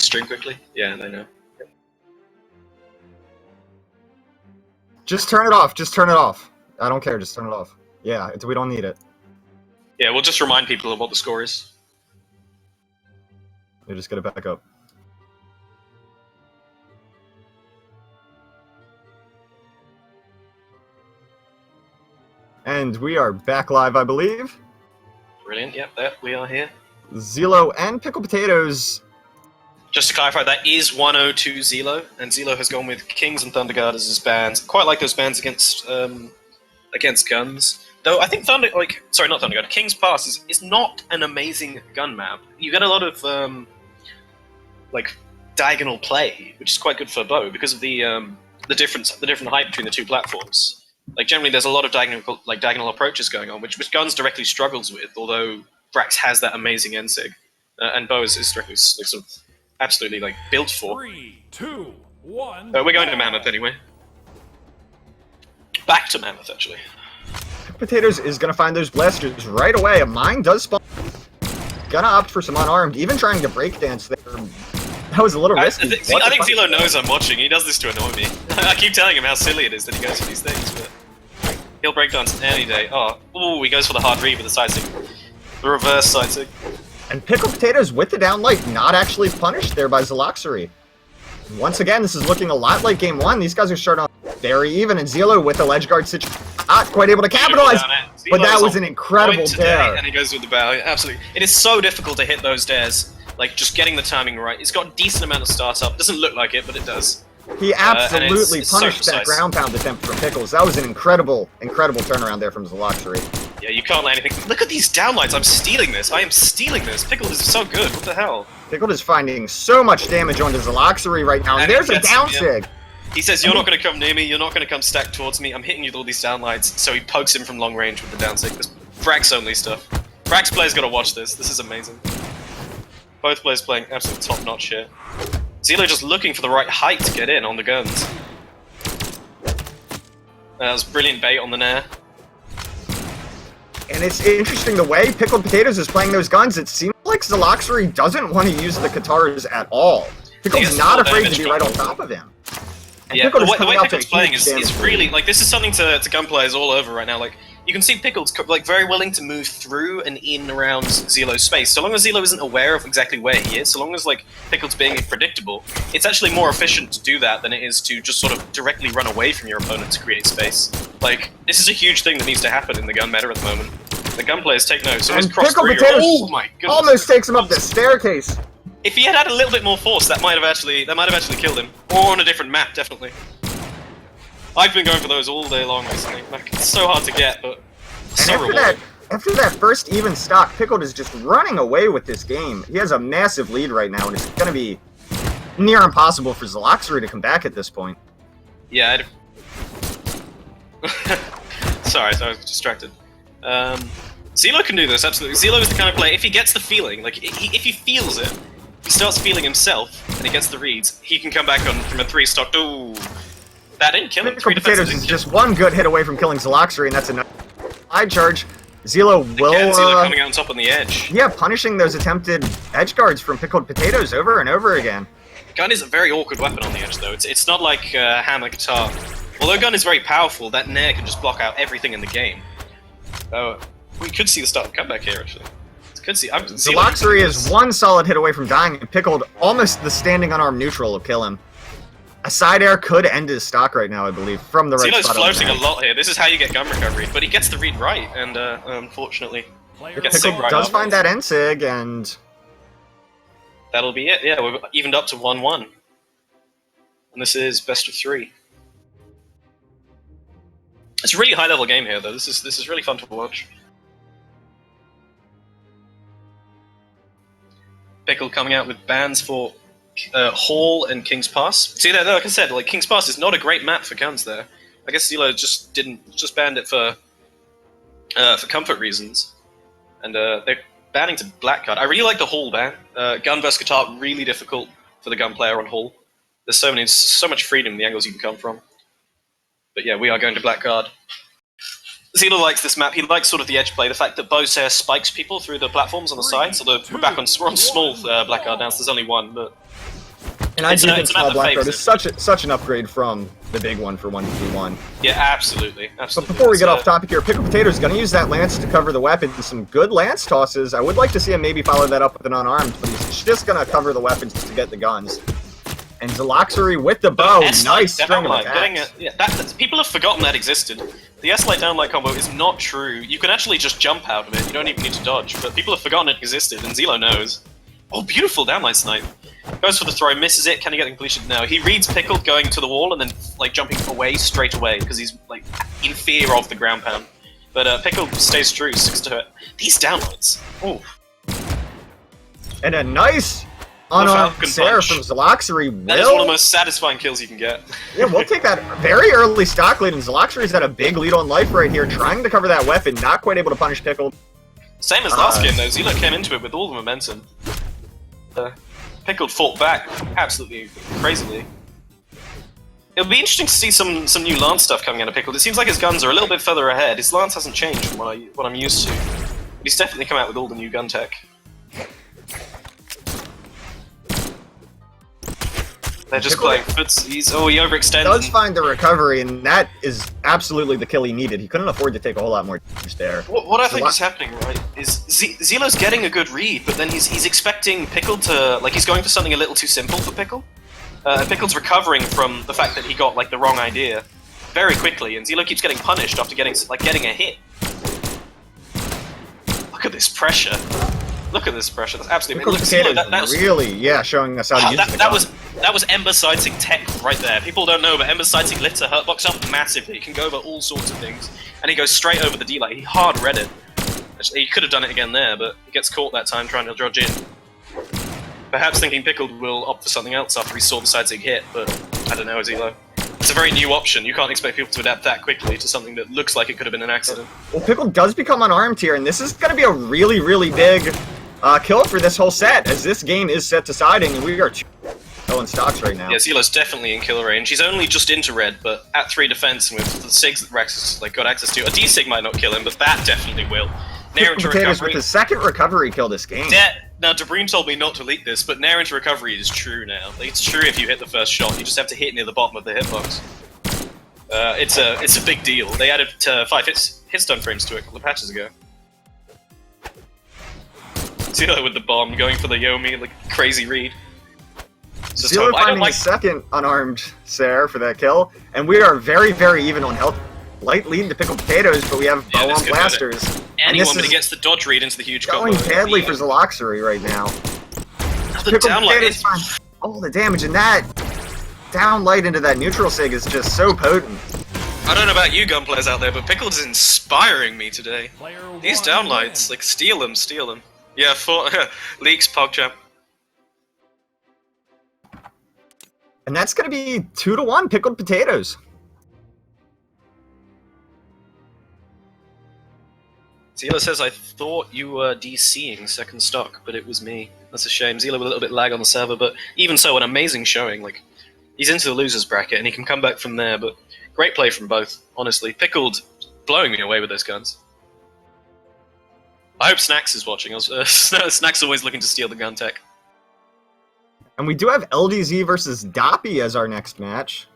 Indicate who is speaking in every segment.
Speaker 1: Stream quickly. Yeah, they know.
Speaker 2: Just turn it off. Just turn it off. I don't care. Just turn it off. Yeah, we don't need it.
Speaker 1: Yeah, we'll just remind people of what the score is.
Speaker 2: You just get it back up. And we are back live, I believe.
Speaker 1: Brilliant. Yep, there we are here.
Speaker 2: Zillow and Pickled Potatoes.
Speaker 1: Just to clarify, that is 102 Zillow, and Zillow has gone with Kings and Thunderguard as his bans. Quite like those bans against guns. Though I think not Thunderguard, King's Pass is not an amazing gun map. You get a lot of diagonal play, which is quite good for bow because of the different height between the two platforms. Like generally, there's a lot of diagonal approaches going on, which guns directly struggles with. Although Brax has that amazing NSIG, and bow is directly sort of absolutely built for.
Speaker 3: 3, 2, 1.
Speaker 1: We're going to Mammoth anyway. Back to Mammoth actually.
Speaker 2: Potatoes is gonna find those blasters right away. A mine does spawn. Gonna opt for some unarmed, even trying to breakdance there. That was a little risky.
Speaker 1: I think Zillow knows I'm watching. He does this to annoy me. I keep telling him how silly it is that he goes for these things, but he'll breakdance any day. Oh, he goes for the hard read with the side sig. The reverse side sig.
Speaker 2: And Pickled Potatoes with the downlight, not actually punished there by Zaloxery. Once again, this is looking a lot like Game 1. These guys are starting off very even, and Zillow with the ledge guard situation, not quite able to capitalize, but that was an incredible dare.
Speaker 1: And he goes with the bow, absolutely. It is so difficult to hit those dares, just getting the timing right. It's got a decent amount of startup. Doesn't look like it, but it does.
Speaker 2: He absolutely punished that ground pound attempt from Pickles. That was an incredible turnaround there from Zaloxery.
Speaker 1: Yeah, you can't let anything. Look at these downlights. I'm stealing this. I am stealing this. Pickled is so good. What the hell?
Speaker 2: Pickled is finding so much damage onto Zaloxery right now. And there's a down sig.
Speaker 1: He says, "You're not going to come near me. You're not going to come stack towards me. I'm hitting you with all these downlights." So he pokes him from long range with the down sig. This Brax only stuff. Brax players got to watch this. This is amazing. Both players playing absolute top notch here. Zillow just looking for the right height to get in on the guns. That was brilliant bait on the nair.
Speaker 2: And it's interesting the way Pickled Potatoes is playing those guns. It seems like Zaloxery doesn't want to use the Katars at all. Pickled's not afraid to be right on top of him. And
Speaker 1: yeah,
Speaker 2: Pickled
Speaker 1: the way Pickled's playing
Speaker 2: is
Speaker 1: really this is something to gun players all over right now. You can see Pickled's very willing to move through and in around Zillow's space. So long as Zillow isn't aware of exactly where he is, so long as Pickled's being predictable, it's actually more efficient to do that than it is to just sort of directly run away from your opponent to create space. This is a huge thing that needs to happen in the gun meta at the moment. The gun players take note. So
Speaker 2: and Pickled Potatoes
Speaker 1: oh my goodness.
Speaker 2: Almost takes him up the staircase.
Speaker 1: If he had a little bit more force, that might have actually killed him. Or on a different map, definitely. I've been going for those all day long recently. It's so hard to get, but so rewarding.
Speaker 2: After that first even stock, Pickled is just running away with this game. He has a massive lead right now, and it's going to be near impossible for Zaloxery to come back at this point.
Speaker 1: Yeah, sorry, I was distracted. Zillow can do this, absolutely. Zillow is the kind of player, if he gets the feeling, if he feels it, he starts feeling himself, and he gets the reads, he can come back on from a 3-stock. Ooh, that didn't kill him.
Speaker 2: Pickled Potatoes is just one good hit away from killing Zaloxery, and that's enough. Side charge. Zillow will...
Speaker 1: Zillow coming out on top on the edge.
Speaker 2: Yeah, punishing those attempted edge guards from Pickled Potatoes over and over again.
Speaker 1: Gun is a very awkward weapon on the edge, though. It's not like hammer guitar. Although gun is very powerful, that nair can just block out everything in the game. We could see the start of the comeback here, actually. Could see.
Speaker 2: Zaloxery is one solid hit away from dying, and Pickled almost the standing unarmed neutral will kill him. A side air could end his stock right now, I believe, from the right
Speaker 1: Zillow's
Speaker 2: spot.
Speaker 1: Floating a lot here. This is how you get gun recovery, but he gets the read right, and unfortunately,
Speaker 2: Pickled does find that NSIG, and
Speaker 1: that'll be it. Yeah, we're evened up to 1-1, and this is best of 3. It's a really high-level game here, though. This is really fun to watch. Pickled coming out with bans for Hall and King's Pass. See, like I said, King's Pass is not a great map for guns there. I guess Zillow just banned it for comfort reasons, and they're banning to Blackguard. I really like the Hall ban. Gun versus guitar, really difficult for the gun player on Hall. There's so much freedom in the angles you can come from. But yeah, we are going to Blackguard. Zillow likes this map. He likes sort of the edge play, the fact that Bowser spikes people through the platforms on the sides. Although we're on small Blackguard now, so there's only one. But
Speaker 2: And I
Speaker 1: It's
Speaker 2: do
Speaker 1: a-
Speaker 2: think
Speaker 1: it's about
Speaker 2: small
Speaker 1: the
Speaker 2: black
Speaker 1: faves,
Speaker 2: card is such an upgrade from the big one for 1v1.
Speaker 1: Yeah, absolutely.
Speaker 2: But
Speaker 1: Absolutely.
Speaker 2: before we
Speaker 1: It's,
Speaker 2: get off topic here, Pickled Potato's going to use that lance to cover the weapon. Some good lance tosses. I would like to see him maybe follow that up with an unarmed, but he's just going to cover the weapons to get the guns. And Zaloxery with the bow, nice string of attacks.
Speaker 1: People have forgotten that existed. The S-Light downlight combo is not true. You can actually just jump out of it. You don't even need to dodge. But people have forgotten it existed, and Zillow knows. Oh, beautiful downlight snipe. Goes for the throw, misses it. Can he get the completion? No. He reads Pickled going to the wall and then like jumping away straight away because he's like in fear of the ground pound. But Pickled stays true, sticks to it. These downlights. Oh.
Speaker 2: And a nice unarmed
Speaker 1: Falcon
Speaker 2: Sarah
Speaker 1: punch.
Speaker 2: from Zaloxery.
Speaker 1: That is one of the most satisfying kills you can get.
Speaker 2: Yeah, we'll take that very early stock lead, and Zaloxery's got a big lead on life right here, trying to cover that weapon, not quite able to punish Pickled.
Speaker 1: Same as last game though, Zillow came into it with all the momentum. Pickled fought back absolutely crazily. It'll be interesting to see some new lance stuff coming out of Pickled. It seems like his guns are a little bit further ahead. His lance hasn't changed from what I'm used to. But he's definitely come out with all the new gun tech. They're just playing footsies. Oh, he overextends.
Speaker 2: Does find the recovery, and that is absolutely the kill he needed. He couldn't afford to take a whole lot more damage there.
Speaker 1: What I think is happening, right, is Zillow's getting a good read, but then he's expecting Pickle to, like, he's going for something a little too simple for Pickle. Pickle's recovering from the fact that he got, like, the wrong idea very quickly, and Zillow keeps getting punished after getting a hit. Look at this pressure. Look at this pressure. That's absolutely
Speaker 2: Pickled
Speaker 1: amazing.
Speaker 2: Potato is really, yeah, showing us how to use the gun.
Speaker 1: That was Ember sighting tech right there. People don't know, but Ember sighting lifts a hurtbox up massively. He can go over all sorts of things, and he goes straight over the D-light. He hard read it. Actually, he could have done it again there, but he gets caught that time trying to dodge in. Perhaps thinking Pickled will opt for something else after he saw the side sig hit, but I don't know, Zillow. It's a very new option. You can't expect people to adapt that quickly to something that looks like it could have been an accident.
Speaker 2: Well, Pickled does become unarmed here, and this is going to be a really, really big kill for this whole set, as this game is set to siding, and we are in stocks right now.
Speaker 1: Yeah, Zillow's definitely in kill range. He's only just into red, but at 3 defense, and with the SIGs that Rex has got access to, a D-Sig might not kill him, but that definitely will. Nair into
Speaker 2: Potatoes
Speaker 1: recovery.
Speaker 2: with his second recovery kill this game.
Speaker 1: Now, DeBreen told me not to leak this, but Nair into recovery is true now. Like, it's true if you hit the first shot. You just have to hit near the bottom of the hitbox. It's a big deal. They added 5 hitstun frames to it a couple of patches ago. Zillow with the bomb, going for the Yomi, like crazy read.
Speaker 2: Zillow finding his second unarmed Sarah for that kill, and we are very, very even on health. Light lead to Pickled Potatoes, but we have bow on blasters.
Speaker 1: Anyone but he gets the dodge read into the huge
Speaker 2: going
Speaker 1: combo.
Speaker 2: badly for Zaloxery right now.
Speaker 1: The downlight
Speaker 2: finds all the damage, and that downlight into that neutral sig is just so potent.
Speaker 1: I don't know about you gun players out there, but Pickled is inspiring me today. These downlights, like, steal them. Yeah, leaks, PogChamp.
Speaker 2: And that's going to be 2-1 Pickled Potatoes.
Speaker 1: Zila says, I thought you were DCing second stock, but it was me. That's a shame. Zila with a little bit lag on the server, but even so, an amazing showing. Like, he's into the loser's bracket, and he can come back from there, but great play from both, honestly. Pickled blowing me away with those guns. I hope Snacks is watching. Snacks always looking to steal the gun tech.
Speaker 2: And we do have LDZ versus Doppy as our next match.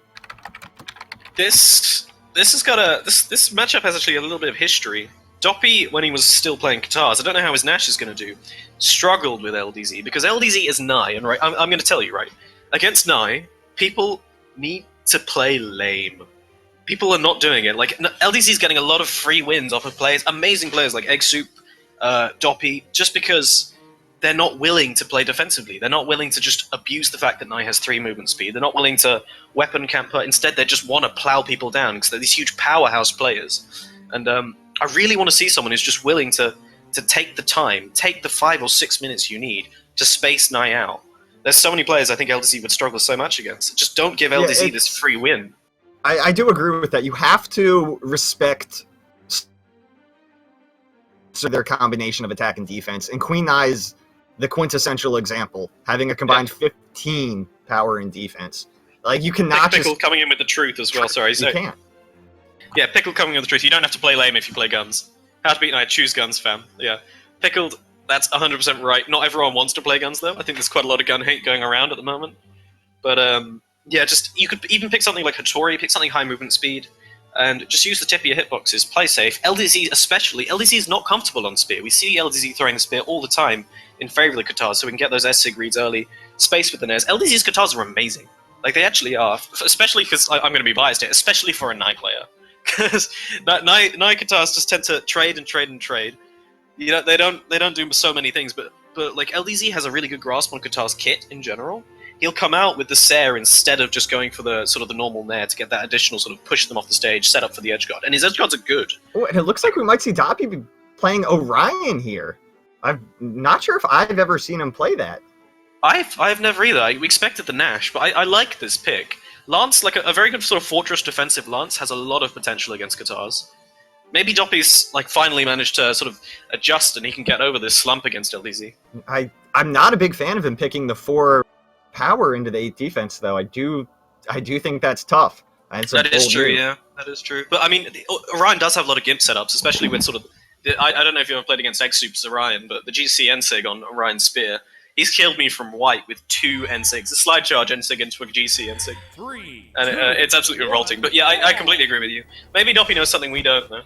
Speaker 1: This matchup has actually a little bit of history. Doppy, when he was still playing guitars, I don't know how his Nash is going to do, struggled with LDZ, because LDZ is Nye, and right, I'm going to tell you, right, against Nye, people need to play lame. People are not doing it. Like, LDZ is getting a lot of free wins off of players, amazing players like Egg Soup, Doppy, just because they're not willing to play defensively. They're not willing to just abuse the fact that Nye has 3 movement speed. They're not willing to weapon camper. Instead, they just want to plow people down, because they're these huge powerhouse players. And, I really want to see someone who's just willing to take the time, take the 5 or 6 minutes you need to space Nye out. There's so many players I think LDZ would struggle so much against. Just don't give LDZ this free win.
Speaker 2: I do agree with that. You have to respect their combination of attack and defense. And Queen Nye is the quintessential example, having a combined 15 power and defense. Like, you cannot
Speaker 1: Pickle coming in with the truth as well, sorry.
Speaker 2: You can't.
Speaker 1: Yeah, Pickled coming with the truth. You don't have to play lame if you play guns. How to beat Knight, choose guns, fam. Yeah. Pickled, that's 100% right. Not everyone wants to play guns, though. I think there's quite a lot of gun hate going around at the moment. But yeah, just you could even pick something like Hattori, pick something high movement speed, and just use the tip of your hitboxes. Play safe. LDZ especially. LDZ is not comfortable on spear. We see LDZ throwing the spear all the time in favor of the Katars, so we can get those S-Sig reads early. Space with the nairs. LDZ's Katars are amazing. Like, they actually are. Especially because, I'm going to be biased here, especially for a Nai player. Because Nai Katars just tend to trade and trade and trade. You know, they don't do so many things, but like, LDZ has a really good grasp on Katar's kit in general. He'll come out with the Sair instead of just going for the sort of the normal Nair to get that additional sort of push them off the stage, set up for the edge guard. And his edge guards are good.
Speaker 2: Oh, and it looks like we might see Doppy be playing Orion here. I'm not sure if I've ever seen him play that.
Speaker 1: I've never either. We expected the Nash, but I like this pick. Lance, like a very good sort of fortress defensive Lance, has a lot of potential against Katars. Maybe Doppy's like finally managed to sort of adjust and he can get over this slump against LDZ.
Speaker 2: I'm not a big fan of him picking the 4 power into the 8 defense, though. I do think that's tough. And
Speaker 1: that is true, yeah. That is true. But I mean, Orion does have a lot of Gimp setups, especially with sort of... I don't know if you've ever played against X-Supes Orion, but the GC N-Sig on Orion's Spear, he's killed me from white with 2 N-Sigs. A slide charge N-Sig into a GC N-Sig. And it's absolutely revolting. But yeah, I completely agree with you. Maybe Doppy knows something we don't know.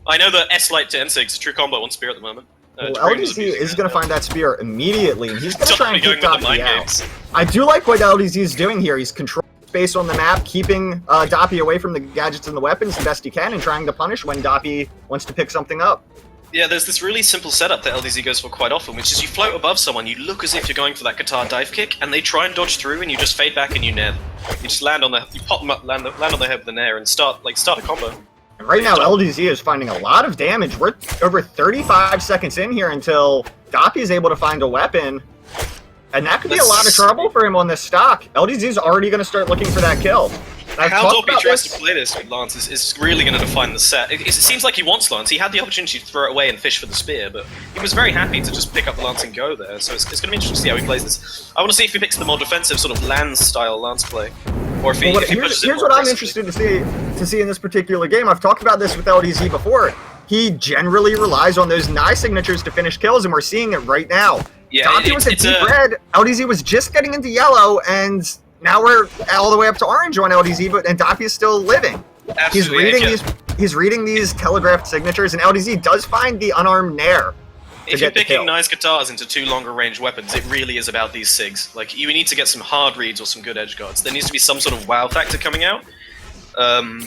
Speaker 1: I know that S-Light to N-Sig's a true combo on Spear at the moment.
Speaker 2: Well, LDZ is going to find that Spear immediately, and he's going to try and keep Doppy out.
Speaker 1: Games.
Speaker 2: I do like what LDZ is doing here. He's controlling space on the map, keeping Doppy away from the gadgets and the weapons the best he can, and trying to punish when Doppy wants to pick something up.
Speaker 1: Yeah, there's this really simple setup that LDZ goes for quite often, which is you float above someone, you look as if you're going for that Katar dive kick, and they try and dodge through, and you just fade back and you nair them. You just land on you pop them up, land on their head with the nair, and start a combo.
Speaker 2: And right now, LDZ is finding a lot of damage. We're over 35 seconds in here until Doppy is able to find a weapon. And that could be a lot of trouble for him on this stock. LDZ is already going to start looking for that kill.
Speaker 1: How Doppy tries to play this with Lance is really going to define the set. It seems like he wants Lance. He had the opportunity to throw it away and fish for the spear, but he was very happy to just pick up the Lance and go there. So it's going to be interesting to see how he plays this. I want to see if he picks the more defensive sort of Lance-style Lance play. Or if he,
Speaker 2: here's what I'm interested to see in this particular game. I've talked about this with LDZ before. He generally relies on those Nai signatures to finish kills, and we're seeing it right now.
Speaker 1: Yeah,
Speaker 2: Doppy was at deep red, LDZ was just getting into yellow, and now we're all the way up to orange on LDZ, and Doppy is still living.
Speaker 1: Absolutely,
Speaker 2: he's reading these telegraphed signatures, and LDZ does find the unarmed Nair.
Speaker 1: If you're picking nice Katars into 2 longer range weapons, it really is about these SIGs. Like, you need to get some hard reads or some good edge guards. There needs to be some sort of wow factor coming out,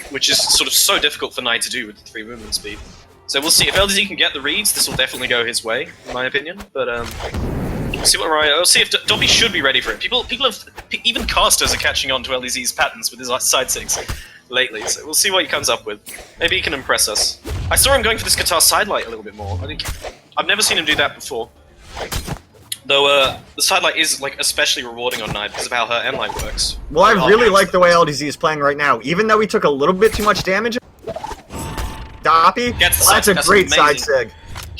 Speaker 1: which is sort of so difficult for Nai to do with the 3 movement speed. So we'll see. If LDZ can get the reads, this will definitely go his way, in my opinion. But we'll see what we'll see if Doppy should be ready for it. People have, even casters are catching on to LDZ's patterns with his side 6 lately, so we'll see what he comes up with. Maybe he can impress us. I saw him going for this Katar sidelight a little bit more. I think I've never seen him do that before. Though the sidelight is like especially rewarding on Nai because of how her N-light works.
Speaker 2: Well, I really like the way LDZ is playing right now. Even though he took a little bit too much damage, Doppy, that's a great side sig.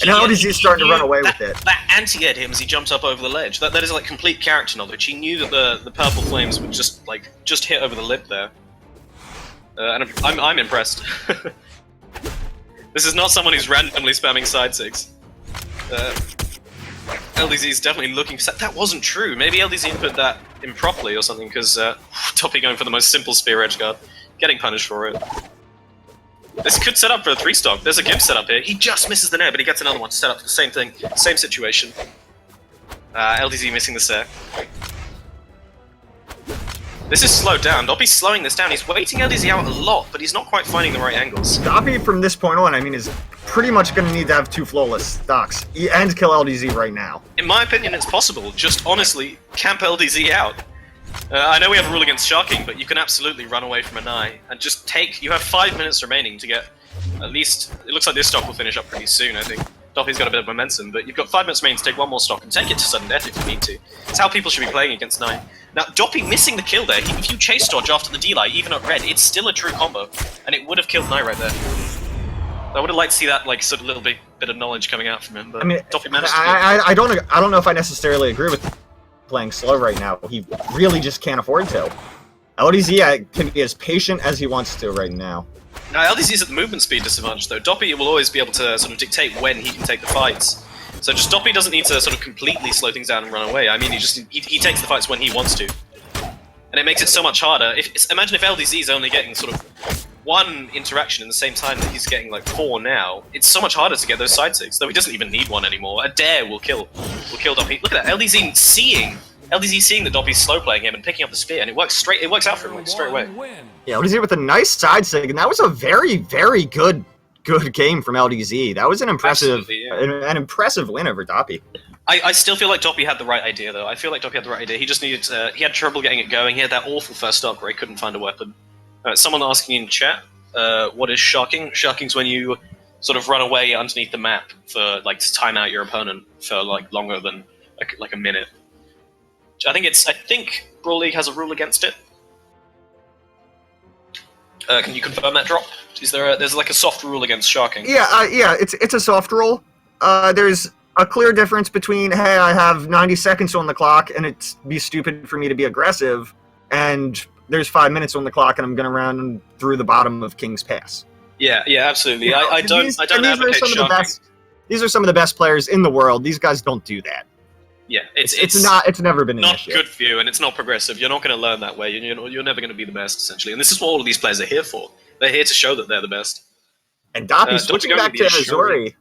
Speaker 2: And LDZ is starting to run away with it.
Speaker 1: That anti-ed him as he jumped up over the ledge. That is like complete character knowledge. He knew that the purple flames would just hit over the lip there. And I'm impressed. This is not someone who's randomly spamming side 6. LDZ is definitely looking for... That wasn't true. Maybe LDZ input that improperly or something, because Doppy going for the most simple spear edge guard. Getting punished for it. This could set up for a 3-stock. There's a Gibbs set up here. He just misses the nair, but he gets another one to set up for the same thing. Same situation. LDZ missing the Sair. This is slowed down. Doppy's slowing this down. He's waiting LDZ out a lot, but he's not quite finding the right angles.
Speaker 2: Doppy, from this point on, I mean, is pretty much going to need to have 2 flawless stocks and kill LDZ right now.
Speaker 1: In my opinion, it's possible. Just honestly, camp LDZ out. I know we have a rule against sharking, but you can absolutely run away from a Nai and just take... You have 5 minutes remaining to get at least... It looks like this stock will finish up pretty soon, I think. Doppy's got a bit of momentum, but you've got 5 minutes remaining to take 1 more stock and take it to sudden death if you need to. It's how people should be playing against Nai. Now, Doppy missing the kill there, if you chase dodge after the D-Light, even at red, it's still a true combo, and it would have killed Nai right there. I would have liked to see that, like, sort of little bit of knowledge coming out from him, but I mean, Doppy managed to
Speaker 2: I don't know if I necessarily agree with playing slow right now. He really just can't afford to. LDZ can be as patient as he wants to right now.
Speaker 1: Now, LDZ's at the movement speed disadvantage, though. Doppy will always be able to sort of dictate when he can take the fights. So just Doppy doesn't need to sort of completely slow things down and run away. I mean, he takes the fights when he wants to. and it makes it so much harder. Imagine if LDZ is only getting sort of one interaction in the same time that he's getting like 4 now. It's so much harder to get those side 6, though he doesn't even need one anymore. A dare will kill Doppy. Look at that, LDZ seeing that Doppy's slow playing him and picking up the spear, and it works out for him like, straight away.
Speaker 2: Yeah, LDZ with a nice side sig, and that was a very, very good game from LDZ. That was an impressive, an impressive win over Doppy.
Speaker 1: I still feel like Doppy had the right idea, though. I feel like Doppy had the right idea. He just needed he had trouble getting it going. He had that awful first stock where he couldn't find a weapon. Someone asking in chat, what is shocking? Shocking's when you sort of run away underneath the map for like to time out your opponent for like longer than like a minute. I think Brawl League has a rule against it. Can you confirm that, Drop? There's like a soft rule against sharking?
Speaker 2: Yeah, it's a soft rule. There's a clear difference between, hey, I have 90 seconds on the clock and it'd be stupid for me to be aggressive, and there's 5 minutes on the clock and I'm going to run through the bottom of King's Pass.
Speaker 1: Yeah, absolutely. Yeah, I don't advocate sharking.
Speaker 2: These are some of the best players in the world. These guys don't do that.
Speaker 1: Yeah,
Speaker 2: it's never been an
Speaker 1: not
Speaker 2: issue.
Speaker 1: Good for you, and it's not progressive. You're not going to learn that way. You're never going to be the best, essentially. And this is what all of these players are here for. They're here to show that they're the best.
Speaker 2: And Doppy switching back to Azuri.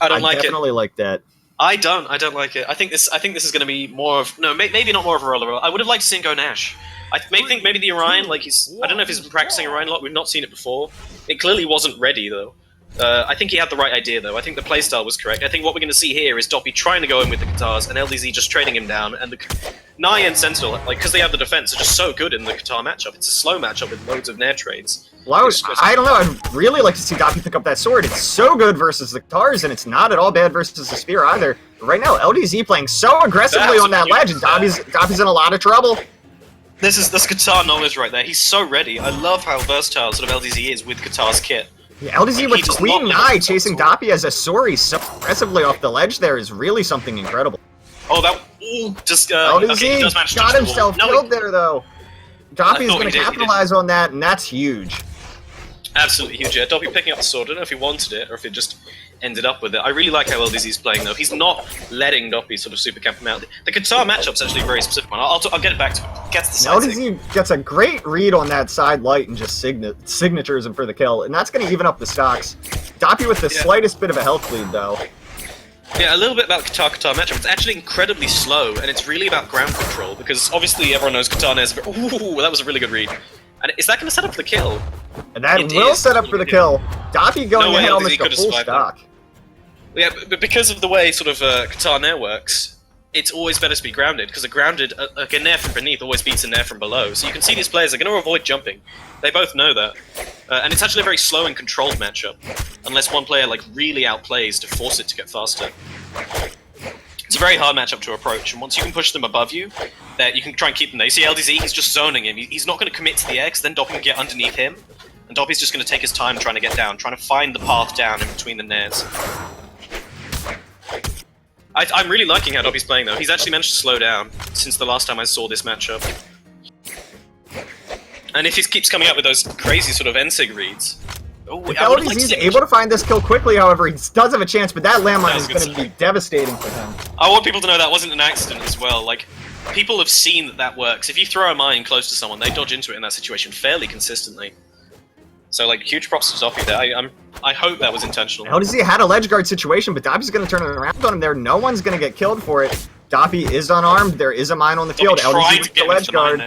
Speaker 1: I don't like it.
Speaker 2: I definitely like that.
Speaker 1: I don't like it. I think this is going to be more of maybe not more of a roller. I would have liked to see him go Nash. I think maybe the Orion, I don't know if he's been practicing Orion a lot. We've not seen it before. It clearly wasn't ready though. I think he had the right idea though. I think the playstyle was correct. I think what we're going to see here is Doppy trying to go in with the guitars and LDZ just trading him down. And the Nye and Sentinel, because they have the defense, are just so good in the guitar matchup. It's a slow matchup with loads of nair trades.
Speaker 2: Well, I don't know. I'd really like to see Doppy pick up that sword. It's so good versus the guitars, and it's not at all bad versus the spear either. But right now, LDZ playing so aggressively on that ledge, and Doppy's in a lot of trouble.
Speaker 1: That's guitar knowledge right there. He's so ready. I love how versatile sort of LDZ is with guitar's kit.
Speaker 2: Yeah, LDZ with Queen Nye chasing Doppy as a Sori so aggressively off the ledge there is really something incredible.
Speaker 1: Oh,
Speaker 2: LDZ got himself killed there, though. Doppy's going to capitalize on that, and that's huge.
Speaker 1: Absolutely huge. Yeah, Doppy picking up the sword. I don't know if he wanted it or if it just ended up with it. I really like how LDZ's playing, though. He's not letting Doppy sort of super camp him out. The guitar matchup's actually a very specific one. I'll get it back to it. Gets the side
Speaker 2: LDZ gets a great read on that side light and just signatures him for the kill, and that's going to even up the stocks. Doppy with the slightest bit of a health lead, though.
Speaker 1: Yeah, a little bit about guitar matchup. It's actually incredibly slow, and it's really about ground control, because obviously everyone knows guitar nairs. Ooh, that was a really good read. And is that going to set up for the kill?
Speaker 2: And that will set up for the kill. Doppy going ahead almost a full stock.
Speaker 1: Yeah, but because of the way sort of guitar nair works, it's always better to be grounded, because a nair from beneath always beats a nair from below. So you can see these players are going to avoid jumping. They both know that. And it's actually a very slow and controlled matchup, unless one player really outplays to force it to get faster. It's a very hard matchup to approach, and once you can push them above you, that you can try and keep them there. You see LDZ, he's just zoning him. He's not going to commit to the air, because then Doppy can get underneath him, and Doppy's just going to take his time trying to get down, trying to find the path down in between the nairs. I'm really liking how Doppy's playing, though. He's actually managed to slow down since the last time I saw this matchup. And if he keeps coming up with those crazy sort of NSIG reads...
Speaker 2: LDZ's able to find this kill quickly, however, he does have a chance, but that landmine is going to be devastating for him.
Speaker 1: I want people to know that wasn't an accident as well. People have seen that works. If you throw a mine close to someone, they dodge into it in that situation fairly consistently. So, huge props to Doppy there. I hope that was intentional.
Speaker 2: LDZ had a ledge guard situation, but Doppy's going to turn it around on him there. No one's going to get killed for it. Doppy is unarmed. There is a mine on the field. LDZ with the ledge guard.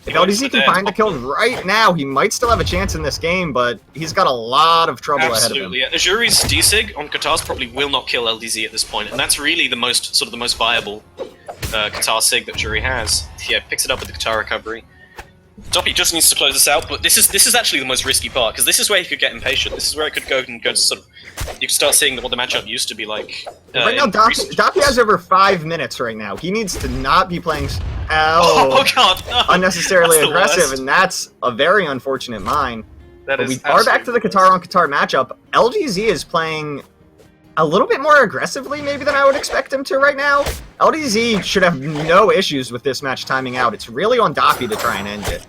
Speaker 2: If LDZ can find the kill right now, he might still have a chance in this game, but he's got a lot of trouble ahead of him.
Speaker 1: Absolutely, yeah. Azuri's D-Sig on guitars probably will not kill LDZ at this point, and that's really the most viable guitar sig that Azuri has. Yeah, picks it up with the guitar recovery. Doppy just needs to close this out, but this is actually the most risky part, because this is where he could get impatient. This is where it could go to sort of... You can start seeing what the matchup used to be like.
Speaker 2: Right now, Doppy has over 5 minutes right now. He needs to not be playing
Speaker 1: God, no.
Speaker 2: unnecessarily aggressive, and that's a very unfortunate mine. But we are back to the guitar-on-guitar matchup. LDZ is playing a little bit more aggressively, maybe, than I would expect him to right now. LDZ should have no issues with this match timing out. It's really on Doppy to try and end it.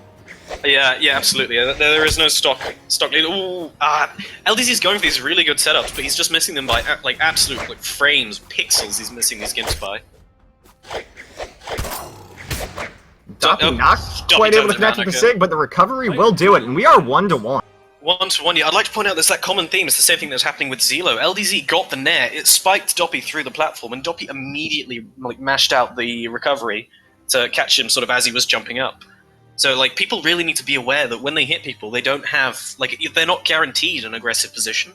Speaker 1: Yeah, absolutely. There is no stock lead. Ooh, LDZ's going for these really good setups, but he's just missing them by absolute frames, pixels. He's missing these gimps by.
Speaker 2: Doppy not quite able to connect with the Sig, but the recovery will do it, and we are 1-1.
Speaker 1: 1-1, yeah. I'd like to point out there's that common theme. It's the same thing that's happening with Zillow. LDZ got the nair, it spiked Doppy through the platform, and Doppy immediately mashed out the recovery to catch him sort of as he was jumping up. So, like, people really need to be aware that when they hit people, they don't have, like, they're not guaranteed an aggressive position.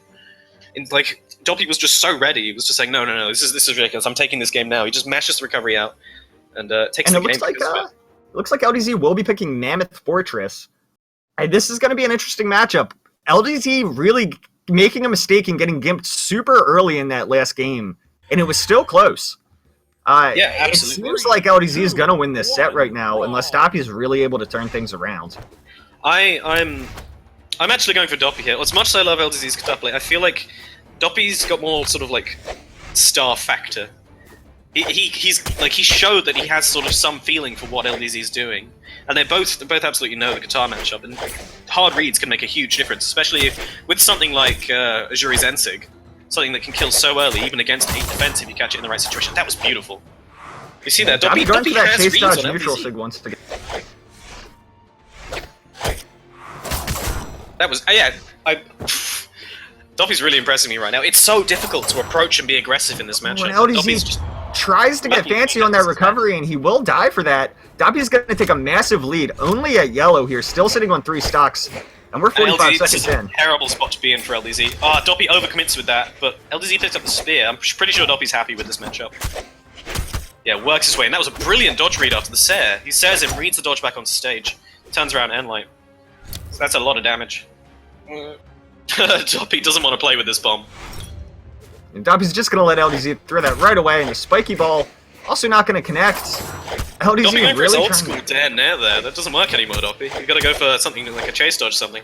Speaker 1: And, like, Doppy was just so ready. He was just saying, no, this is ridiculous. I'm taking this game now. He just mashes the recovery out and takes the game.
Speaker 2: It looks like LDZ will be picking Mammoth Fortress. This is going to be an interesting matchup. LDZ really making a mistake and getting gimped super early in that last game, and it was still close.
Speaker 1: Yeah, absolutely.
Speaker 2: It seems like LDZ is going to win this set right now, unless Doppy is really able to turn things around.
Speaker 1: I'm actually going for Doppy here. As much as I love LDZ's guitar play, I feel like Doppy's got more sort of like star factor. He showed that he has sort of some feeling for what LDZ is doing, and they both absolutely know the guitar matchup. And hard reads can make a huge difference, especially with something like Azuri Zensig, something that can kill so early, even against 8 defense if you catch it in the right situation. That was beautiful. You see that? Doppy
Speaker 2: going for that
Speaker 1: has
Speaker 2: chase
Speaker 1: reads
Speaker 2: dodge
Speaker 1: on
Speaker 2: neutral
Speaker 1: LDZ.
Speaker 2: sig once again.
Speaker 1: That was Doppy's really impressing me right now. It's so difficult to approach and be aggressive in this matchup.
Speaker 2: When LDZ tries to get fancy on that recovery, and he will die for that, Doppy's going to take a massive lead, only at yellow here, still sitting on 3 stocks, and we're 45
Speaker 1: LDZ,
Speaker 2: seconds
Speaker 1: this is
Speaker 2: in.
Speaker 1: a terrible spot to be in for LDZ. Doppy overcommits with that, but LDZ picks up the spear. I'm pretty sure Doppy's happy with this matchup. Yeah, works his way, and that was a brilliant dodge read after the Sair. He Sairs him, reads the dodge back on stage, turns around and light. So that's a lot of damage. Doppy doesn't want to play with this bomb.
Speaker 2: And Doppy's just going to let LDZ throw that right away, and the spiky ball also not going to connect. LDZ
Speaker 1: Doppy going for his
Speaker 2: really
Speaker 1: old school dare nair there. That doesn't work anymore, Doppy. You gotta go for something like a chase dodge something.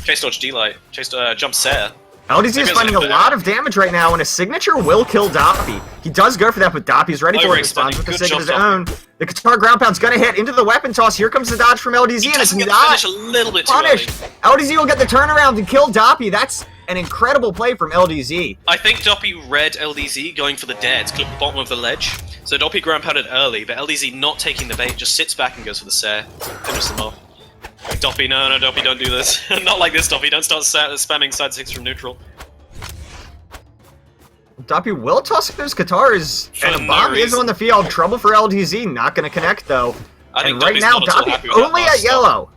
Speaker 1: Chase dodge D-light. Chase jump Sair.
Speaker 2: LDZ is finding a lot of damage right now, and a signature will kill Doppy. He does go for that, but Doppy's ready for it. Responds with the sig of his own. The guitar ground pound's gonna hit into the weapon toss. Here comes the dodge from LDZ, and it's not
Speaker 1: a little bit
Speaker 2: punished. LDZ will get the turnaround and kill Doppy. That's an incredible play from LDZ.
Speaker 1: I think Doppy read LDZ going for the dare to clip the bottom of the ledge. So Doppy ground pounded early, but LDZ not taking the bait, just sits back and goes for the Sair. Finishes them off. Doppy, no, Doppy, don't do this. Not like this, Doppy. Don't start spamming side 6 from neutral.
Speaker 2: Doppy will toss those guitars, and the bomb is on the field. Trouble for LDZ, not going to connect though. And right now, Doppy only at yellow.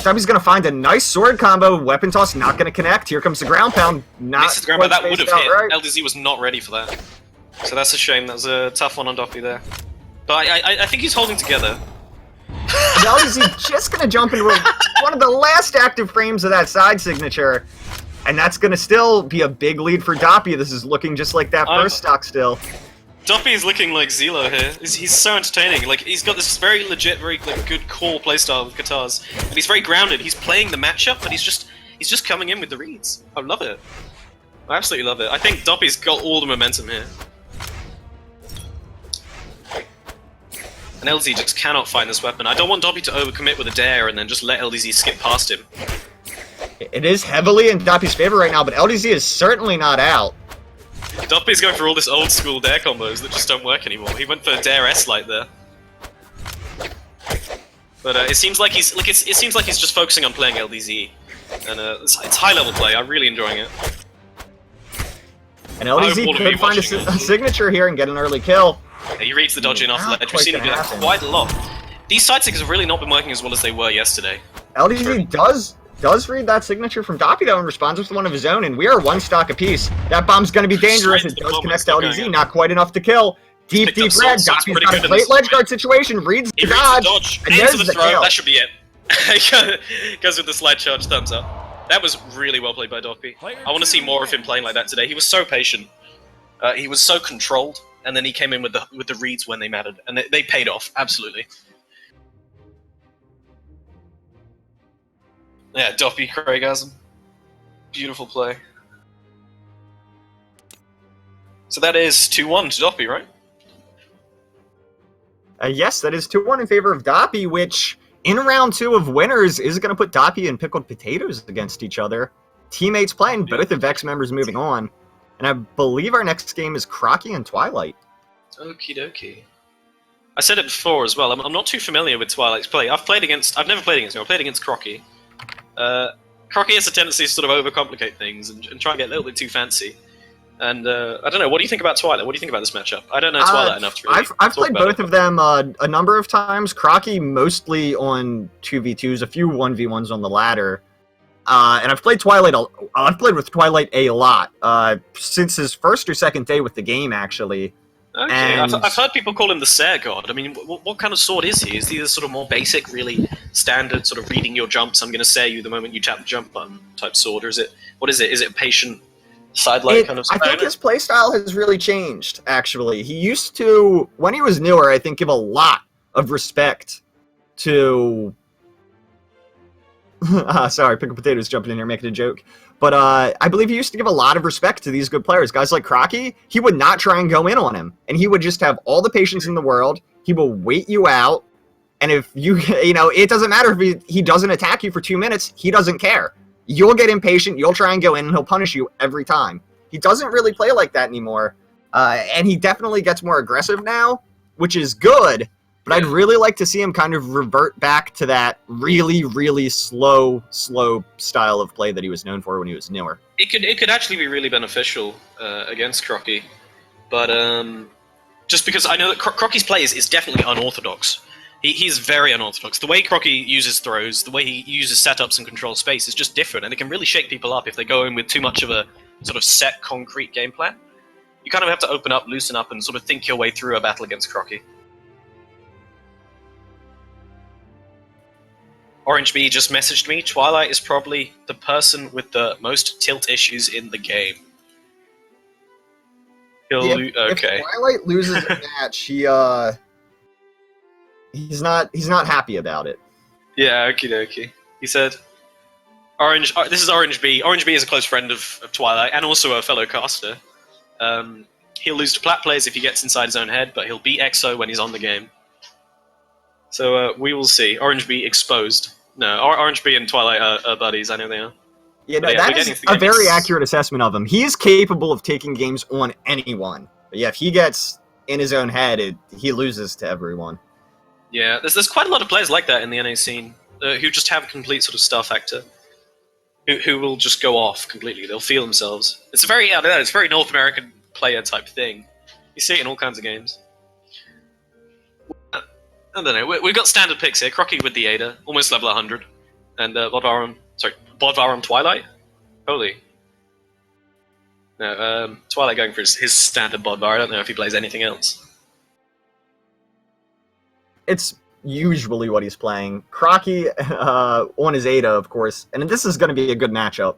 Speaker 2: Doppy's going to find a nice sword combo. Weapon toss not going to connect. Here comes the ground pound. Not
Speaker 1: the ground pound. That would have hit.
Speaker 2: Right.
Speaker 1: LDZ was not ready for that. So that's a shame. That was a tough one on Doppy there. But I think he's holding together.
Speaker 2: LDZ just going to jump into one of the last active frames of that side signature. And that's going to still be a big lead for Doppy. This is looking just like that first stock still.
Speaker 1: Doppy is looking like Zillow here. He's so entertaining. Like, he's got this very legit, very good core playstyle with guitars. And he's very grounded. He's playing the matchup, but he's just coming in with the reads. I love it. I absolutely love it. I think Doppy's got all the momentum here. And LDZ just cannot find this weapon. I don't want Doppy to overcommit with a dare and then just let LDZ skip past him.
Speaker 2: It is heavily in Doppy's favor right now, but LDZ is certainly not out.
Speaker 1: Doppy's going for all this old school dare combos that just don't work anymore. He went for dare S-light there. But it seems like he's just focusing on playing LDZ. And it's high level play. I'm really enjoying it.
Speaker 2: And LDZ could find a signature here and get an early kill.
Speaker 1: Yeah, he reads the dodge in off the ledge. We've seen him do that quite a lot. These side six have really not been working as well as they were yesterday.
Speaker 2: LDZ does read that signature from Doppy though and responds with one of his own, and we are 1 stock apiece. That bomb's going to be dangerous. It does connect to LDZ, not quite enough to kill. Deep red. Doppy's got a great ledge guard situation, reads the dodge, and there's the kill.
Speaker 1: That should be it. Goes with the slide charge, thumbs up. That was really well played by Doppy. I want to see more of him playing like that today. He was so patient. He was so controlled, and then he came in with the reads when they mattered, and they paid off, absolutely. Yeah, Doppy, Craigasm. Beautiful play. So that is 2-1 to Doppy, right?
Speaker 2: Yes, that is 2-1 in favor of Doppy, which in round 2 of winners is going to put Doppy and Pickled Potatoes against each other. Teammates playing, both of Vex members moving on. And I believe our next game is Crocky and Twilight.
Speaker 1: Okie dokie. I said it before as well. I'm not too familiar with Twilight's play. I've never played against him. I've played against Crocky. Crocky has a tendency to sort of overcomplicate things and try and get a little bit too fancy. And I don't know. What do you think about Twilight? What do you think about this matchup? I don't know Twilight enough to really
Speaker 2: I've played both of them a number of times. Crocky mostly on 2v2s, a few 1v1s on the ladder. And I've played Twilight. I've played with Twilight a lot since his first or second day with the game, actually.
Speaker 1: Okay,
Speaker 2: and
Speaker 1: I've heard people call him the Sare God. I mean, what kind of sword is he? Is he the sort of more basic, really standard, sort of reading your jumps, I'm going to Sare you the moment you tap the jump button type sword? Or is it, what is it? Is it patient, sidelight kind of sword?
Speaker 2: I think his playstyle has really changed, actually. He used to, when he was newer, I think give a lot of respect to... sorry, Pickled Potatoes jumping in here making a joke. But I believe he used to give a lot of respect to these good players. Guys like Crocky, he would not try and go in on him. And he would just have all the patience in the world. He will wait you out. And if you, it doesn't matter if he doesn't attack you for 2 minutes. He doesn't care. You'll get impatient. You'll try and go in and he'll punish you every time. He doesn't really play like that anymore. And he definitely gets more aggressive now, which is good. But I'd really like to see him kind of revert back to that really, really slow style of play that he was known for when he was newer.
Speaker 1: It could actually be really beneficial against Crocky, but just because I know that Crocky's play is definitely unorthodox. He's very unorthodox. The way Crocky uses throws, the way he uses setups and controls space is just different, and it can really shake people up if they go in with too much of a sort of set, concrete game plan. You kind of have to open up, loosen up, and sort of think your way through a battle against Crocky. Orange B just messaged me. Twilight is probably the person with the most tilt issues in the game. Okay.
Speaker 2: If Twilight loses a match, he's not happy about it.
Speaker 1: Yeah, okie dokie. He said, this is Orange B. Orange B is a close friend of Twilight and also a fellow caster. He'll lose to plat players if he gets inside his own head, but he'll beat EXO when he's on the game. So we will see. Orange B exposed. No, Orange B and Twilight are buddies. I know they are.
Speaker 2: Yeah, no, that is a very accurate assessment of him. He's capable of taking games on anyone. But yeah, if he gets in his own head, he loses to everyone.
Speaker 1: Yeah, there's quite a lot of players like that in the NA scene who just have a complete sort of star factor. Who will just go off completely. They'll feel themselves. It's a very, it's a very North American player type thing. You see it in all kinds of games. I don't know. We've got standard picks here. Crocky with the Ada, almost level 100, and Bodvarum Twilight. Holy. No, Twilight going for his standard Bodvar. I don't know if he plays anything else.
Speaker 2: It's usually what he's playing. Crocky on his Ada, of course, and this is going to be a good matchup.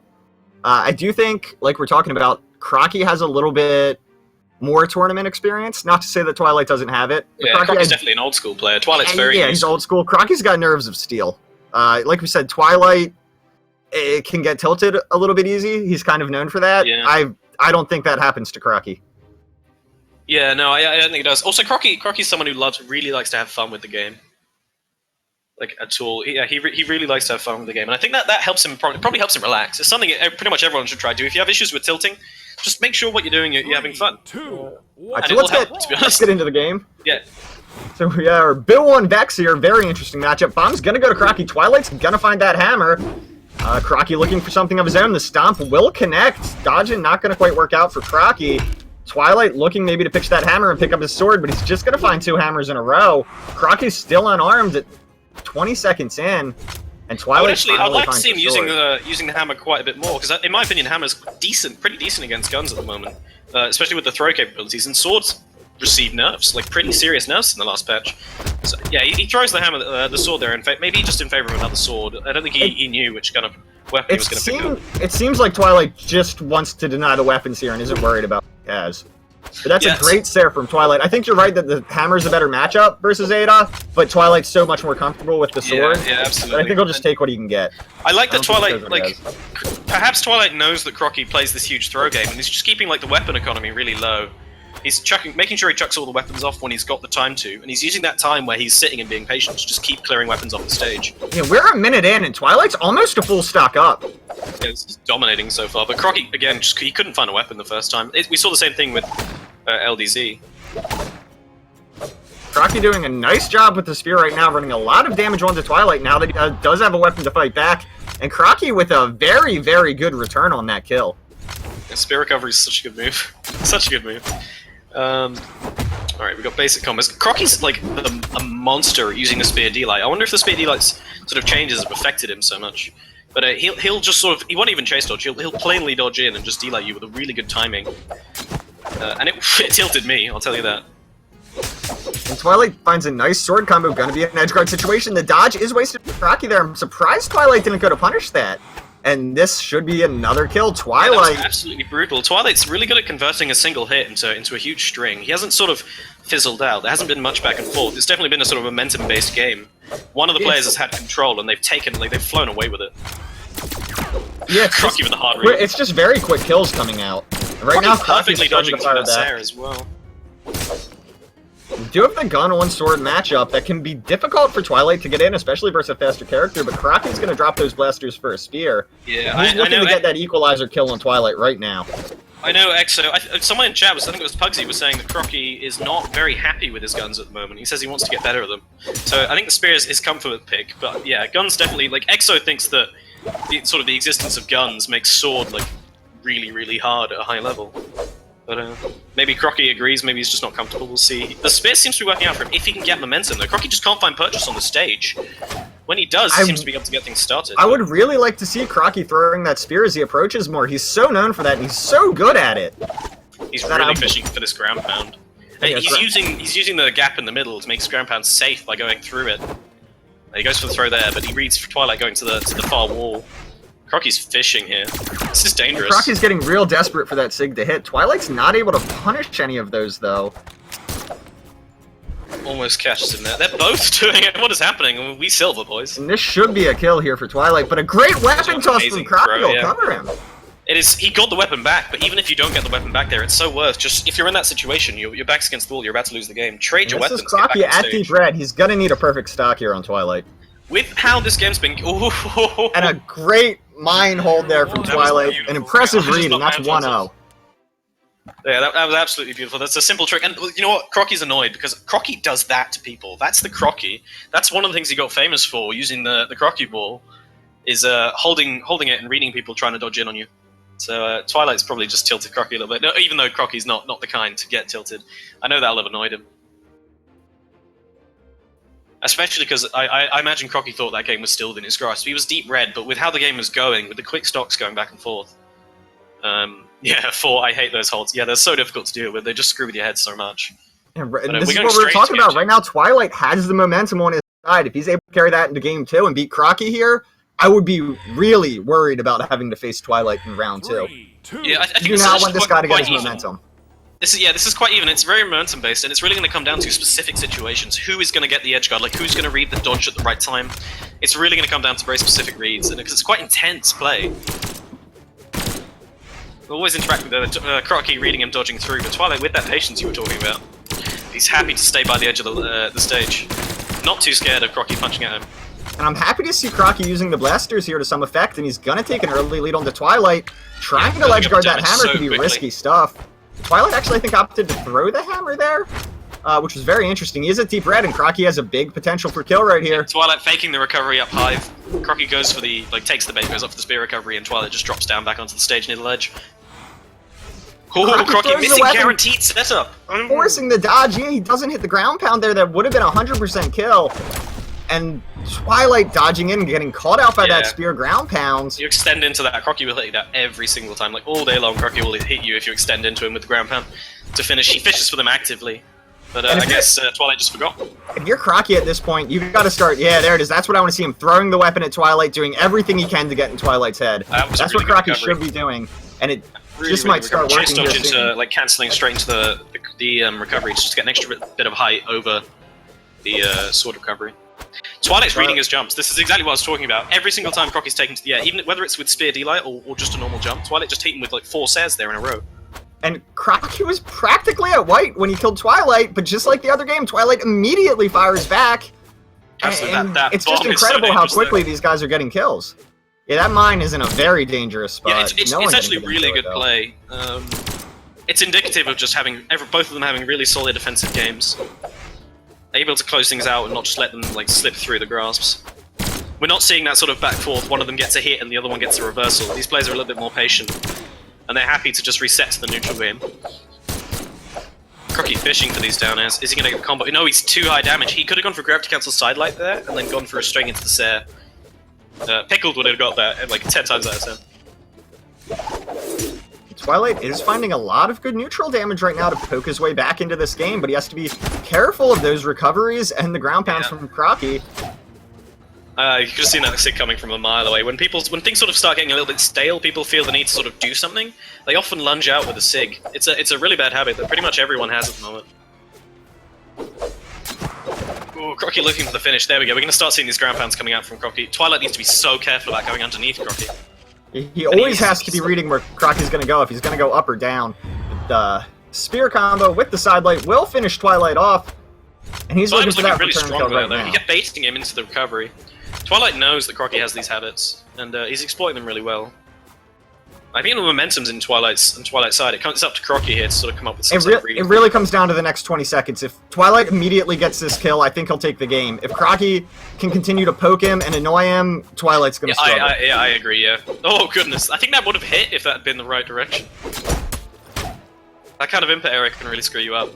Speaker 2: I do think, like we're talking about, Crocky has a little bit more tournament experience. Not to say that Twilight doesn't have it.
Speaker 1: Yeah, Crocky's definitely an old school player. Twilight's very
Speaker 2: yeah, he's old school. Crocky's got nerves of steel. Like we said, Twilight, it can get tilted a little bit easy. He's kind of known for that.
Speaker 1: Yeah.
Speaker 2: I don't think that happens to Crocky.
Speaker 1: Yeah, no, I don't think it does. Also, Crocky's someone who really likes to have fun with the game. Like, at all. Yeah, he really likes to have fun with the game. And I think that helps him, probably helps him relax. It's something pretty much everyone should try to do. If you have issues with tilting, just make sure what you're doing, you're having fun.
Speaker 2: Right, so let's get into the game.
Speaker 1: Yeah.
Speaker 2: So we are Bill and Vex here. Very interesting matchup. Bomb's going to go to Crocky. Twilight's going to find that hammer. Crocky looking for something of his own. The stomp will connect. Dodging not going to quite work out for Crocky. Twilight looking maybe to pitch that hammer and pick up his sword, but he's just going to find 2 hammers in a row. Crocky's still unarmed at 20 seconds in. And Twilight
Speaker 1: I'd like to see him using the hammer quite a bit more, because in my opinion, hammer's pretty decent against guns at the moment, especially with the throw capabilities. And swords receive nerfs, like pretty serious nerfs in the last patch. So yeah, he throws the hammer, the sword there, maybe just in favor of another sword. I don't think he knew which kind of weapon he was going to pick up. It
Speaker 2: seems like Twilight just wants to deny the weapons here and isn't worried about what he has. But that's a great stare from Twilight. I think you're right that the hammer's a better matchup versus Ada, but Twilight's so much more comfortable with the sword.
Speaker 1: Yeah, absolutely.
Speaker 2: But I think he'll just take what he can get.
Speaker 1: I like that Twilight, perhaps Twilight knows that Crocky plays this huge throw game, and he's just keeping the weapon economy really low. He's making sure he chucks all the weapons off when he's got the time to, and he's using that time where he's sitting and being patient to just keep clearing weapons off the stage.
Speaker 2: Yeah, we're a minute in, and Twilight's almost a full stock up.
Speaker 1: Yeah, it's dominating so far, but Crocky, again, he couldn't find a weapon the first time. We saw the same thing with LDZ.
Speaker 2: Crocky doing a nice job with the spear right now, running a lot of damage onto Twilight now that he does have a weapon to fight back. And Crocky with a very, very good return on that kill.
Speaker 1: Yeah, spear recovery is such a good move. Such a good move. Alright, we got basic combos. Crocky's like a monster at using the spear D-light. I wonder if the spear D-light's sort of changes have affected him so much. But he'll just sort of, he won't even chase dodge, he'll plainly dodge in and just D-light you with a really good timing. And it tilted me, I'll tell you that.
Speaker 2: And Twilight finds a nice sword combo, gonna be an edge guard situation. The dodge is wasted for Crocky there. I'm surprised Twilight didn't go to punish that. And this should be another kill. Twilight.
Speaker 1: Yeah, that was absolutely brutal. Twilight's really good at converting a single hit into a huge string. He hasn't sort of fizzled out. There hasn't been much back and forth. It's definitely been a sort of momentum-based game. One of the players has had control, and they've flown away with it.
Speaker 2: Yeah,
Speaker 1: Crocky with the hard read.
Speaker 2: It's just very quick kills coming out. Right now, Crocky's
Speaker 1: perfectly
Speaker 2: starting
Speaker 1: dodging
Speaker 2: to fire
Speaker 1: that
Speaker 2: back.
Speaker 1: Sarah as well.
Speaker 2: You do have the gun on sword matchup that can be difficult for Twilight to get in, especially versus a faster character, but Crocky's going to drop those blasters for a spear.
Speaker 1: Yeah,
Speaker 2: He's looking to get that equalizer kill on Twilight right now.
Speaker 1: I know Exo, someone in chat, I think it was Pugsy, was saying that Crocky is not very happy with his guns at the moment. He says he wants to get better at them. So I think the spear is his comfort pick, but yeah, guns definitely, like, Exo thinks that the existence of guns makes sword, like, really, really hard at a high level. But maybe Crocky agrees, maybe he's just not comfortable, we'll see. The spear seems to be working out for him if he can get momentum, though. Crocky just can't find purchase on the stage. When he does, he seems to be able to get things started.
Speaker 2: I would really like to see Crocky throwing that spear as he approaches more. He's so known for that, and he's so good at it.
Speaker 1: He's really fishing for this ground pound. Yeah, he's using the gap in the middle to make his ground pound safe by going through it. He goes for the throw there, but he reads for Twilight going to the far wall. Crocky's fishing here. This is dangerous.
Speaker 2: And Crocky's getting real desperate for that sig to hit. Twilight's not able to punish any of those, though.
Speaker 1: Almost catches him there. They're both doing it. What is happening? We silver, boys.
Speaker 2: And this should be a kill here for Twilight, but a great weapon toss from Crocky will cover him.
Speaker 1: It is. He got the weapon back, but even if you don't get the weapon back there, it's so worth. Just if you're in that situation, your back's against the wall, you're about to lose the game. Trade your weapons.
Speaker 2: This is Crocky at deep red. He's gonna need a perfect stock here on Twilight.
Speaker 1: With how this game's been...
Speaker 2: And a great mine hold there from Twilight. An impressive read, and that's 1-0.
Speaker 1: Yeah, that was absolutely beautiful. That's a simple trick. And you know what? Crocky's annoyed, because Crocky does that to people. That's the Crocky. That's one of the things he got famous for, using the Crocky ball, is holding it and reading people trying to dodge in on you. So Twilight's probably just tilted Crocky a little bit, even though Crocky's not the kind to get tilted. I know that'll have annoyed him. Especially because I imagine Crocky thought that game was still within his grasp. He was deep red, but with how the game was going, with the quick stocks going back and forth, yeah, I hate those holds. Yeah, they're so difficult to deal with. They just screw with your head so much.
Speaker 2: And this is what we're talking about. Right now, Twilight has the momentum on his side. If he's able to carry that into game 2 and beat Crocky here, I would be really worried about having to face Twilight in round 2.
Speaker 1: Yeah, I think
Speaker 2: you do not want this guy to get his momentum.
Speaker 1: This is quite even. It's very momentum based, and it's really going to come down to specific situations. Who is going to get the edge guard? Like, who's going to read the dodge at the right time? It's really going to come down to very specific reads, and because it's quite intense play. We'll always interact with Crocky reading him dodging through, but Twilight, with that patience you were talking about, he's happy to stay by the edge of the stage. Not too scared of Crocky punching at him.
Speaker 2: And I'm happy to see Crocky using the blasters here to some effect, and he's going to take an early lead onto Twilight. Trying to ledge guard that hammer could be risky stuff. Twilight actually, I think, opted to throw the hammer there, which was very interesting. He is at deep red, and Crocky has a big potential for kill right here.
Speaker 1: Twilight faking the recovery up high. Crocky goes for the, takes the bait, goes up for the spear recovery, and Twilight just drops down back onto the stage near the ledge. Oh, Crocky missing guaranteed setup.
Speaker 2: Forcing the dodge. Yeah, he doesn't hit the ground pound there. That would have been a 100% kill. And Twilight dodging in and getting caught out by that spear ground pounds.
Speaker 1: You extend into that, Crocky will hit you that every single time. Like, all day long, Crocky will hit you if you extend into him with the ground pound to finish. He fishes for them actively. But I guess Twilight just forgot.
Speaker 2: If you're Crocky at this point, you've got to start... Yeah, there it is. That's what I want to see him. Throwing the weapon at Twilight, doing everything he can to get in Twilight's head. That's what Crocky should be doing. And it just might start working here soon.
Speaker 1: Into, like, cancelling straight into the recovery just to get an extra bit of height over the sword recovery. Twilight's reading his jumps. This is exactly what I was talking about. Every single time Crocky's taken to the air, even whether it's with spear D-light or just a normal jump, Twilight just hit him with like 4 says there in a row.
Speaker 2: And Crocky was practically at white when he killed Twilight, but just like the other game, Twilight immediately fires back.
Speaker 1: Absolutely,
Speaker 2: and it's just incredible how quickly these guys are getting kills. Yeah, that mine is in a very dangerous spot.
Speaker 1: Yeah, it's actually really good play. It's indicative of just having both of them having really solid defensive games. able to close things out and not just let them like slip through the grasps. We're not seeing that sort of back forth, one of them gets a hit and the other one gets a reversal. These players are a little bit more patient, and they're happy to just reset to the neutral game. Crocky fishing for these down airs. Is he going to get the combo? No, he's too high damage. He could have gone for Gravity Cancel Sidelight there, and then gone for a string into the Sair. Pickled would have got that like 10 times out of 10.
Speaker 2: Twilight is finding a lot of good neutral damage right now to poke his way back into this game, but he has to be careful of those recoveries and the ground pounds from Crocky.
Speaker 1: You could have seen that Sig coming from a mile away. When things sort of start getting a little bit stale, people feel the need to sort of do something. They often lunge out with a Sig. It's a really bad habit that pretty much everyone has at the moment. Ooh, Crocky looking for the finish. There we go. We're going to start seeing these ground pounds coming out from Crocky. Twilight needs to be so careful about going underneath Crocky.
Speaker 2: He always has to be reading where Crocky's going to go, if he's going to go up or down. The spear combo with the sidelight will finish Twilight off. And he's looking for that
Speaker 1: really
Speaker 2: return
Speaker 1: strong
Speaker 2: kill right
Speaker 1: though.
Speaker 2: now.
Speaker 1: He kept baiting him into the recovery. Twilight knows that Crocky has these habits, and he's exploiting them really well. I think the momentum's in Twilight's side. It's up to Crocky here to sort of come up with some
Speaker 2: it really comes down to the next 20 seconds. If Twilight immediately gets this kill, I think he'll take the game. If Crocky can continue to poke him and annoy him, Twilight's going to struggle.
Speaker 1: I agree, yeah. Oh, goodness. I think that would have hit if that had been the right direction. That kind of input error can really screw you up.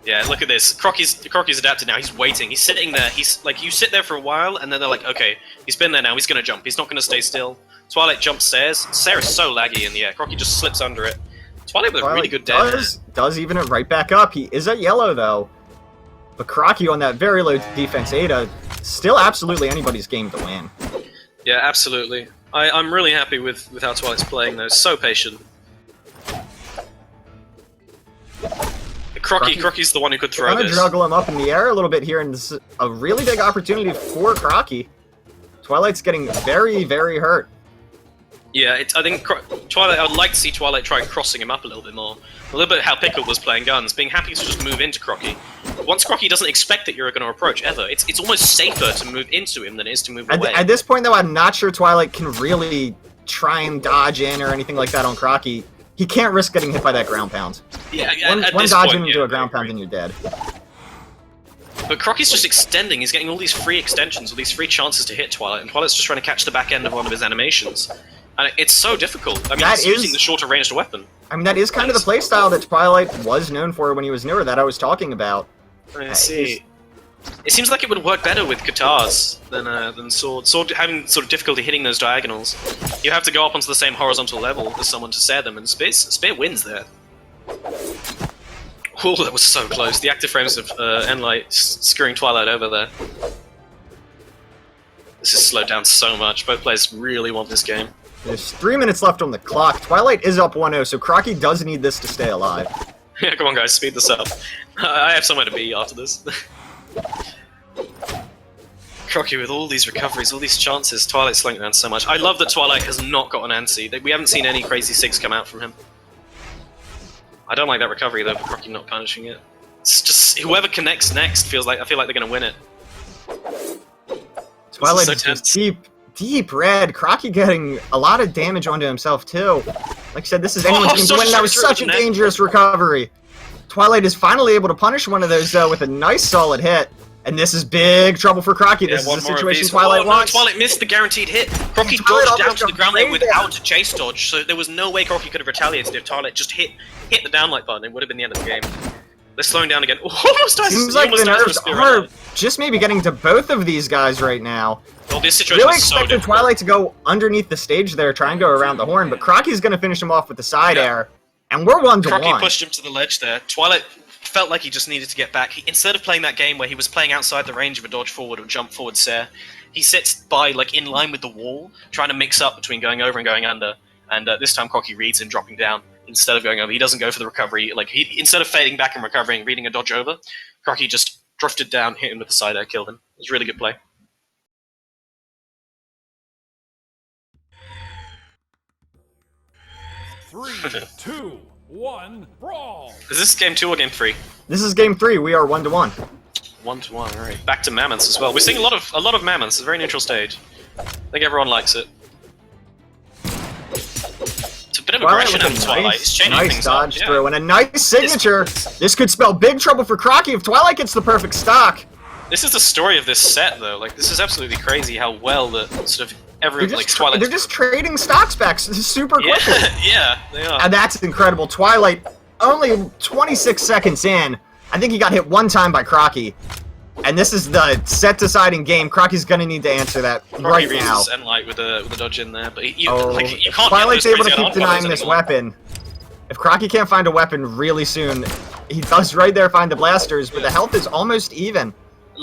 Speaker 1: Yeah, look at this. Crocky's adapted now. He's waiting. He's sitting there. He's like, you sit there for a while, and then they're like, okay, he's been there now. He's going to jump. He's not going to stay still. Twilight jumps stairs. Sair is so laggy in the air. Crocky just slips under it. Twilight with a really good dash.
Speaker 2: Does even it right back up. He is at yellow, though. But Crocky on that very low defense Ada, still absolutely anybody's game to win.
Speaker 1: Yeah, absolutely. I'm really happy with how Twilight's playing, though. So patient. Crocky's the one who could throw this.
Speaker 2: Trying to juggle him up in the air a little bit here, and this is a really big opportunity for Crocky. Twilight's getting very, very hurt.
Speaker 1: Yeah, I think Twilight. I would like to see Twilight try crossing him up a little bit more. A little bit how Pickled was playing guns, being happy to just move into Crocky. Once Crocky doesn't expect that you're going to approach ever, it's almost safer to move into him than it is to move away.
Speaker 2: At this point, though, I'm not sure Twilight can really try and dodge in or anything like that on Crocky. He can't risk getting hit by that ground pound.
Speaker 1: Yeah,
Speaker 2: one dodge into a ground pound and you're dead.
Speaker 1: But Crocky's just extending. He's getting all these free extensions, all these free chances to hit Twilight, and Twilight's just trying to catch the back end of one of his animations. And it's so difficult. I mean, he's using the shorter ranged weapon.
Speaker 2: I mean, that is kind of the playstyle that Twilight was known for when he was newer, that I was talking about.
Speaker 1: I see. It seems like it would work better with guitars than Sword. Sword having sort of difficulty hitting those diagonals. You have to go up onto the same horizontal level as someone to Sair them, and Spear wins there. Oh, that was so close. The active frames of Enlight screwing Twilight over there. This is slowed down so much. Both players really want this game.
Speaker 2: There's 3 minutes left on the clock. Twilight is up 1-0, so Crocky does need this to stay alive.
Speaker 1: Yeah, come on guys, speed this up. I have somewhere to be after this. Crocky with all these recoveries, all these chances, Twilight's slowing down so much. I love that Twilight has not got an anti. We haven't seen any crazy SIGs come out from him. I don't like that recovery though, for Crocky not punishing it. It's just, whoever connects next I feel like they're going to win it.
Speaker 2: Twilight is deep red. Crocky getting a lot of damage onto himself too. Like I said, this is anyone's game to win. That was such a dangerous recovery. Twilight is finally able to punish one of those though with a nice solid hit. And this is big trouble for Crocky. This is a situation Twilight wants.
Speaker 1: Twilight missed the guaranteed hit. Crocky dodged down to the ground there without a chase dodge, so there was no way Crocky could have retaliated if Twilight just hit the downlight button. It would have been the end of the game. They're slowing down again.
Speaker 2: Seems like the nerves are just maybe getting to both of these guys right now.
Speaker 1: Well, this situation
Speaker 2: really
Speaker 1: is so
Speaker 2: expected
Speaker 1: difficult.
Speaker 2: Twilight to go underneath the stage there, try and go around the horn, but Crocky's going to finish him off with the side air, and we're 1-1.
Speaker 1: Crocky pushed him to the ledge there. Twilight felt like he just needed to get back. Instead of playing that game where he was playing outside the range of a dodge forward or jump forward Sair, he sits by, like, in line with the wall, trying to mix up between going over and going under. And this time Crocky reads him dropping down instead of going over. He doesn't go for the recovery. Like, instead of fading back and recovering, reading a dodge over, Crocky just drifted down, hit him with the side air, killed him. It was a really good play.
Speaker 3: Three, 2, 1, brawl!
Speaker 1: Is this game 2 or game 3?
Speaker 2: This is game 3. We are 1-1.
Speaker 1: 1-1, alright. Back to mammoths as well. We're seeing a lot of mammoths. It's a very neutral stage. I think everyone likes it. bit of
Speaker 2: Twilight
Speaker 1: aggression out
Speaker 2: with
Speaker 1: of
Speaker 2: a
Speaker 1: Twilight. It's changing
Speaker 2: nice
Speaker 1: things
Speaker 2: dodge
Speaker 1: up. Yeah.
Speaker 2: through and a nice signature. This could spell big trouble for Crocky if Twilight gets the perfect stock.
Speaker 1: This is the story of this set, though. Like, this is absolutely crazy how well the sort of everyone like Twilight.
Speaker 2: They're just trading stocks back super quickly.
Speaker 1: Yeah, they are.
Speaker 2: And that's incredible. Twilight, only 26 seconds in, I think he got hit one time by Crocky. And this is the set-deciding game. Crocky's gonna need to answer that right now.
Speaker 1: And light with a dodge in there, but you can't.
Speaker 2: Twilight's able to keep denying this weapon. If Crocky can't find a weapon really soon, he does right there find the blasters, but the health is almost even.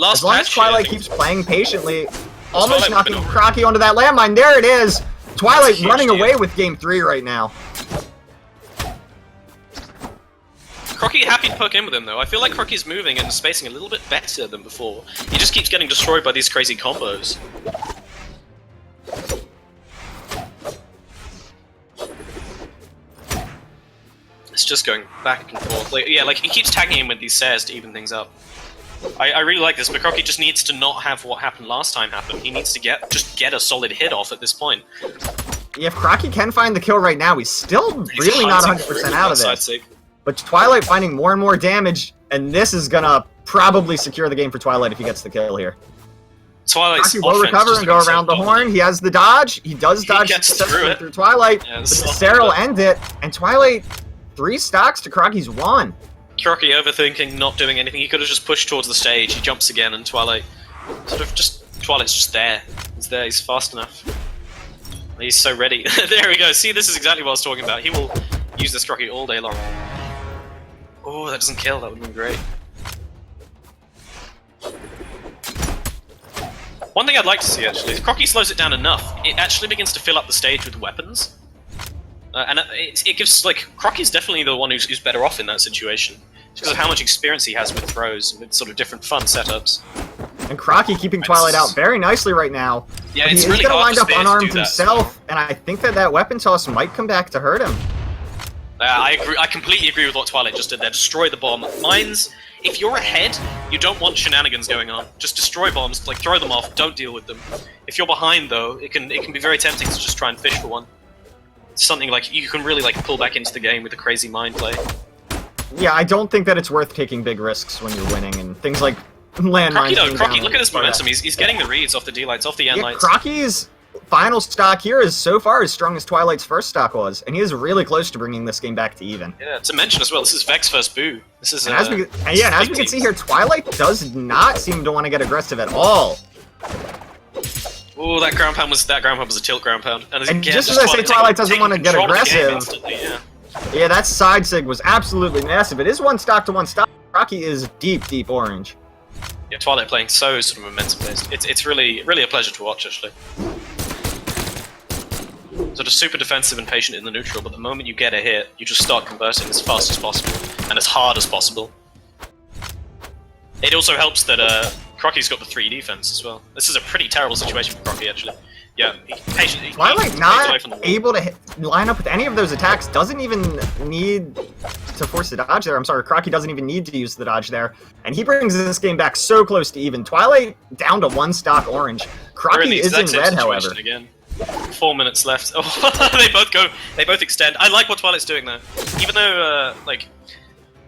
Speaker 2: As long as Twilight keeps playing patiently, almost knocking Crocky onto that landmine. There it is. Twilight running away with Game 3 right now.
Speaker 1: Crocky happy to poke in with him, though. I feel like Crocky's moving and spacing a little bit better than before. He just keeps getting destroyed by these crazy combos. It's just going back and forth. Like, yeah, like he keeps tagging him with these sares to even things up. I really like this, but Crocky just needs to not have what happened last time happen. He needs to just get a solid hit off at this point.
Speaker 2: Yeah, if Crocky can find the kill right now, he's still really not 100% out of this. But Twilight finding more and more damage, and this is gonna probably secure the game for Twilight if he gets the kill here.
Speaker 1: Twilight's
Speaker 2: Crocky will recover and go around the horn. He has the dodge. He does dodge successfully through Twilight.
Speaker 1: Yeah,
Speaker 2: but the Sarah will end it, and Twilight 3 stocks to Crocky's 1.
Speaker 1: Crocky overthinking, not doing anything. He could have just pushed towards the stage. He jumps again, and Twilight's just there. He's there. He's fast enough. He's so ready. There we go. See, this is exactly what I was talking about. He will use this Crocky all day long. Oh, that doesn't kill. That would have been great. One thing I'd like to see, actually, is Crocky slows it down enough. It actually begins to fill up the stage with weapons. And it gives, like, Crocky's definitely the one who's better off in that situation. Just because of how much experience he has with throws and with sort of different fun setups.
Speaker 2: And Crocky keeping Twilight out very nicely right now.
Speaker 1: Yeah,
Speaker 2: he's
Speaker 1: really
Speaker 2: going to wind
Speaker 1: hard
Speaker 2: up unarmed himself, and I think that weapon toss might come back to hurt him.
Speaker 1: I agree. I completely agree with what Twilight just did there. Destroy the bomb. Mines, if you're ahead, you don't want shenanigans going on. Just destroy bombs, like throw them off, don't deal with them. If you're behind though, it can be very tempting to just try and fish for one. Something like you can really like pull back into the game with a crazy mind play.
Speaker 2: Yeah, I don't think that it's worth taking big risks when you're winning and things like landmines.
Speaker 1: Crocky, look at his momentum. He's getting the reads off the D-lights, off the N-lights.
Speaker 2: Crocky's final stock here is so far as strong as Twilight's first stock was, and he is really close to bringing this game back to even.
Speaker 1: Yeah, to mention as well, this is Vex's first boo. This is
Speaker 2: as we can see here, Twilight does not seem to want to get aggressive at all.
Speaker 1: Oh, that ground pound was a tilt ground pound. And again,
Speaker 2: just as I say, Twilight doesn't want to get aggressive. Yeah, that side sig was absolutely massive. It is one stock to one stock. Crocky is deep orange.
Speaker 1: Yeah, Twilight playing so sort of momentum based. It's really a pleasure to watch actually. Sort of super defensive and patient in the neutral, but the moment you get a hit, you just start converting as fast as possible and as hard as possible. It also helps that Crocky's got the 3 defense as well. This is a pretty terrible situation for Crocky actually. Yeah,
Speaker 2: Twilight not able to line up with any of those attacks, doesn't even need to force the dodge there. I'm sorry, Crocky doesn't even need to use the dodge there. And he brings this game back so close to even. Twilight down to 1 stock orange. Crocky is in red, however.
Speaker 1: Again. 4 minutes left. Oh, they both extend. I like what Twilight's doing though. Even though, like,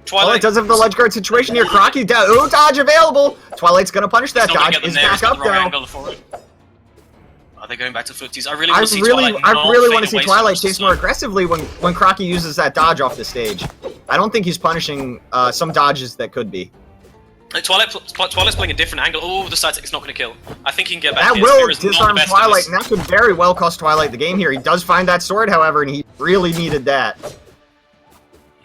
Speaker 2: Twilight does have the ledge guard situation here. Crocky, dodge available! Twilight's gonna punish that dodge. Is back up though.
Speaker 1: Are they going back to footies? I really
Speaker 2: want to see Twilight chase more aggressively when Crocky uses that dodge off the stage. I don't think he's punishing some dodges that could be.
Speaker 1: Twilight's playing a different angle. Oh, the side stick is not going to kill. I think he can get back.
Speaker 2: That will disarm Twilight, and that could very well cost Twilight the game here. He does find that sword, however, and he really needed that.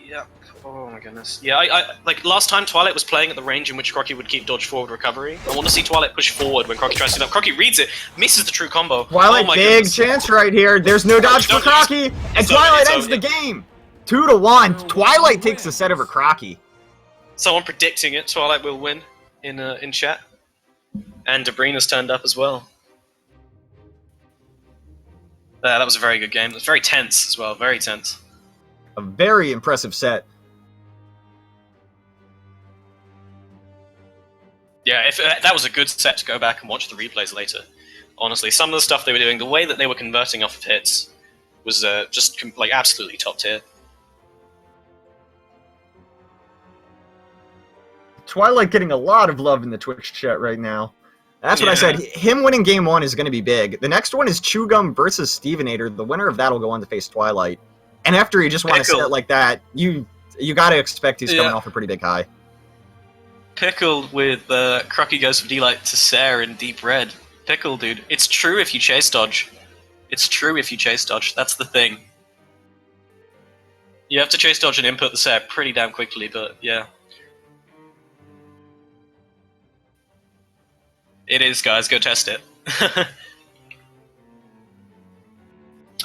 Speaker 1: Yeah. Oh my goodness. Yeah, I like last time Twilight was playing at the range in which Crocky would keep dodge forward recovery. I want to see Twilight push forward when Crocky tries to do that. Crocky reads it, misses the true combo.
Speaker 2: Twilight, big chance right here. There's no dodge for Crocky, and Twilight ends the game. 2-1. Twilight takes the set over Crocky.
Speaker 1: Someone predicting it, Twilight will win in chat. And Debrina's turned up as well. That was a very good game. It was very tense as well, very tense.
Speaker 2: A very impressive set.
Speaker 1: Yeah, if that was a good set to go back and watch the replays later. Honestly, some of the stuff they were doing, the way that they were converting off of hits, was just like absolutely top tier.
Speaker 2: Twilight getting a lot of love in the Twitch chat right now. That's what I said. Him winning game 1 is going to be big. The next one is Chum Gum versus Stevenator. The winner of that will go on to face Twilight. And after you just want to set like that, you got to expect he's coming off a pretty big high.
Speaker 1: Pickled with Crocky goes from D-Light to Sarah in deep red. Pickled, dude. It's true if you chase dodge. It's true if you chase dodge. That's the thing. You have to chase dodge and input the Sarah pretty damn quickly, but yeah. It is, guys. Go test it.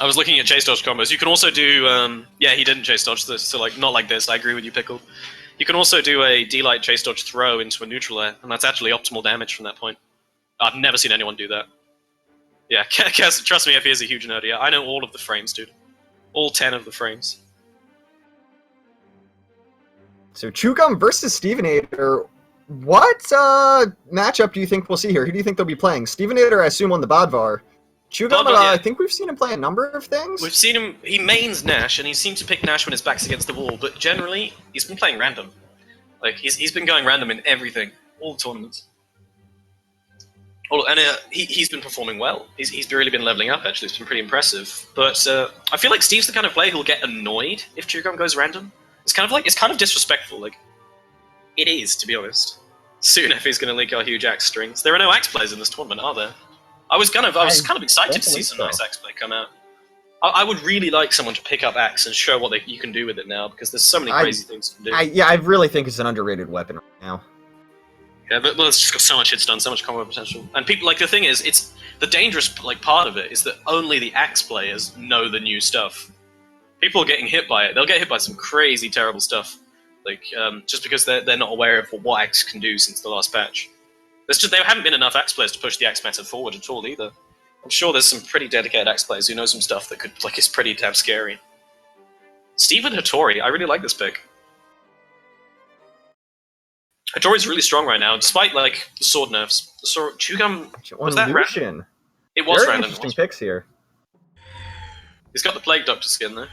Speaker 1: I was looking at chase dodge combos. You can also do, yeah, he didn't chase dodge, so like not like this. I agree with you, Pickled. You can also do a D-Light chase dodge throw into a neutral air, and that's actually optimal damage from that point. I've never seen anyone do that. Yeah, trust me, FE is a huge nerd. Yeah, I know all of the frames, dude. All 10 of the frames.
Speaker 2: So Chum Gum versus Stevenator. What matchup do you think we'll see here? Who do you think they'll be playing? Stevenator, I assume, on the Bodvar. Chum Gum, I think we've seen him play a number of things.
Speaker 1: We've seen him, he mains Nash, and he seems to pick Nash when his back's against the wall, but generally, he's been playing random. Like, he's been going random in everything, all the tournaments. And he's been performing well. He's really been leveling up, actually. It's been pretty impressive. But I feel like Steve's the kind of player who'll get annoyed if Chum Gum goes random. It's kind of disrespectful, like, it is, to be honest. Soon FE's going to leak our huge axe strings. There are no axe players in this tournament, are there? I was kind of excited to see some nice axe play come out. I would really like someone to pick up axe and show what you can do with it now, because there's so many crazy things to do.
Speaker 2: I really think it's an underrated weapon right now.
Speaker 1: Yeah, but it's just got so much hits done, so much combo potential. And people, like, the thing is, it's the dangerous part of it is that only the axe players know the new stuff. People are getting hit by it. They'll get hit by some crazy, terrible stuff. Like, just because they're not aware of what axe can do since the last patch. There haven't been enough axe players to push the axe meta forward at all either. I'm sure there's some pretty dedicated axe players who know some stuff that is pretty damn scary. Steven Hattori, I really like this pick. Hattori's really strong right now, despite like the sword nerfs. The sword Chum Gum, was that random? It was
Speaker 2: Very
Speaker 1: random.
Speaker 2: Interesting picks here.
Speaker 1: He's got the Plague Doctor skin though.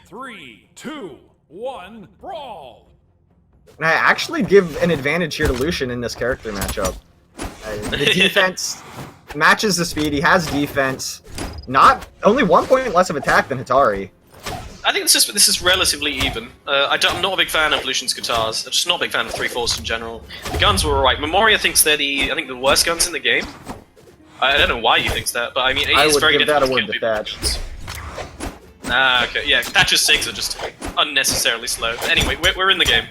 Speaker 3: 3, 2, 1, brawl!
Speaker 2: And I actually give an advantage here to Lucian in this character matchup. The defense matches the speed. He has defense. Only 1 point less of attack than Hattori.
Speaker 1: I think this is relatively even. I'm not a big fan of Lucian's guitars. I'm just not a big fan of 3/4s in general. The guns were alright. Memoria thinks they're the worst guns in the game. I don't know why he thinks that, but I mean, it's very difficult to kill people with guns. Ah, okay, yeah. Thatcher's 6 are just unnecessarily slow. Anyway, we're in the game.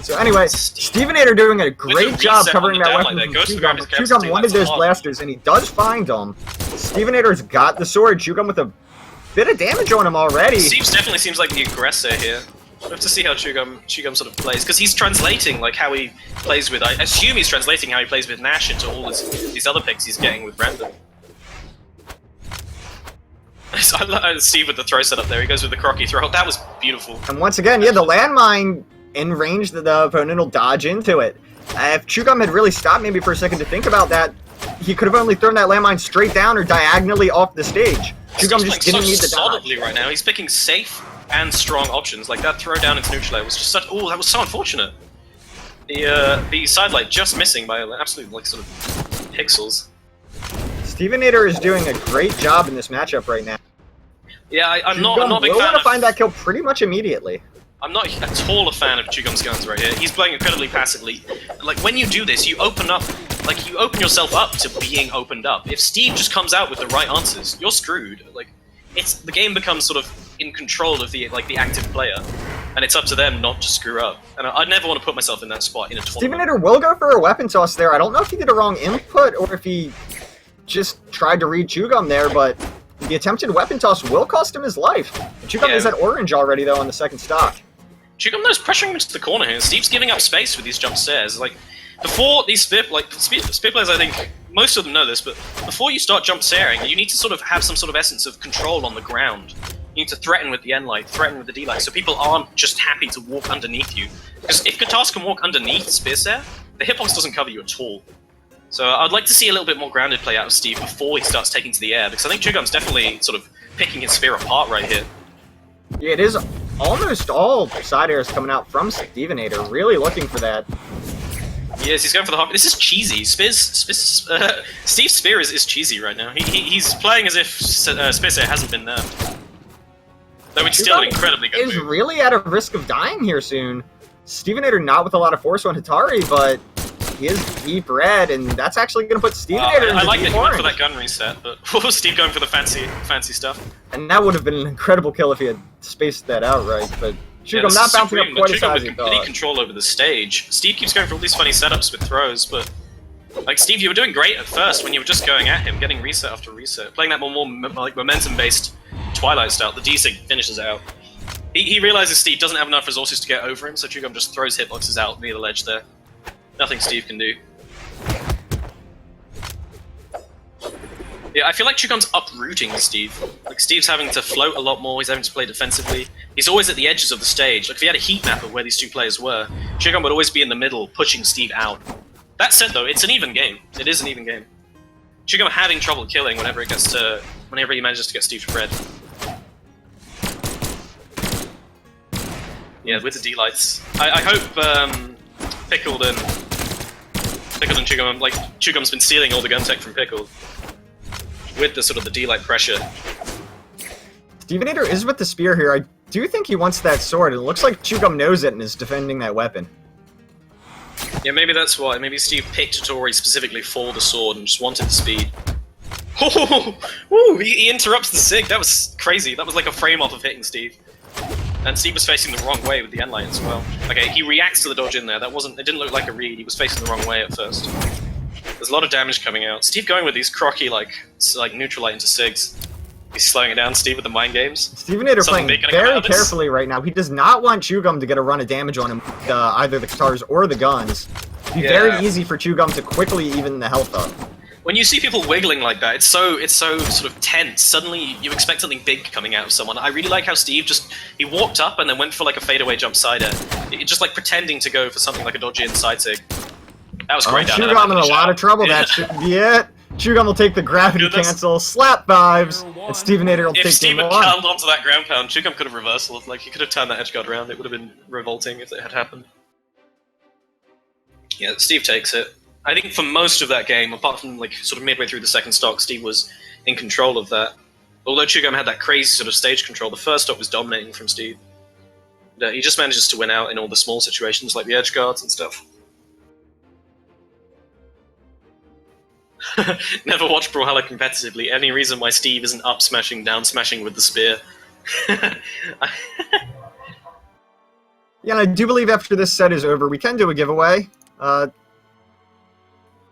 Speaker 2: So anyway, Stevenator doing a great job covering that weapon from Chum Gum. Chum Gum wanted those blasters, and he does find them. Stevenator's got the sword. Chum Gum with a bit of damage on him already.
Speaker 1: Steve definitely seems like the aggressor here. We'll have to see how Chum Gum sort of plays, because he's translating like how he plays with. I assume he's translating how he plays with Nash into all these other picks he's getting with random. I love Steve with the throw setup there. He goes with the Crocky throw. That was beautiful.
Speaker 2: And once again, yeah, the landmine in range that the opponent will dodge into it. If Chum Gum had really stopped maybe for a second to think about that, he could have only thrown that landmine straight down or diagonally off the stage. Chum Gum just didn't need the dodge.
Speaker 1: Solidly right now. He's picking safe and strong options. Like that throw down into neutral air was just such. Oh, that was so unfortunate. The sidelight just missing by absolute like sort of pixels.
Speaker 2: Stevenator is doing a great job in this matchup right now.
Speaker 1: Yeah, I'm not a big fan.
Speaker 2: We'll want to find that kill pretty much immediately.
Speaker 1: I'm not at all a fan of Chum Gum's guns right here. He's playing incredibly passively. Like, when you do this, you open yourself up to being opened up. If Steve just comes out with the right answers, you're screwed. Like, the game becomes sort of in control of the active player, and it's up to them not to screw up. And I'd never want to put myself in that spot in a tournament.
Speaker 2: Stevenator will go for a weapon toss there. I don't know if he did a wrong input or if he just tried to read Chum Gum there, but the attempted weapon toss will cost him his life. Chum Gum is at orange already, though, on the second stock.
Speaker 1: Chum Gum is pressuring him into the corner here. Steve's giving up space with these jump stairs. Like, before these spear players, I think, most of them know this, but before you start jump staring, you need to sort of have some sort of essence of control on the ground. You need to threaten with the N-light, threaten with the D-light, so people aren't just happy to walk underneath you. Because if guitars can walk underneath spear stair, the hitbox doesn't cover you at all. So I'd like to see a little bit more grounded play out of Steve before he starts taking to the air, because I think Chum Gum's definitely sort of picking his spear apart right here.
Speaker 2: Yeah, it is almost all side airs coming out from Stevenator. Really looking for that.
Speaker 1: Yes, he's going for the hop. This is cheesy. Steve's spear is cheesy right now. He's playing as if Spear hasn't been there. Though it's still an incredibly good
Speaker 2: is
Speaker 1: move.
Speaker 2: really at a risk of dying here soon. Stevenator not with a lot of force on Hatari, but he is deep red, and that's actually going to put Stevenator in
Speaker 1: I like that
Speaker 2: deep
Speaker 1: he went
Speaker 2: orange.
Speaker 1: for that gun reset, but Steve going for the fancy stuff.
Speaker 2: And that would have been an incredible kill if he had spaced that out right, but Chum Gum not bouncing up quite as high as he
Speaker 1: with complete
Speaker 2: thought.
Speaker 1: control over the stage. Steve keeps going for all these funny setups with throws, but like Steve, you were doing great at first when you were just going at him, getting reset after reset, playing that more like momentum-based Twilight style. The D-Sig finishes out. He realizes Steve doesn't have enough resources to get over him, so Chum Gum just throws hitboxes out near the ledge there. Nothing Steve can do. Yeah, I feel like Chum Gum's uprooting Steve. Like, Steve's having to float a lot more, he's having to play defensively. He's always at the edges of the stage. Like, if he had a heat map of where these two players were, Chum Gum would always be in the middle, pushing Steve out. That said, though, it's an even game. It is an even game. Chum Gum having trouble killing whenever he manages to get Steve to red. Yeah, with the D-lights. I hope Pickled and Chum Gum, like, Chum Gum's been stealing all the gun tech from Pickled. With the sort of the D-light pressure.
Speaker 2: Stevenator is with the spear here. I do think he wants that sword. It looks like Chum Gum knows it and is defending that weapon.
Speaker 1: Yeah, maybe that's why. Maybe Steve picked Tori specifically for the sword and just wanted the speed. Oh, woo, he interrupts the Sig. That was crazy. That was like a frame off of hitting Steve. And Steve was facing the wrong way with the end light as well. Okay, he reacts to the dodge in there. It didn't look like a read. He was facing the wrong way at first. There's a lot of damage coming out. Steve going with these Crocky like neutral light into Sigs. He's slowing it down, Steve, with the mind games.
Speaker 2: Stevenator playing very carefully right now. He does not want Chum Gum to get a run of damage on him, either the guitars or the guns. It'd be very easy for Chum Gum to quickly even the health up.
Speaker 1: When you see people wiggling like that, it's so sort of tense. Suddenly, you expect something big coming out of someone. I really like how Steve he walked up and then went for like a fadeaway jump side air. Just like pretending to go for something like a dodgy inside Sig. That was great.
Speaker 2: Chum Gum in a lot of trouble. That should be it. Chum Gum will take the gravity cancel, slap vibes, and Stevenator will take
Speaker 1: If Steve had
Speaker 2: game 1.
Speaker 1: held onto that ground pound, Chum Gum could have reversaled. Like, he could have turned that edge guard around. It would have been revolting if it had happened. Yeah, Steve takes it. I think for most of that game, apart from like sort of midway through the second stock, Steve was in control of that. Although Chum Gum had that crazy sort of stage control, the first stock was dominating from Steve. He just manages to win out in all the small situations, like the edge guards and stuff. Never watched Brawlhalla competitively. Any reason why Steve isn't up smashing, down smashing with the spear?
Speaker 2: Yeah, and I do believe after this set is over, we can do a giveaway.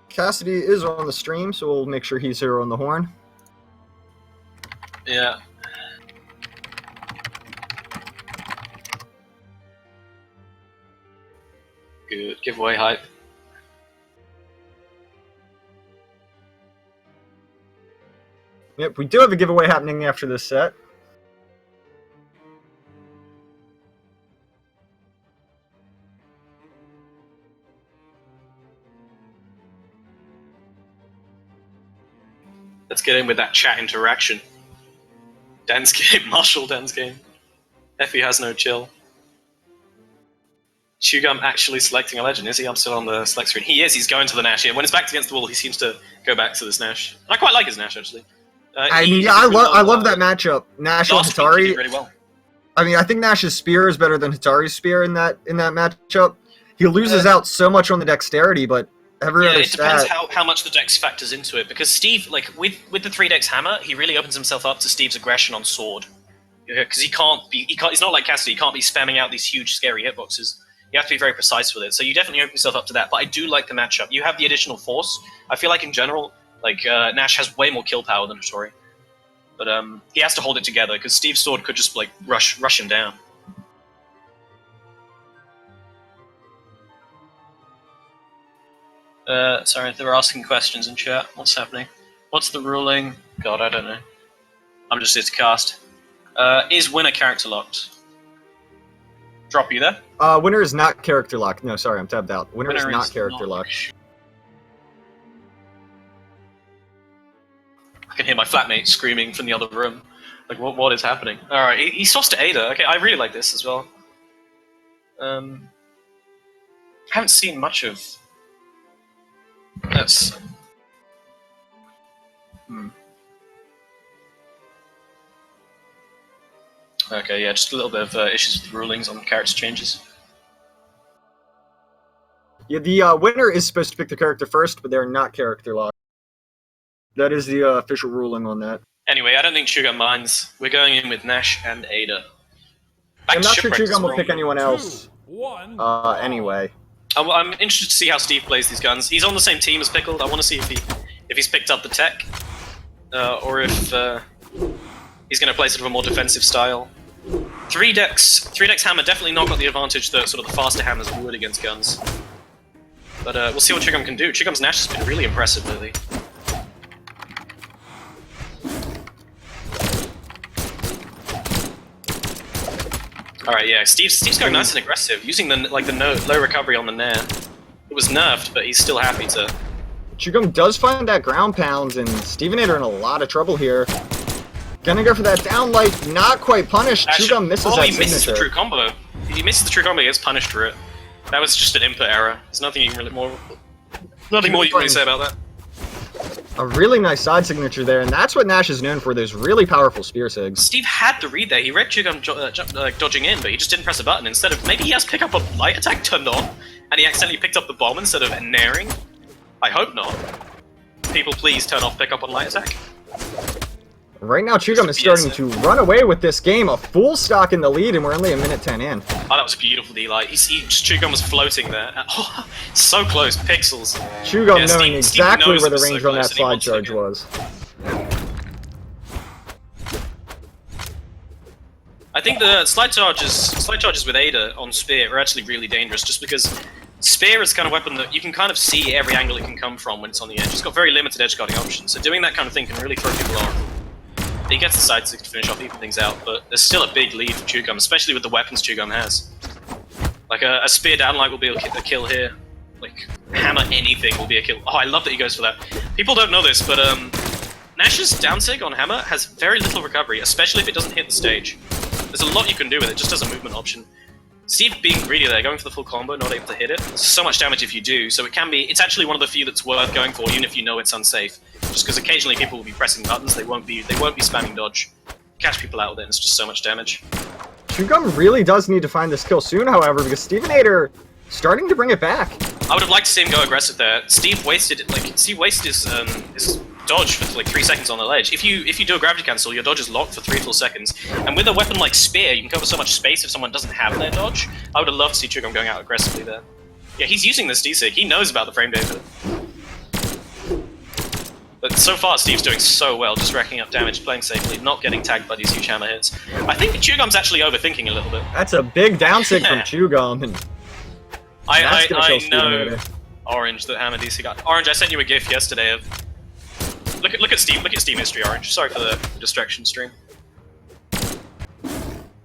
Speaker 2: Cassidy is on the stream, so we'll make sure he's here on the horn.
Speaker 1: Yeah. Good giveaway hype.
Speaker 2: Yep, we do have a giveaway happening after this set.
Speaker 1: Let's get in with that chat interaction. Dan's game, Marshall Dan's game. Effie has no chill. Chum Gum actually selecting a legend, is he? I'm still on the select screen. He is, he's going to the Nash. Yeah, when his back's against the wall, he seems to go back to this Nash. And I quite like his Nash, actually.
Speaker 2: I mean, yeah, I love that matchup. Nash and Hatari.
Speaker 1: Really well.
Speaker 2: I mean, I think Nash's spear is better than Hatari's spear in that matchup. He loses out so much on the dexterity, but every other
Speaker 1: it depends
Speaker 2: stat...
Speaker 1: how much the dex factors into it. Because Steve, like with the 3-dex hammer, he really opens himself up to Steve's aggression on sword. Because he's not like Cassidy. He can't be spamming out these huge, scary hitboxes. You have to be very precise with it. So you definitely open yourself up to that. But I do like the matchup. You have the additional force. I feel like in general, like Nash has way more kill power than Hattori. But he has to hold it together because Steve's sword could just like rush him down. Sorry, they were asking questions in chat. What's happening? What's the ruling? God, I don't know. I'm just here to cast. Is winner character locked? Drop you there?
Speaker 2: Winner is not character locked. No, sorry, I'm tabbed out. Winner is not character locked.
Speaker 1: I can hear my flatmate screaming from the other room. Like, what is happening? Alright, he swaps to Ada. Okay, I really like this as well. Haven't seen much of... That's... Okay, yeah, just a little bit of issues with the rulings on character changes.
Speaker 2: Yeah, the winner is supposed to pick the character first, but they're not character locked. That is the official ruling on that.
Speaker 1: Anyway, I don't think Chum Gum minds. We're going in with Nash and Ada.
Speaker 2: I'm not sure Chum Gum will pick anyone else.
Speaker 3: 2, 1.
Speaker 2: Anyway.
Speaker 1: I'm interested to see how Steve plays these guns. He's on the same team as Pickled. I want to see if he's picked up the tech, or if he's going to play sort of a more defensive style. 3 decks hammer definitely not got the advantage that sort of the faster hammers would against guns. But we'll see what Chum Gum can do. Chum Gum's Nash has been really impressive lately. Alright, yeah, Steve's going nice and aggressive, using the low recovery on the Nair. It was nerfed, but he's still happy to...
Speaker 2: Chum Gum does find that ground pounds, and Stevenator in a lot of trouble here. Gonna go for that down light, not quite punished. Chum Gum misses that
Speaker 1: he misses the
Speaker 2: signature.
Speaker 1: true combo. He misses the true combo, he gets punished for it. That was just an input error. There's nothing you can really say about that.
Speaker 2: A really nice side signature there, and that's what Nash is known for, those really powerful spear sigs.
Speaker 1: Steve had the read there. He read Chum Gum dodging in, but he just didn't press a button. Instead of, maybe he has pick up a light attack turned on, and he accidentally picked up the bomb instead of naring. I hope not. People please turn off pick up on light attack.
Speaker 2: Right now, Chum Gum is starting to run away with this game, a full stock in the lead, and we're only a minute 10 in.
Speaker 1: Oh, that was a beautiful D-light. Chum Gum was floating there. Oh, so close, pixels.
Speaker 2: Chum Gum
Speaker 1: Yeah,
Speaker 2: knowing
Speaker 1: Steve
Speaker 2: exactly
Speaker 1: knows
Speaker 2: where the
Speaker 1: it was so
Speaker 2: range on that
Speaker 1: close, and he
Speaker 2: slide
Speaker 1: wants to
Speaker 2: charge
Speaker 1: get-
Speaker 2: was.
Speaker 1: I think the slide charges with Ada on Spear are actually really dangerous, just because Spear is the kind of weapon that you can kind of see every angle it can come from when it's on the edge. It's got very limited edge guarding options, so doing that kind of thing can really throw people off. He gets the side stick to finish off, even things out, but there's still a big lead for Chum Gum, especially with the weapons Chum Gum has. Like a Spear downlight will be a kill here. Like, hammer anything will be a kill. Oh, I love that he goes for that. People don't know this, but Nash's down sig on hammer has very little recovery, especially if it doesn't hit the stage. There's a lot you can do with it, just as a movement option. Steve being greedy there, going for the full combo, not able to hit it. It's so much damage if you do, so it's actually one of the few that's worth going for, even if you know it's unsafe. Just because occasionally people will be pressing buttons, they won't be spamming dodge. Catch people out with it, and it's just so much damage.
Speaker 2: Chum Gum really does need to find this kill soon, however, because Stevenator starting to bring it back.
Speaker 1: I would have liked to see him go aggressive there. Steve wasted his dodge for like 3 seconds on the ledge. If you do a gravity cancel, your dodge is locked for 3 full seconds. And with a weapon like Spear, you can cover so much space if someone doesn't have their dodge. I would have loved to see Chum Gum going out aggressively there. Yeah, he's using this D-Sig. He knows about the frame data. But so far, Steve's doing so well, just racking up damage, playing safely, not getting tagged by these huge hammer hits. I think Chum Gum's actually overthinking a little bit.
Speaker 2: That's a big down sig from Chum Gum, and that's gonna kill
Speaker 1: I know
Speaker 2: Stevenator.
Speaker 1: Orange that hammer DC got. Orange, I sent you a GIF yesterday of look at Steam history, Orange. Sorry for the distraction stream.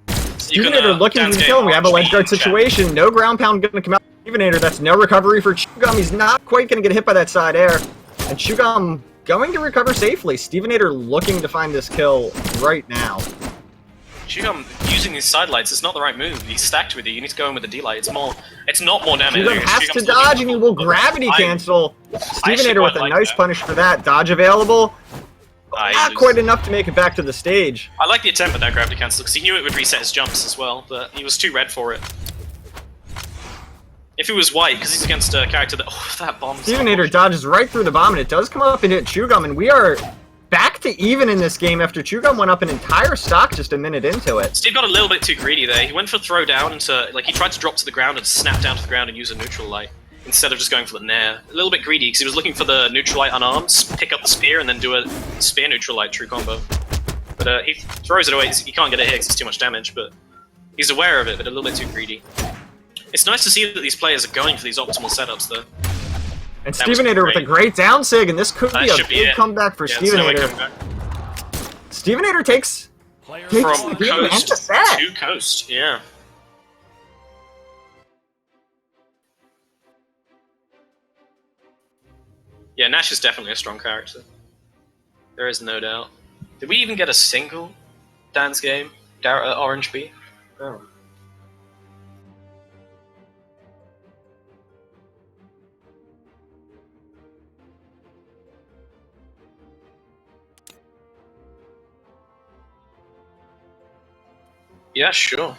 Speaker 2: Stevenator looking to kill him. We have a ledge guard situation. No ground pound gonna come out. Stevenator, that's no recovery for Chum Gum. He's not quite gonna get hit by that side air. And Chum Gum going to recover safely. Stevenator looking to find this kill right now.
Speaker 1: Chum Gum using these side lights is not the right move. He's stacked with you. You need to go in with the D light. It's not more damage.
Speaker 2: Chum Gum has to dodge, and he will gravity cancel. Stevenator with a nice punish for that. Dodge available. Not quite enough to make it back to the stage.
Speaker 1: I like the attempt at that gravity cancel because he knew it would reset his jumps as well, but he was too red for it. If it was white, because he's against a character that... Oh, that bomb...
Speaker 2: Stevenator dodges right through the bomb, and it does come up and hit Chum Gum, and we are back to even in this game after Chum Gum went up an entire stock just a minute into it.
Speaker 1: Steve got a little bit too greedy there. He went for throw down into... Like, he tried to drop to the ground and snap down to the ground and use a neutral light, instead of just going for the nair. A little bit greedy, because he was looking for the neutral light unarmed, pick up the spear, and then do a spear neutral light true combo. But he throws it away. He can't get a hit because it's too much damage, but he's aware of it, but a little bit too greedy. It's nice to see that these players are going for these optimal setups, though.
Speaker 2: And Stevenator with a great down sig, and this could be a big comeback for Stevenator. Stevenator takes
Speaker 3: Player
Speaker 2: the
Speaker 1: From
Speaker 2: game and
Speaker 1: coast
Speaker 2: the set.
Speaker 1: to coast, yeah. Yeah, Nash is definitely a strong character. There is no doubt. Did we even get a single? Dan's game, Orange B. Oh. Yeah, sure.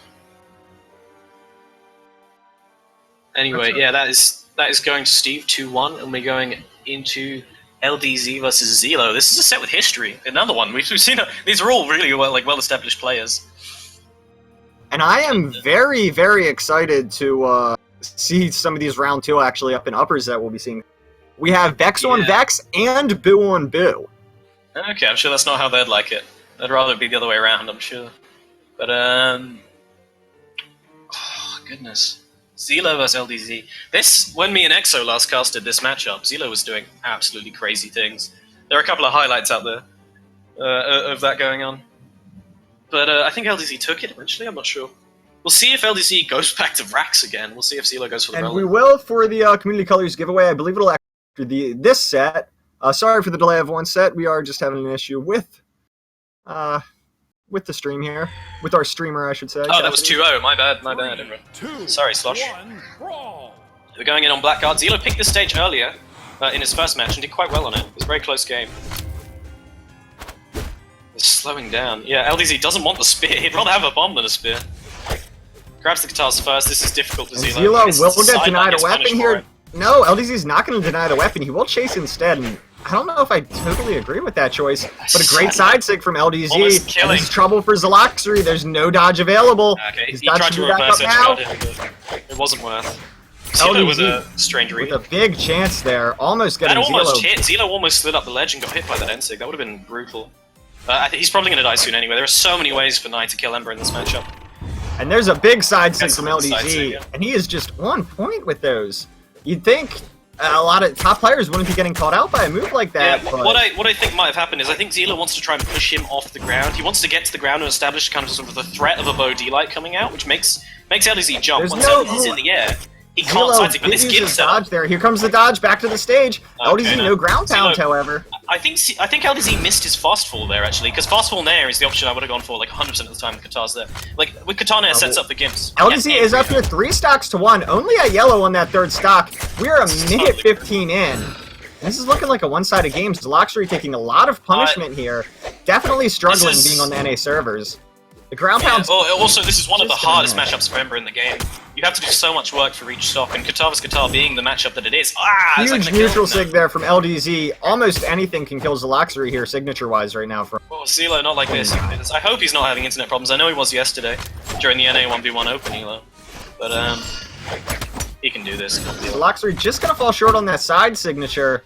Speaker 1: Anyway, yeah, that is going to Steve 2-1, and we're going into LDZ versus Zillow. This is a set with history. Another one. We've seen these are all really well-established players.
Speaker 2: And I am very, very excited to see some of these round 2 actually up in uppers that we'll be seeing. We have Vex on Vex and Boo on Boo.
Speaker 1: Okay, I'm sure that's not how they'd like it. I'd rather it be the other way around, I'm sure. But, oh, goodness. Zillow versus LDZ. This, when me and Exo last casted this matchup, Zillow was doing absolutely crazy things. There are a couple of highlights out there of that going on. But I think LDZ took it eventually, I'm not sure. We'll see if LDZ goes back to Rax again. We'll see if Zillow goes for the
Speaker 2: And
Speaker 1: relevant.
Speaker 2: we will for the Community Colors giveaway. I believe it'll after this set. Sorry for the delay of one set. We are just having an issue with the stream here. With our streamer, I should say.
Speaker 1: Oh, that was 2-0. My bad, everyone. Sorry, Slosh. We're going in on Blackguard. Zillow picked this stage earlier in his first match and did quite well on it. It was a very close game. It's slowing down. Yeah, LDZ doesn't want the spear. He'd rather have a bomb than a spear. Grabs the guitars first. This is difficult to Zillow.
Speaker 2: Zillow will get denied a weapon here. No, LDZ's not going to deny the weapon. He will chase instead. And I don't know if I totally agree with that choice, but a great side sig from LDZ. This is trouble for Zaloxery. There's no dodge available.
Speaker 1: Okay, he tried to reverse it, it wasn't worth. Zillow was a strange read.
Speaker 2: With a big chance there, almost getting
Speaker 1: That almost
Speaker 2: Zillow.
Speaker 1: hit. Zillow almost slid up the ledge and got hit by that Ensig. That would have been brutal. I think he's probably going to die soon anyway. There are so many ways for Knight to kill Ember in this matchup.
Speaker 2: And there's a big side sig from
Speaker 1: Side
Speaker 2: LDZ,
Speaker 1: sig, yeah.
Speaker 2: and he is just on point with those. You'd think a lot of top players wouldn't be getting caught out by a move like that.
Speaker 1: Yeah,
Speaker 2: but
Speaker 1: what I think might have happened is I think Zillow wants to try and push him off the ground. He wants to get to the ground and establish kind of sort of the threat of a bow D-light coming out, which makes LDZ jump.
Speaker 2: There's
Speaker 1: Once
Speaker 2: no-
Speaker 1: LDZ's in the air, he can't
Speaker 2: Zillow
Speaker 1: side sig, but
Speaker 2: did
Speaker 1: this
Speaker 2: use
Speaker 1: gives
Speaker 2: his
Speaker 1: setup.
Speaker 2: dodge there. Here comes the dodge back to the stage.
Speaker 1: Okay,
Speaker 2: LDZ
Speaker 1: no.
Speaker 2: no ground pound,
Speaker 1: Zillow-
Speaker 2: however.
Speaker 1: I think LDZ missed his fast fall there actually, because fast fall nair is the option I would have gone for like 100% of the time with Katar's there. Like with Katar nair sets up the gimps.
Speaker 2: LDZ is up here 3 stocks to 1, only a yellow on that 3rd stock. We are a minute 15 in. This is looking like a one-sided game. Zaloxery taking a lot of punishment here. Definitely struggling being on the NA servers. The ground pound.
Speaker 1: Well, also this is one of the
Speaker 2: just
Speaker 1: hardest
Speaker 2: gonna
Speaker 1: matchups for Ember in the game. You have to do so much work for each stock, and Katar vs Katar being the matchup that it is. It's
Speaker 2: Huge
Speaker 1: like
Speaker 2: neutral sig there from LDZ. Almost anything can kill Zaloxery here, signature-wise, right now.
Speaker 1: Oh, Zillow, not like this. I hope he's not having internet problems. I know he was yesterday during the NA 1v1 Open Elo, but he can do this.
Speaker 2: Zaloxery just gonna fall short on that side signature.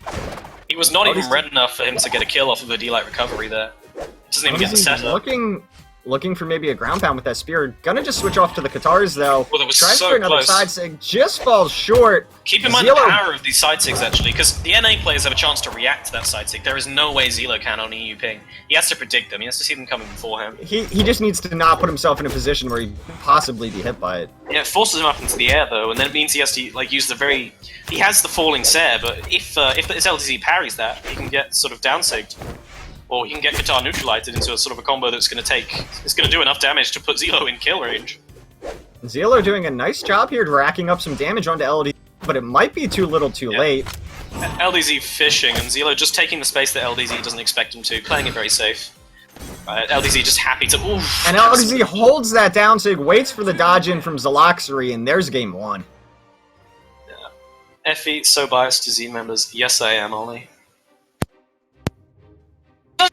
Speaker 1: He was not even red enough for him to get a kill off of a D-Light recovery there. Doesn't even get the
Speaker 2: LDZ
Speaker 1: setup.
Speaker 2: looking for maybe a ground pound with that spear. Gonna just switch off to the Katars though.
Speaker 1: Well, that was
Speaker 2: Tries
Speaker 1: so
Speaker 2: for another
Speaker 1: close.
Speaker 2: side sig, just falls short.
Speaker 1: Keep in mind the power of these side sigs actually, because the NA players have a chance to react to that side sig. There is no way Zillow can on EU ping. He has to predict them. He has to see them coming before him.
Speaker 2: He just needs to not put himself in a position where he could possibly be hit by it.
Speaker 1: Yeah, it forces him up into the air though, and then it means he has to like use the very. He has the falling Sair, but if his LTZ parries that, he can get sort of downsigged. Or he can get Katar neutralized into a sort of a combo that's going to do enough damage to put Zillow in kill range.
Speaker 2: Zillow doing a nice job here, racking up some damage onto LD, but it might be too little too late.
Speaker 1: LDZ fishing, and Zillow just taking the space that LDZ doesn't expect him to, playing it very safe. LDZ just happy to... Oof,
Speaker 2: And LDZ holds that down sig, waits for the dodge in from Zaloxery, and there's game 1.
Speaker 1: Effie, so biased to Z members. Yes, I am, Ollie. I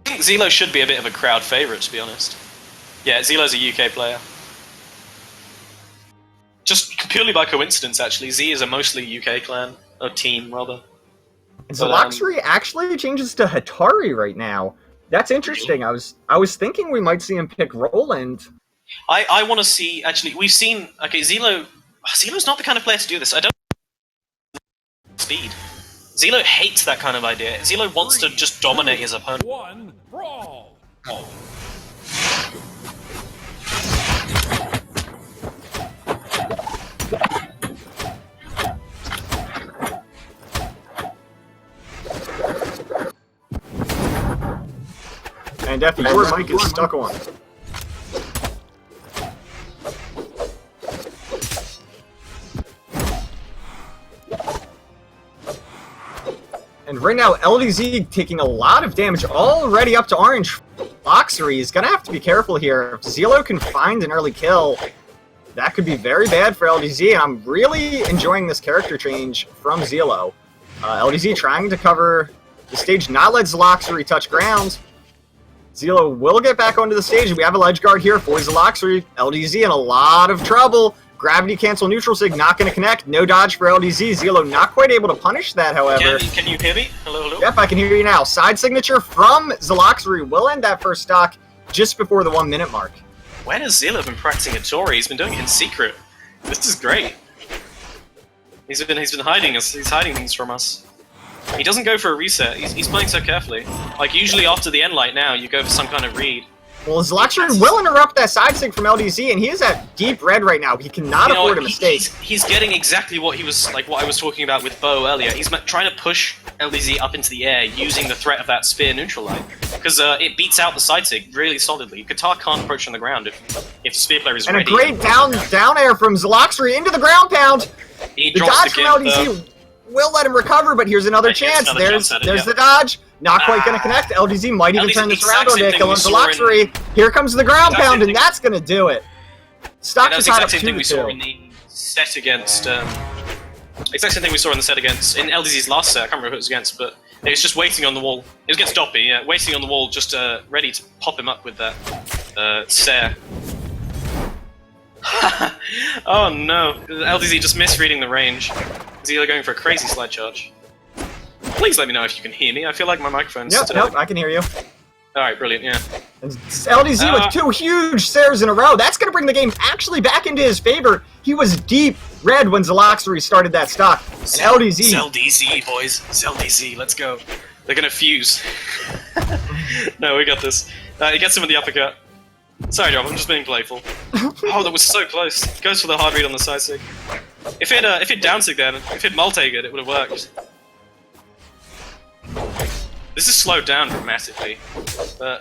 Speaker 1: think Zillow should be a bit of a crowd favourite, to be honest. Yeah, Zillow's a UK player. Just purely by coincidence, actually. Z is a mostly UK clan, or team, rather.
Speaker 2: And Zaloxery actually changes to Hatari right now. That's interesting.
Speaker 1: Really?
Speaker 2: I was thinking we might see him pick Roland.
Speaker 1: I want to see, actually, we've seen... Okay, Zillow's not the kind of player to do this. I don't... Speed. Zillow hates that kind of idea. Zillow wants to just dominate his opponent.
Speaker 3: 1, Brawl!
Speaker 2: And And F, your mic is stuck on. And right now, LDZ taking a lot of damage already up to orange. Boxery is going to have to be careful here. If Zillow can find an early kill, that could be very bad for LDZ. And I'm really enjoying this character change from Zillow. LDZ trying to cover the stage, not let Zaloxery touch ground. Zillow will get back onto the stage. We have a ledge guard here for Zaloxery. LDZ in a lot of trouble. Gravity cancel neutral sig not going to connect. No dodge for LDZ. Zillow not quite able to punish that, however.
Speaker 1: Can you hear me? Hello, hello?
Speaker 2: Yep, I can hear you now. Side signature from Zaloxery will end that first stock just before the 1 minute mark.
Speaker 1: When has Zillow been practicing Atori? He's been doing it in secret. This is great. He's been hiding us. He's hiding things from us. He doesn't go for a reset. He's playing so carefully. Like usually after the end light now, you go for some kind of read.
Speaker 2: Well, Zaloxery will interrupt that side sig from LDZ, and he is at deep red right now. He cannot afford a mistake.
Speaker 1: He's getting exactly what what I was talking about with Bo earlier. He's trying to push LDZ up into the air using the threat of that spear neutral light, because it beats out the side sig really solidly. Qatar can't approach on the ground if the spear player is ready.
Speaker 2: And a great down air from Zaloxery into the ground pound.
Speaker 1: He
Speaker 2: the
Speaker 1: drops
Speaker 2: dodge from LDZ will let him recover, but here's another chance. There's the dodge. Not quite going to connect. LDZ might even turn this around on Nickel and Zaloxery. Here comes the ground pound, and that's going to do it. Stock is hot up 2-2.
Speaker 1: We saw in the set against. Exact same thing we saw in the set against in LDZ's last set. I can't remember who it was against, but it was just waiting on the wall. It was against Doppy, yeah, waiting on the wall, just ready to pop him up with that Sare. Oh no, LDZ just misreading the range. Zillow going for a crazy slide charge. Please let me know if you can hear me. I feel like my microphone's...
Speaker 2: Nope, I can hear you.
Speaker 1: Alright, brilliant, yeah.
Speaker 2: And LDZ with 2 huge Sares in a row. That's going to bring the game actually back into his favor. He was deep red when Zaloxery started that stock. And LDZ...
Speaker 1: ZLDZ, boys. ZLDZ, let's go. They're going to fuse. No, we got this. He gets him with the uppercut. Sorry, Job, I'm just being playful. Oh, that was so close. Goes for the hard read on the side sig. If it down sig there, if it multi it would have worked. This is slowed down dramatically.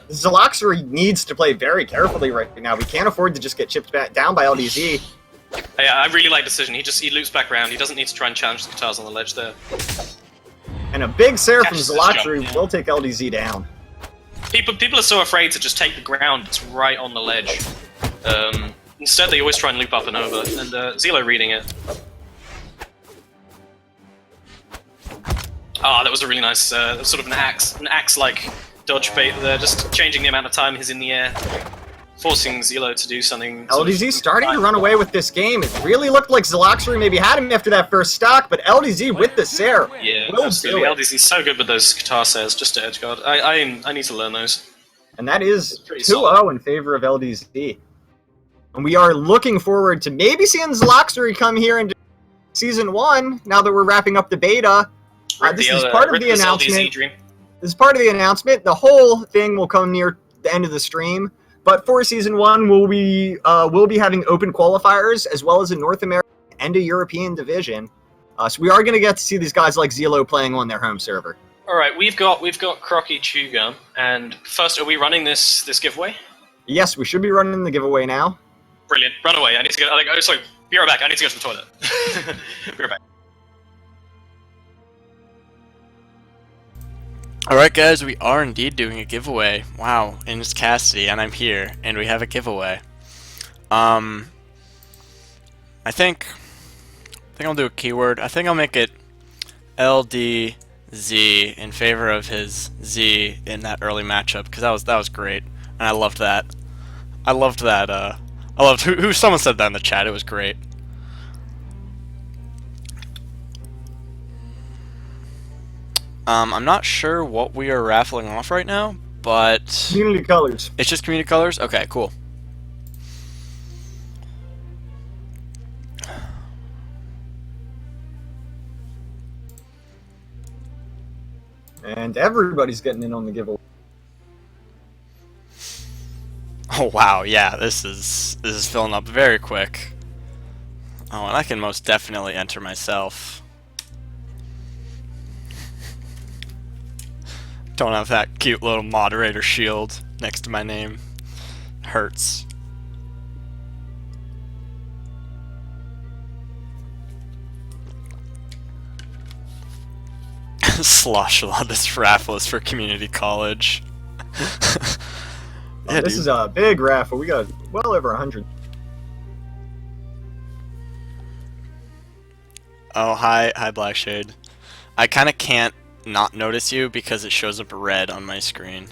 Speaker 2: Zaloxery needs to play very carefully right now. We can't afford to just get chipped back down by LDZ.
Speaker 1: Yeah, I really like decision. He loops back around. He doesn't need to try and challenge the guitars on the ledge there.
Speaker 2: And a big Sare from Zaloxery will take LDZ down.
Speaker 1: People are so afraid to just take the ground that's right on the ledge. Instead, they always try and loop up and over. And Zillow reading it. Ah, that was a really nice, sort of an axe-like dodge bait there, just changing the amount of time he's in the air, forcing Zillow to do something.
Speaker 2: LDZ starting to run away with this game. It really looked like Zaloxery maybe had him after that first stock, but LDZ with the Sare.
Speaker 1: Yeah, absolutely. LDZ's so good with those guitar Sares, just to edgeguard. I need to learn those.
Speaker 2: And that is 2-0 in favor of LDZ. And we are looking forward to maybe seeing Zaloxery come here into Season 1, now that we're wrapping up the beta. This is part of the announcement. This is part of the announcement. The whole thing will come near the end of the stream. But for Season 1, we'll be having open qualifiers, as well as a North American and a European division. So we are going to get to see these guys like Zillow playing on their home server.
Speaker 1: All right, we've got Crocky, Chum Gum, and first, are we running this giveaway?
Speaker 2: Yes, we should be running the giveaway now.
Speaker 1: Brilliant. Run away. I need to go. Oh, sorry. Be right back. I need to go to the toilet. Be right back.
Speaker 4: Alright guys, we are indeed doing a giveaway. Wow, and it's Cassidy, and I'm here, and we have a giveaway. I think I'll do a keyword. I think I'll make it LDZ in favor of his Z in that early matchup, because that was great, and I loved that. I loved someone said that in the chat, it was great. I'm not sure what we are raffling off right now, but...
Speaker 2: Community colors.
Speaker 4: It's just community colors? Okay, cool.
Speaker 2: And everybody's getting in on the giveaway.
Speaker 4: Oh wow, yeah, this is filling up very quick. Oh, and I can most definitely enter myself. Don't have that cute little moderator shield next to my name. Hurts. Sloshla, this raffle is for community college. Yeah,
Speaker 2: this is a big raffle. We got well over 100.
Speaker 4: Oh, hi Blackshade. I kind of can't not notice you because it shows up red on my screen.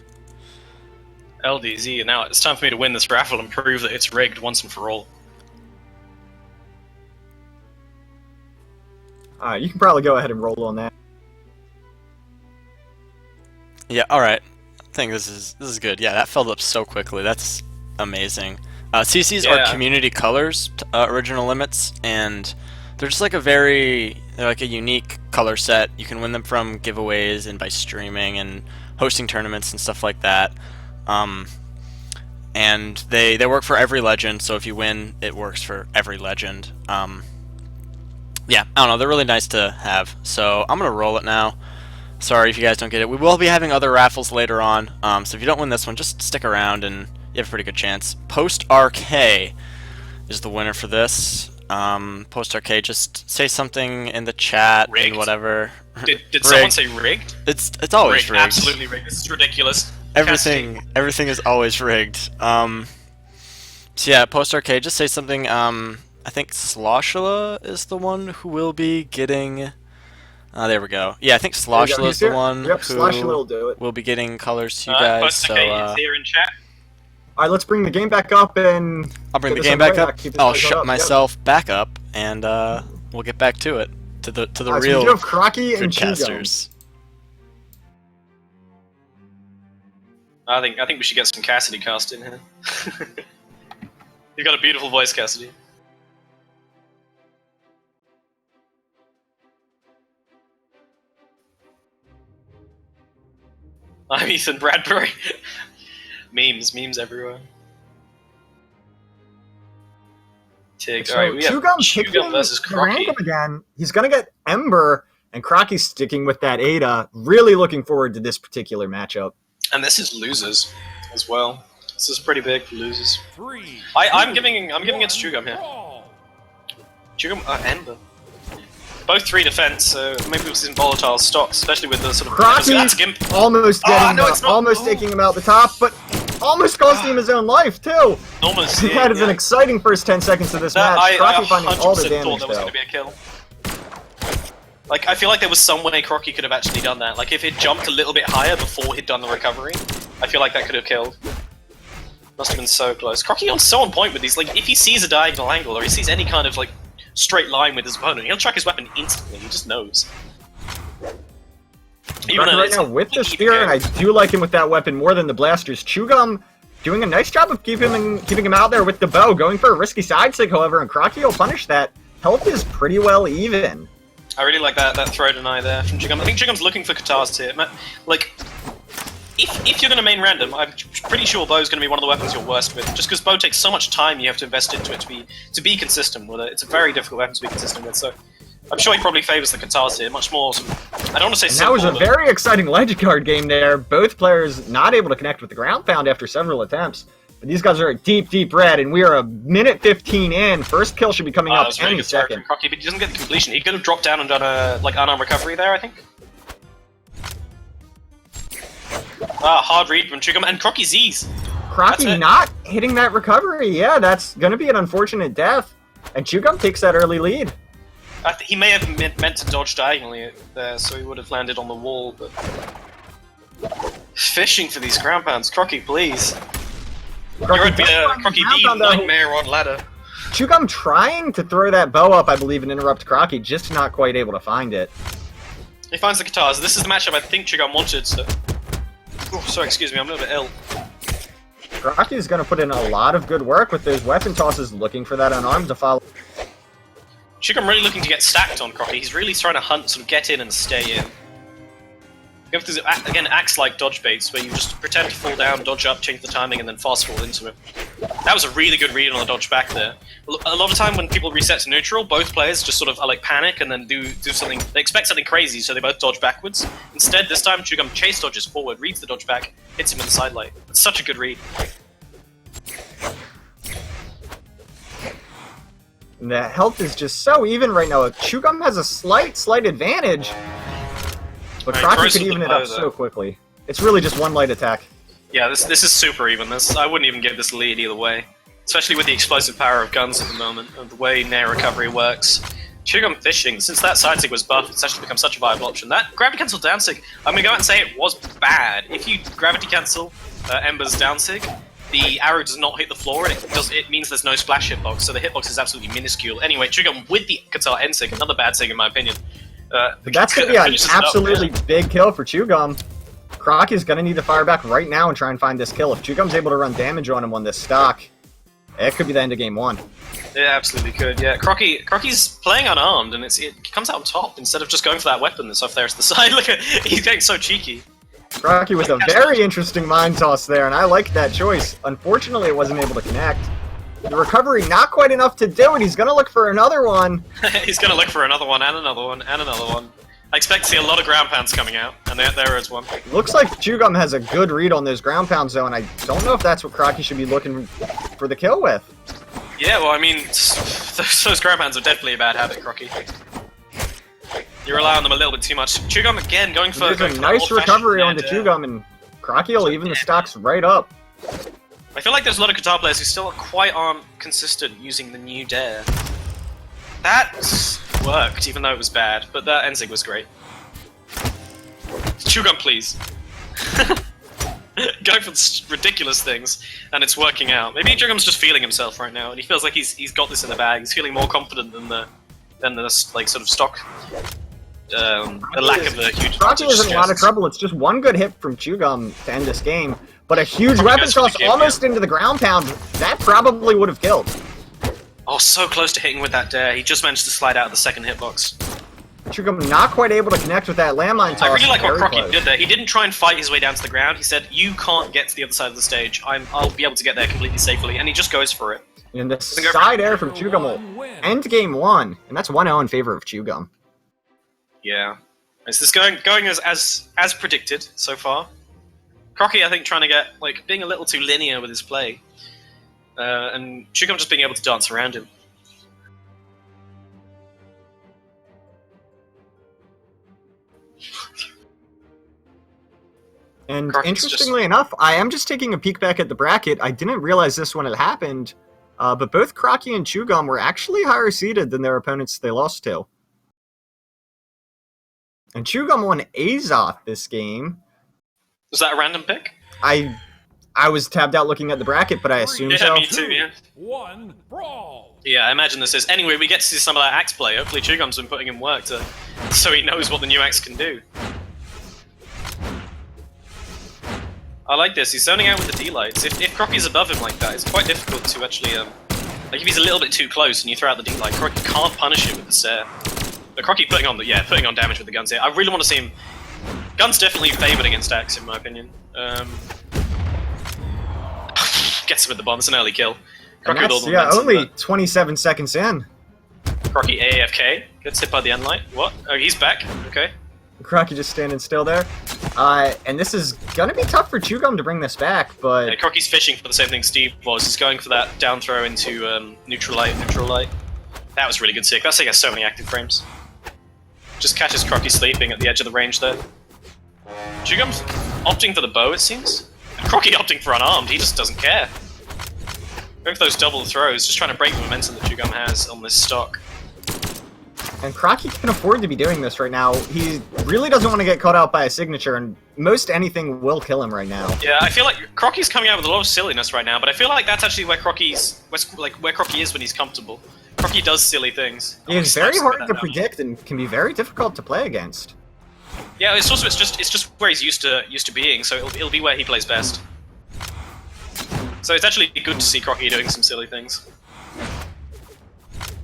Speaker 1: LDZ, now it's time for me to win this raffle and prove that it's rigged once and for all.
Speaker 2: Alright, you can probably go ahead and roll on that.
Speaker 4: Yeah, alright. I think this is good. Yeah, that filled up so quickly. That's amazing. CCs are community colors, original limits, and they're just like they're like a unique color set. You can win them from giveaways and by streaming and hosting tournaments and stuff like that. And they work for every legend, so if you win, it works for every legend. Yeah, I don't know, they're really nice to have. So I'm gonna roll it now. Sorry if you guys don't get it. We will be having other raffles later on, so if you don't win this one, just stick around and you have a pretty good chance. Post RK is the winner for this. Post RK, just say something in the chat and whatever.
Speaker 1: Did someone say rigged?
Speaker 4: It's always rigged.
Speaker 1: Absolutely rigged. This is ridiculous.
Speaker 4: Everything is always rigged. So yeah, post RK, just say something. I think Sloshla is the one who will be getting. There we go. Yeah, I think Sloshla is the one who will be getting colors to you guys.
Speaker 1: Post RK is here in chat.
Speaker 2: Alright, let's bring the game back up and...
Speaker 4: I'll bring the game back up. I'll shut myself back up, and we'll get back to it. To the real
Speaker 2: so we have Crocky and Chum Gum.
Speaker 1: I think we should get some Cassidy cast in here. You've got a beautiful voice, Cassidy. I'm Ethan Bradbury. memes everywhere. Tig.
Speaker 2: So
Speaker 1: Alright, we have Chum Gum versus Crocky.
Speaker 2: Again. He's gonna get Ember, and Crocky's sticking with that Ada. Really looking forward to this particular matchup.
Speaker 1: And this is losers as well. This is pretty big for losers. I'm giving it to Chum Gum here. Chum Gum, Ember. Both 3 defense, so maybe we'll see some volatile stocks, especially with the sort of...
Speaker 2: Crocky almost getting almost taking him out the top, but almost costing him his own life, too!
Speaker 1: Almost,
Speaker 2: that is an exciting first 10 seconds of this match. Crocky finding all the damage,
Speaker 1: thought that was going to be a kill. Like, I feel like there was some way Crocky could have actually done that. Like, if he'd jumped a little bit higher before he'd done the recovery, I feel like that could have killed. Must have been so close. Crocky on so on point with these, like, if he sees a diagonal angle, or he sees any kind of, like, straight line with his opponent, he'll track his weapon instantly, he just knows.
Speaker 2: Even right now with the spear, and I do like him with that weapon more than the blasters. Chum Gum doing a nice job of keeping him out there with the bow, going for a risky side sig, however, and Crocky will punish that. Health is pretty well even.
Speaker 1: I really like that throw deny there from Chum Gum. I think Chum Gum's looking for Katars here. Like, if you're going to main random, I'm pretty sure bow's going to be one of the weapons you're worst with, just because bow takes so much time you have to invest into it to be consistent with it. It's a very difficult weapon to be consistent with, so I'm sure he probably favors the Katars here, much more sort of, I don't want to say simple,
Speaker 2: that was a very exciting ledge guard game there. Both players not able to connect with the ground pound after several attempts. But these guys are at deep red, and we are a minute 15 in. First kill should be coming up any second.
Speaker 1: Crocky, but he doesn't get the completion. He could have dropped down and done a unarmed recovery there, I think. Hard read from Chum Gum, and Crocky Z's.
Speaker 2: Crocky not hitting that recovery. Yeah, that's going to be an unfortunate death. And Chum Gum takes that early lead.
Speaker 1: He may have meant to dodge diagonally there, so he would have landed on the wall, but... Fishing for these ground pounds. Crocky, please. Crocky D, nightmare on ladder.
Speaker 2: Chum Gum trying to throw that bow up, I believe, and interrupt Crocky, just not quite able to find it.
Speaker 1: He finds the Katars. This is the matchup I think Chum Gum wanted, so... Oh, sorry, excuse me, I'm a little bit ill.
Speaker 2: Crocky is going to put in a lot of good work with those weapon tosses, looking for that unarmed to follow.
Speaker 1: Chum Gum really looking to get stacked on Crocky. He's really trying to hunt, sort of get in and stay in. You have to, again, acts like dodge baits, where you just pretend to fall down, dodge up, change the timing, and then fast fall into it. That was a really good read on the dodge back there. A lot of time when people reset to neutral, both players just sort of like panic and then do something. They expect something crazy, so they both dodge backwards. Instead, this time Chum Gum chase dodges forward, reads the dodge back, hits him in the side light. It's such a good read.
Speaker 2: And the health is just so even right now. Chum Gum has a slight advantage, but Crocky could even it up so quickly. It's really just one light attack.
Speaker 1: Yeah, this is super even. I wouldn't even give this lead either way. Especially with the explosive power of guns at the moment, and the way Nair recovery works. Chum Gum fishing, since that side sig was buffed, it's actually become such a viable option. That gravity cancel down sig, I'm gonna go out and say it was bad. If you gravity cancel Ember's down sig, the arrow does not hit the floor, and it means there's no splash hitbox, so the hitbox is absolutely minuscule. Anyway, Chum Gum with the Qatar end sig, another bad sig in my opinion.
Speaker 2: That's gonna be an absolutely big kill for Chum Gum. Crocky's gonna need to fire back right now and try and find this kill. If Chum Gum's able to run damage on him on this stock, it could be the end of game 1.
Speaker 1: It absolutely could, yeah. Crocky's playing unarmed, and it comes out on top instead of just going for that weapon that's off there to the side. Look at, he's getting so cheeky.
Speaker 2: Crocky with a very interesting mind toss there, and I like that choice. Unfortunately, it wasn't able to connect. The recovery not quite enough to do it. He's gonna look for another one.
Speaker 1: He's gonna look for another one, and another one, and another one. I expect to see a lot of ground pounds coming out, and there is one.
Speaker 2: Looks like Chum Gum has a good read on those ground pounds, though, and I don't know if that's what Crocky should be looking for the kill with.
Speaker 1: Yeah, well, I mean, those ground pounds are definitely a bad habit, Crocky. You rely on them a little bit too much. Chum Gum again going for
Speaker 2: a nice recovery on the Chum Gum, and Crocky will even the stocks right up.
Speaker 1: I feel like there's a lot of guitar players who still quite aren't consistent using the new dare. That worked, even though it was bad, but that Enzig was great. Chum Gum, please. Going for ridiculous things, and it's working out. Maybe Chum Gum's just feeling himself right now, and he feels like he's got this in the bag. He's feeling more confident than the like sort of stock. The lack of a huge.
Speaker 2: Crocky is in a lot of trouble. It's just one good hit from Chum Gum to end this game, but a huge weapon toss almost into the ground pound. That probably would have killed.
Speaker 1: Oh, so close to hitting with that dare. He just managed to slide out of the second hitbox.
Speaker 2: Chum Gum not quite able to connect with that landmine toss.
Speaker 1: I really like what Crocky did there. He didn't try and fight his way down to the ground. He said, "You can't get to the other side of the stage. I'll be able to get there completely safely," and he just goes for it.
Speaker 2: And the side air from Chum Gum will end game 1, and that's 1-0 in favor of Chum Gum.
Speaker 1: Yeah, is this going as predicted so far? Crocky, I think, trying to get being a little too linear with his play. And Chum Gum just being able to dance around him.
Speaker 2: And interestingly enough, I am just taking a peek back at the bracket. I didn't realize this when it happened, but both Crocky and Chum Gum were actually higher seeded than their opponents they lost to. And Chum Gum won Azoth this game.
Speaker 1: Was that a random pick?
Speaker 2: I was tabbed out looking at the bracket, but I assume so.
Speaker 1: Yeah, me too, yeah.
Speaker 3: 1, Brawl!
Speaker 1: Yeah, I imagine this is. Anyway, we get to see some of that axe play. Hopefully Chum Gum's been putting in work so he knows what the new axe can do. I like this. He's zoning out with the D-lights. If Crocky's above him like that, it's quite difficult to actually, like if he's a little bit too close and you throw out the D-light, Crocky can't punish him with the Sare. But Crocky putting on damage with the guns here. I really want to see him. Guns definitely favoured against axe, in my opinion. Gets him with the bomb. It's an early kill. Crocky with all the momentum,
Speaker 2: only 27 seconds in.
Speaker 1: Crocky AFK gets hit by the end light. What? Oh, he's back. Okay.
Speaker 2: Crocky just standing still there. And this is gonna be tough for Chum Gum to bring this back, but
Speaker 1: yeah, Crocky's fishing for the same thing Steve was. He's going for that down throw into neutral light. That was really good sick. That sick has so many active frames. Just catches Crocky sleeping at the edge of the range there. Chum Gum's opting for the bow, it seems. And Crocky opting for unarmed. He just doesn't care. Going for those double throws, just trying to break the momentum that Chum Gum has on this stock.
Speaker 2: And Crocky can afford to be doing this right now. He really doesn't want to get caught out by a signature, and most anything will kill him right now.
Speaker 1: Yeah, I feel like Crocky's coming out with a lot of silliness right now, but I feel like that's actually where Crocky is when he's comfortable. Crocky does silly things.
Speaker 2: He's very hard to predict and can be very difficult to play against.
Speaker 1: Yeah, it's just where he's used to being, so it'll be where he plays best. So it's actually good to see Crocky doing some silly things.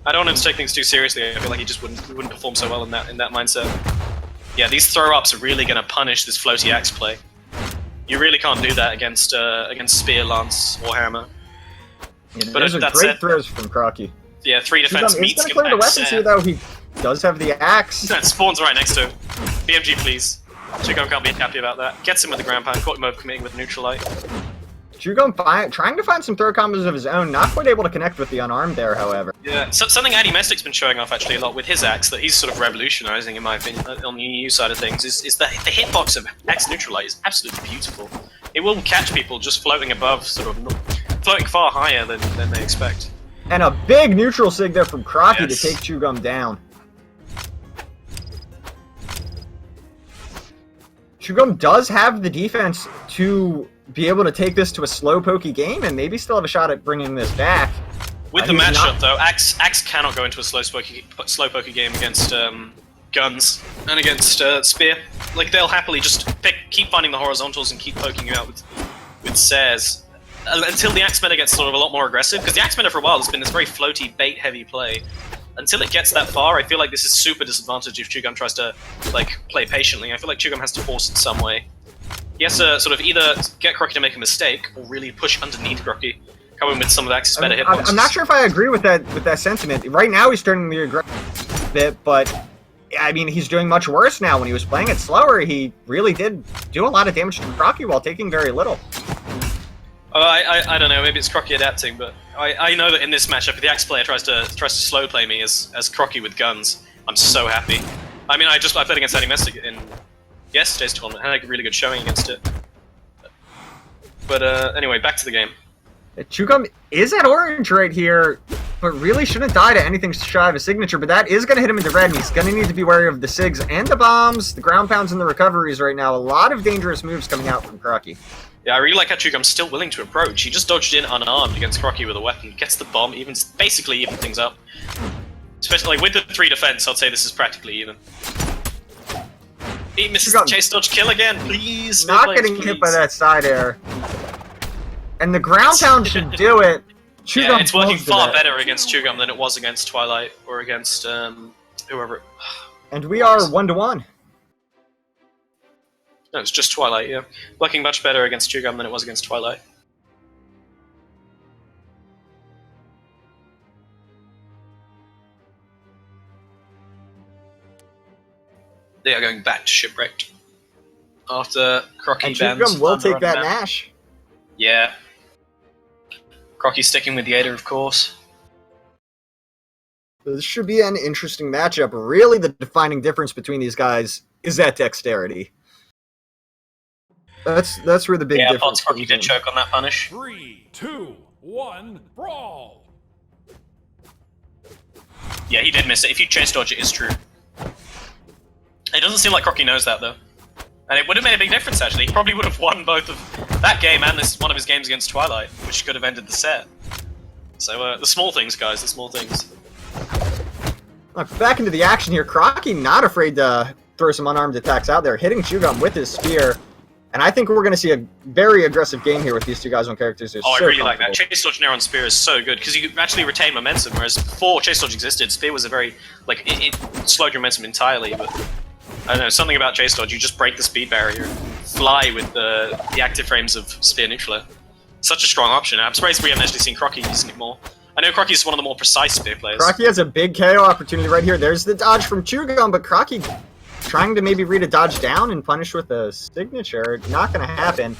Speaker 1: I don't want him to take things too seriously. I feel like he just wouldn't perform so well in that mindset. Yeah, these throw-ups are really going to punish this floaty axe play. You really can't do that against Spear, Lance, or Hammer. But
Speaker 2: those are
Speaker 1: that
Speaker 2: great
Speaker 1: said,
Speaker 2: throws from Crocky.
Speaker 1: yeah, 3 defense
Speaker 2: He's
Speaker 1: meets
Speaker 2: going to clear the weapons here, though. He does have the axe.
Speaker 1: That spawns right next to him. BMG, please. Chum Gum can't be happy about that. Gets him with the ground pound, caught him over committing with neutralite.
Speaker 2: Chum Gum trying to find some throw combos of his own, not quite able to connect with the unarmed there, however.
Speaker 1: Yeah, so, something Addy Mystic's been showing off actually a lot with his axe that he's sort of revolutionizing, in my opinion, on the EU side of things, is that the hitbox of axe neutralite is absolutely beautiful. It will catch people just floating above, floating far higher than they expect.
Speaker 2: And a big neutral sig there from Crocky
Speaker 1: Yes.
Speaker 2: to take Chum Gum down. Chum Gum does have the defense to be able to take this to a slow pokey game and maybe still have a shot at bringing this back.
Speaker 1: With the
Speaker 2: He's
Speaker 1: matchup, though, Axe cannot go into a slow pokey game against guns and against spear. Like, they'll happily just keep finding the horizontals and keep poking you out with Sares. Until the Axe meta gets sort of a lot more aggressive, because the Axe meta for a while has been this very floaty, bait-heavy play. Until it gets that far, I feel like this is super disadvantage if Chum Gum tries to, like, play patiently. I feel like Chum Gum has to force it some way. He has to sort of either get Crocky to make a mistake, or really push underneath Crocky, come in with some of Axe's better hitboxes.
Speaker 2: I'm not sure if I agree with that sentiment. Right now he's turning the aggressive bit, but I mean he's doing much worse now. When he was playing it slower, he really did do a lot of damage to Crocky while taking very little.
Speaker 1: I don't know, maybe it's Crocky adapting, but I know that in this matchup, if the Axe player tries to slow play me as Crocky with guns, I'm so happy. I mean, I played against Addy Mystic in yesterday's tournament, had a really good showing against it. But anyway, back to the game.
Speaker 2: Chum Gum is at orange right here, but really shouldn't die to anything shy of a signature, but that is going to hit him into red, and he's going to need to be wary of the SIGs and the bombs, the ground pounds, and the recoveries right now. A lot of dangerous moves coming out from Crocky.
Speaker 1: Yeah, I really like how Chum Gum's still willing to approach. He just dodged in unarmed against Crocky with a weapon, gets the bomb, basically even things up. Especially like, with the 3 defense, I'd say this is practically even. He misses the chase dodge kill again, please!
Speaker 2: Not getting hit by that side air. And the ground pound should do it.
Speaker 1: Yeah, it's working far better against Chum Gum than it was against Twilight, or against whoever.
Speaker 2: And we are 1-1.
Speaker 1: No, it's just Twilight, yeah. Working much better against Chum Gum than it was against Twilight. They are going back to Shipwrecked. After Crocky
Speaker 2: and Chum
Speaker 1: bans...
Speaker 2: Gum will take that Nash.
Speaker 1: Yeah. Crocky sticking with the Ada, of course.
Speaker 2: This should be an interesting matchup. Really, the defining difference between these guys is that dexterity. That's where the big difference
Speaker 1: Crocky did choke on that punish.
Speaker 3: 3, 2, 1, brawl!
Speaker 1: Yeah, he did miss it. If you chase dodge, it is true. It doesn't seem like Crocky knows that, though. And it would have made a big difference, actually. He probably would have won both of that game and one of his games against Twilight, which could have ended the set. So, the small things, guys, the small things.
Speaker 2: Look, back into the action here. Crocky not afraid to throw some unarmed attacks out there, hitting Chum Gum with his spear. And I think we're going to see a very aggressive game here with these two guys on characters.
Speaker 1: Oh, I really like that. Chase Dodge Near on Spear is so good, because you actually retain momentum, whereas before Chase Dodge existed, Spear was a very, like, it slowed your momentum entirely, but I don't know, something about Chase Dodge, you just break the speed barrier and fly with the active frames of Spear Neutral. Such a strong option. I'm surprised we haven't actually seen Crocky using it more. I know Crocky is one of the more precise Spear players.
Speaker 2: Crocky has a big KO opportunity right here. There's the dodge from Chum Gum, but Crocky trying to maybe read a dodge down and punish with a signature. Not going to happen.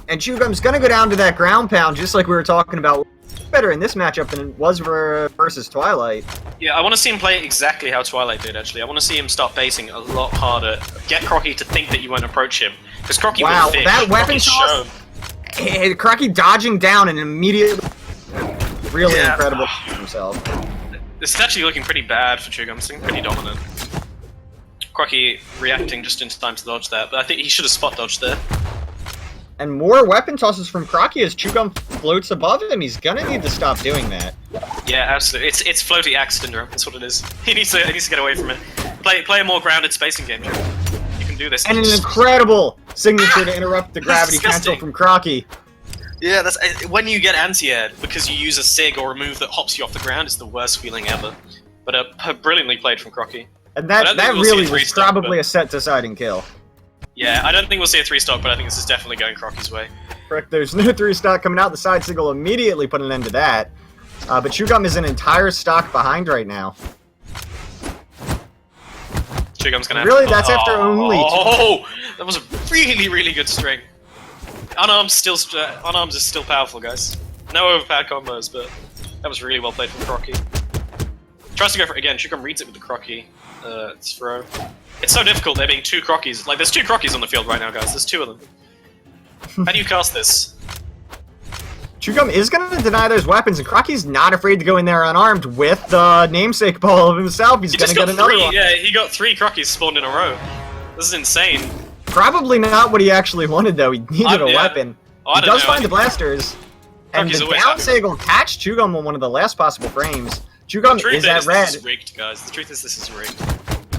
Speaker 2: And Chum Gum's going to go down to that ground pound, just like we were talking about. Better in this matchup than it was versus Twilight.
Speaker 1: Yeah, I want to see him play exactly how Twilight did, actually. I want to see him start baiting a lot harder. Get Crocky to think that you won't approach him. Because Crocky will fish.
Speaker 2: That weapon toss! Crocky dodging down and immediately... Really incredible for himself.
Speaker 1: This is actually looking pretty bad for Chum Gum. It's looking pretty dominant. Crocky reacting just in time to dodge that, but I think he should have spot dodged there.
Speaker 2: And more weapon tosses from Crocky as Chum Gum floats above him. He's gonna need to stop doing that.
Speaker 1: Yeah, absolutely. It's floaty axe syndrome. That's what it is. He needs to get away from it. Play a more grounded spacing game, Jim. You can do this.
Speaker 2: And an incredible signature to interrupt the gravity cancel from Crocky.
Speaker 1: Yeah, that's when you get anti-air because you use a sig or a move that hops you off the ground is the worst feeling ever. But brilliantly played from Crocky.
Speaker 2: And that really was probably a set deciding kill.
Speaker 1: Yeah, I don't think we'll see a 3-stock, but I think this is definitely going Crocky's way.
Speaker 2: Correct, there's no 3 stock coming out. The side signal immediately put an end to that. But Chum Gum is an entire stock behind right now.
Speaker 1: Chum Gum's gonna
Speaker 2: Really, that's after only two.
Speaker 1: Oh, that was a really, really good string. Unarmed is still powerful, guys. No overpowered combos, but that was really well played from Crocky. Tries to go for it again. Chum Gum reads it with the Crocky throw. It's so difficult there being 2 Crockies. Like, there's 2 Crockies on the field right now, guys. There's 2 of them. How do you cast this?
Speaker 2: Chum Gum is going to deny those weapons, and Crocky's not afraid to go in there unarmed with the namesake ball of himself. He's going to get another one.
Speaker 1: Yeah, he got 3 Crockies spawned in a row. This is insane.
Speaker 2: Probably not what he actually wanted, though. He needed a weapon.
Speaker 1: Oh,
Speaker 2: he does find the blasters, and
Speaker 1: Crocky's
Speaker 2: the
Speaker 1: always
Speaker 2: down sag will catch Chum Gum on one of the last possible frames. Chum Gum is at red.
Speaker 1: This is rigged, guys. The truth is this is rigged.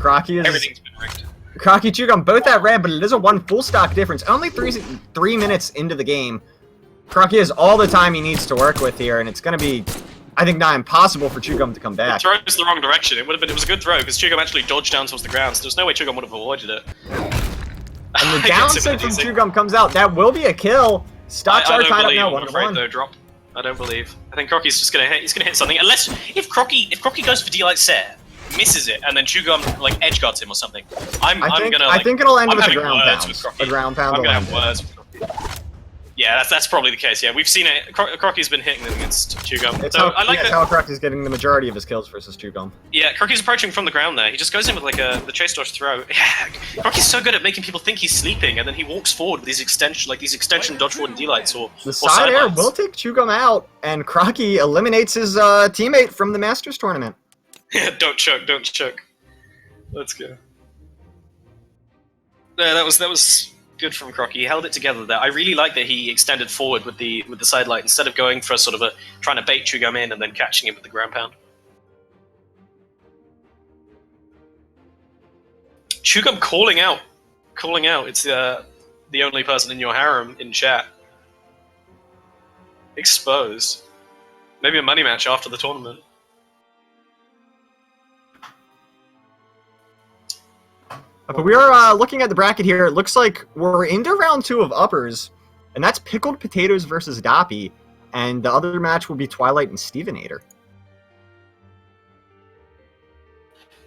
Speaker 2: Crocky is...
Speaker 1: Everything's been rigged.
Speaker 2: Crocky, Chum Gum, both at red, but it is a 1 full stock difference. Only 3 minutes into the game. Crocky has all the time he needs to work with here, and it's going to be, I think, not impossible for Chum Gum to come back.
Speaker 1: It throws the wrong direction. It was a good throw, because Chum Gum actually dodged down towards the ground, so there's no way Chum Gum would have avoided it.
Speaker 2: And the down side from Chum Gum comes out. That will be a kill. Stocks are tied up now, 1-1.
Speaker 1: Though, drop. I don't believe. I think Crocky's just gonna hit. He's gonna hit something. Unless if Crocky goes for D-Light Set, misses it, and then Chum Gum like edge guards him or something.
Speaker 2: I think it'll end with a ground pound.
Speaker 1: A
Speaker 2: ground pound.
Speaker 1: I'm gonna have words with Crocky. Yeah, that's probably the case. Yeah, we've seen it. Crocky's been hitting them against Chum Gum.
Speaker 2: It's
Speaker 1: So
Speaker 2: how Crocky's getting the majority of his kills versus Chum Gum.
Speaker 1: Yeah, Crocky's approaching from the ground there. He just goes in with like the chase dodge throw. Yeah, Crocky's so good at making people think he's sleeping, and then he walks forward with these extension dodge forward and D-lights or
Speaker 2: the side air
Speaker 1: sidelines.
Speaker 2: will take Chum Gum out, and Crocky eliminates his teammate from the Masters tournament.
Speaker 1: Don't choke. Let's go. Yeah, that was good from Crocky. He held it together there. I really like that he extended forward with the side light instead of going for sort of trying to bait Chum Gum in and then catching him with the ground pound. Chum Gum calling out. It's the only person in your harem in chat. Exposed. Maybe a money match after the tournament.
Speaker 2: But we are looking at the bracket here. It looks like we're into round 2 of uppers, and that's Pickled Potatoes versus Doppy, and the other match will be Twilight and Stevenator.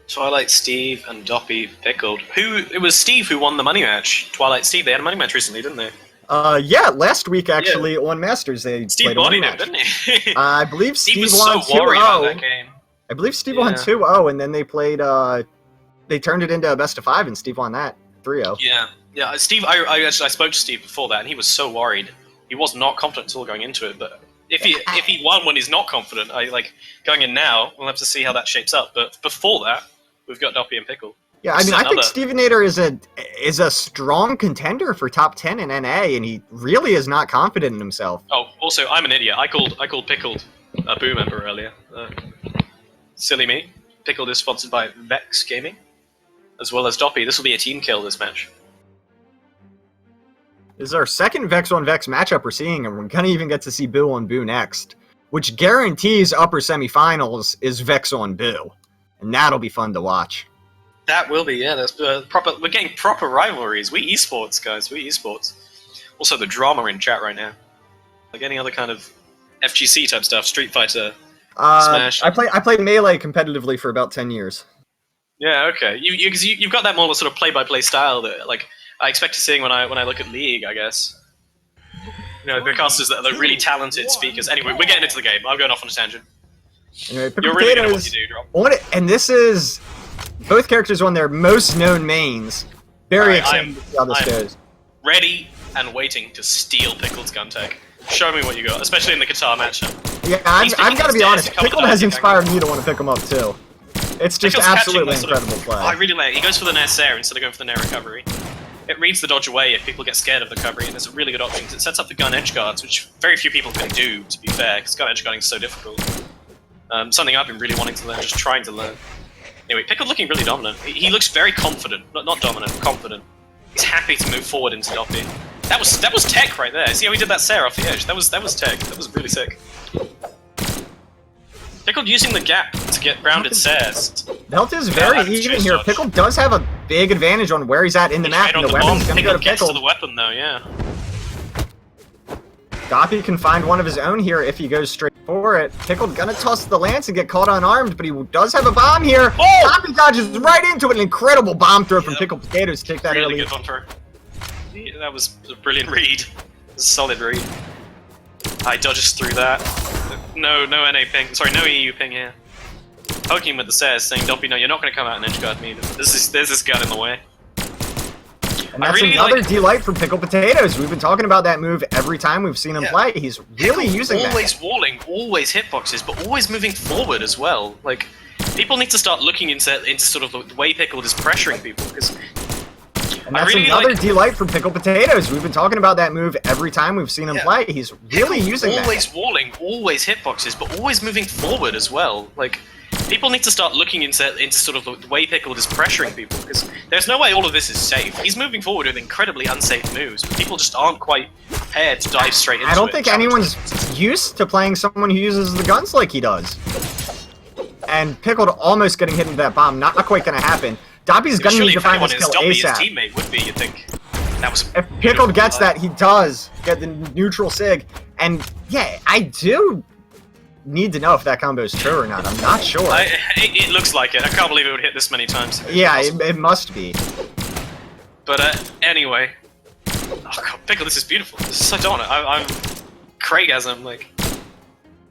Speaker 1: Twilight, Steve, and Doppy Pickled. It was Steve who won the money match. Twilight, Steve. They had a money match recently, didn't they?
Speaker 2: Yeah, last week actually on Masters they
Speaker 1: Steve
Speaker 2: played a money
Speaker 1: bodied
Speaker 2: match.
Speaker 1: him, didn't he?
Speaker 2: I believe
Speaker 1: Steve
Speaker 2: Steve
Speaker 1: was
Speaker 2: won
Speaker 1: so worried about that
Speaker 2: 2-0.
Speaker 1: game.
Speaker 2: I believe Steve won 2-0, and then they played. They turned it into a best of 5, and Steve won that 3-0.
Speaker 1: Yeah. Steve. I spoke to Steve before that, and he was so worried. He was not confident at all going into it. But if he won when he's not confident, going in now, we'll have to see how that shapes up. But before that, we've got Doppy and Pickle.
Speaker 2: Yeah, I mean, I think Stevenator is a strong contender for top 10 in NA, and he really is not confident in himself.
Speaker 1: Oh, also, I'm an idiot. I called Pickled a Boo member earlier. Silly me. Pickled is sponsored by Vex Gaming, as well as Doppy. This will be a team kill, this match.
Speaker 2: This is our second Vex on Vex matchup we're seeing, and we're going to even get to see Boo on Boo next, which guarantees upper semifinals is Vex on Boo, and that'll be fun to watch.
Speaker 1: That will be, yeah. That's proper. We're getting proper rivalries. We esports, guys. We esports. Also, the drama in chat right now, like any other kind of FGC type stuff, Street Fighter, Smash.
Speaker 2: I played Melee competitively for about 10 years.
Speaker 1: Yeah, okay. You've got that more sort of play-by-play style that like I expect to see when I look at League, I guess. You know, the casters that are really talented speakers. Anyway, we're getting into the game. I'm going off on a tangent.
Speaker 2: Anyway,
Speaker 1: You're really good at what you do, Drop.
Speaker 2: And this is both characters on their most known mains. Very excited to see how this goes.
Speaker 1: Ready and waiting to steal Pickled's gun tech. Show me what you got, especially in the guitar matchup.
Speaker 2: Yeah, I've got to be honest. Pickled has inspired me to want to pick him up too. It's just absolutely incredible play.
Speaker 1: I really like it. He goes for the Nair Sair instead of going for the Nair Recovery. It reads the dodge away if people get scared of the recovery, and it's a really good option because it sets up the gun edge guards, which very few people can do, to be fair, because gun edge guarding is so difficult. Something I've been really wanting to learn, just trying to learn. Anyway, Pickled looking really dominant. He looks very confident. Not dominant, confident. He's happy to move forward into Doppy. That was tech right there. See how he did that Sair off the edge? That was tech. That was really sick. Pickled using the gap to get rounded Sairs.
Speaker 2: Belt is very even here. Pickled does have a big advantage on where he's at in the map, and the weapon's going to go to
Speaker 1: Gets
Speaker 2: Pickled.
Speaker 1: to the weapon though, yeah.
Speaker 2: Doppy can find one of his own here if he goes straight for it. Pickled gonna toss the lance and get caught unarmed, but he does have a bomb here.
Speaker 1: Oh!
Speaker 2: Doppy dodges right into it. An incredible bomb throw from Pickled Potatoes to take that
Speaker 1: Really
Speaker 2: early.
Speaker 1: good one for. Yeah, that was a brilliant read. A solid read. I dodges through that. No NA ping. Sorry, no EU ping here. Poking him with the stairs, saying, "Doppy, no, you're not going to come out and edge guard me. There's this gun in the way."
Speaker 2: And that's
Speaker 1: really
Speaker 2: another
Speaker 1: like-
Speaker 2: delight from Pickled Potatoes. We've been talking about that move every time we've seen him play. He's really using that.
Speaker 1: Always walling, always hitboxes, but always moving forward as well. Like, people need to start looking into sort of the way Pickled is pressuring people, because
Speaker 2: And that's
Speaker 1: really
Speaker 2: another
Speaker 1: like-
Speaker 2: delight from Pickled Potatoes. We've been talking about that move every time we've seen him play. He's really using that.
Speaker 1: Always walling, always hitboxes, but always moving forward as well. Like, people need to start looking into sort of the way Pickled is pressuring people, because there's no way all of this is safe. He's moving forward with incredibly unsafe moves, but people just aren't quite prepared to dive straight into it.
Speaker 2: I don't think anyone's used to playing someone who uses the guns like he does. And Pickled almost getting hit into that bomb. Not quite going to happen. Doppy's going to need to find this kill
Speaker 1: Doppy, his
Speaker 2: ASAP.
Speaker 1: teammate would be, you think. That was
Speaker 2: If Pickled gets that, he does get the neutral sig. And yeah, I do need to know if that combo is true or not. I'm not sure.
Speaker 1: It looks like it. I can't believe it would hit this many times.
Speaker 2: Yeah, it must be.
Speaker 1: But anyway. Oh god, Pickle, this is beautiful. This is so dominant. I'm Craigasm, like.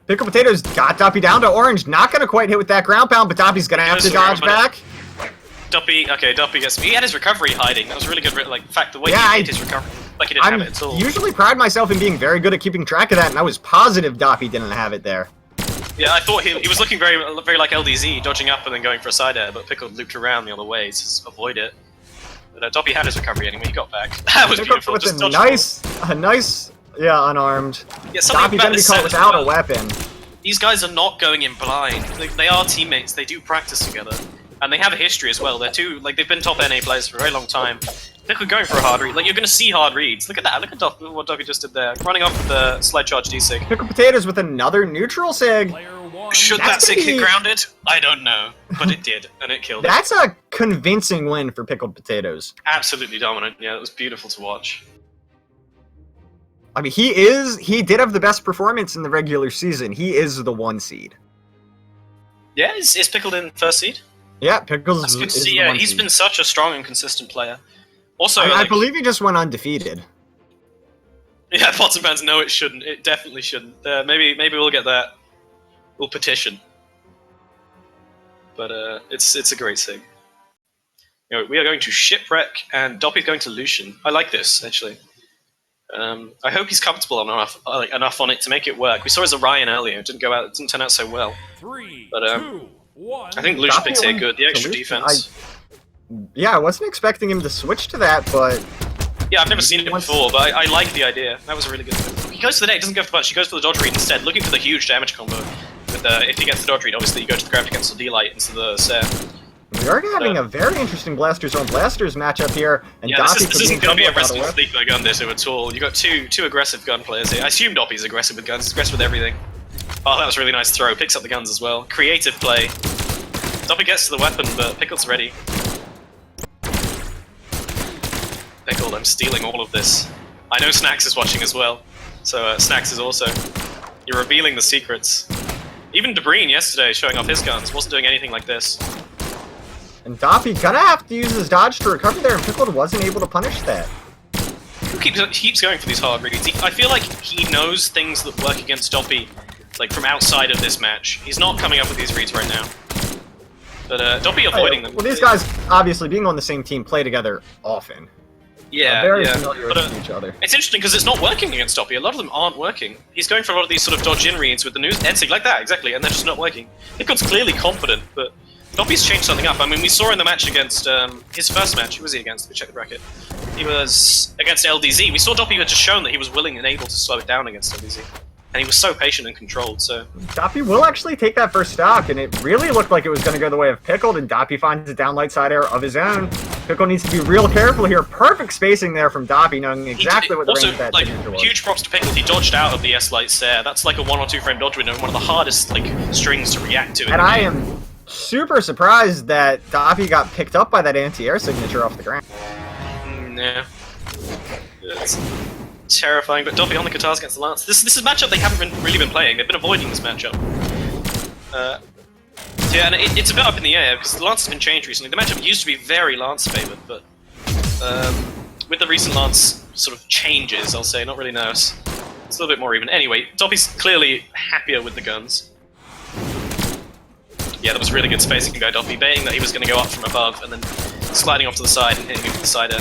Speaker 2: Pickled Potatoes got Doppy down to orange. Not going to quite hit with that ground pound, but Doppy's going to have to dodge back.
Speaker 1: Doppy, okay, Doppy gets me. He had his recovery hiding. That was really good. Like, in fact, the way
Speaker 2: Yeah,
Speaker 1: he did his recovery, like he didn't have it at all.
Speaker 2: Usually pride myself in being very good at keeping track of that, and I was positive Doppy didn't have it there.
Speaker 1: Yeah, I thought he was looking very like LDZ, dodging up and then going for a side air, but Pickle looped around the other way to avoid it. But Doppy had his recovery anyway. He got back. That was beautiful.
Speaker 2: With
Speaker 1: Just
Speaker 2: a
Speaker 1: dodgeable.
Speaker 2: nice, yeah, unarmed.
Speaker 1: Yeah, something
Speaker 2: Doppy
Speaker 1: about
Speaker 2: gonna be
Speaker 1: this
Speaker 2: caught
Speaker 1: set as
Speaker 2: without
Speaker 1: well.
Speaker 2: a weapon.
Speaker 1: These guys are not going in blind. They are teammates. They do practice together, and they have a history as well. They've been top NA players for a very long time. Pickle going for a hard read. Like, you're going to see hard reads. Look at that. Look at what Doppy just did there. Running off with the sled charge D-Sig.
Speaker 2: Pickled Potatoes with another neutral sig.
Speaker 3: Player one.
Speaker 1: Should that
Speaker 2: That's
Speaker 1: Sig
Speaker 2: gonna
Speaker 1: hit
Speaker 2: be-
Speaker 1: grounded? I don't know, but it did, and it killed it.
Speaker 2: That's a convincing win for Pickled Potatoes.
Speaker 1: Absolutely dominant. Yeah, it was beautiful to watch.
Speaker 2: I mean, he did have the best performance in the regular season. He is the 1 seed.
Speaker 1: Yeah, is Pickled in first seed?
Speaker 2: Yeah, Pickles
Speaker 1: That's good to
Speaker 2: is
Speaker 1: see.
Speaker 2: the
Speaker 1: Yeah,
Speaker 2: 1
Speaker 1: he's
Speaker 2: seed.
Speaker 1: been such a strong and consistent player. Also,
Speaker 2: I
Speaker 1: like,
Speaker 2: believe he just went undefeated.
Speaker 1: yeah, Pots and Pans. No, it shouldn't. It definitely shouldn't. Maybe we'll get that. We'll petition. But it's a great sig. You know, we are going to Shipwreck, and Doppy's going to Lucian. I like this actually. I hope he's comfortable enough on it to make it work. We saw his Orion earlier. It didn't turn out so well.
Speaker 3: 3,
Speaker 1: But,
Speaker 3: 2, 1.
Speaker 1: I think Lucian
Speaker 2: Doppy
Speaker 1: picks here
Speaker 2: went
Speaker 1: good. The
Speaker 2: to
Speaker 1: extra
Speaker 2: Lucian.
Speaker 1: defense.
Speaker 2: Yeah, I wasn't expecting him to switch to that, but
Speaker 1: Yeah, I've never seen it
Speaker 2: Once-
Speaker 1: before, but I like the idea. That was a really good move. He goes for the net, doesn't go for the punch, he goes for the dodge read instead, looking for the huge damage combo. With if he gets the dodge read, obviously you go to the ground to cancel D-Light into the set.
Speaker 2: we are having a very interesting Blasters on Blasters matchup here. And
Speaker 1: Yeah,
Speaker 2: Doppy
Speaker 1: this isn't going to be a
Speaker 2: without
Speaker 1: wrestling
Speaker 2: weapon.
Speaker 1: sleeper gun this at all. You got two aggressive gun players here. I assume Doppy's aggressive with guns, he's aggressive with everything. Oh, that was a really nice throw. Picks up the guns as well. Creative play. Doppy gets to the weapon, but Pickled's ready. Pickled, I'm stealing all of this. I know Snacks is watching as well, so Snacks is also. You're revealing the secrets. Even Debreen yesterday showing off his guns wasn't doing anything like this.
Speaker 2: And Doppy gonna have to use his dodge to recover there, and Pickled wasn't able to punish that.
Speaker 1: He keeps going for these hard reads. I feel like he knows things that work against Doppy, like from outside of this match. He's not coming up with these reads right now. But Doppy avoiding them.
Speaker 2: Well, these guys, obviously, being on the same team, play together often.
Speaker 1: Yeah,
Speaker 2: Very
Speaker 1: yeah.
Speaker 2: familiar
Speaker 1: But,
Speaker 2: with each other.
Speaker 1: it's interesting because it's not working against Doppy. A lot of them aren't working. He's going for a lot of these sort of dodge-in reads with the news Ensig like that, exactly, and they're just not working. Pickled's clearly confident, but Doppy's changed something up. I mean, we saw in the match against his first match. Who was he against? Let me check the bracket. He was against LDZ. We saw Doppy had just shown that he was willing and able to slow it down against LDZ. And he was so patient and controlled, so...
Speaker 2: Doppy will actually take that first stock, and it really looked like it was going to go the way of Pickled, and Doppy finds a down light side air of his own. Pickle needs to be real careful here. Perfect spacing there from Doppy, knowing exactly what the
Speaker 1: also,
Speaker 2: range of that
Speaker 1: like,
Speaker 2: signature was.
Speaker 1: huge props to Pickled. He dodged out of the S-Light stare. That's like a 1 or 2 frame dodge window, and one of the hardest like strings to react to. In
Speaker 2: And
Speaker 1: the
Speaker 2: I
Speaker 1: game.
Speaker 2: am super surprised that Doppy got picked up by that anti-air signature off the ground.
Speaker 1: Yeah. It's terrifying. But Doppy on the guitars against the Lance. This is a matchup they haven't really been playing. They've been avoiding this matchup. Yeah, and it's a bit up in the air because the Lance has been changed recently. The matchup used to be very Lance favored, but with the recent Lance sort of changes, I'll say, not really nerfs, it's a little bit more even. Anyway, Doppy's clearly happier with the guns. Yeah, that was really good spacing by Doppy, baiting that he was going to go up from above and then sliding off to the side and hitting him with the side air.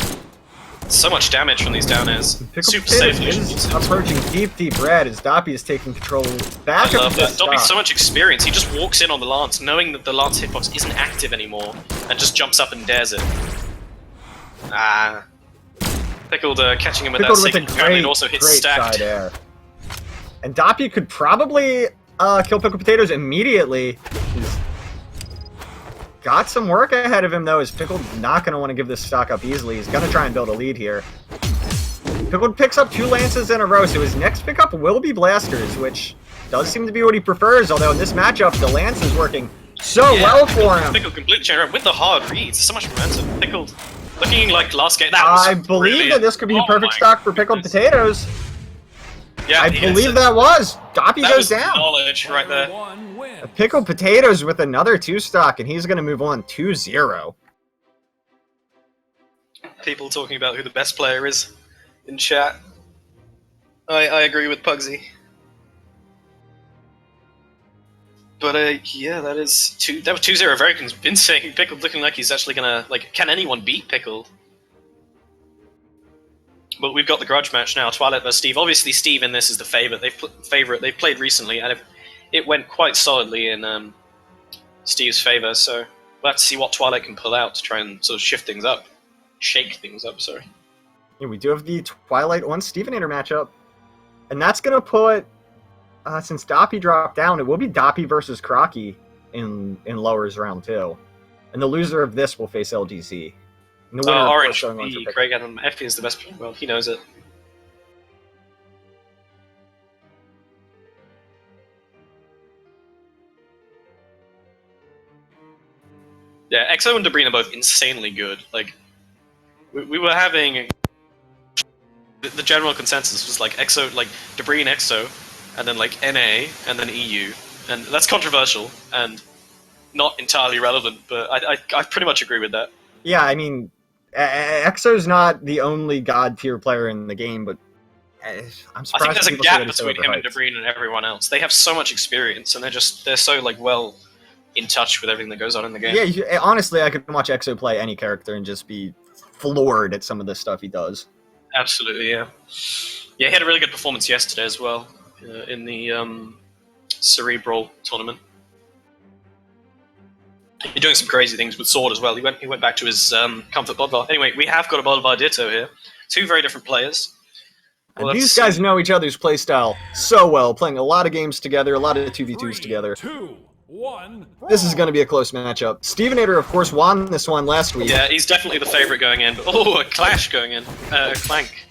Speaker 1: So much damage from these down airs. Super safely.
Speaker 2: Is approaching deep red as Doppy is taking control back.
Speaker 1: I love that. Doppy's so much experience. He just walks in on the Lance, knowing that the Lance hitbox isn't active anymore, and just jumps up and dares it. Ah. Pickled catching him with that sick apparently and also hits stacked.
Speaker 2: Side air. And Doppy could probably kill Pickled Potatoes immediately. He's got some work ahead of him, though, as Pickled not going to want to give this stock up easily. He's going to try and build a lead here. Pickled picks up 2 Lances in a row, so his next pickup will be Blasters, which does seem to be what he prefers, although in this matchup, the Lance is working so well for him.
Speaker 1: Pickled completely changed around with the hard reads. So much momentum. Pickled looking like last game. That was
Speaker 2: I believe
Speaker 1: brilliant.
Speaker 2: that this could be a perfect stock for Pickled Potatoes.
Speaker 1: Yeah,
Speaker 2: I believe that was. Doppy
Speaker 1: that
Speaker 2: goes
Speaker 1: was
Speaker 2: down.
Speaker 1: Knowledge right there.
Speaker 2: Pickled Potatoes with another 2 stock, and he's going to move on 2-0.
Speaker 1: People talking about who the best player is in chat. I agree with Pugsy. But yeah, that was 2-0, very convincing. Pickled looking like he's actually gonna, like, can anyone beat Pickled? But we've got the grudge match now, Twilight versus Steve. Obviously Steve in this is the favorite. They've played recently, and it went quite solidly in Steve's favor, so we'll have to see what Twilight can pull out to try and sort of shift things up. Shake things up, sorry.
Speaker 2: Yeah, we do have the Twilight on Stevenator matchup. And that's going to put, since Doppy dropped down, it will be Doppy versus Crocky in Lowers round 2. And the loser of this will face LGC. And the winner
Speaker 1: Orange,
Speaker 2: going on to
Speaker 1: Craig Adam Effie is the best player. Well, he knows it. Yeah, EXO and Debreen are both insanely good. Like, we were having... The general consensus was like EXO, like Debreen EXO, and then like NA, and then EU. And that's controversial, and not entirely relevant, but I pretty much agree with that.
Speaker 2: Yeah, I mean, EXO's not the only god-tier player in the game, but I'm surprised.
Speaker 1: I think there's a
Speaker 2: people
Speaker 1: gap
Speaker 2: say that he's so
Speaker 1: between him and
Speaker 2: overhyped.
Speaker 1: Debreen and everyone else. They have so much experience, and they're so like well in touch with everything that goes on in the game.
Speaker 2: Yeah, honestly, I could watch EXO play any character and just be floored at some of the stuff he does.
Speaker 1: Absolutely, yeah. Yeah, he had a really good performance yesterday as well in the Cerebral tournament. He's doing some crazy things with Sword as well. He went back to his Comfort Bodvar. Anyway, we have got a Bodvar Ditto here. 2 very different players.
Speaker 2: And these guys know each other's playstyle so well, playing a lot of games together, a lot of 2v2s together.
Speaker 3: 2, 1,
Speaker 2: This is going to be a close matchup. Stevenator, of course, won this one last week.
Speaker 1: Yeah, he's definitely the favorite going in. But, a clash going in. A clank.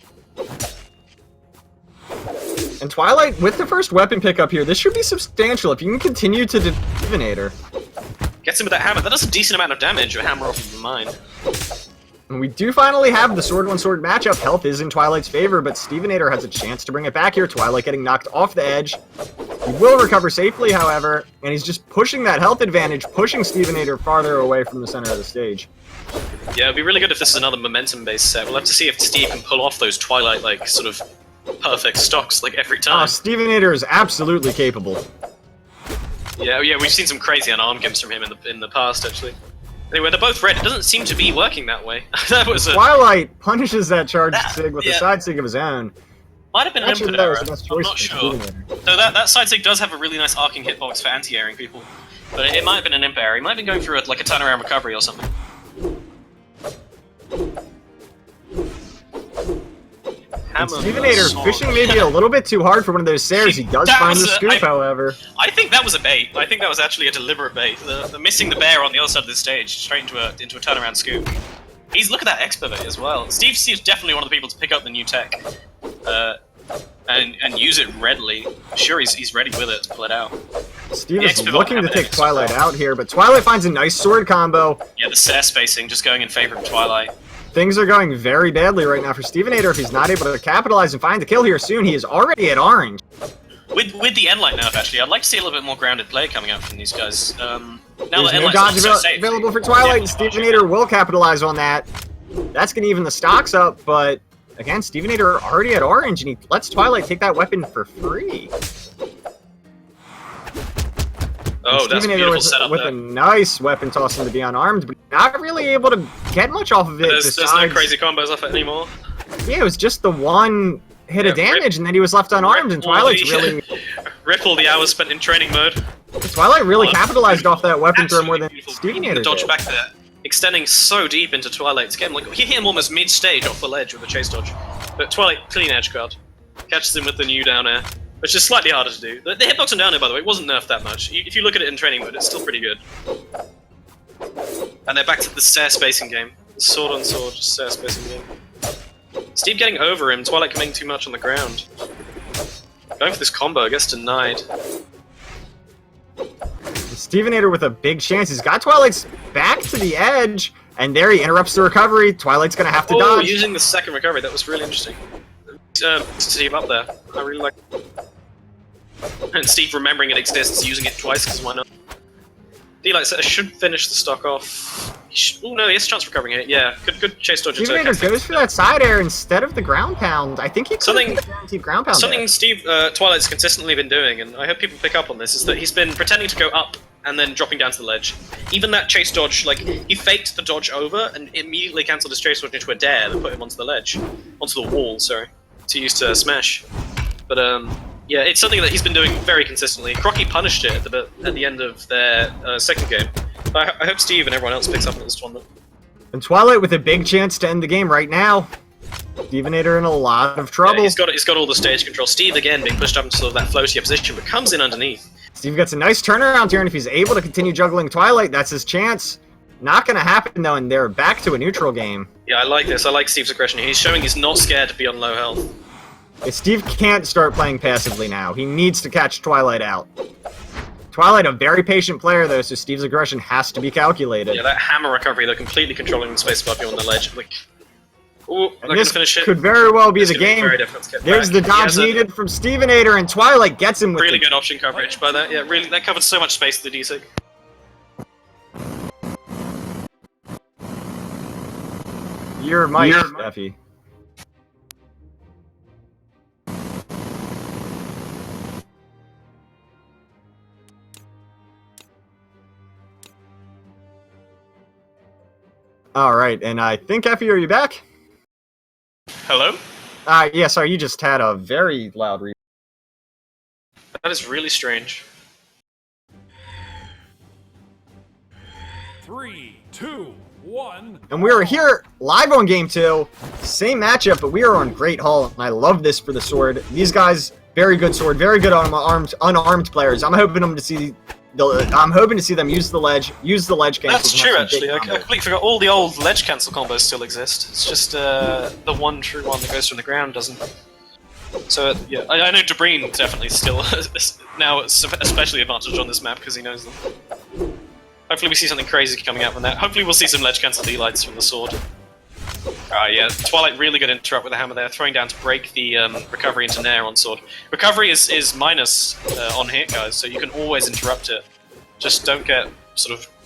Speaker 2: And Twilight, with the first weapon pickup here, this should be substantial if you can continue to Stevenator.
Speaker 1: Gets him with that hammer. That does a decent amount of damage, a hammer off of the mine.
Speaker 2: And we do finally have the sword-on-sword matchup. Health is in Twilight's favor, but Stevenator has a chance to bring it back here. Twilight getting knocked off the edge. He will recover safely, however, and he's just pushing that health advantage, pushing Stevenator farther away from the center of the stage.
Speaker 1: Yeah, it'd be really good if this is another momentum-based set. We'll have to see if Steve can pull off those Twilight, like, sort of perfect stocks, like, every time.
Speaker 2: Stevenator is absolutely capable.
Speaker 1: Yeah, we've seen some crazy unarmed games from him in the past, actually. Anyway, they're both red. It doesn't seem to be working that way. That was
Speaker 2: Twilight punishes that charged sig with a side sig of his own.
Speaker 1: Might have been an
Speaker 2: Actually,
Speaker 1: input
Speaker 2: that
Speaker 1: error.
Speaker 2: was the best
Speaker 1: I'm
Speaker 2: choice
Speaker 1: not
Speaker 2: for
Speaker 1: sure.
Speaker 2: Stevenator.
Speaker 1: So that side sig does have a really nice arcing hitbox for anti-airing people. But it might have been an imp error. He might have been going through like a turnaround recovery or something.
Speaker 2: Stevenator fishing maybe a little bit too hard for one of those Sares. He does find the scoop, however.
Speaker 1: I think that was a bait. I think that was actually a deliberate bait. The missing the bear on the other side of the stage, straight into a turnaround scoop. Look at that expert as well. Steve seems definitely one of the people to pick up the new tech, and use it readily. Sure, he's ready with it to pull it out.
Speaker 2: Steve is looking to take Twilight out here, but Twilight finds a nice sword combo.
Speaker 1: Yeah, the Sare spacing just going in favor of Twilight.
Speaker 2: things are going very badly right now for Stevenator if he's not able to capitalize and find the kill here soon. He is already at orange.
Speaker 1: With the end light nerf, actually, I'd like to see a little bit more grounded play coming out from these guys. Now
Speaker 2: There's
Speaker 1: that end
Speaker 2: no
Speaker 1: light's
Speaker 2: dodge
Speaker 1: not so safe.
Speaker 2: available for Twilight, and Stevenator will capitalize on that. That's going to even the stocks up, but again, Stevenator already at orange, and he lets Twilight take that weapon for free.
Speaker 1: Oh, that's a beautiful setup
Speaker 2: with
Speaker 1: there.
Speaker 2: a nice weapon toss into the unarmed, but not really able to get much off of it.
Speaker 1: There's no crazy combos off it anymore.
Speaker 2: Yeah, it was just the one hit of damage, and then he was left unarmed, and Twilight's really...
Speaker 1: Rip all the hours spent in training mode.
Speaker 2: Twilight really capitalized off that weapon throw more than Stevenator
Speaker 1: The dodge
Speaker 2: did.
Speaker 1: back there, extending so deep into Twilight's game. Like, he hit him almost mid-stage off the ledge with a chase dodge. But Twilight, clean edge guard. Catches him with the new down air, which is slightly harder to do. The hitbox on down air, by the way, wasn't nerfed that much. If you look at it in training mode, it's still pretty good. And they're back to the stair spacing game. Sword on sword, just stair spacing game. Steve getting over him, Twilight committing too much on the ground. Going for this combo, gets denied.
Speaker 2: Stevenator with a big chance. He's got Twilight's back to the edge, and there he interrupts the recovery. Twilight's gonna have to dodge.
Speaker 1: Using the second recovery, that was really interesting. Steve up there. I really like it. And Steve remembering it exists, using it twice, because why not? D-Light should finish the stock off. Oh no, he has a chance of recovering it. Yeah, good chase dodge.
Speaker 2: Stevenator goes for that side air instead of the ground pound. I think he could have a guaranteed ground pound.
Speaker 1: Something Twilight's consistently been doing, and I hope people pick up on this, is that he's been pretending to go up and then dropping down to the ledge. Even that chase dodge, like, he faked the dodge over and immediately cancelled his chase dodge into a dare that put him onto the ledge. Onto the wall, sorry. To use to smash. But, yeah, it's something that he's been doing very consistently. Crocky punished it at the end of their second game. But I hope Steve and everyone else picks up on this tournament.
Speaker 2: And Twilight with a big chance to end the game right now. Stevenator in a lot of trouble.
Speaker 1: Yeah, he's got all the stage control. Steve, again, being pushed up into sort of that floaty position, but comes in underneath.
Speaker 2: Steve gets a nice turnaround here, and if he's able to continue juggling Twilight, that's his chance. Not going to happen, though, and they're back to a neutral game.
Speaker 1: Yeah, I like this. I like Steve's aggression. He's showing he's not scared to be on low health.
Speaker 2: Steve can't start playing passively now. He needs to catch Twilight out. Twilight, a very patient player, though, so Steve's aggression has to be calculated.
Speaker 1: Yeah, that hammer recovery, they're completely controlling the space above you on the ledge. Like, ooh,
Speaker 2: and this could very well be the game. There's the dodge needed from Stevenator, and Twilight gets him with
Speaker 1: really good option coverage by that. Yeah, really, that covered so much space with the D-Sig.
Speaker 2: You're Mike, Steffi. All right, and I think, Effie, are you back?
Speaker 1: Hello?
Speaker 2: Yeah, sorry, you just had a very loud read.
Speaker 1: That is really strange.
Speaker 3: 3, 2, 1.
Speaker 2: And we are here live on Game 2. Same matchup, but we are on Great Hall, and I love this for the sword. These guys, very good sword, very good unarmed players. I'm hoping to see them use the ledge cancel.
Speaker 1: That's true, actually. I completely forgot all the old ledge cancel combos still exist. It's just the one true one that goes from the ground doesn't. So yeah, I know Debreen definitely still now especially advantage on this map because he knows them. Hopefully we see something crazy coming out from that. Hopefully we'll see some ledge cancel D-lights from the sword. Yeah, Twilight really good interrupt with the hammer there, throwing down to break the recovery into Nair on sword. Recovery is minus on hit, guys, so you can always interrupt it. Just don't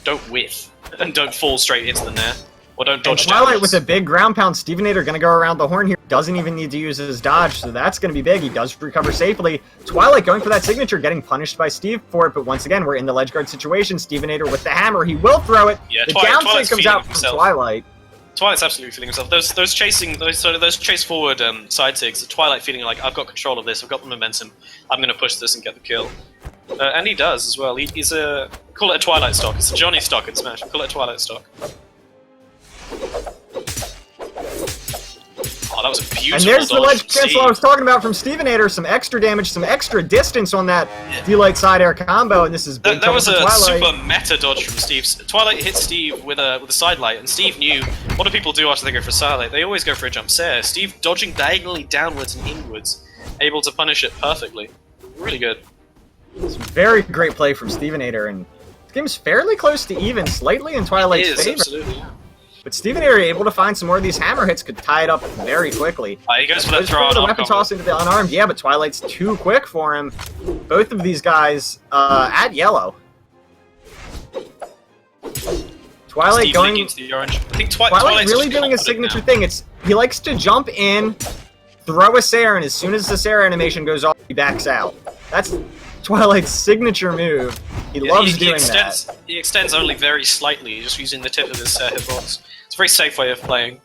Speaker 1: don't whiff, and don't fall straight into the Nair. Or don't dodge down.
Speaker 2: Twilight with a big ground pound. Stevenator gonna go around the horn here. Doesn't even need to use his dodge, so that's gonna be big. He does recover safely. Twilight going for that signature, getting punished by Steve for it, but once again, we're in the ledge guard situation. Stevenator with the hammer. He will throw it.
Speaker 1: Yeah,
Speaker 2: the downside comes out from Twilight.
Speaker 1: Twilight's absolutely feeling himself. Those chase forward side sigs. Twilight feeling like I've got control of this. I've got the momentum. I'm going to push this and get the kill, and he does as well. He's a call it a Twilight stock. It's a Johnny stock in Smash. Call it a Twilight stock. Oh, that was a beautiful.
Speaker 2: And there's the
Speaker 1: dodge
Speaker 2: ledge
Speaker 1: from
Speaker 2: cancel I was talking about from Stevenator. Some extra damage, some extra distance on that D-Light side air combo, and this is big.
Speaker 1: That was a
Speaker 2: Twilight.
Speaker 1: super meta dodge from Steve. Twilight hit Steve with a side light, and Steve knew what do people do after they go for a side light? They always go for a jump scare. Steve dodging diagonally downwards and inwards, able to punish it perfectly. Really good.
Speaker 2: It's very great play from Stevenator, and this game's fairly close to even, slightly in Twilight's favor.
Speaker 1: Absolutely. Yeah.
Speaker 2: But Stevenator able to find some more of these hammer hits, could tie it up very quickly.
Speaker 1: He goes for the
Speaker 2: Goes
Speaker 1: throw
Speaker 2: for the
Speaker 1: on
Speaker 2: weapon
Speaker 1: combo.
Speaker 2: toss into the unarmed. Yeah, but Twilight's too quick for him. Both of these guys at yellow. Twilight
Speaker 1: Steve
Speaker 2: going
Speaker 1: into the orange. I think
Speaker 2: Twilight
Speaker 1: Twilight's
Speaker 2: really
Speaker 1: just
Speaker 2: doing a
Speaker 1: confident
Speaker 2: signature
Speaker 1: now.
Speaker 2: thing. He likes to jump in, throw a Sarah, and as soon as the Sarah animation goes off, he backs out. That's Twilight's signature move. He loves doing that.
Speaker 1: He extends only very slightly, just using the tip of his hitbox. It's a very safe way of playing.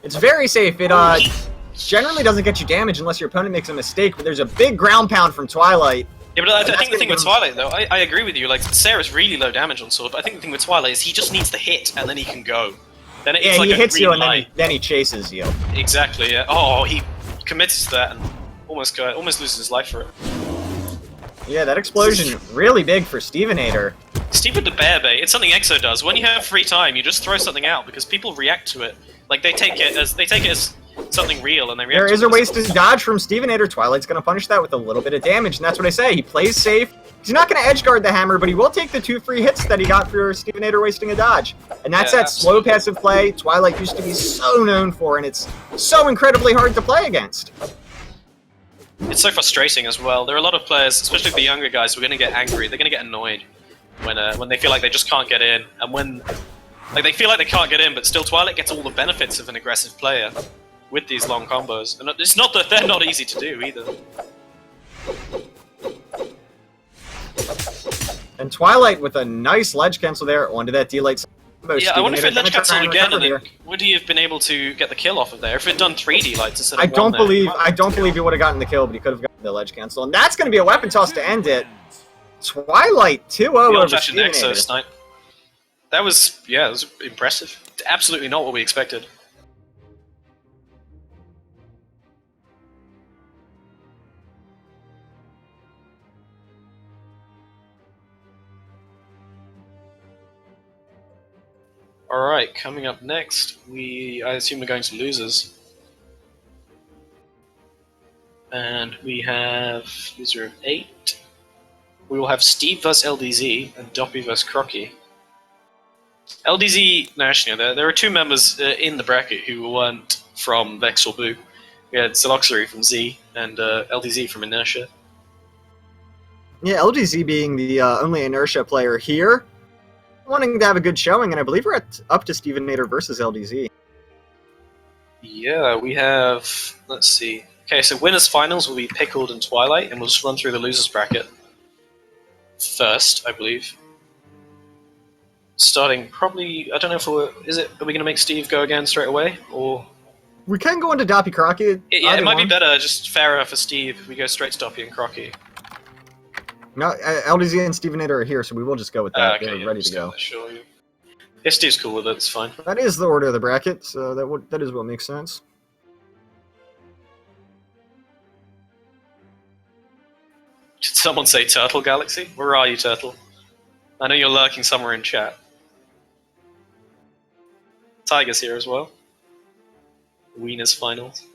Speaker 2: It's very safe. It generally doesn't get you damage unless your opponent makes a mistake, but there's a big ground pound from Twilight.
Speaker 1: Yeah, but I think the thing with Twilight, though, I agree with you. Like, Sarah's really low damage on sword, but I think the thing with Twilight is he just needs to hit, and then he can go. Then it's like
Speaker 2: he hits you,
Speaker 1: really
Speaker 2: and then he chases you.
Speaker 1: Exactly, yeah. Oh, he commits to that and almost loses his life for it.
Speaker 2: Yeah, that explosion really big for Stevenator.
Speaker 1: Steve with the bear bait, it's something Exo does. When you have free time, you just throw something out because people react to it. Like they take it as something real, and they react.
Speaker 2: There is
Speaker 1: to
Speaker 2: a
Speaker 1: it
Speaker 2: wasted dodge from Stevenator. Twilight's going to punish that with a little bit of damage, and that's what I say. He plays safe. He's not going to edge guard the hammer, but he will take the 2 free hits that he got for Stevenator wasting a dodge. And that's that slow passive play Twilight used to be so known for, and it's so incredibly hard to play against.
Speaker 1: It's so frustrating as well. There are a lot of players, especially the younger guys, who are going to get angry. They're going to get annoyed when they feel like they just can't get in, and when they feel like they can't get in, but still Twilight gets all the benefits of an aggressive player with these long combos. And it's not that they're not easy to do either.
Speaker 2: And Twilight with a nice ledge cancel there onto that D-Light.
Speaker 1: Yeah, I wonder if it ledge canceled again, and
Speaker 2: here.
Speaker 1: then would he have been able to get the kill off of there? If it had done 3D lights instead of
Speaker 2: I don't
Speaker 1: one there.
Speaker 2: believe he would have gotten the kill, but he could have gotten the ledge cancel. And that's going to be a weapon toss to end it. Twilight 2-0
Speaker 1: The
Speaker 2: over
Speaker 1: old-fashioned Exo
Speaker 2: Stevenator.
Speaker 1: snipe. That was impressive. Absolutely not what we expected. Alright, coming up next, I assume we're going to losers. And we have loser of 8. We will have Steve vs LDZ and Doppy vs Crocky. LDZ, no, actually, no, there are 2 members in the bracket who weren't from Vex or Boo. We had Zillow from Z and LDZ from Inertia.
Speaker 2: Yeah, LGZ being the only Inertia player here. Wanting to have a good showing, and I believe we're up to Stevenator versus LDZ.
Speaker 1: Yeah, we have, let's see. Okay, so winners finals will be Pickled and Twilight, and we'll just run through the losers bracket first, I believe. Starting probably, I don't know if are we going to make Steve go again straight away, or?
Speaker 2: We can go into Doppy Crocky.
Speaker 1: It might be better, just fairer for Steve if we go straight to Doppy and Crocky.
Speaker 2: No, LDZ and Stevenator are here, so we will just go with that.
Speaker 1: Okay,
Speaker 2: They're ready to go.
Speaker 1: Sure, yeah. If Steve's cool with it, it's fine.
Speaker 2: That is the order of the bracket, so that is what makes sense.
Speaker 1: Did someone say Turtle Galaxy? Where are you, Turtle? I know you're lurking somewhere in chat. Tiger's here as well. Wieners finals.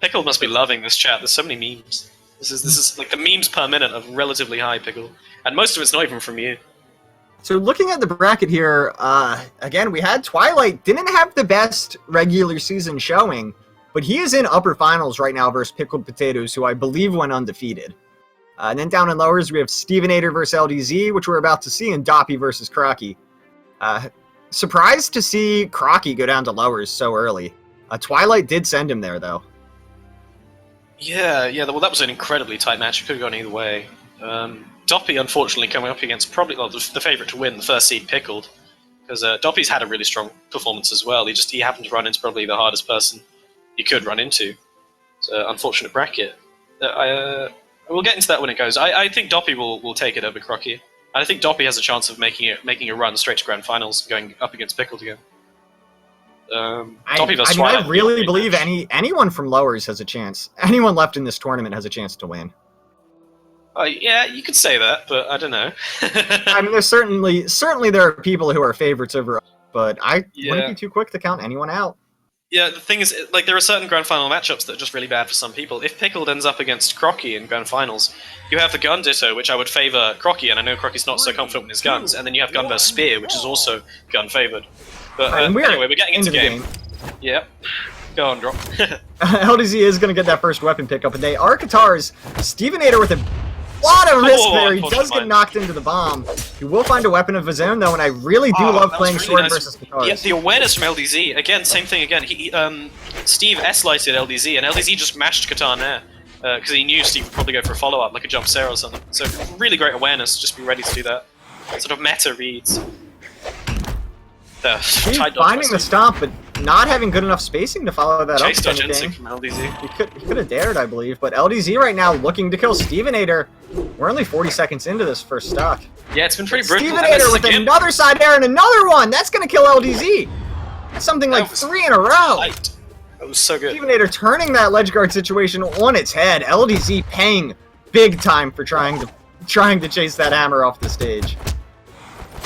Speaker 1: Pickle must be loving this chat. There's so many memes. This is like the memes per minute are relatively high, Pickle, and most of it's not even from you.
Speaker 2: So looking at the bracket here, again, we had Twilight. Didn't have the best regular season showing, but he is in upper finals right now versus Pickled Potatoes, who I believe went undefeated. And then down in lowers, we have Stevenator versus LDZ, which we're about to see, and Doppy versus Crocky. Surprised to see Crocky go down to lowers so early. Twilight did send him there, though.
Speaker 1: Yeah, well, that was an incredibly tight match. It could have gone either way. Doppy, unfortunately, coming up against probably the favourite to win, the first seed Pickled, because Doppy's had a really strong performance as well. He happened to run into probably the hardest person you could run into. It's an unfortunate bracket. We'll get into that when it goes. I think Doppy will take it over Crocky. I think Doppy has a chance of making a run straight to grand finals, going up against Pickled again.
Speaker 2: I really believe anyone from lowers has a chance. Anyone left in this tournament has a chance to win.
Speaker 1: Yeah, you could say that, but I don't know.
Speaker 2: I mean, there's certainly there are people who are favorites over, but I wouldn't be too quick to count anyone out.
Speaker 1: Yeah, the thing is, like, there are certain grand final matchups that are just really bad for some people. If Pickled ends up against Crocky in grand finals, you have the gun ditto, which I would favor Crocky, and I know Crocky's not so confident with his guns, and then you have gun versus spear, which is also gun favored. But anyway, we're getting into the game. Yep. Go on, drop.
Speaker 2: LDZ is going to get that first weapon pickup, and they are Qatar's. Stevenator with a lot of risk there. He does get knocked into the bomb. He will find a weapon of his own, though, and I really do love playing
Speaker 1: really
Speaker 2: Sword
Speaker 1: nice.
Speaker 2: versus Qatar.
Speaker 1: Yeah, the awareness from LDZ, again, same thing again. Steve S-lighted LDZ, and LDZ just mashed Qatar there, because he knew Steve would probably go for a follow-up, like a jump Sarah or something. So really great awareness, just be ready to do that. Sort of meta reads.
Speaker 2: Steve finding the stomp, but not having good enough spacing to follow that
Speaker 1: Chase
Speaker 2: up.
Speaker 1: dodge instinct from LDZ.
Speaker 2: He could have dared, I believe, but LDZ right now looking to kill Stevenator. We're only 40 seconds into this first stock.
Speaker 1: Yeah, it's been pretty brutal.
Speaker 2: Stevenator with another side air and another one! That's gonna kill LDZ! Something like 3 in a row!
Speaker 1: Light. That was so good.
Speaker 2: Stevenator turning that ledge guard situation on its head. LDZ paying big time for trying to chase that hammer off the stage.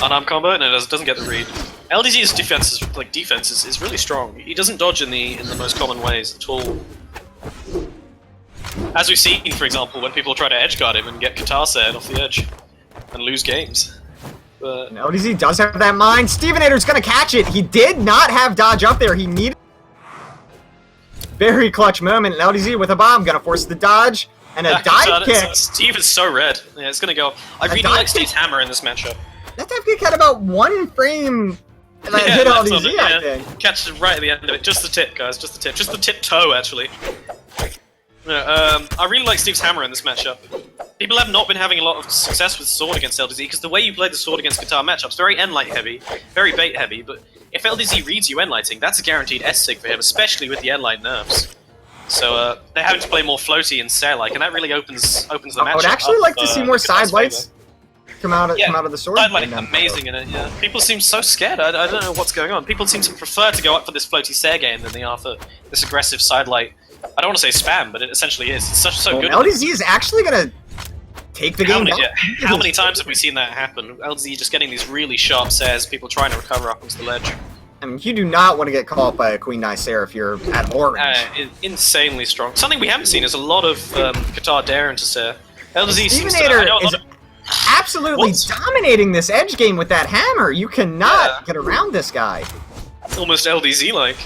Speaker 1: Unarmed combo, and it doesn't get the read. LDZ's defense is really strong. He doesn't dodge in the most common ways at all. As we've seen, for example, when people try to edge guard him and get Qatar set off the edge and lose games. But
Speaker 2: and LDZ does have that mind. Stevenator's gonna catch it. He did not have dodge up there. He needed very clutch moment. And LDZ with a bomb gonna force the dodge and a dive kick.
Speaker 1: Steve is so red. Yeah, it's gonna go. I really like Steve's hammer in this matchup.
Speaker 2: That dive kick had about 1 frame that hit LDZ, I think.
Speaker 1: Catch it right at the end of it. Just the tip, guys. Just the tip. Just the tip toe, actually. I really like Steve's hammer in this matchup. People have not been having a lot of success with sword against LDZ because the way you play the sword against Qatar matchups, very end-light heavy, very bait heavy, but if LDZ reads you end-lighting, that's a guaranteed S-sig for him, especially with the end-light nerfs. So they're having to play more floaty and Stair-like, and that really opens the matchup.
Speaker 2: I would actually like to see more side lights come out of the sword.
Speaker 1: Side lighting amazing in it, yeah. People seem so scared, I don't know what's going on. People seem to prefer to go up for this floaty Stair game than they are for this aggressive side light. I don't want to say spam, but it essentially is. It's so good.
Speaker 2: LDZ is actually going to take the game down.
Speaker 1: How many times have we seen that happen? LDZ just getting these really sharp Sairs, people trying to recover up onto the ledge.
Speaker 2: I mean, you do not want to get caught by a Queen Nine Sarah if you're at orange.
Speaker 1: Insanely strong. Something we haven't seen is a lot of Qatar dare into Sair. LDZ seems to...
Speaker 2: Stevenator is absolutely dominating this edge game with that hammer. You cannot get around this guy.
Speaker 1: Almost LDZ-like.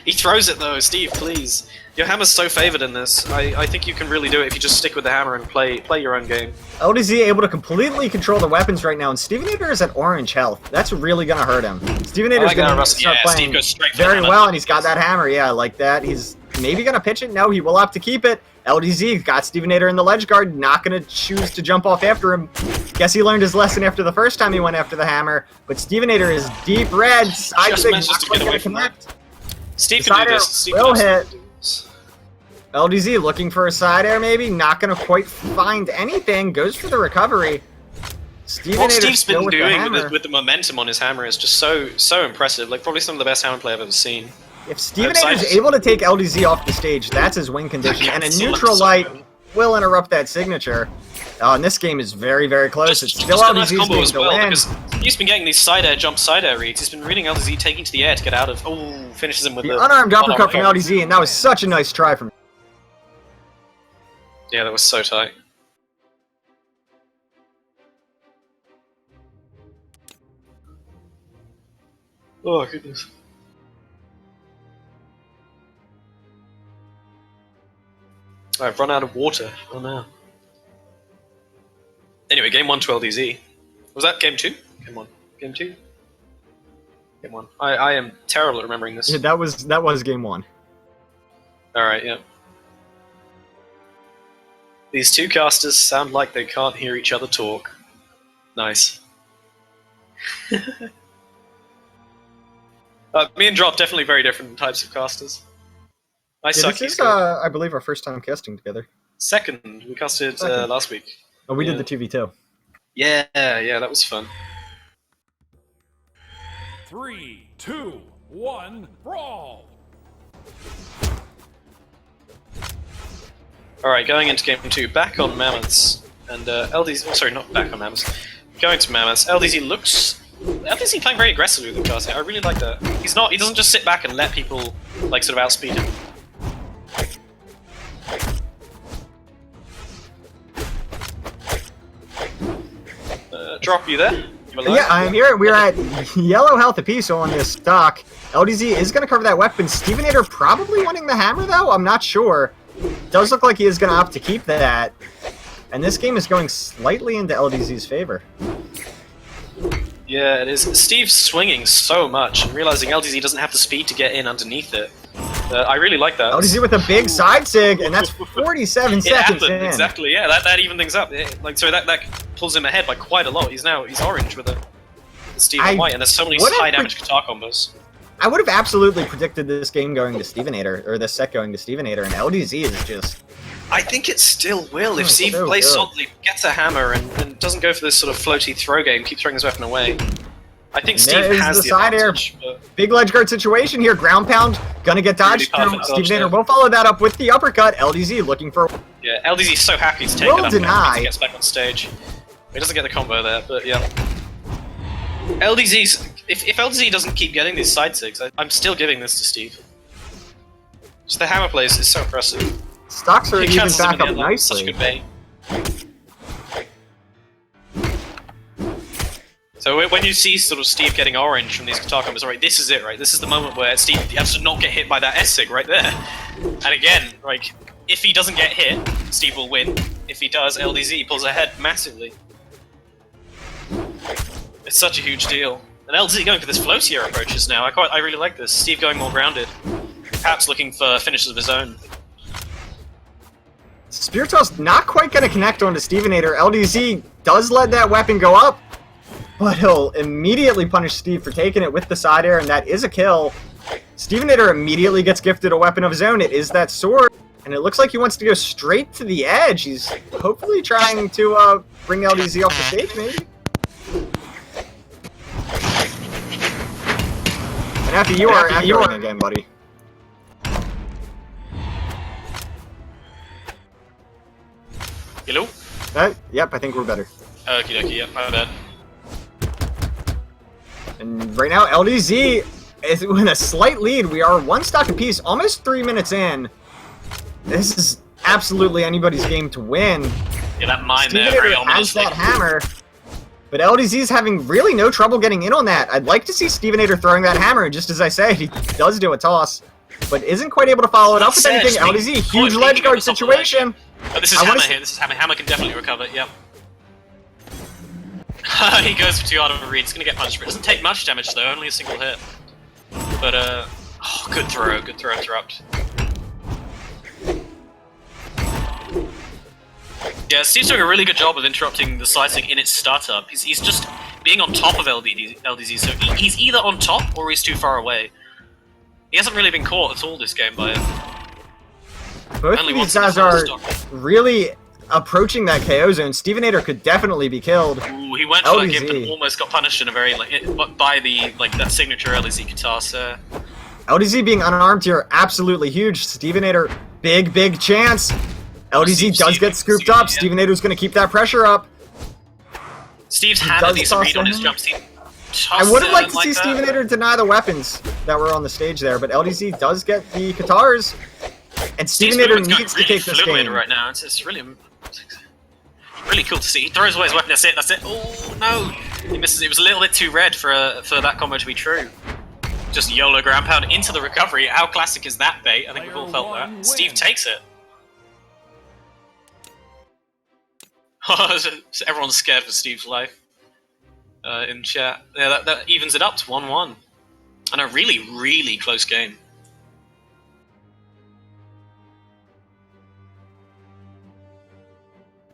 Speaker 1: He throws it though, Steve, please. Your hammer's so favored in this. I think you can really do it if you just stick with the hammer and play your own game.
Speaker 2: LDZ able to completely control the weapons right now, and Stevenator is at orange health. That's really gonna hurt him. Stevenator's gonna start playing very well, and he's got that hammer. Yeah, like that. He's maybe gonna pitch it. No, he will have to keep it. LDZ got Stevenator in the ledge guard, not gonna choose to jump off after him. Guess he learned his lesson after the first time he went after the hammer. But Stevenator is deep red. Side sig not quite gonna connect.
Speaker 1: Steve can do this. Steve
Speaker 2: will hit. LDZ looking for a side air, maybe. Not going to quite find anything. Goes for the recovery.
Speaker 1: What Steve's been doing with the momentum on his hammer is just so impressive. Like, probably some of the best hammer play I've ever seen.
Speaker 2: If Stevenator is able to take LDZ off the stage, that's his win condition. And a neutral light will interrupt that signature. And this game is very, very close. It's still LDZ's game to win.
Speaker 1: Because he's been getting these side air, jump side air reads. He's been reading LDZ taking to the air to get out of... Oh, finishes him with the
Speaker 2: unarmed uppercut from LDZ, and that was such a nice try from...
Speaker 1: Yeah, that was so tight. Oh, goodness. I've run out of water. Oh no. Anyway, game 1 to LDZ. Was that game 2? Game 1. Game 2? Game 1. I am terrible at remembering this.
Speaker 2: Yeah, that was game 1.
Speaker 1: Alright, yeah. These two casters sound like they can't hear each other talk. Nice. Me and Drop, definitely very different types of casters. I suck.
Speaker 2: This is, I believe, our first time casting together.
Speaker 1: Second. We casted last week.
Speaker 2: Oh, we did the 2v2.
Speaker 1: Yeah, that was fun.
Speaker 3: 3, 2, 1, brawl!
Speaker 1: Alright, going into game 2, back on Mammoths. And LDZ, sorry, not back on Mammoths. Going to Mammoths. LDZ looks LDZ playing very aggressively with the cast. I really like that. He doesn't just sit back and let people like sort of outspeed him. Drop you there?
Speaker 2: Yeah, I'm here. We're at yellow health apiece on this stock. LDZ is going to cover that weapon. Stevenator probably wanting the hammer, though? I'm not sure. Does look like he is going to opt to keep that. And this game is going slightly into LDZ's favor.
Speaker 1: Yeah, it is. Steve's swinging so much and realizing LDZ doesn't have the speed to get in underneath it. I really like that.
Speaker 2: LDZ with a big side sig, and that's 47 seconds in.
Speaker 1: Exactly, yeah, that even things up. That pulls him ahead by quite a lot. He's orange with Steve and white, and there's so many high damage guitar combos.
Speaker 2: I would have absolutely predicted this game going to Stevenator, or this set going to Stevenator, and LDZ is just...
Speaker 1: I think it still will. If Steve plays solidly, gets a hammer, and doesn't go for this sort of floaty throw game, keep throwing his weapon away. I think Steve has the
Speaker 2: side
Speaker 1: advantage.
Speaker 2: Air. Big ledge guard situation here. Ground pound, gonna get dodged. Stevenator will follow that up with the uppercut. LDZ looking for...
Speaker 1: Yeah, LDZ's so happy to take it up and he gets back on stage. He doesn't get the combo there, but yeah. LDZ's... If LDZ doesn't keep getting these side sigs, I'm still giving this to Steve. Just the hammer plays is so impressive.
Speaker 2: Stocks are even back up nicely.
Speaker 1: Such a good bait. So when you see sort of Steve getting orange from these guitar combos, right, this is it, right? This is the moment where Steve has to not get hit by that S-sig right there. And again, like, if he doesn't get hit, Steve will win. If he does, LDZ pulls ahead massively. It's such a huge deal. And LDZ going for this floatier approaches now. I really like this. Steve going more grounded. Perhaps looking for finishes of his own.
Speaker 2: Spear Toss not quite going to connect onto Stevenator. LDZ does let that weapon go up, but he'll immediately punish Steve for taking it with the side air, and that is a kill. Stevenator immediately gets gifted a weapon of his own. It is that sword, and it looks like he wants to go straight to the edge. He's hopefully trying to bring LDZ off the stage, maybe? And after you are echoing again, buddy.
Speaker 1: Hello?
Speaker 2: Yep, I think we're better.
Speaker 1: Okie dokie, yep, my bad.
Speaker 2: And right now, LDZ is in a slight lead. We are one stock apiece, almost 3 minutes in. This is absolutely anybody's game to win.
Speaker 1: Yeah, that mine there,
Speaker 2: Stevenator
Speaker 1: very
Speaker 2: has
Speaker 1: ominously.
Speaker 2: that hammer, but LDZ is having really no trouble getting in on that. I'd like to see Stevenator throwing that hammer, just as I said, he does do a toss, but isn't quite able to follow it up with anything. LDZ, huge ledge guard situation.
Speaker 1: Oh, this is Hammer here. This is Hammer. Hammer can definitely recover. Yep. He goes for too hard of a read. He's gonna get punched. It doesn't take much damage though. Only a single hit. But oh, good throw. Good throw. Interrupt. Yeah, Steve's doing a really good job of interrupting the slicing in its startup. He's just being on top of LDZ. So he's either on top or he's too far away. He hasn't really been caught at all this game by it.
Speaker 2: Both of these guys are really approaching that KO zone. Stevenator could definitely be killed.
Speaker 1: Ooh, he went for that gift and almost got punished in a very by the that signature LDZ guitar. So
Speaker 2: LDZ being unarmed here, absolutely huge. Stevenator, big chance. LDZ does get scooped up. Yeah. Stevenator's going to keep that pressure up.
Speaker 1: Steve's had a decent read on his jumps.
Speaker 2: I would have liked to see Stevenator deny the weapons that were on the stage there, but LDZ does get the guitars. And Stevenator needs to take this game
Speaker 1: right now. It's really cool to see. He throws away his weapon. That's it. Oh no! He misses. It was a little bit too red for that combo to be true. Just YOLO ground pound into the recovery. How classic is that bait? I think we've all felt that. Steve takes it. Everyone's scared for Steve's life in chat. Yeah, that evens it up to 1-1. And a really close game.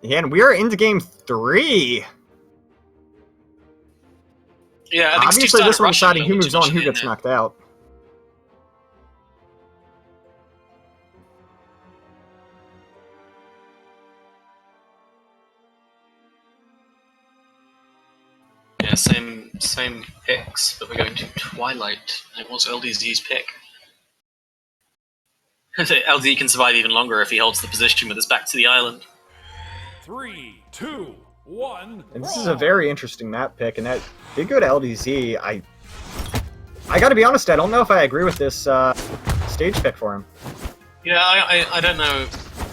Speaker 2: Yeah, and we are into game 3.
Speaker 1: Yeah, I think
Speaker 2: obviously this one's deciding who moves on, who gets knocked out.
Speaker 1: Yeah, same picks, but we're going to Twilight. It was LDZ's pick. LD can survive even longer if he holds the position with his back to the island.
Speaker 3: 3, 2, 1.
Speaker 2: And this is a very interesting map pick, and that did go to LDZ. I gotta be honest, I don't know if I agree with this stage pick for him.
Speaker 1: Yeah, I don't know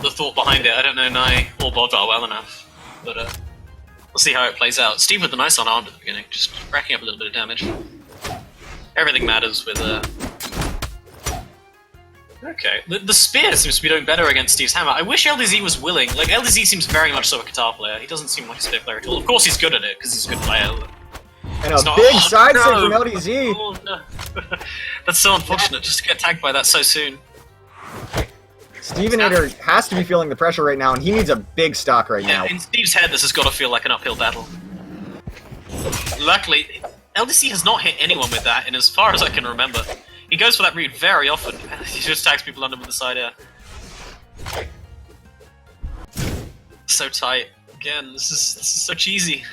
Speaker 1: the thought behind it. I don't know Nye or Bodvar well enough, but we'll see how it plays out. Steve with the nice unarmed at the beginning, just racking up a little bit of damage. Everything matters with Okay, the spear seems to be doing better against Steve's hammer. I wish LDZ was willing. Like, LDZ seems very much so a guitar player. He doesn't seem like a spear player at all. Of course he's good at it, because he's a good player.
Speaker 2: And a big side stick from LDZ.
Speaker 1: Oh, no. That's so unfortunate, just to get tagged by that so soon.
Speaker 2: Stevenator has to be feeling the pressure right now, and he needs a big stock right now.
Speaker 1: In Steve's head, this has got to feel like an uphill battle. Luckily, LDC has not hit anyone with that, and as far as I can remember, he goes for that read very often. He just tags people under with the side air. So tight. Again, this is so cheesy.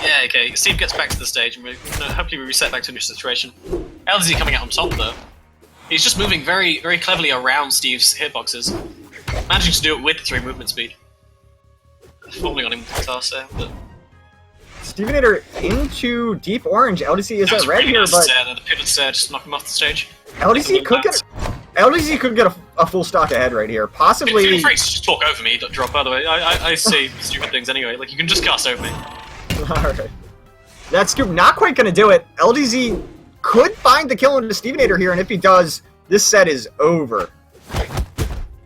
Speaker 1: Yeah, okay. Steve gets back to the stage, and hopefully we reset back to a new situation. LDZ coming out on top, though. He's just moving very, very cleverly around Steve's hitboxes, managing to do it with 3 movement speed. Falling on him with the task there, but...
Speaker 2: Stevenator into deep orange. LDC is at red
Speaker 1: really
Speaker 2: here,
Speaker 1: nice
Speaker 2: but
Speaker 1: the pivot stair just knock him off the stage.
Speaker 2: LDC could get a full stock ahead right here. Possibly.
Speaker 1: Feel free to just talk over me, drop. By the way, I say stupid things anyway. Like you can just cast over me.
Speaker 2: All right. That scoop not quite gonna do it. LDZ could find the kill into Stevenator here, and if he does, this set is over.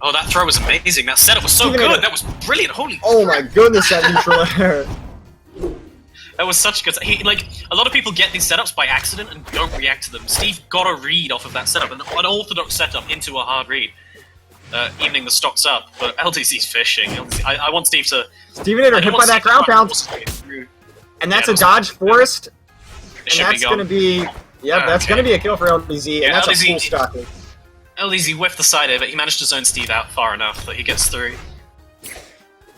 Speaker 1: Oh, that throw was amazing. That setup was so good. That was brilliant. Holy.
Speaker 2: Oh my goodness, that neutral air.
Speaker 1: That was such a good. A lot of people get these setups by accident and don't react to them. Steve got a read off of that setup, an orthodox setup into a hard read, evening the stocks up. But LTC's fishing. I want Steve to.
Speaker 2: Stevenator hit by that ground pound, and that's a dodge forest, and that's going to be. Yep, that's going to be a kill for LDZ, and that's a full stock.
Speaker 1: LDZ whiffed the side of it. He managed to zone Steve out far enough that he gets through.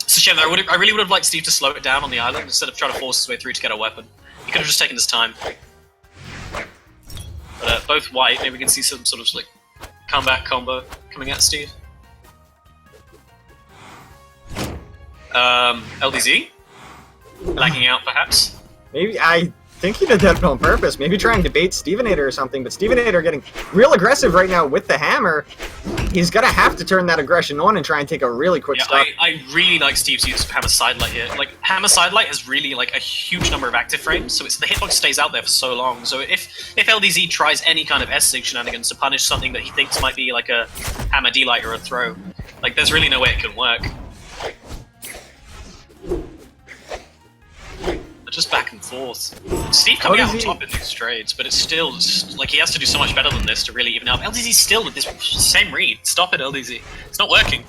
Speaker 1: It's a shame though. I really would have liked Steve to slow it down on the island instead of trying to force his way through to get a weapon. He could have just taken his time. But both white, maybe we can see some sort of like comeback combo coming at Steve. LDZ? Lagging out perhaps?
Speaker 2: Maybe, I think he did that on purpose. Maybe trying to bait Stevenator or something, but Stevenator getting real aggressive right now with the hammer. He's gonna have to turn that aggression on and try and take a really quick stop.
Speaker 1: I really like Steve's use of Hammer Sidelight here. Like, Hammer Sidelight has really, like, a huge number of active frames, so the hitbox stays out there for so long. So if LDZ tries any kind of S-Sig shenanigans to punish something that he thinks might be, like, a Hammer D-Light or a throw, like, there's really no way it can work. Just back and forth. Steve coming out on top in these trades, but it's still just, like, he has to do so much better than this to really even out. LDZ's still with this same read. Stop it, LDZ. It's not working.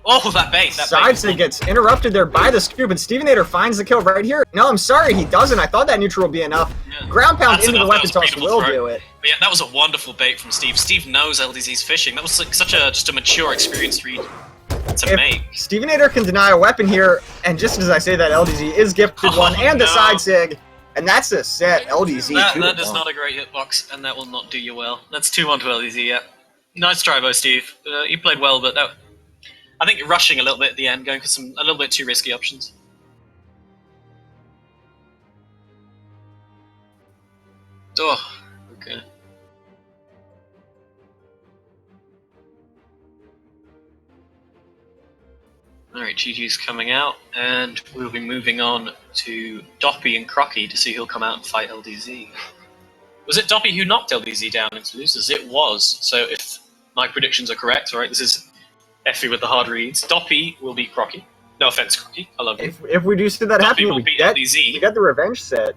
Speaker 1: Oh, that bait.
Speaker 2: Sidesig gets interrupted there by the scoop, and Stevenator finds the kill right here. No, I'm sorry, he doesn't. I thought that neutral would be enough. Yeah. Ground pound into the weapon toss will do it.
Speaker 1: But yeah, that was a wonderful bait from Steve. Steve knows LDZ's fishing. That was like such a just a mature, experienced read. If
Speaker 2: Stevenator can deny a weapon here, and just as I say that, LDZ is gifted one, and the side sig, and that's a set. LDZ.
Speaker 1: That is not a great hitbox, and that will not do you well. That's 2-1 to LDZ. Yeah, nice try, though, Steve. You played well, but I think you're rushing a little bit at the end, going for a little bit too risky options. Oh, okay. Alright, GG's coming out, and we'll be moving on to Doppy and Crocky to see who'll come out and fight LDZ. Was it Doppy who knocked LDZ down into losers? It was. So if my predictions are correct, alright, this is Effie with the hard reads. Doppy will beat Crocky. No offense, Crocky. I love you.
Speaker 2: If we do see that happen, we get the revenge set.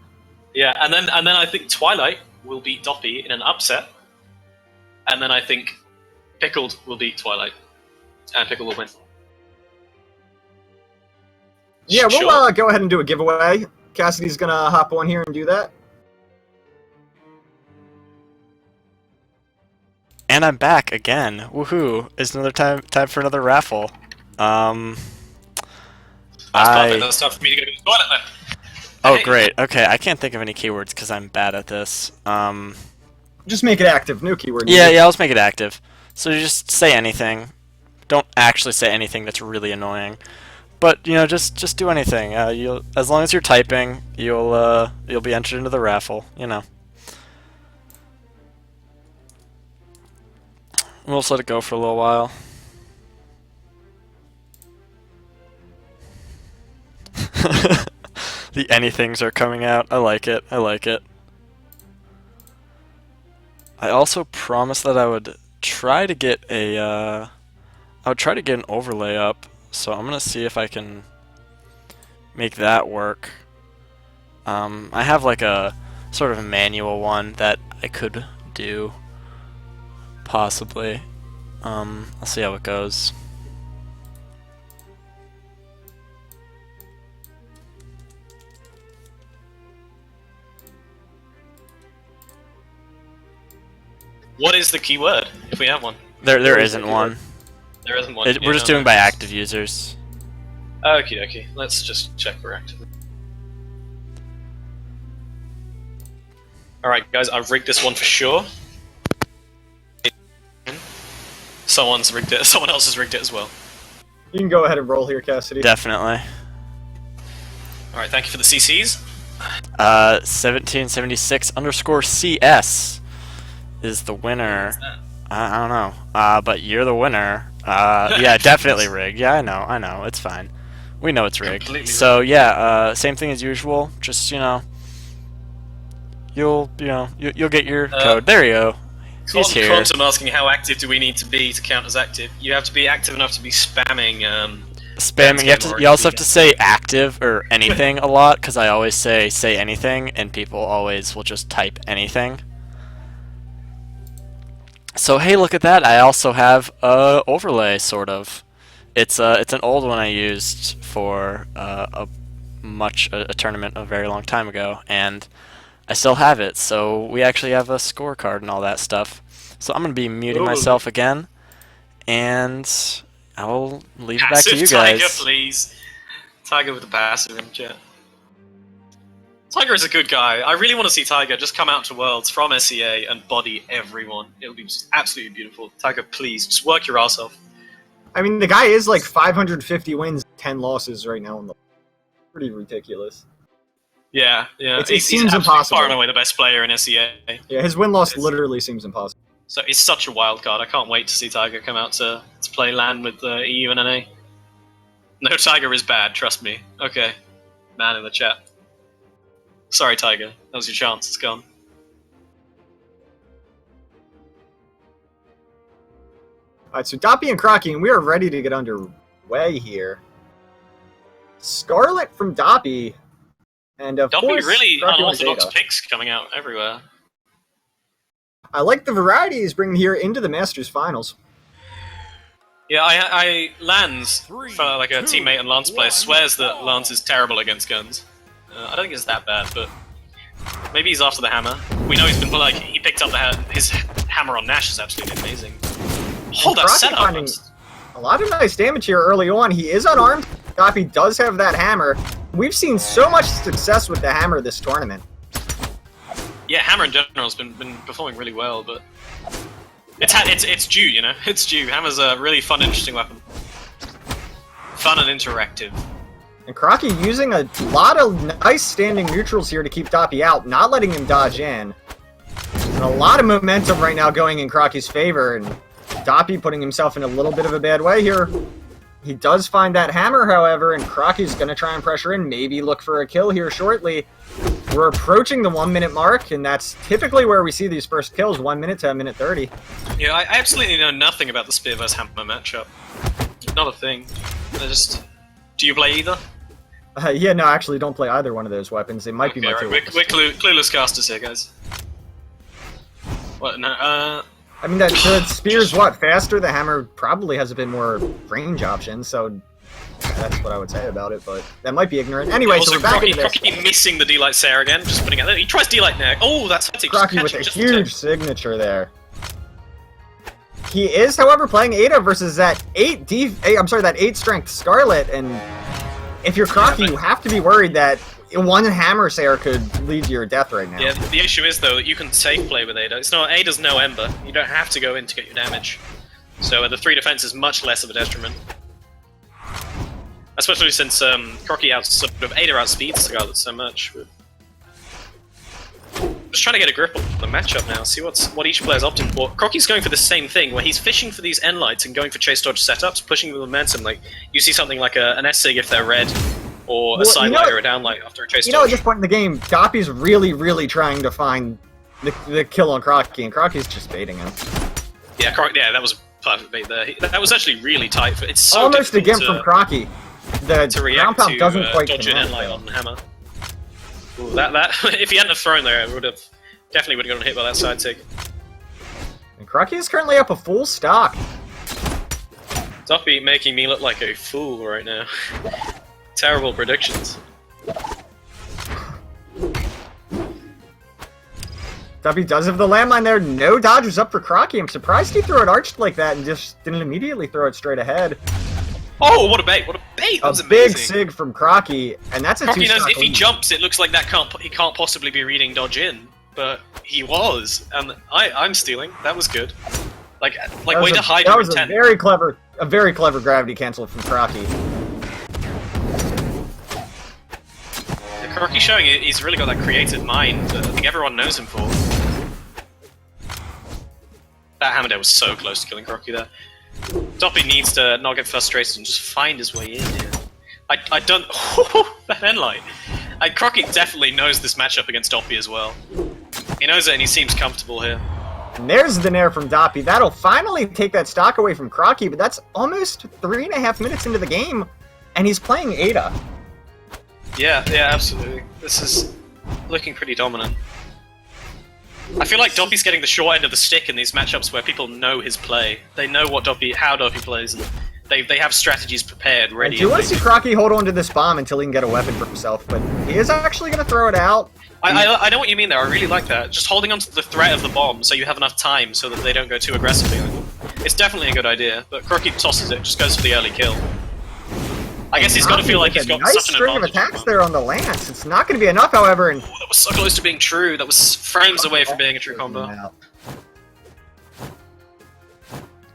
Speaker 1: Yeah, and then I think Twilight will beat Doppy in an upset. And then I think Pickled will beat Twilight. And Pickled will win.
Speaker 2: Yeah, we'll go ahead and do a giveaway. Cassidy's gonna hop on here and do that.
Speaker 4: And I'm back again. Woohoo! It's another time for another raffle.
Speaker 1: That's tough for me to go to the toilet then.
Speaker 4: Oh, great. Okay, I can't think of any keywords because I'm bad at this.
Speaker 2: Just make it active. No keyword.
Speaker 4: Yeah, let's make it active. So just say anything. Don't actually say anything that's really annoying. But you know, just do anything. You'll, as long as you're typing, you'll be entered into the raffle. You know. We'll just let it go for a little while. The anythings are coming out. I like it. I like it. I also promised that I would try to get a an overlay up. So I'm gonna see if I can make that work. I have like a sort of a manual one that I could do, possibly. I'll see how it goes.
Speaker 1: What is the keyword, if we have one?
Speaker 4: There isn't one.
Speaker 1: There isn't one.
Speaker 4: We're just doing by active users.
Speaker 1: Okie dokie. Let's just check we're active. Alright guys, I've rigged this one for sure. Someone's rigged it, someone else has rigged it as well.
Speaker 2: You can go ahead and roll here, Cassidy.
Speaker 4: Definitely.
Speaker 1: Alright, thank you for the CCs.
Speaker 4: 1776_CS is the winner. I don't know. But you're the winner. Yeah, definitely rigged. Yeah, I know. It's fine. We know it's rigged.
Speaker 1: Completely
Speaker 4: so yeah, same thing as usual. Just you'll get your code. There you go. He's here.
Speaker 1: Quantum asking how active do we need to be to count as active? You have to be active enough to be spamming.
Speaker 4: Spamming. You also have to say active or anything a lot, because I always say anything, and people always will just type anything. So hey, look at that! I also have a overlay, sort of. It's an old one I used for a tournament a very long time ago, and I still have it. So we actually have a scorecard and all that stuff. So I'm gonna be muting myself again, and I'll leave it back to you guys.
Speaker 1: Tiger, please. Tiger with the passive in chat. Tiger is a good guy. I really want to see Tiger just come out to Worlds from SEA and body everyone. It would be just absolutely beautiful. Tiger, please, just work your ass off.
Speaker 2: I mean, the guy is like 550 wins, 10 losses right now. Pretty ridiculous.
Speaker 1: Yeah.
Speaker 2: It
Speaker 1: he's
Speaker 2: seems impossible.
Speaker 1: Far and away the best player in SEA.
Speaker 2: Yeah, his win-loss literally seems impossible.
Speaker 1: So he's such a wild card. I can't wait to see Tiger come out to play LAN with EU and NA. No, Tiger is bad, trust me. Okay. Man in the chat. Sorry, Tiger. That was your chance. It's gone.
Speaker 2: Alright, so Doppy and Crocky, and we are ready to get underway here. Scarlet from Doppy. And of
Speaker 1: Doppy
Speaker 2: course,
Speaker 1: really
Speaker 2: Crocky
Speaker 1: unorthodox
Speaker 2: Zeta.
Speaker 1: picks coming out everywhere.
Speaker 2: I like the variety he's bringing here into the Masters Finals.
Speaker 1: Yeah, Lance, for like a teammate and Lance player, swears that Lance is terrible against guns. I don't think it's that bad, but maybe he's after the hammer. We know he's been like he picked up his hammer on Nash is absolutely amazing. Hold that setup.
Speaker 2: Finding a lot of nice damage here early on. He is unarmed. Doppy does have that hammer. We've seen so much success with the hammer this tournament.
Speaker 1: Yeah, hammer in general has been performing really well, but it's due, you know. It's due. Hammer's a really fun, interesting weapon. Fun and interactive.
Speaker 2: And Crocky using a lot of nice standing neutrals here to keep Doppy out, not letting him dodge in. And a lot of momentum right now going in Crocky's favor, and Doppy putting himself in a little bit of a bad way here. He does find that hammer, however, and Crocky's going to try and pressure in, maybe look for a kill here shortly. We're approaching the 1 minute mark, and that's typically where we see these first kills, 1 minute to 1 minute 30.
Speaker 1: Yeah, I absolutely know nothing about the Spear vs. Hammer matchup. Not a thing. Do you play either?
Speaker 2: Yeah, no, actually don't play either one of those weapons. It might be my
Speaker 1: favorite. We're clueless casters here, guys. What? No,
Speaker 2: I mean, the Spear's what? Faster? The hammer probably has a bit more range options, so that's what I would say about it, but that might be ignorant. Anyway,
Speaker 1: also,
Speaker 2: so we're back into this.
Speaker 1: Crocky missing the D-Light Sarah again, just putting it there. He tries D-Light now. Oh, that's
Speaker 2: Crocky with a huge signature there. He is, however, playing Ada versus that 8 strength Scarlet, and if you're Crocky, you have to be worried that one hammer Sarah could lead to your death right now.
Speaker 1: Yeah, the issue is, though, that you can safe play with Ada. Ada's no Ember. You don't have to go in to get your damage. So the 3 defense is much less of a detriment. Especially since Crocky sort of Ada outspeeds Scarlet so much. Just trying to get a grip on the matchup now, see what each player's opting for. Crocky's going for the same thing, where he's fishing for these end lights and going for chase dodge setups, pushing the momentum. Like, you see something like an S-Sig if they're red, or a side light or a down light after a chase dodge.
Speaker 2: At this point in the game, Doppy's really, really trying to find the kill on Crocky, and Crocky's just baiting him.
Speaker 1: Yeah, that was a perfect bait there. That was actually really tight. It's so
Speaker 2: almost a
Speaker 1: difficult
Speaker 2: gimp from Crocky. The
Speaker 1: to react
Speaker 2: ground pound doesn't quite
Speaker 1: dodge an
Speaker 2: connect,
Speaker 1: end light
Speaker 2: though.
Speaker 1: on Hammer. Ooh, that if he hadn't have thrown there, it definitely would have gotten hit by that side tick.
Speaker 2: And Crocky is currently up a full stock.
Speaker 1: Doppy making me look like a fool right now. Terrible predictions.
Speaker 2: Doppy does have the landmine there. No dodgers up for Crocky. I'm surprised he threw it arched like that and just didn't immediately throw it straight ahead.
Speaker 1: Oh, what a bait! What a bait! That was
Speaker 2: a big
Speaker 1: amazing.
Speaker 2: sig from Crocky, and that's a
Speaker 1: Crocky knows
Speaker 2: two-stock
Speaker 1: if he
Speaker 2: lead.
Speaker 1: jumps, it looks like he can't possibly be reading dodge in, but he was, and I'm stealing. That was good. Like way to hide
Speaker 2: That
Speaker 1: your
Speaker 2: was
Speaker 1: intent.
Speaker 2: a very clever gravity cancel from Crocky.
Speaker 1: Crocky showing he's really got that creative mind that I think everyone knows him for. That hammer there was so close to killing Crocky there. Doppy needs to not get frustrated and just find his way in here. I don't... that end light. Crocky definitely knows this matchup against Doppy as well. He knows it and he seems comfortable here.
Speaker 2: And there's the nair from Doppy. That'll finally take that stock away from Crocky, but that's almost 3.5 minutes into the game, and he's playing Ada.
Speaker 1: Yeah, absolutely. This is looking pretty dominant. I feel like Doppy's getting the short end of the stick in these matchups where people know his play. They know how Doppy plays, and they have strategies prepared, ready.
Speaker 2: I do want to see Crocky hold on to this bomb until he can get a weapon for himself, but he is actually going to throw it out.
Speaker 1: I know what you mean there. I really like that. Just holding on to the threat of the bomb so you have enough time so that they don't go too aggressively on you. It's definitely a good idea, but Crocky tosses it, just goes for the early kill. I guess he's got to feel like he's got
Speaker 2: nice
Speaker 1: such an
Speaker 2: string of
Speaker 1: advantage.
Speaker 2: attacks there on the lance. It's not going to be enough, however. And
Speaker 1: That was so close to being true. That was frames away from being a true combo.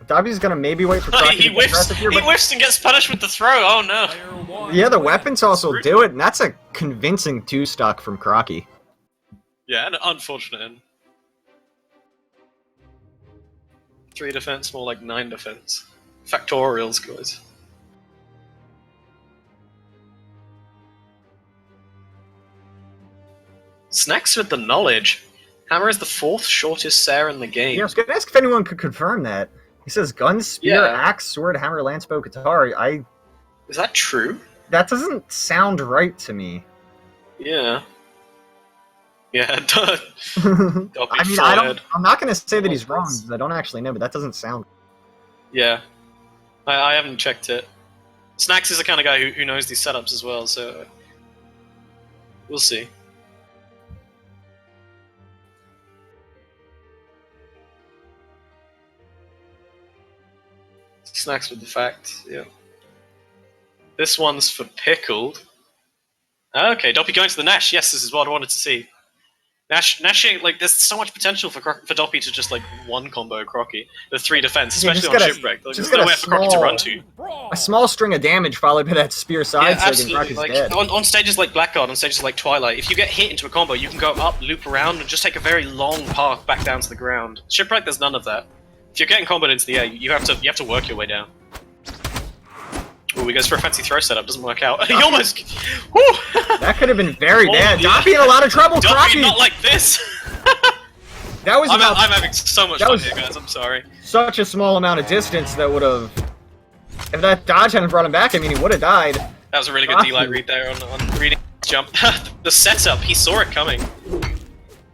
Speaker 2: Doppy's going to maybe wait for Crocky
Speaker 1: he
Speaker 2: to get
Speaker 1: whiffs.
Speaker 2: aggressive here,
Speaker 1: He
Speaker 2: but
Speaker 1: whiffs and gets punished with the throw. Oh no!
Speaker 3: Player one.
Speaker 2: yeah, the weapons also do it, and that's a convincing two-stock from Crocky.
Speaker 1: Yeah, an unfortunate end. 3 defense, more like 9 defense. Factorials, guys. Snacks with the knowledge. Hammer is the 4th shortest Sarah in the game.
Speaker 2: Yeah, I was going to ask if anyone could confirm that. He says gun, spear,
Speaker 1: Yeah.
Speaker 2: axe, sword, hammer, lance, bow, guitar.
Speaker 1: Is that true?
Speaker 2: That doesn't sound right to me.
Speaker 1: Yeah. Yeah, it does.
Speaker 2: I mean, I'm not going to say that he's wrong, because I don't actually know, but that doesn't sound...
Speaker 1: Yeah. I haven't checked it. Snacks is the kind of guy who knows these setups as well, so... We'll see. Snacks with the fact, yeah. This one's for Pickled. Okay, Doppy going to the Nash. Yes, this is what I wanted to see. Nash, like, there's so much potential for Doppy to just, like, one combo Crocky. The 3 defense,
Speaker 2: Yeah,
Speaker 1: especially on Shipwreck. Like, there's nowhere for Crocky to run to.
Speaker 3: Brawl.
Speaker 2: A small string of damage followed by that spear side
Speaker 1: Yeah,
Speaker 2: sig and
Speaker 1: absolutely.
Speaker 2: Crocky's
Speaker 1: Like,
Speaker 2: dead.
Speaker 1: on stages like Blackguard, on stages like Twilight, if you get hit into a combo, you can go up, loop around, and just take a very long path back down to the ground. Shipwreck, there's none of that. If you're getting comboed into the air, you have to work your way down. Ooh, he goes for a fancy throw setup, doesn't work out. He almost... Woo!
Speaker 2: That could have been very
Speaker 1: Oh,
Speaker 2: bad.
Speaker 1: yeah.
Speaker 2: Doppy in a lot of trouble.
Speaker 1: Doppy,
Speaker 2: Crocky!
Speaker 1: not like this!
Speaker 2: That was
Speaker 1: I'm
Speaker 2: about
Speaker 1: having so much
Speaker 2: that
Speaker 1: fun
Speaker 2: was-
Speaker 1: here, guys, I'm sorry.
Speaker 2: such a small amount of distance that would have... If that dodge hadn't brought him back, I mean, he would have died.
Speaker 1: That was a really good
Speaker 2: Crocky.
Speaker 1: D-light read there on reading his jump. The setup, he saw it coming.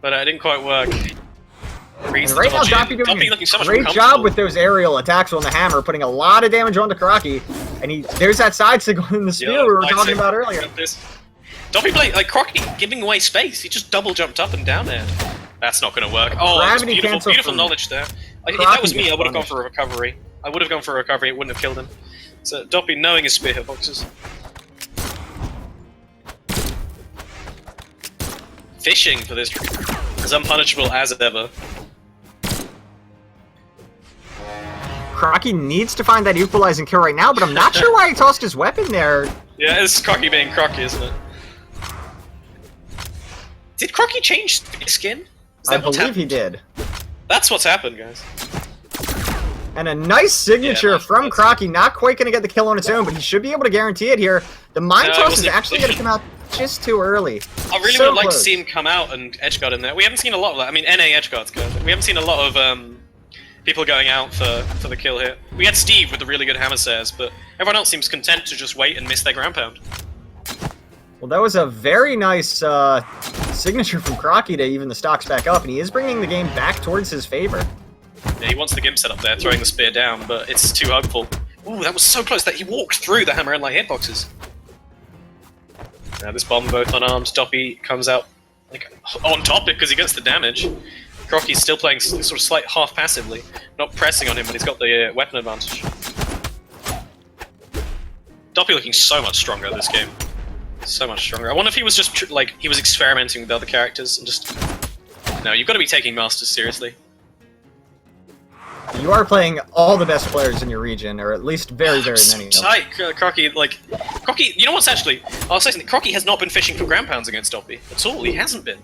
Speaker 1: But it didn't quite work. Reads
Speaker 2: And
Speaker 1: the
Speaker 2: right now,
Speaker 1: dodge in.
Speaker 2: Doppy doing
Speaker 1: looking so
Speaker 2: a
Speaker 1: much more
Speaker 2: great job
Speaker 1: comfortable.
Speaker 2: with those aerial attacks on the hammer, putting a lot of damage onto Crocky. And there's that side signal in the spear we were
Speaker 1: I'd
Speaker 2: talking
Speaker 1: say-
Speaker 2: about earlier.
Speaker 1: Doppy played like Crocky, giving away space. He just double jumped up and down there. That's not going to work. Oh, that's
Speaker 2: Gravity
Speaker 1: beautiful,
Speaker 2: cancel
Speaker 1: beautiful
Speaker 2: from
Speaker 1: knowledge there. If
Speaker 2: Crocky
Speaker 1: that was me,
Speaker 2: gets
Speaker 1: I would have gone
Speaker 2: punished.
Speaker 1: for a recovery. I would have gone for a recovery. It wouldn't have killed him. So Doppy, knowing his spear hitboxes, fishing for this as unpunishable as ever.
Speaker 2: Crocky needs to find that equalizing kill right now, but I'm not sure why he tossed his weapon there.
Speaker 1: Yeah, it's Crocky being Crocky, isn't it? Did Crocky change skin? Is
Speaker 2: I
Speaker 1: that what's
Speaker 2: believe he
Speaker 1: happened?
Speaker 2: did.
Speaker 1: That's what's happened, guys.
Speaker 2: And a nice signature
Speaker 1: Yeah,
Speaker 2: from
Speaker 1: that's-
Speaker 2: Crocky. Not quite going to get the kill on its own, but he should be able to guarantee it here. The mine
Speaker 1: No, it
Speaker 2: toss is
Speaker 1: wasn't
Speaker 2: actually going to come out just too early.
Speaker 1: I really
Speaker 2: So
Speaker 1: would like to
Speaker 2: close.
Speaker 1: see him come out and edgeguard in there. We haven't seen a lot of that. I mean, NA edgeguard's good. We haven't seen a lot of people going out for the kill here. We had Steve with the really good hammer sares, but everyone else seems content to just wait and miss their ground pound.
Speaker 2: Well, that was a very nice signature from Crocky to even the stocks back up, and he is bringing the game back towards his favor.
Speaker 1: Yeah, he wants the Gimp set up there, throwing the spear down, but it's too hopeful. Ooh, that was so close that he walked through the hammer and light hitboxes. Now this bomb both unarmed. Doppy comes out like on top because he gets the damage. Crocky's still playing sort of slight half passively, not pressing on him, but he's got the weapon advantage. Doppy looking so much stronger this game. So much stronger. I wonder if he was just like he was experimenting with other characters and just. No, you've got to be taking Masters seriously.
Speaker 2: You are playing all the best players in your region, or at least very, very many.
Speaker 1: So tight, Crocky. Like Crocky, you know what's actually? I'll say something. Crocky has not been fishing for ground pounds against Doppy at all. He hasn't been.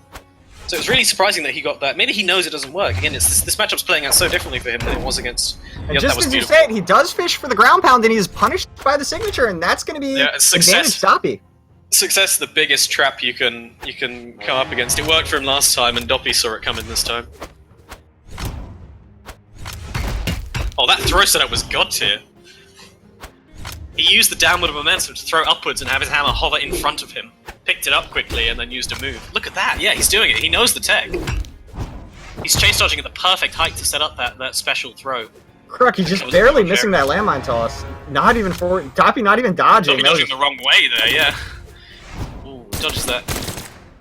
Speaker 1: So it's really surprising that he got that. Maybe he knows it doesn't work. Again, this matchup's playing out so differently for him than it was against.
Speaker 2: And just as you said, he does fish for the ground pound, and he is punished by the signature, and that's going to be advantage Doppy.
Speaker 1: Success is the biggest trap you can come up against. It worked for him last time, and Doppy saw it coming this time. Oh, that throw setup was god tier. He used the downward momentum to throw upwards and have his hammer hover in front of him. Picked it up quickly and then used a move. Look at that! Yeah, he's doing it. He knows the tech. He's chase dodging at the perfect height to set up that special throw.
Speaker 2: Crocky just barely missing that landmine toss. Not even for Doppy, not even dodging.
Speaker 1: Doppy dodging the wrong way there, yeah. Ooh, dodges that.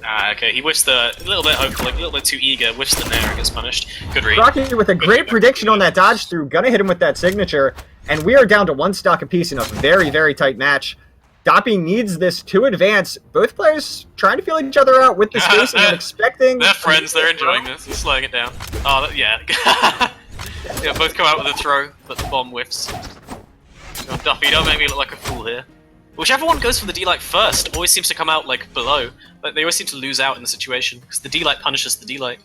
Speaker 1: Ah, okay, he whiffs a little bit hopeful, like, a little bit too eager, whiffs the nair and gets punished. Good read.
Speaker 2: Crocky with a great prediction on that dodge through, gonna hit him with that signature, and we are down to one stock apiece in a very, very tight match. Doppy needs this to advance. Both players trying to feel each other out with the space and expecting...
Speaker 1: They're friends, they're enjoying this, he's slowing it down. Oh, yeah. Yeah, both come out with a throw, but the bomb whiffs. Come on, Doppy, don't make me look like a fool here. Whichever one goes for the D-Light first always seems to come out, like, below. But they always seem to lose out in the situation, because the D-Light punishes the D-Light.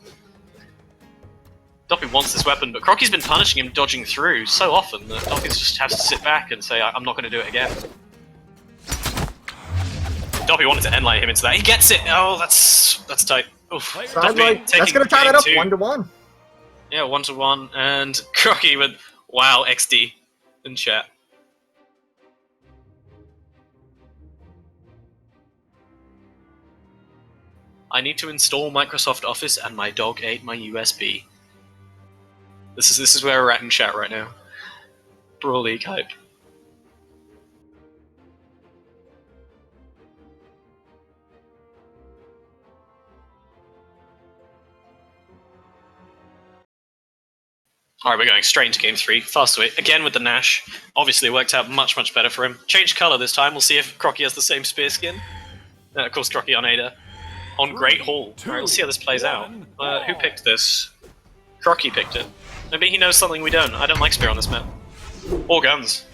Speaker 1: Doppy wants this weapon, but Crocky's been punishing him dodging through so often that Doppy just has to sit back and say, I'm not going to do it again. Doppy wanted to endlight him into that. He gets it! Oh, that's tight. Oof.
Speaker 2: Sidelight, that's going to tie that up 1-1.
Speaker 1: Yeah, 1-1, and Crocky with, wow, XD in chat. I need to install Microsoft Office and my dog ate my USB. This is where we're at in chat right now. Brawl League hype. Alright, we're going straight into game 3. Fast away. Again with the Nash. Obviously it worked out much, much better for him. Changed colour this time. We'll see if Crocky has the same spear skin. Of course, Crocky on Ada. On Great Hall. Alright, let's see how this plays out. Who picked this? Crocky picked it. Maybe he knows something we don't. I don't like spear on this map. Or guns.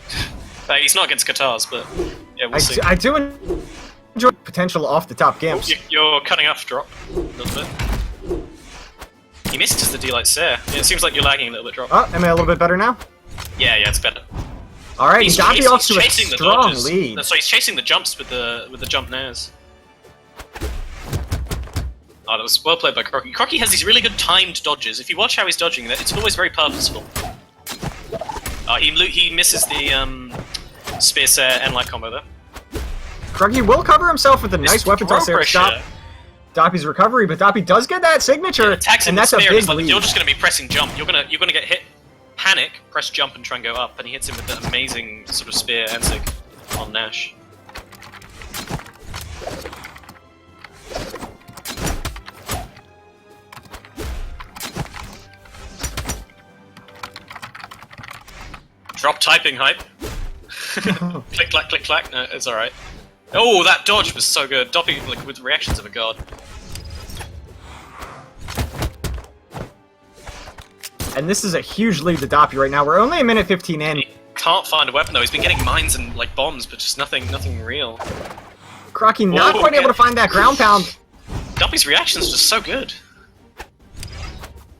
Speaker 1: He's not against guitars, but yeah, we'll see.
Speaker 2: I do enjoy potential off-the-top gimps.
Speaker 1: You're cutting off drop a little bit. He missed the D-Light Sare. Yeah, it seems like you're lagging a little bit, drop.
Speaker 2: Oh, am I a little bit better now?
Speaker 1: Yeah, it's better.
Speaker 2: Alright,
Speaker 1: He's
Speaker 2: Doppy off to a
Speaker 1: chasing the
Speaker 2: strong
Speaker 1: dodges.
Speaker 2: lead.
Speaker 1: So he's chasing the jumps with the jump nairs. Oh, that was well played by Crocky. Crocky has these really good timed dodges. If you watch how he's dodging, it's always very purposeful. He misses the spear Sare and light combo there.
Speaker 2: Crocky will cover himself with a nice weapon toss there to stop Doppy's recovery, but Doppy does get that signature, and that's a big lead.
Speaker 1: You're just going to be pressing jump. You're going to get hit. Panic, press jump, and try and go up, and he hits him with the amazing sort of spear and sig on Nash. Drop typing hype. Click clack, click clack. No, it's alright. Oh, that dodge was so good. Doppy like with reactions of a god.
Speaker 2: And this is a huge lead to Doppy right now. We're only a minute 15 in.
Speaker 1: He can't find a weapon though. He's been getting mines and like bombs, but just nothing real.
Speaker 2: Crocky not quite able to find that ground pound.
Speaker 1: Doppy's reaction is just so good.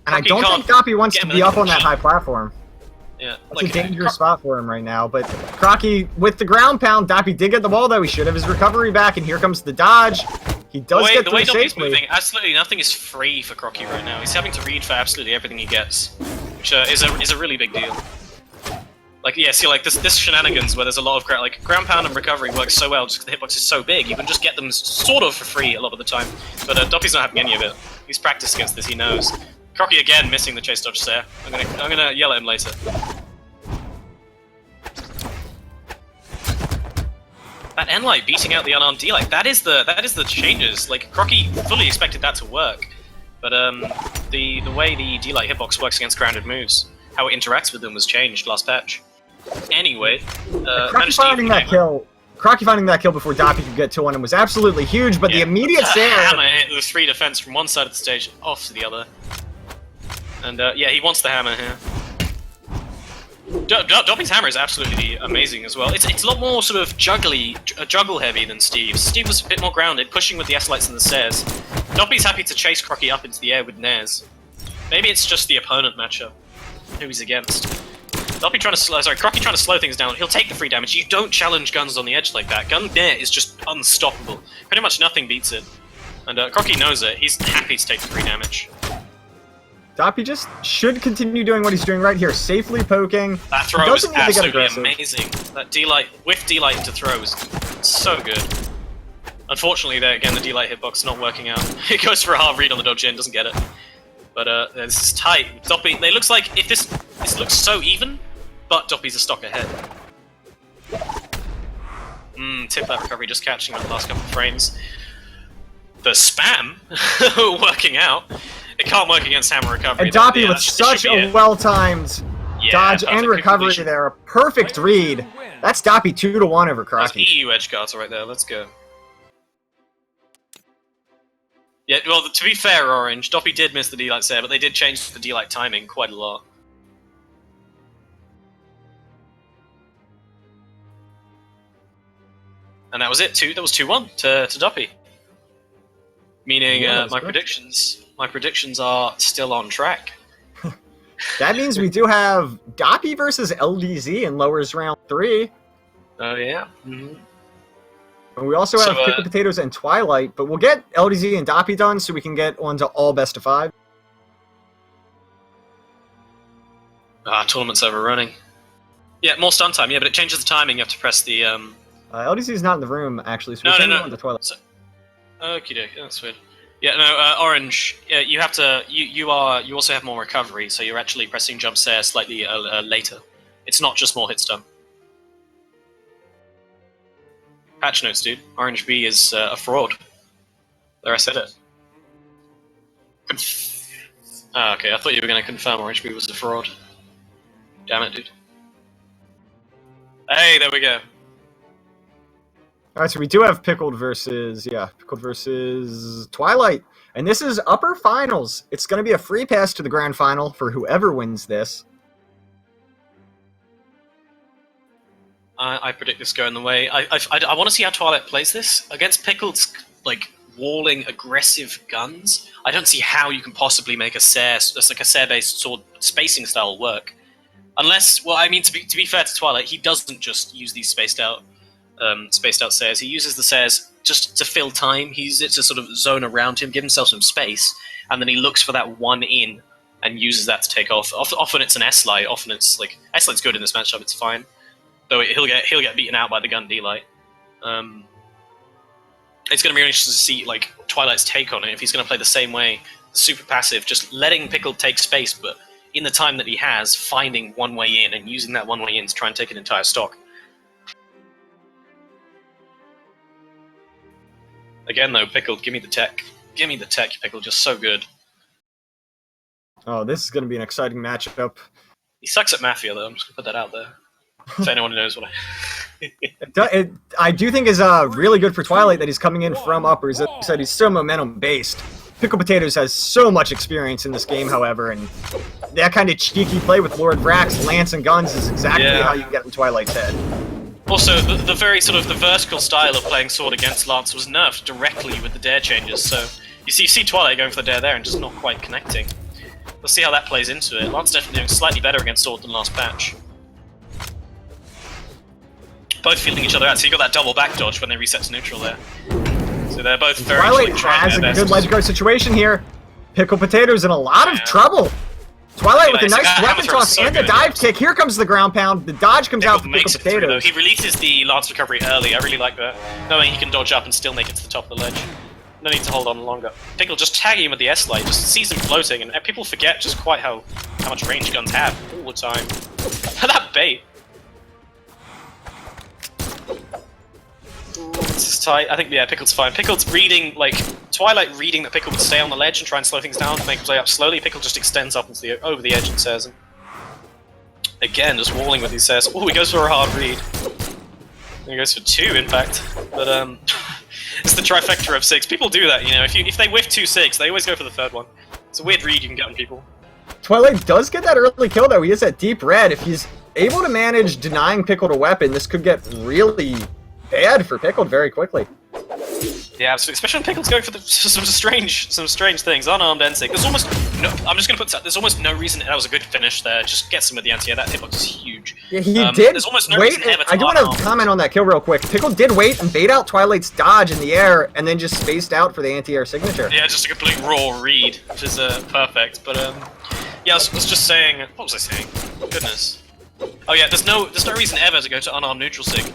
Speaker 2: And I don't think Doppy wants to be up on that high platform.
Speaker 1: Yeah,
Speaker 2: It's a dangerous spot for him right now, but Crocky with the ground pound. Doppy did get the ball though. He should have his recovery back, and here comes the dodge. He does get
Speaker 1: the
Speaker 2: through
Speaker 1: way Doppy's
Speaker 2: safely.
Speaker 1: moving, absolutely nothing is free for Crocky right now. He's having to read for absolutely everything he gets, which is a really big deal. Like, yeah, see, like, this shenanigans where there's a lot of ground pound and recovery works so well just because the hitbox is so big. You can just get them sort of for free a lot of the time. But Doppy's not having any of it. He's practiced against this, he knows. Crocky again missing the chase dodge there. I'm gonna yell at him later. That N-Light beating out the unarmed D-Light, that is the changes. Like, Crocky fully expected that to work. But the way the D-Light hitbox works against grounded moves, how it interacts with them was changed last patch. Anyway,
Speaker 2: Crocky finding that kill before Doppy could get to one was absolutely huge, but the immediate stare...
Speaker 1: Hammer hit the 3 defense from one side of the stage off to the other. And yeah, he wants the hammer here. Doppy's hammer is absolutely amazing as well. It's a lot more sort of juggle heavy than Steve's. Steve was a bit more grounded, pushing with the S-Lights and the stairs. Doppy's happy to chase Crocky up into the air with nairs. Maybe it's just the opponent matchup, who he's against. Crocky trying to slow things down. He'll take the free damage. You don't challenge guns on the edge like that. Gun nair is just unstoppable. Pretty much nothing beats it. And Crocky knows it. He's happy to take the free damage.
Speaker 2: Doppy just should continue doing what he's doing right here, safely poking.
Speaker 1: That throw is absolutely amazing. That D-Light, with D-Light into throw is so good. Unfortunately, there again, the D-Light hitbox is not working out. It goes for a hard read on the dodge in, doesn't get it. But this is tight. Doppy, it looks like if this looks so even, but Doppy's a stock ahead. Tip that recovery, just catching on the last couple of frames. The spam working out. It can't work against hammer recovery.
Speaker 2: And Doppy with such a well-timed dodge and recovery there. A perfect read. That's Doppy 2-1 over Crocky.
Speaker 1: That's EU edge guards right there. Let's go. Yeah, well, to be fair, Orange, Doppy did miss the D-Light there, but they did change the D-Light timing quite a lot. And that was it. That was 2-1 to Doppy. Meaning my predictions are still on track.
Speaker 2: That means we do have Doppy versus LDZ in lowers round 3.
Speaker 1: Oh yeah.
Speaker 2: And we also have Pickled Potatoes and Twilight, but we'll get LDZ and Doppy done so we can get on to all best of 5.
Speaker 1: Tournament's overrunning. Yeah, more stun time. Yeah, but it changes the timing. You have to press the.
Speaker 2: LDZ is not in the room actually, so we're on to Twilight.
Speaker 1: So, okie doke, that's weird. Yeah, no, Orange. You have to. You also have more recovery, so you're actually pressing jump stairs slightly later. It's not just more hit stun. Patch notes, dude. Orange B is a fraud. There, I said it. Okay, I thought you were going to confirm Orange B was a fraud. Damn it, dude. Hey, there we go.
Speaker 2: Alright, so we do have Pickled versus Twilight. And this is upper finals. It's going to be a free pass to the grand final for whoever wins this.
Speaker 1: I predict this going the way. I want to see how Twilight plays this. Against Pickled's, like, walling aggressive guns, I don't see how you can possibly make a Sair-based sword spacing style work. Unless, well, I mean, to be fair to Twilight, he doesn't just use these spaced out Sairs. He uses the Sairs just to fill time. He uses it to sort of zone around him, give himself some space, and then he looks for that one in and uses that to take off. Often it's an S-Light, often it's like, S-Light's good in this matchup, it's fine. Though he'll get beaten out by the gun D-Light. It's going to be interesting to see like Twilight's take on it, if he's going to play the same way, super passive, just letting Pickled take space, but in the time that he has, finding one way in and using that one way in to try and take an entire stock. Again though, Pickled, give me the tech. Give me the tech, Pickled, just so good.
Speaker 2: Oh, this is going to be an exciting matchup.
Speaker 1: He sucks at Mafia though, I'm just going to put that out there. If anyone knows what
Speaker 2: I do think is really good for Twilight that he's coming in from uppers. As I said, he's so momentum based. Pickled Potatoes has so much experience in this game, however, and that kind of cheeky play with Lord Vrax, Lance, and Guns is exactly how you get in Twilight's head.
Speaker 1: Also, the very sort of the vertical style of playing Sword against Lance was nerfed directly with the dare changes, so you see Twilight going for the dare there and just not quite connecting. We'll see how that plays into it. Lance definitely doing slightly better against Sword than last patch. Both feeling each other out, so you got that double back dodge when they reset to neutral there. So they're both very
Speaker 2: Twilight has a good ledge guard situation here. Pickled Potatoes in a lot of trouble. Twilight with a nice weapon toss and a dive kick. Here comes the ground pound. The dodge comes out for Pickled Potatoes.
Speaker 1: He releases the Lance recovery early. I really like that. Knowing he can dodge up and still make it to the top of the ledge. No need to hold on longer. Pickle just tagging him with the S-Light, just sees him floating, and people forget just quite how much range guns have all the time. That bait. This is tight. I think, yeah, Pickled's fine. Pickled's reading, like, Twilight reading that Pickle would stay on the ledge and try and slow things down to make him play up slowly. Pickle just extends up into the over the edge and says him. Again, just walling with these says. Oh, he goes for a hard read. He goes for 2, in fact. But, it's the trifecta of 6. People do that, you know. If they whiff 2-6, they always go for the third one. It's a weird read you can get on people.
Speaker 2: Twilight does get that early kill, though. He is at deep red. If he's able to manage denying Pickled a weapon, this could get really bad for Pickled very quickly.
Speaker 1: Yeah, absolutely. Especially when Pickled's going for some strange things. Unarmed NSIG. There's almost no. I'm just gonna put that. There's almost no reason. That was a good finish there. Just gets him with the anti-air. That hitbox is huge.
Speaker 2: Yeah, he did.
Speaker 1: There's almost no
Speaker 2: wait.
Speaker 1: reason ever to
Speaker 2: I do want to comment on that kill real quick. Pickled did wait and bait out Twilight's dodge in the air, and then just spaced out for the anti-air signature.
Speaker 1: Yeah, just a complete raw read, which is perfect. But yeah, I was just saying. What was I saying? Goodness. Oh yeah, there's no reason ever to go to unarmed neutral sig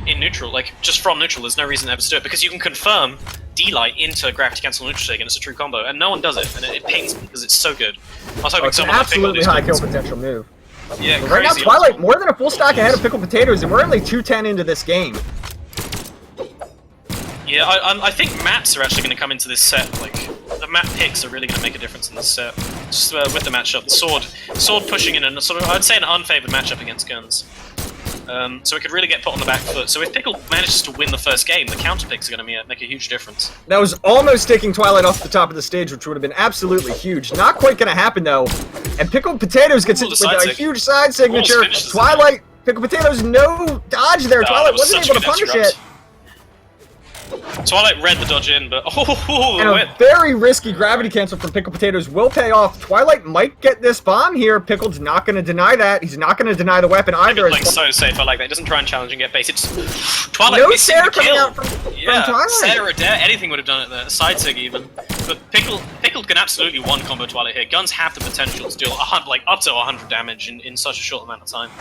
Speaker 1: in neutral, like, just from neutral, there's no reason ever to do it, because you can confirm D-Light into gravity cancel neutral sig, and it's a true combo, and no one does it, and it pains me, because it's so good. I was hoping someone like Pickled
Speaker 2: absolutely high kill potential move.
Speaker 1: Yeah,
Speaker 2: but right now, Twilight more than a full stack ahead of Pickled Potatoes, and we're only 2-10 into this game.
Speaker 1: Yeah, I think maps are actually going to come into this set, like, the map picks are really going to make a difference in this set. Just with the matchup, the sword pushing in a sort of, I'd say an unfavored matchup against Guns. So it could really get put on the back foot. So if Pickle manages to win the first game, the counter picks are going to make a huge difference.
Speaker 2: That was almost taking Twilight off the top of the stage, which would have been absolutely huge. Not quite going to happen, though. And Pickled Potatoes gets it with a huge side signature. Twilight, Pickled Potatoes, no dodge there. Twilight wasn't able to punish it.
Speaker 1: Twilight read the dodge in, but
Speaker 2: and a very risky gravity cancel from Pickled Potatoes will pay off. Twilight might get this bomb here. Pickled's not going to deny that. He's not going to deny the weapon either.
Speaker 1: Like so safe. I like that. He doesn't try and challenge and get baited. Twilight
Speaker 2: no
Speaker 1: missing the
Speaker 2: coming
Speaker 1: kill.
Speaker 2: Out from Twilight.
Speaker 1: Sarah or Dare, anything would have done it there. Side sig even. But Pickled can absolutely one combo Twilight here. Guns have the potential to deal like up to 100 damage in such a short amount of time.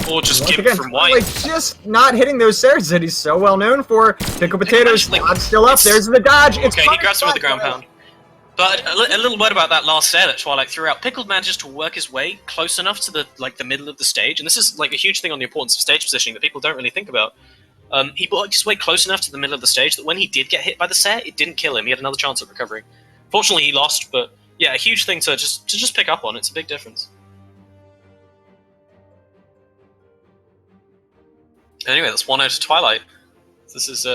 Speaker 1: Or just give it from White.
Speaker 2: Like, just not hitting those Sarahs that he's so well known for. Pickled Potatoes, dodge still up. There's the dodge. It's
Speaker 1: okay, he grabs him with the ground pound. But a little word about that last Sarah that Twilight threw out. Pickled manages to work his way close enough to the middle of the stage, and this is like a huge thing on the importance of stage positioning that people don't really think about. He worked his way close enough to the middle of the stage that when he did get hit by the Sarah, it didn't kill him. He had another chance at recovering. Fortunately, he lost, but yeah, a huge thing to just pick up on. It's a big difference. Anyway, that's 1-0 to Twilight. This is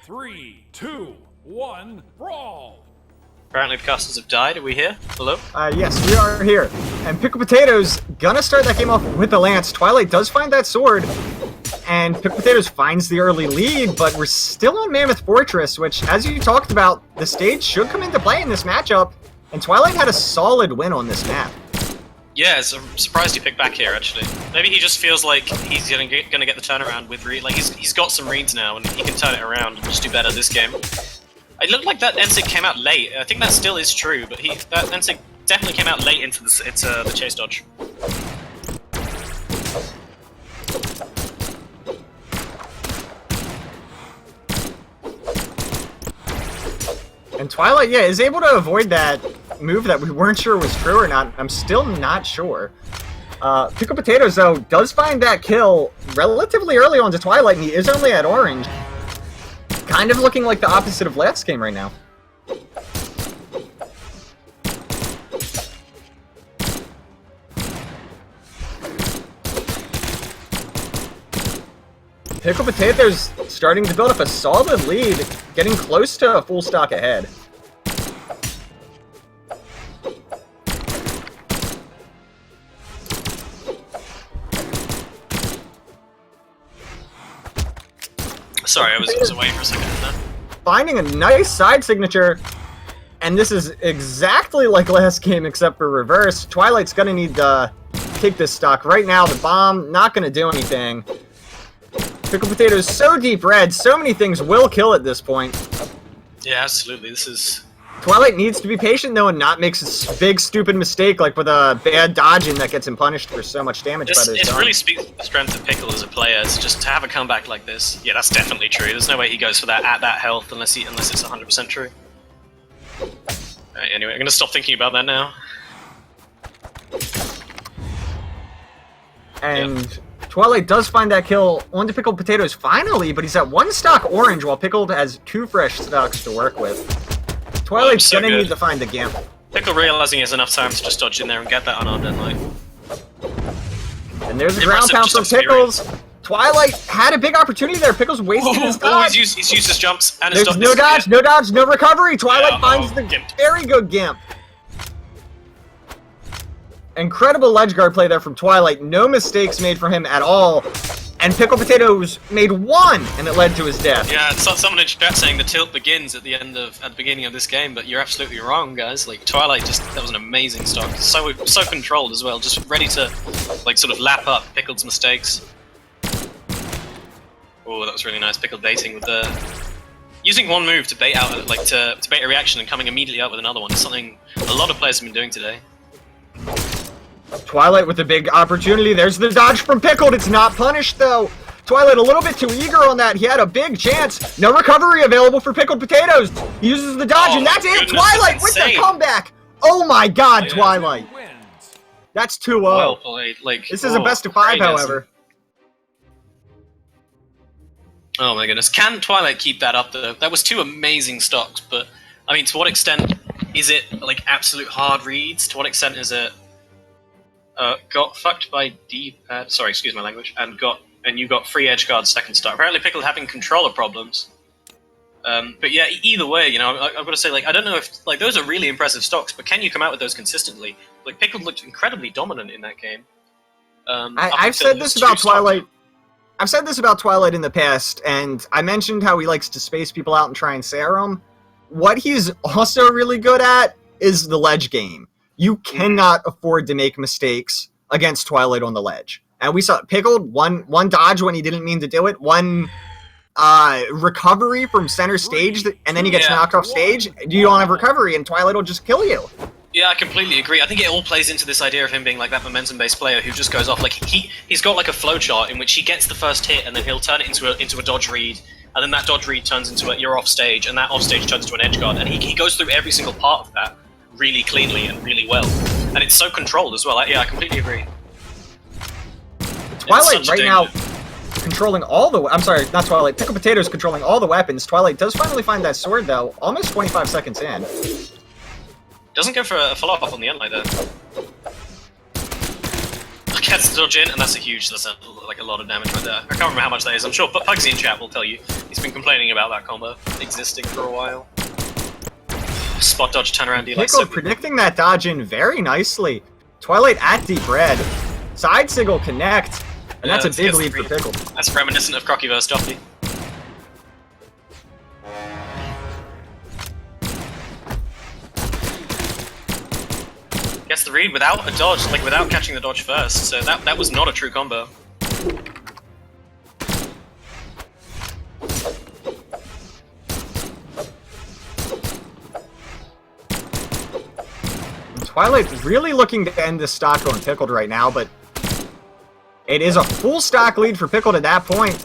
Speaker 3: 3, 2, 1, brawl!
Speaker 1: Apparently the casters have died. Are we here? Hello?
Speaker 2: Yes, we are here. And Pickled Potatoes gonna start that game off with the lance. Twilight does find that sword, and Pickled Potatoes finds the early lead, but we're still on Mammoth Fortress, which, as you talked about, the stage should come into play in this matchup, and Twilight had a solid win on this map.
Speaker 1: Yeah, I'm surprised he picked back here, actually. Maybe he just feels like he's gonna get the turnaround with read. Like, he's got some reads now, and he can turn it around and just do better this game. It looked like that NSIG came out late. I think that still is true, but that NSIG definitely came out late into the chase dodge.
Speaker 2: And Twilight, yeah, is able to avoid that move that we weren't sure was true or not. I'm still not sure. Pickled Potatoes, though, does find that kill relatively early on to Twilight, and he is only at orange. Kind of looking like the opposite of last game right now. Pickled Potatoes starting to build up a solid lead, getting close to a full stock ahead.
Speaker 1: Sorry, I was away for a second.
Speaker 2: Finding a nice side signature, and this is exactly like last game except for reverse. Twilight's gonna need to take this stock right now. The bomb not gonna do anything. Pickled Potatoes so deep red, so many things will kill at this point.
Speaker 1: Yeah, absolutely. This is...
Speaker 2: Twilight needs to be patient though and not make a big stupid mistake like with a bad dodging that gets him punished for so much damage by those
Speaker 1: It
Speaker 2: guns.
Speaker 1: really speaks to the strength of Pickled as a player. It's just to have a comeback like this. Yeah, that's definitely true. There's no way he goes for that at that health unless it's 100% true. Alright, anyway, I'm gonna stop thinking about that now.
Speaker 2: And Twilight does find that kill onto Pickled Potatoes finally, but he's at one stock orange while Pickled has 2 fresh stocks to work with. Twilight's
Speaker 1: so
Speaker 2: gonna
Speaker 1: good.
Speaker 2: need to find the Gimp.
Speaker 1: Pickle realizing he has enough time to just dodge in there and get that unarmed endlight.
Speaker 2: And there's a ground pound from Pickles. Twilight had a big opportunity there. Pickles wasted his dodge.
Speaker 1: He's used his jumps and his
Speaker 2: There's no dodge, no dodge, no recovery. Twilight
Speaker 1: Yeah,
Speaker 2: finds the
Speaker 1: Gimp.
Speaker 2: very good Gimp. Incredible ledge guard play there from Twilight. No mistakes made from him at all. And Pickled Potatoes made 1, and it led to his death.
Speaker 1: Yeah, it's someone in chat saying the tilt begins at the beginning of this game, but you're absolutely wrong, guys. Like Twilight, that was an amazing stock. So controlled as well, just ready to like sort of lap up Pickled's mistakes. Oh, that was really nice. Pickled baiting with the using one move to bait out to bait a reaction and coming immediately out with another one is something a lot of players have been doing today.
Speaker 2: Twilight with a big opportunity. There's the dodge from Pickled. It's not punished, though. Twilight a little bit too eager on that. He had a big chance. No recovery available for Pickled Potatoes. He uses the dodge, and that's it. Twilight with the comeback. Oh my god, Twilight. That's 2-0.
Speaker 1: Well played. Like,
Speaker 2: This is a best of 5, however.
Speaker 1: Oh my goodness. Can Twilight keep that up, though? That was 2 amazing stocks, but, I mean, to what extent is it, like, absolute hard reads? To what extent is it... got fucked by D-pad, sorry, excuse my language, and you got free edge guard second stock. Apparently Pickled having controller problems. But yeah, either way, you know, I've got to say, like, I don't know if, like, those are really impressive stocks, but can you come out with those consistently? Like, Pickled looked incredibly dominant in that game.
Speaker 2: I've said this about Twilight. I've said this about Twilight in the past, and I mentioned how he likes to space people out and try and serum. What he's also really good at is the ledge game. You cannot afford to make mistakes against Twilight on the ledge. And we saw Pickled, one dodge when he didn't mean to do it, one recovery from center stage, and then he gets knocked off stage. You don't have recovery, and Twilight will just kill you.
Speaker 1: Yeah, I completely agree. I think it all plays into this idea of him being like that momentum-based player who just goes off. Like he's got like a flowchart in which he gets the first hit, and then he'll turn it into a dodge read, and then that dodge read turns into you're off stage, and that off stage turns into an edge guard, and he goes through every single part of that really cleanly and really well, and it's so controlled as well. Yeah, I completely agree.
Speaker 2: Twilight right now controlling all the... I'm sorry, not Twilight. Pickled Potatoes controlling all the weapons. Twilight does finally find that sword, though, almost 25 seconds in.
Speaker 1: Doesn't go for a follow-up on the end like that. Gets the dodge in, and that's like a lot of damage right there. I can't remember how much that is. I'm sure Pugsy in chat will tell you. He's been complaining about that combo existing for a while. Spot dodge turnaround deal.
Speaker 2: Pickled predicting that dodge in very nicely. Twilight at deep red. Side signal connect. And that's a big lead for Pickled.
Speaker 1: That's reminiscent of Crocky vs. Doppy. Gets the read without a dodge, like without catching the dodge first, so that was not a true combo.
Speaker 2: Twilight really looking to end this stock on Pickled right now, but it is a full stock lead for Pickled at that point.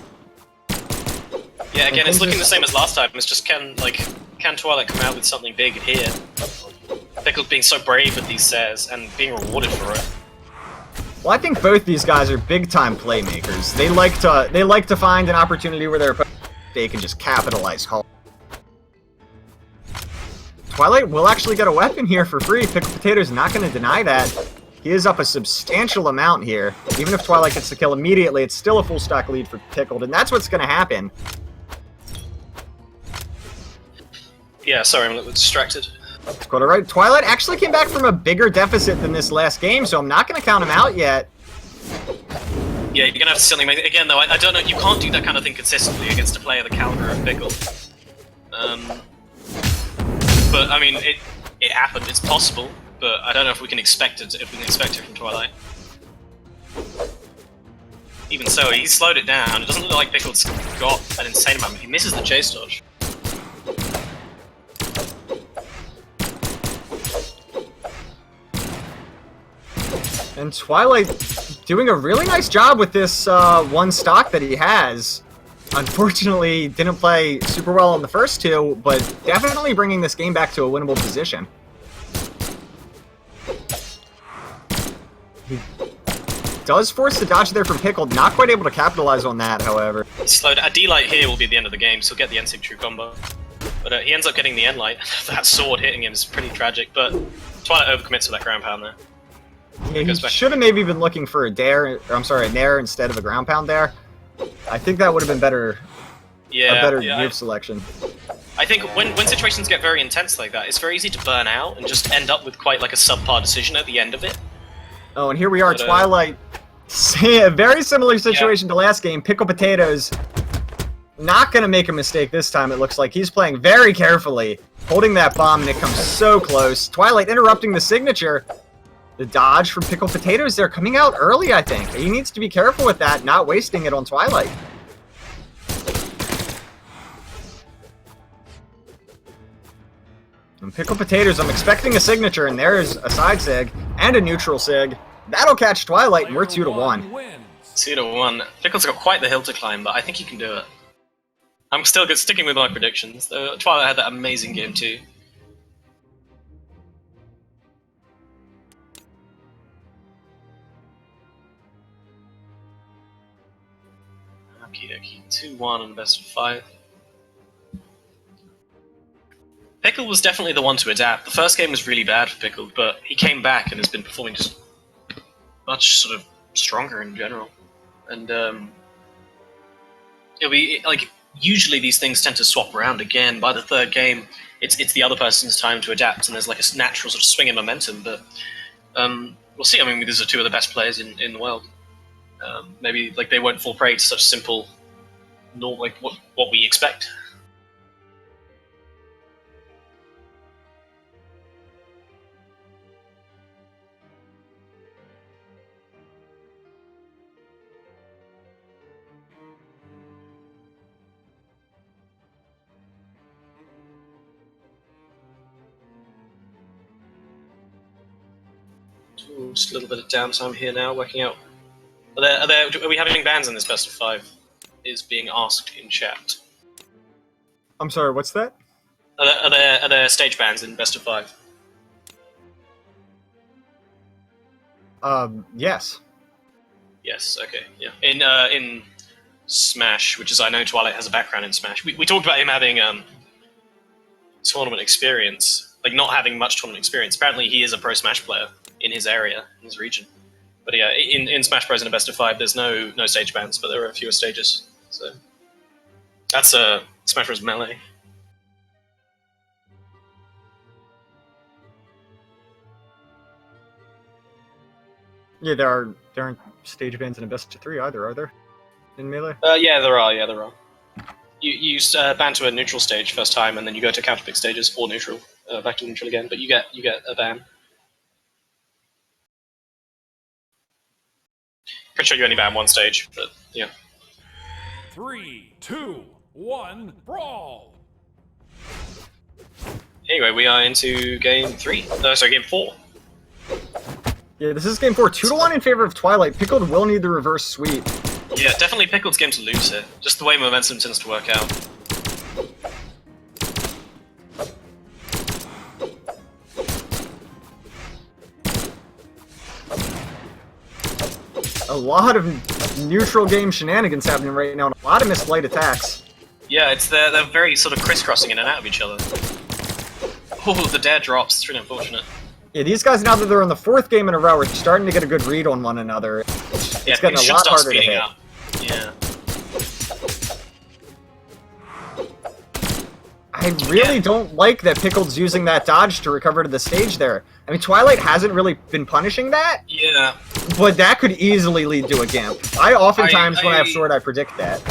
Speaker 1: Yeah, again, it's looking the same as last time. It's just can Twilight come out with something big here? Pickled being so brave with these says and being rewarded for it.
Speaker 2: Well, I think both these guys are big-time playmakers. They like to find an opportunity where they can just capitalize hard. Twilight will actually get a weapon here for free. Pickled Potato's not going to deny that. He is up a substantial amount here. Even if Twilight gets the kill immediately, it's still a full stock lead for Pickled, and that's what's going to happen.
Speaker 1: Yeah, sorry, I'm a little bit distracted.
Speaker 2: That's quite alright. Twilight actually came back from a bigger deficit than this last game, so I'm not going to count him out yet.
Speaker 1: Yeah, you're going to have to certainly make... Again, though, I don't know, you can't do that kind of thing consistently against a player the caliber of Pickled. But, I mean, it happened, it's possible, but I don't know if we can expect it from Twilight. Even so, he slowed it down. It doesn't look like Pickled's got an insane amount. He misses the chase dodge.
Speaker 2: And Twilight doing a really nice job with this one stock that he has. Unfortunately, didn't play super well in the first two, but definitely bringing this game back to a winnable position. He does force the dodge there from Pickled, not quite able to capitalize on that, however.
Speaker 1: Slowed. A D-Light here will be the end of the game, so he'll get the N-Sync true combo. But he ends up getting the N-Light. That sword hitting him is pretty tragic, but Twilight overcommits with that ground pound there.
Speaker 2: Yeah, he should have maybe been looking for a dare, or I'm sorry, a nair instead of a ground pound there. I think that would have been better.
Speaker 1: Yeah,
Speaker 2: a better move selection.
Speaker 1: I think when situations get very intense like that, it's very easy to burn out and just end up with quite like a subpar decision at the end of it.
Speaker 2: Oh, and here we are, but, Twilight. A very similar situation to last game. Pickled Potatoes not going to make a mistake this time, it looks like. He's playing very carefully, holding that bomb, and it comes so close. Twilight interrupting the signature. The dodge from Pickled Potatoes there coming out early, I think. He needs to be careful with that, not wasting it on Twilight. And Pickled Potatoes, I'm expecting a signature, and there's a side sig and a neutral sig. That'll catch Twilight, and we're 2-1.
Speaker 1: 2-1. Pickled's got quite the hill to climb, but I think he can do it. I'm still sticking with my predictions, though. Twilight had that amazing game too. Okie 2-1 and best of 5. Pickled was definitely the one to adapt. The first game was really bad for Pickled, but he came back and has been performing just much sort of stronger in general. And it'll be like usually these things tend to swap around again. By the third game, it's the other person's time to adapt, and there's like a natural sort of swing in momentum. But we'll see. I mean, these are two of the best players in the world. Maybe like they won't fall prey to such simple, like what we expect. Just a little bit of downtime here now, working out. Are we having bans in this best of 5? Is being asked in chat.
Speaker 2: I'm sorry, what's that?
Speaker 1: Are there stage bans in best of 5?
Speaker 2: Yes.
Speaker 1: Yes. Okay. Yeah. In Smash, which is I know Twilight has a background in Smash. We talked about him having tournament experience, like not having much tournament experience. Apparently, he is a pro Smash player in his area, in his region. But yeah, in Smash Bros. In a best of 5, there's no stage bans, but there are fewer stages. So that's Smash Bros. Melee.
Speaker 2: Yeah, there aren't stage bans in a best of 3 either, are there? In Melee?
Speaker 1: Yeah, there are. Yeah, there are. You ban to a neutral stage first time, and then you go to counterpick stages or neutral, back to neutral again. But you get a ban. Pretty sure you only ban one stage, but yeah.
Speaker 3: 3, 2, 1, brawl!
Speaker 1: Anyway, we are into game 3. No, sorry, game 4.
Speaker 2: Yeah, this is game 4. 2-1 in favor of Twilight. Pickled will need the reverse sweep.
Speaker 1: Yeah, definitely Pickled's game to lose here. Just the way momentum tends to work out.
Speaker 2: A lot of neutral game shenanigans happening right now, and a lot of mislight attacks.
Speaker 1: Yeah, they're very sort of crisscrossing in and out of each other. Oh, the dare drops. It's really unfortunate.
Speaker 2: Yeah, these guys, now that they're in the 4th game in a row, are starting to get a good read on one another. It's getting a lot harder to hit.
Speaker 1: Up. Yeah.
Speaker 2: I really don't like that Pickled's using that dodge to recover to the stage there. I mean, Twilight hasn't really been punishing that.
Speaker 1: Yeah.
Speaker 2: But that could easily lead to a Gamp. I oftentimes, when I have Sword, I predict that.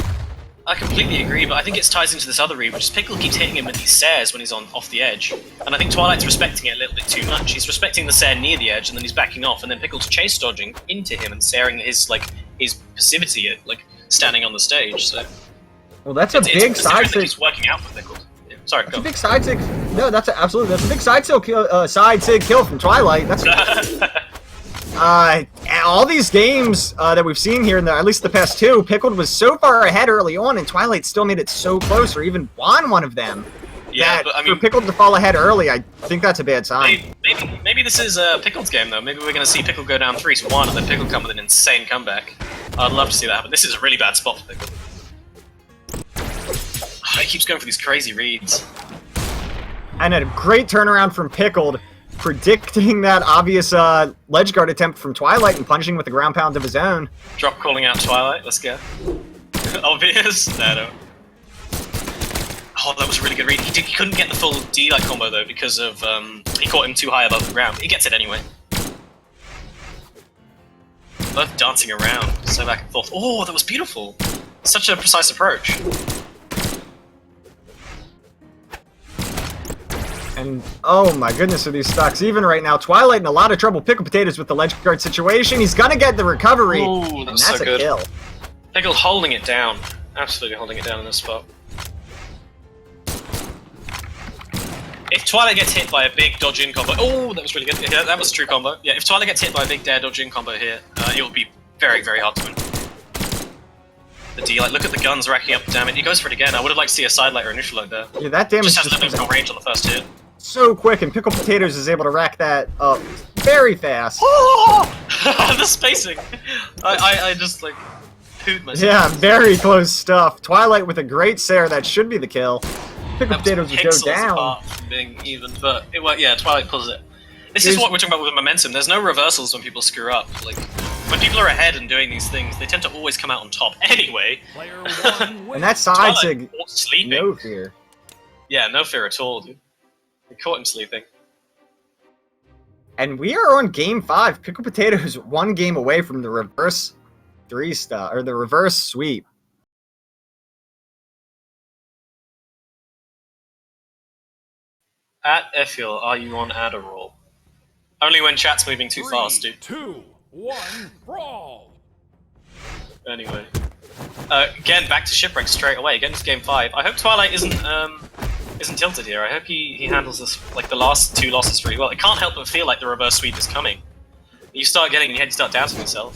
Speaker 1: I completely agree, but I think it ties into this other read, which is Pickled keeps hitting him with these Sares when he's off the edge. And I think Twilight's respecting it a little bit too much. He's respecting the Sare near the edge, and then he's backing off, and then Pickled's chase dodging into him and Saring his passivity at, standing on the stage, so...
Speaker 2: Well, that's a big side sig.
Speaker 1: He's working out for Pickled. Yeah. Sorry,
Speaker 2: that's a big side sig. No, that's a big side sig kill from Twilight. That's all these games that we've seen here, at least the past 2, Pickled was so far ahead early on, and Twilight still made it so close, or even won one of them.
Speaker 1: Yeah,
Speaker 2: that
Speaker 1: but I mean,
Speaker 2: for Pickled to fall ahead early, I think that's a bad sign.
Speaker 1: Maybe this is Pickled's game, though. Maybe we're going to see Pickled go down 3-1, and then Pickled come with an insane comeback. I'd love to see that happen. This is a really bad spot for Pickled. Oh, he keeps going for these crazy reads.
Speaker 2: And a great turnaround from Pickled, predicting that obvious ledge guard attempt from Twilight and punishing with a ground pound of his own.
Speaker 1: Drop calling out Twilight, let's go. Obvious? No. Oh, that was a really good read. He couldn't get the full D-like combo though because of he caught him too high above the ground. He gets it anyway. Both dancing around, so back and forth. Oh, that was beautiful. Such a precise approach.
Speaker 2: And oh my goodness, are these stocks even right now? Twilight in a lot of trouble. Pickled Potatoes with the ledge guard situation. He's gonna get the recovery.
Speaker 1: Ooh,
Speaker 2: and that's
Speaker 1: so good.
Speaker 2: A kill.
Speaker 1: Pickled holding it down. Absolutely holding it down in this spot. If Twilight gets hit by a big dodge-in combo... Oh, that was really good. Yeah, that was a true combo. Yeah, if Twilight gets hit by a big dare dodge-in combo here, it will be very, very hard to win. The D, look at the guns racking up the damage. He goes for it again. I would have liked to see a side light or initial light there.
Speaker 2: Yeah, that damage
Speaker 1: just has a little bit more range on the first hit.
Speaker 2: So quick, and Pickled Potatoes is able to rack that up very fast.
Speaker 1: The spacing! I just, pooed myself.
Speaker 2: Yeah, very close stuff. Twilight with a great Sare. That should be the kill. Pickled Potatoes would go down.
Speaker 1: Apart from being even, but yeah, Twilight pulls it. This is what we're talking about with momentum. There's no reversals when people screw up. When people are ahead and doing these things, they tend to always come out on top anyway.
Speaker 2: And that side sig, no fear.
Speaker 1: Yeah, no fear at all, dude. We caught him sleeping.
Speaker 2: And we are on game 5. Pickled Potatoes 1 game away from the reverse 3-star, or the reverse sweep.
Speaker 1: At Effiel, are you on Adderall? Only when chat's moving too fast, dude.
Speaker 3: 2, 1, brawl!
Speaker 1: Anyway. Again, back to Shipwreck straight away. Again, to game 5. I hope Twilight isn't tilted here. I hope he handles this, the last 2 losses really well. It can't help but feel like the reverse sweep is coming. You start getting in your head, you start doubting yourself.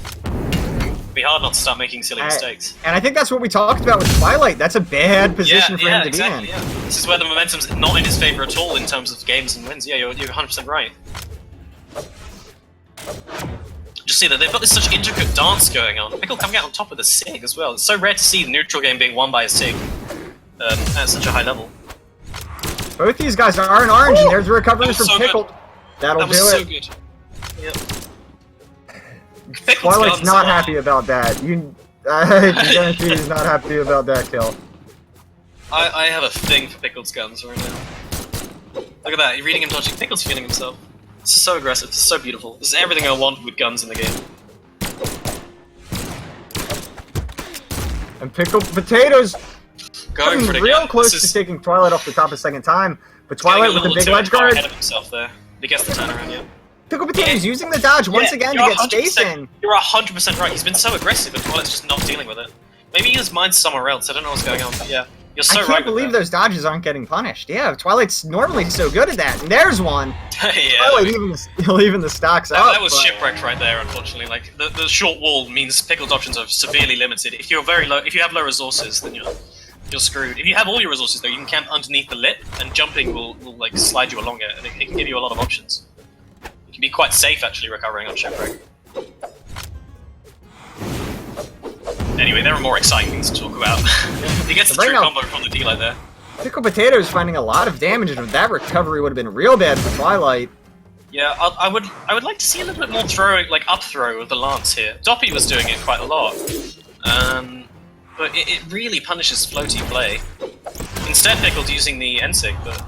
Speaker 1: It'd be hard not to start making silly mistakes.
Speaker 2: And I think that's what we talked about with Twilight. That's a bad position for him to be in.
Speaker 1: Yeah. This is where the momentum's not in his favor at all in terms of games and wins. Yeah, you're 100% right. Just see that they've got this such intricate dance going on. Pickle coming out on top of the SIG as well. It's so rare to see the neutral game being won by a SIG at such a high level.
Speaker 2: Both these guys are in orange, and there's the recovery from Pickled. That'll do it.
Speaker 1: That was so good. Yep.
Speaker 2: Twilight's not happy about that. I guarantee he's not happy about that kill.
Speaker 1: I have a thing for Pickled's guns right now. Look at that, you're reading him dodging. Pickled's feeling himself. It's so aggressive, it's so beautiful. This is everything I want with guns in the game.
Speaker 2: And Pickled Potatoes
Speaker 1: going for it
Speaker 2: real
Speaker 1: again.
Speaker 2: close to taking Twilight off the top a second time, but Twilight with a big ledge guard.
Speaker 1: Ahead of himself there. He gets the turnaround, yeah.
Speaker 2: Pickled Potatoes using the dodge once again to get space in.
Speaker 1: You're 100% right. He's been so aggressive, and Twilight's just not dealing with it. Maybe his mind's somewhere else. I don't know what's going on, but yeah, you're so right.
Speaker 2: I can't believe those dodges aren't getting punished. Yeah, Twilight's normally so good at that. And there's one.
Speaker 1: Yeah.
Speaker 2: Twilight even the stocks up.
Speaker 1: That was shipwrecked right there. Unfortunately, the short wall means Pickled options are severely limited. If you're very low, if you have low resources, then you're screwed. If you have all your resources though, you can camp underneath the lip, and jumping will slide you along it, and it can give you a lot of options. Be quite safe actually recovering on shipwreck. Anyway, there are more exciting things to talk about. He gets the
Speaker 2: Right
Speaker 1: true
Speaker 2: now-
Speaker 1: combo from the dealer there.
Speaker 2: Pickled Potatoes finding a lot of damage, and that recovery would have been real bad for Twilight.
Speaker 1: Yeah, I would like to see a little bit more throwing, like up throw of the lance here. Doppy was doing it quite a lot, but it really punishes floaty play. Instead, Pickled using the N-Sig, but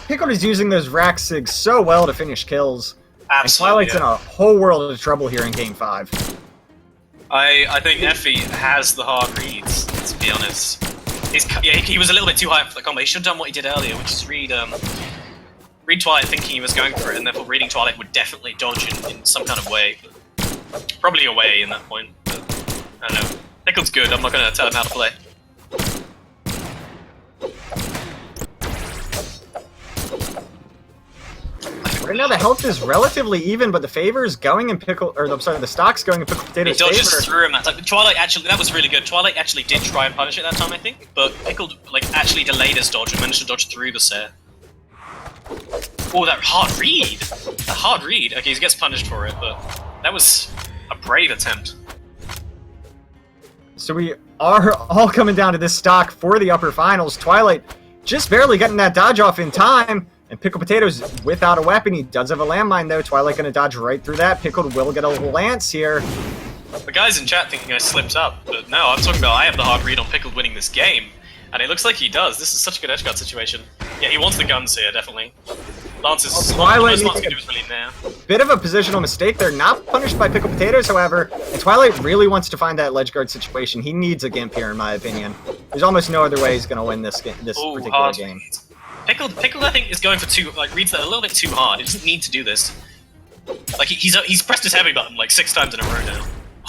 Speaker 2: Pickled is using those rack sigs so well to finish kills. And
Speaker 1: absolutely.
Speaker 2: Twilight's in a whole world of trouble here in Game 5.
Speaker 1: I think Effie has the hard reads, to be honest. He was a little bit too high for the combo. He should have done what he did earlier, which is read Twilight thinking he was going for it, and therefore reading Twilight would definitely dodge in some kind of way. Probably away in that point, but I don't know. Pickled's good, I'm not going to tell him how to play.
Speaker 2: Right now the health is relatively even, but the favor is going in the stock's going in Pickled
Speaker 1: He
Speaker 2: Potatoes'
Speaker 1: dodges
Speaker 2: favor.
Speaker 1: through him that time. Twilight actually, that was really good. Twilight actually did try and punish it that time, I think, but Pickled actually delayed his dodge and managed to dodge through the set. Oh, that hard read! The hard read. Okay, he gets punished for it, but that was a brave attempt.
Speaker 2: So we are all coming down to this stock for the upper finals. Twilight just barely getting that dodge off in time. And Pickled Potatoes without a weapon. He does have a landmine though. Twilight gonna dodge right through that. Pickled will get a lance here.
Speaker 1: The guys in chat thinking I slipped up, but no, I'm talking about I have the hard read on Pickled winning this game. And it looks like he does. This is such a good edgeguard situation. Yeah, he wants the guns here, definitely. Lance is...
Speaker 2: Twilight
Speaker 1: Lance
Speaker 2: needs
Speaker 1: can do is really now.
Speaker 2: Bit of a positional mistake there. Not punished by Pickled Potatoes, however. And Twilight really wants to find that ledge guard situation. He needs a gimp here, in my opinion. There's almost no other way he's gonna win this
Speaker 1: Ooh,
Speaker 2: particular
Speaker 1: hard.
Speaker 2: game.
Speaker 1: Pickled, I think, is going for reads that a little bit too hard. He doesn't need to do this. Like, he's pressed his heavy button like 6 times in a row now.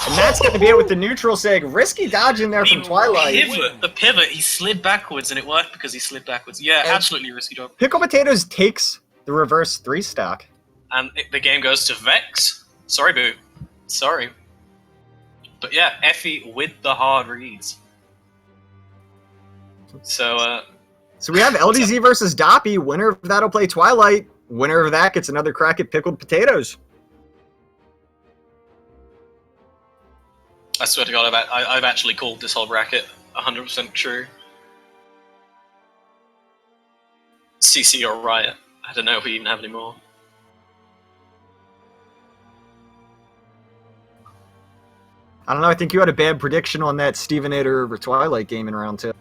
Speaker 2: And that's gonna be it with the neutral sig. Risky dodge in there from Twilight.
Speaker 1: The pivot, he slid backwards, and it worked because he slid backwards. Yeah, absolutely risky dodge.
Speaker 2: Pickled Potatoes takes the reverse 3 stock.
Speaker 1: And the game goes to Vex. Sorry, Boo. Sorry. But yeah, Effie with the hard reads. So
Speaker 2: we have LDZ versus Doppy. Winner of that'll play Twilight. Winner of that gets another crack at Pickled Potatoes.
Speaker 1: I swear to God, I've actually called this whole bracket 100% true. CC or Riot. I don't know if we even have any more.
Speaker 2: I don't know, I think you had a bad prediction on that Stevenator over Twilight game in round 2.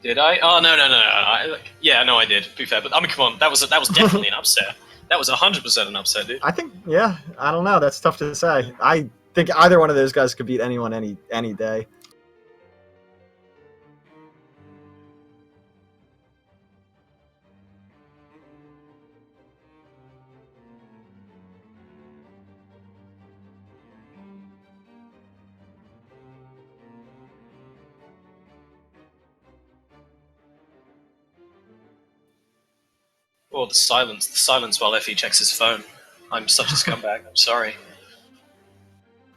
Speaker 1: Did I? Oh, no. Yeah, no, I did, to be fair. But, I mean, come on, that was definitely an upset. That was 100% an upset, dude.
Speaker 2: I think, yeah, I don't know, that's tough to say. I think either one of those guys could beat anyone any day.
Speaker 1: Oh, the silence while Effie checks his phone. I'm such a scumbag, I'm sorry.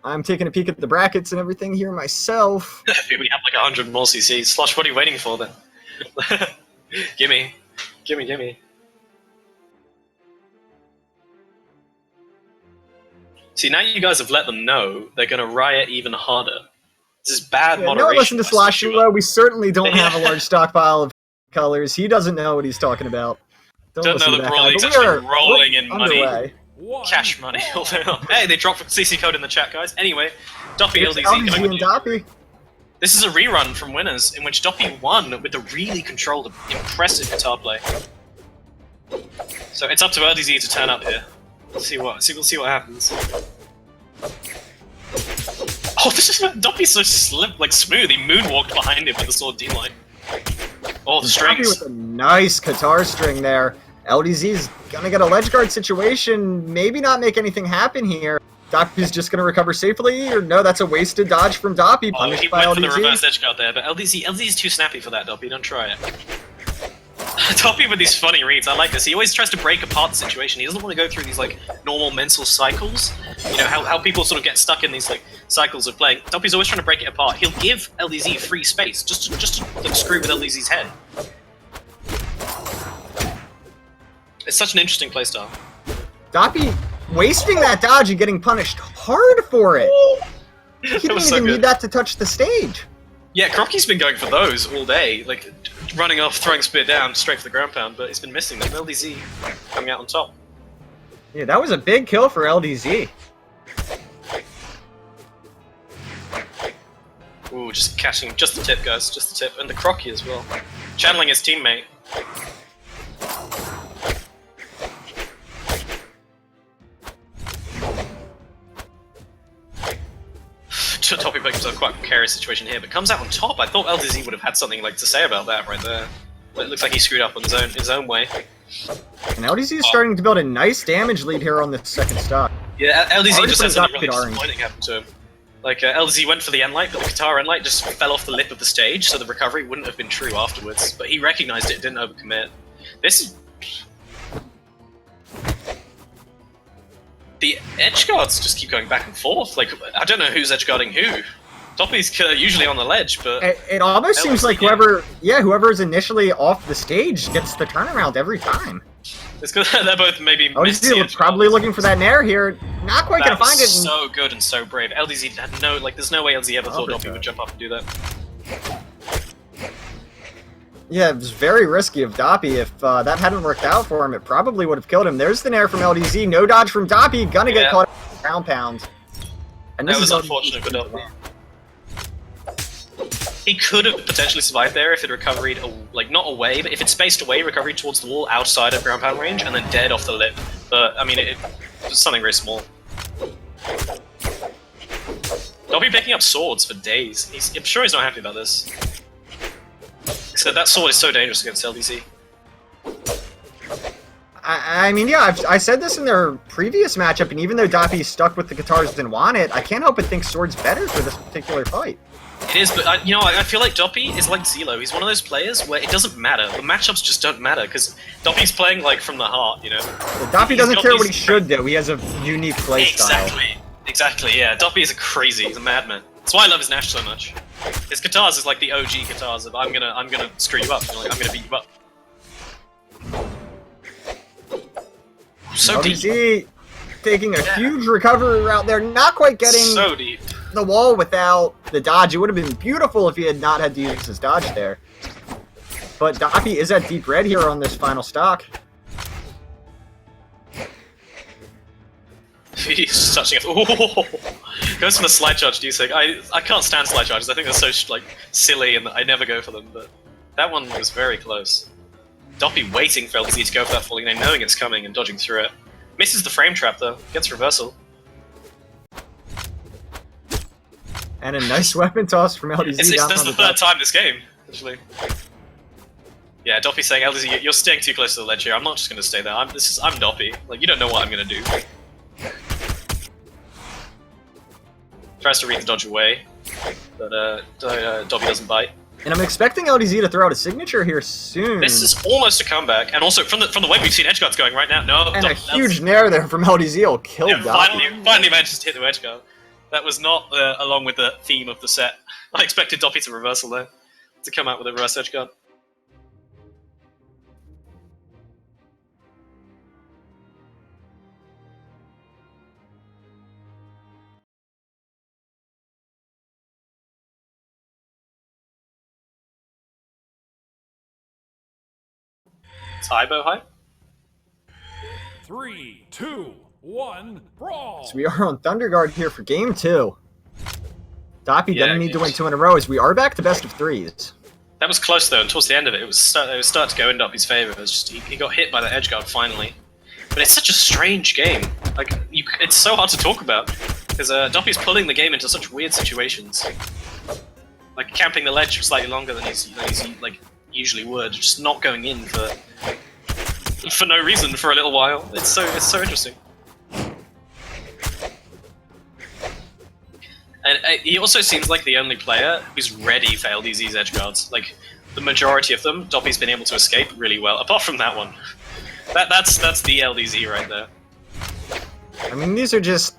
Speaker 2: I'm taking a peek at the brackets and everything here myself.
Speaker 1: Effie, we have like 100 more CCs. Slosh, what are you waiting for then? Gimme. See, now you guys have let them know they're gonna riot even harder. This is bad
Speaker 2: Yeah,
Speaker 1: moderation.
Speaker 2: no, listen to Sloshula. We certainly don't have a large stockpile of colors. He doesn't know what he's talking about.
Speaker 1: Don't
Speaker 2: listen
Speaker 1: know
Speaker 2: to
Speaker 1: the
Speaker 2: that
Speaker 1: Brawl
Speaker 2: guy,
Speaker 1: League's
Speaker 2: but we
Speaker 1: actually
Speaker 2: are
Speaker 1: rolling in money.
Speaker 2: underway.
Speaker 1: Cash money. Hey, they dropped CC code in the chat, guys. Anyway, Doppy
Speaker 2: It's
Speaker 1: LDZ.
Speaker 2: LDZ and Doppy.
Speaker 1: This is a rerun from Winners, in which Doppy won with a really controlled, impressive guitar play. So it's up to LDZ to turn up here. We'll see what happens. Oh, this is Doppy's so smooth. He moonwalked behind him with the sword D-line. Oh, the
Speaker 2: Doppy
Speaker 1: strings.
Speaker 2: with a nice guitar string there. LDZ's gonna get a ledge guard situation, maybe not make anything happen here. Doppy's just gonna recover safely, or no, that's a wasted dodge from Doppy,
Speaker 1: Oh,
Speaker 2: punished
Speaker 1: he
Speaker 2: by
Speaker 1: went for the
Speaker 2: LDZ.
Speaker 1: reverse edge guard there, but LDZ's too snappy for that, Doppy. Don't try it. Doppy with these funny reads, I like this. He always tries to break apart the situation. He doesn't want to go through these like normal mental cycles. You know, how people sort of get stuck in these like cycles of playing. Doppy's always trying to break it apart. He'll give LDZ free space just to like, screw with LDZ's head. It's such an interesting playstyle.
Speaker 2: Doppy wasting that dodge and getting punished hard for it. He didn't even need that to touch the stage.
Speaker 1: Yeah, Crocky's been going for those all day, like running off, throwing spear down, straight for the ground pound, but he's been missing them. LDZ coming out on top.
Speaker 2: Yeah, that was a big kill for LDZ.
Speaker 1: Ooh, just catching just the tip, guys, just the tip, and the Crocky as well. Channeling his teammate. Doppy picks up quite a precarious situation here, but comes out on top. I thought LDZ would have had something like to say about that right there. But it looks like he screwed up on his own way.
Speaker 2: And LDZ is starting to build a nice damage lead here on this second stock.
Speaker 1: Yeah, LDZ just has something really
Speaker 2: orange.
Speaker 1: disappointing happen to him. Like, LDZ went for the end light, but the guitar end light just fell off the lip of the stage, so the recovery wouldn't have been true afterwards. But he recognized it, didn't overcommit. This is... The edge guards just keep going back and forth. Like, I don't know who's edge guarding who. Doppy's usually on the ledge, but...
Speaker 2: It almost seems like whoever is initially off the stage gets the turnaround every time.
Speaker 1: It's because they're both maybe...
Speaker 2: LDZ probably looking for that nair here. Not quite gonna find it.
Speaker 1: So good and so brave. LDZ had no... Like, there's no way LDZ ever thought Doppy would jump up and do that.
Speaker 2: Yeah, it was very risky of Doppy. If that hadn't worked out for him, it probably would have killed him. There's the nair from LDZ. No dodge from Doppy. Gonna get caught up in the ground pound. And this
Speaker 1: that was
Speaker 2: is
Speaker 1: unfortunate for Doppy. He could have potentially survived there if it recovered, like, not away, but if it spaced away, recovered towards the wall outside of ground pound range, and then dead off the lip. But, I mean, it was something very small. Doppy picking up swords for days. I'm sure he's not happy about this. So that sword is so dangerous against LDZ.
Speaker 2: I mean, yeah, I said this in their previous matchup, and even though Doppy stuck with the guitars and didn't want it, I can't help but think sword's better for this particular fight.
Speaker 1: It is, but I feel like Doppy is like Zillow. He's one of those players where it doesn't matter. The matchups just don't matter, because Doppy's playing, like, from the heart, you know?
Speaker 2: Well, Doppy doesn't care what he should do. He has a unique playstyle.
Speaker 1: Exactly, yeah. Doppy is he's a madman. That's why I love his Nash so much. His guitars is like the OG guitars of I'm gonna screw you up, like, I'm gonna beat you up. So
Speaker 2: deep. Taking a huge recovery route there, not quite getting
Speaker 1: so deep.
Speaker 2: The wall without the dodge. It would have been beautiful if he had not had to use his dodge there. But Doppy is at deep red here on this final stock.
Speaker 1: He's touching it. Ooh. Goes for the slide charge D6. I can't stand slide charges. I think they're so like silly and I never go for them, but that one was very close. Doppy waiting for LDZ to go for that falling name, knowing it's coming and dodging through it. Misses the frame trap though, gets reversal.
Speaker 2: And a nice weapon toss from LDZ.
Speaker 1: That's the third time this game, actually. Yeah, Doppy saying, LDZ, you're staying too close to the ledge here. I'm not just going to stay there. I'm Doppy. Like, you don't know what I'm going to do. Tries to read the dodge away, but Doppy doesn't bite.
Speaker 2: And I'm expecting LDZ to throw out a signature here soon.
Speaker 1: This is almost a comeback, and also from the way we've seen edge guards going right now. No,
Speaker 2: and a huge nair there from LDZ will kill Doppy.
Speaker 1: Finally managed to hit the edge guard. That was not along with the theme of the set. I expected Doppy to reversal there, to come out with a reverse edge guard. Tybo hype?
Speaker 3: 3, 2, 1, brawl!
Speaker 2: So we are on Thunder Guard here for game 2. Doppy doesn't need to win 2 in a row as we are back to best of 3s.
Speaker 1: That was close though, and towards the end of it, it was starting to go in Doppy's favor. It was just, he got hit by the edge guard finally. But it's such a strange game. Like, it's so hard to talk about, because Doppy's pulling the game into such weird situations. Like camping the ledge for slightly longer than he's like usually would, just not going in for no reason for a little while. It's so interesting. And he also seems like the only player who's ready for LDZ's edge guards. Like, the majority of them, Doppy's been able to escape really well, apart from that one. That's the LDZ right there.
Speaker 2: I mean, these are just...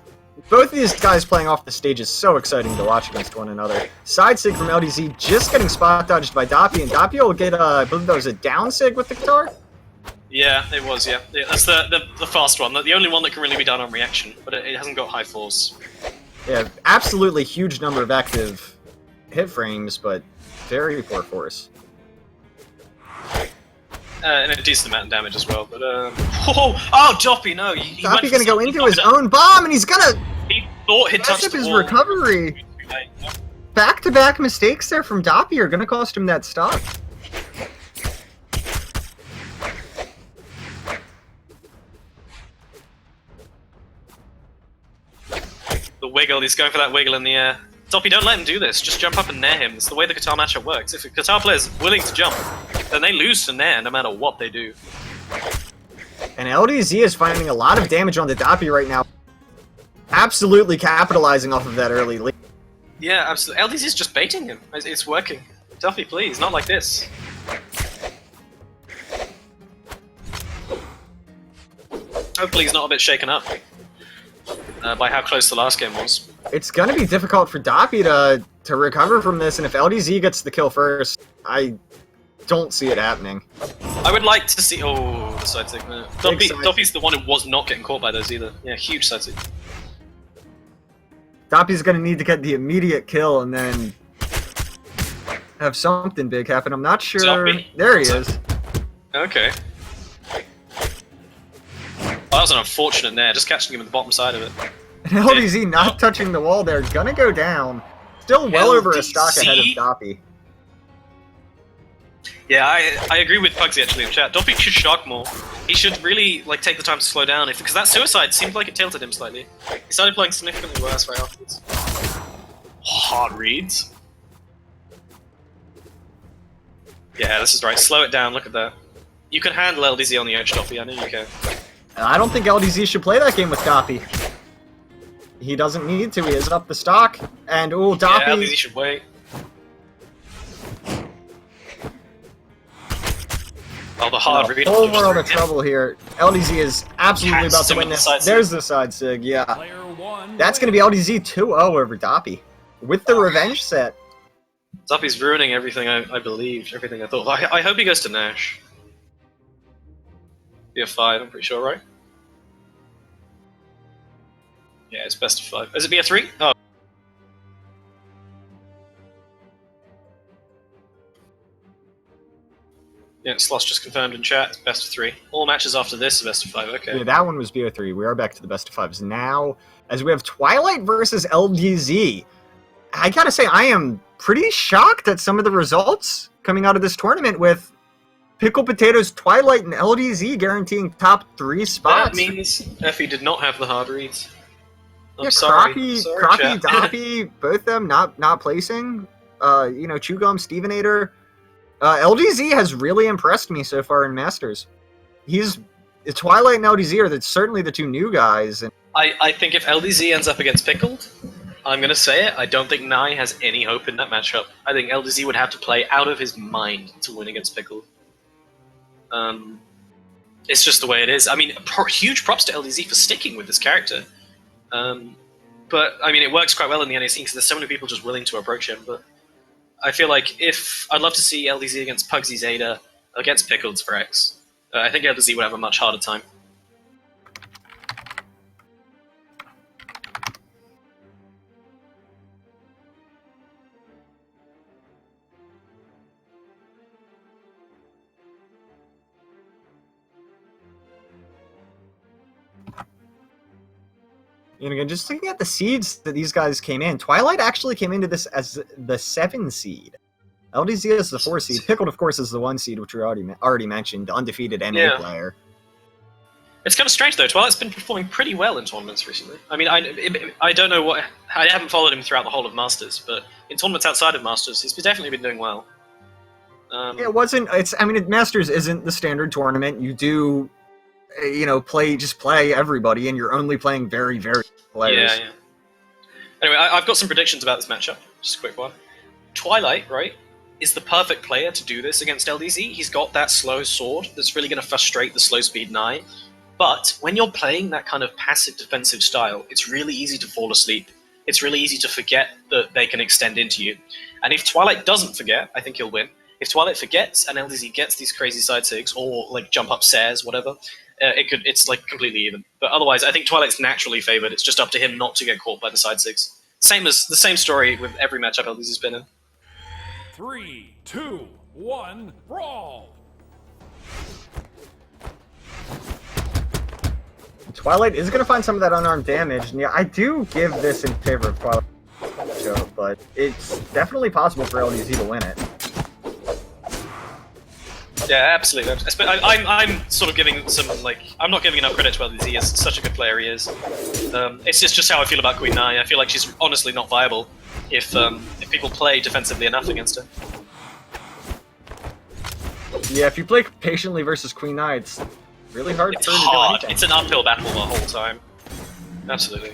Speaker 2: Both of these guys playing off the stage is so exciting to watch against one another. Side sig from LDZ just getting spot dodged by Doppy, and Doppy will get, I believe that was a down sig with the guitar?
Speaker 1: Yeah, it was, yeah. That's the fast one, the only one that can really be done on reaction, but it hasn't got high force.
Speaker 2: Yeah, absolutely huge number of active hit frames, but very poor force.
Speaker 1: And a decent amount of damage as well, but oh, Doppy, no!
Speaker 2: Doppy gonna go into his own bomb, and he's gonna
Speaker 1: He thought he'd
Speaker 2: mess
Speaker 1: touched
Speaker 2: up
Speaker 1: the
Speaker 2: his
Speaker 1: wall.
Speaker 2: recovery. Back-to-back mistakes there from Doppy are gonna cost him that stock.
Speaker 1: The wiggle, he's going for that wiggle in the air. Doppy, don't let him do this. Just jump up and nair him. It's the way the guitar matchup works. If a guitar player is willing to jump, then they lose to nair no matter what they do.
Speaker 2: And LDZ is finding a lot of damage on the Doppy right now. Absolutely capitalizing off of that early lead.
Speaker 1: Yeah, absolutely. LDZ is just baiting him. It's working. Doppy, please, not like this. Hopefully he's not a bit shaken up by how close the last game was.
Speaker 2: It's gonna be difficult for Doppy to recover from this, and if LDZ gets the kill first, I don't see it happening.
Speaker 1: I would like to see... Oh, the side sig. No.
Speaker 2: Big side.
Speaker 1: Doppy's the one who was not getting caught by those either. Yeah, huge side sig.
Speaker 2: Doppy's gonna need to get the immediate kill and then have something big happen. I'm not sure.
Speaker 1: Doppy?
Speaker 2: There he is.
Speaker 1: Okay. Oh, that was an unfortunate nair, just catching him at the bottom side of it.
Speaker 2: And LDZ not touching the wall there, gonna go down. Still well over a stock ahead of
Speaker 1: LDZ?
Speaker 2: Doppy.
Speaker 1: Yeah, I agree with Pugsy actually in chat. Doppy should shock more. He should really like take the time to slow down, because that suicide seemed like it tilted him slightly. He started playing significantly worse right afterwards. Hard reads. Yeah, this is right. Slow it down. Look at that. You can handle LDZ on the edge, Doppy. I know you can.
Speaker 2: I don't think LDZ should play that game with Doppy. He doesn't need to. He is up the stock, and ooh, Doppy.
Speaker 1: Yeah, LDZ should wait. Oh, the hard read.
Speaker 2: Whole world of trouble here. LDZ is absolutely about to win this. There's the side sig, yeah.
Speaker 3: Player one.
Speaker 2: That's going to be LDZ 2-0 over Doppy. With the revenge set.
Speaker 1: Doppy's ruining everything I believed, everything I thought. I hope he goes to Nash. Be a 5, I'm pretty sure, right? Yeah, it's best of 5. Is it be a 3? Oh. Yeah, Sloss just confirmed in chat, it's best of 3. All matches after this are best of 5, okay.
Speaker 2: Yeah, that one was BO3. We are back to the best of 5s now, as we have Twilight versus LDZ. I gotta say, I am pretty shocked at some of the results coming out of this tournament with Pickled Potatoes, Twilight, and LDZ guaranteeing top 3 spots.
Speaker 1: That means Effie did not have the hard reads. I'm
Speaker 2: Yeah,
Speaker 1: sorry.
Speaker 2: Crocky,
Speaker 1: chat.
Speaker 2: Doppy, both of them not placing. Chum Gum, Stevenator. LDZ has really impressed me so far in Masters. Twilight and LDZ are certainly the 2 new guys. And
Speaker 1: I think if LDZ ends up against Pickled, I'm going to say it, I don't think Nye has any hope in that matchup. I think LDZ would have to play out of his mind to win against Pickled. It's just the way it is. I mean, huge props to LDZ for sticking with this character. But, I mean, it works quite well in the NA scene because there's so many people just willing to approach him. But I feel like I'd love to see LDZ against Pugsy Zeta, against Pickled for X. I think LDZ would have a much harder time.
Speaker 2: And again, just looking at the seeds that these guys came in, Twilight actually came into this as the 7 seed. LDZ is the 4 seed. Pickled, of course, is the 1 seed, which we already mentioned, the undefeated NA player.
Speaker 1: It's kind of strange though. Twilight's been performing pretty well in tournaments recently. I mean, I don't know what. I haven't followed him throughout the whole of Masters, but in tournaments outside of Masters, he's definitely been doing well.
Speaker 2: It wasn't. I mean, Masters isn't the standard tournament. You do, play everybody, and you're only playing very, very players.
Speaker 1: Yeah. Anyway, I've got some predictions about this matchup. Just a quick one. Twilight, right, is the perfect player to do this against LDZ. He's got that slow sword that's really going to frustrate the slow speed Nye. But when you're playing that kind of passive defensive style, it's really easy to fall asleep. It's really easy to forget that they can extend into you. And if Twilight doesn't forget, I think he'll win. If Twilight forgets and LDZ gets these crazy side sigs or like jump up stairs, whatever, it's like completely even. But otherwise, I think Twilight's naturally favored. It's just up to him not to get caught by the side sigs. the same story with every matchup LDZ's been in.
Speaker 3: 3, 2, 1, brawl!
Speaker 2: Twilight is going to find some of that unarmed damage, and yeah, I do give this in favor of Twilight, but it's definitely possible for LDZ to win it.
Speaker 1: Yeah, absolutely. I'm sort of giving some, like, I'm not giving enough credit to LDZ as such a good player he is. It's just how I feel about Queen Nai. I feel like she's honestly not viable if people play defensively enough against her.
Speaker 2: Yeah, if you play patiently versus Queen Nai, it's really hard
Speaker 1: It's
Speaker 2: for her to
Speaker 1: hard.
Speaker 2: do anything.
Speaker 1: It's an uphill battle the whole time. Absolutely.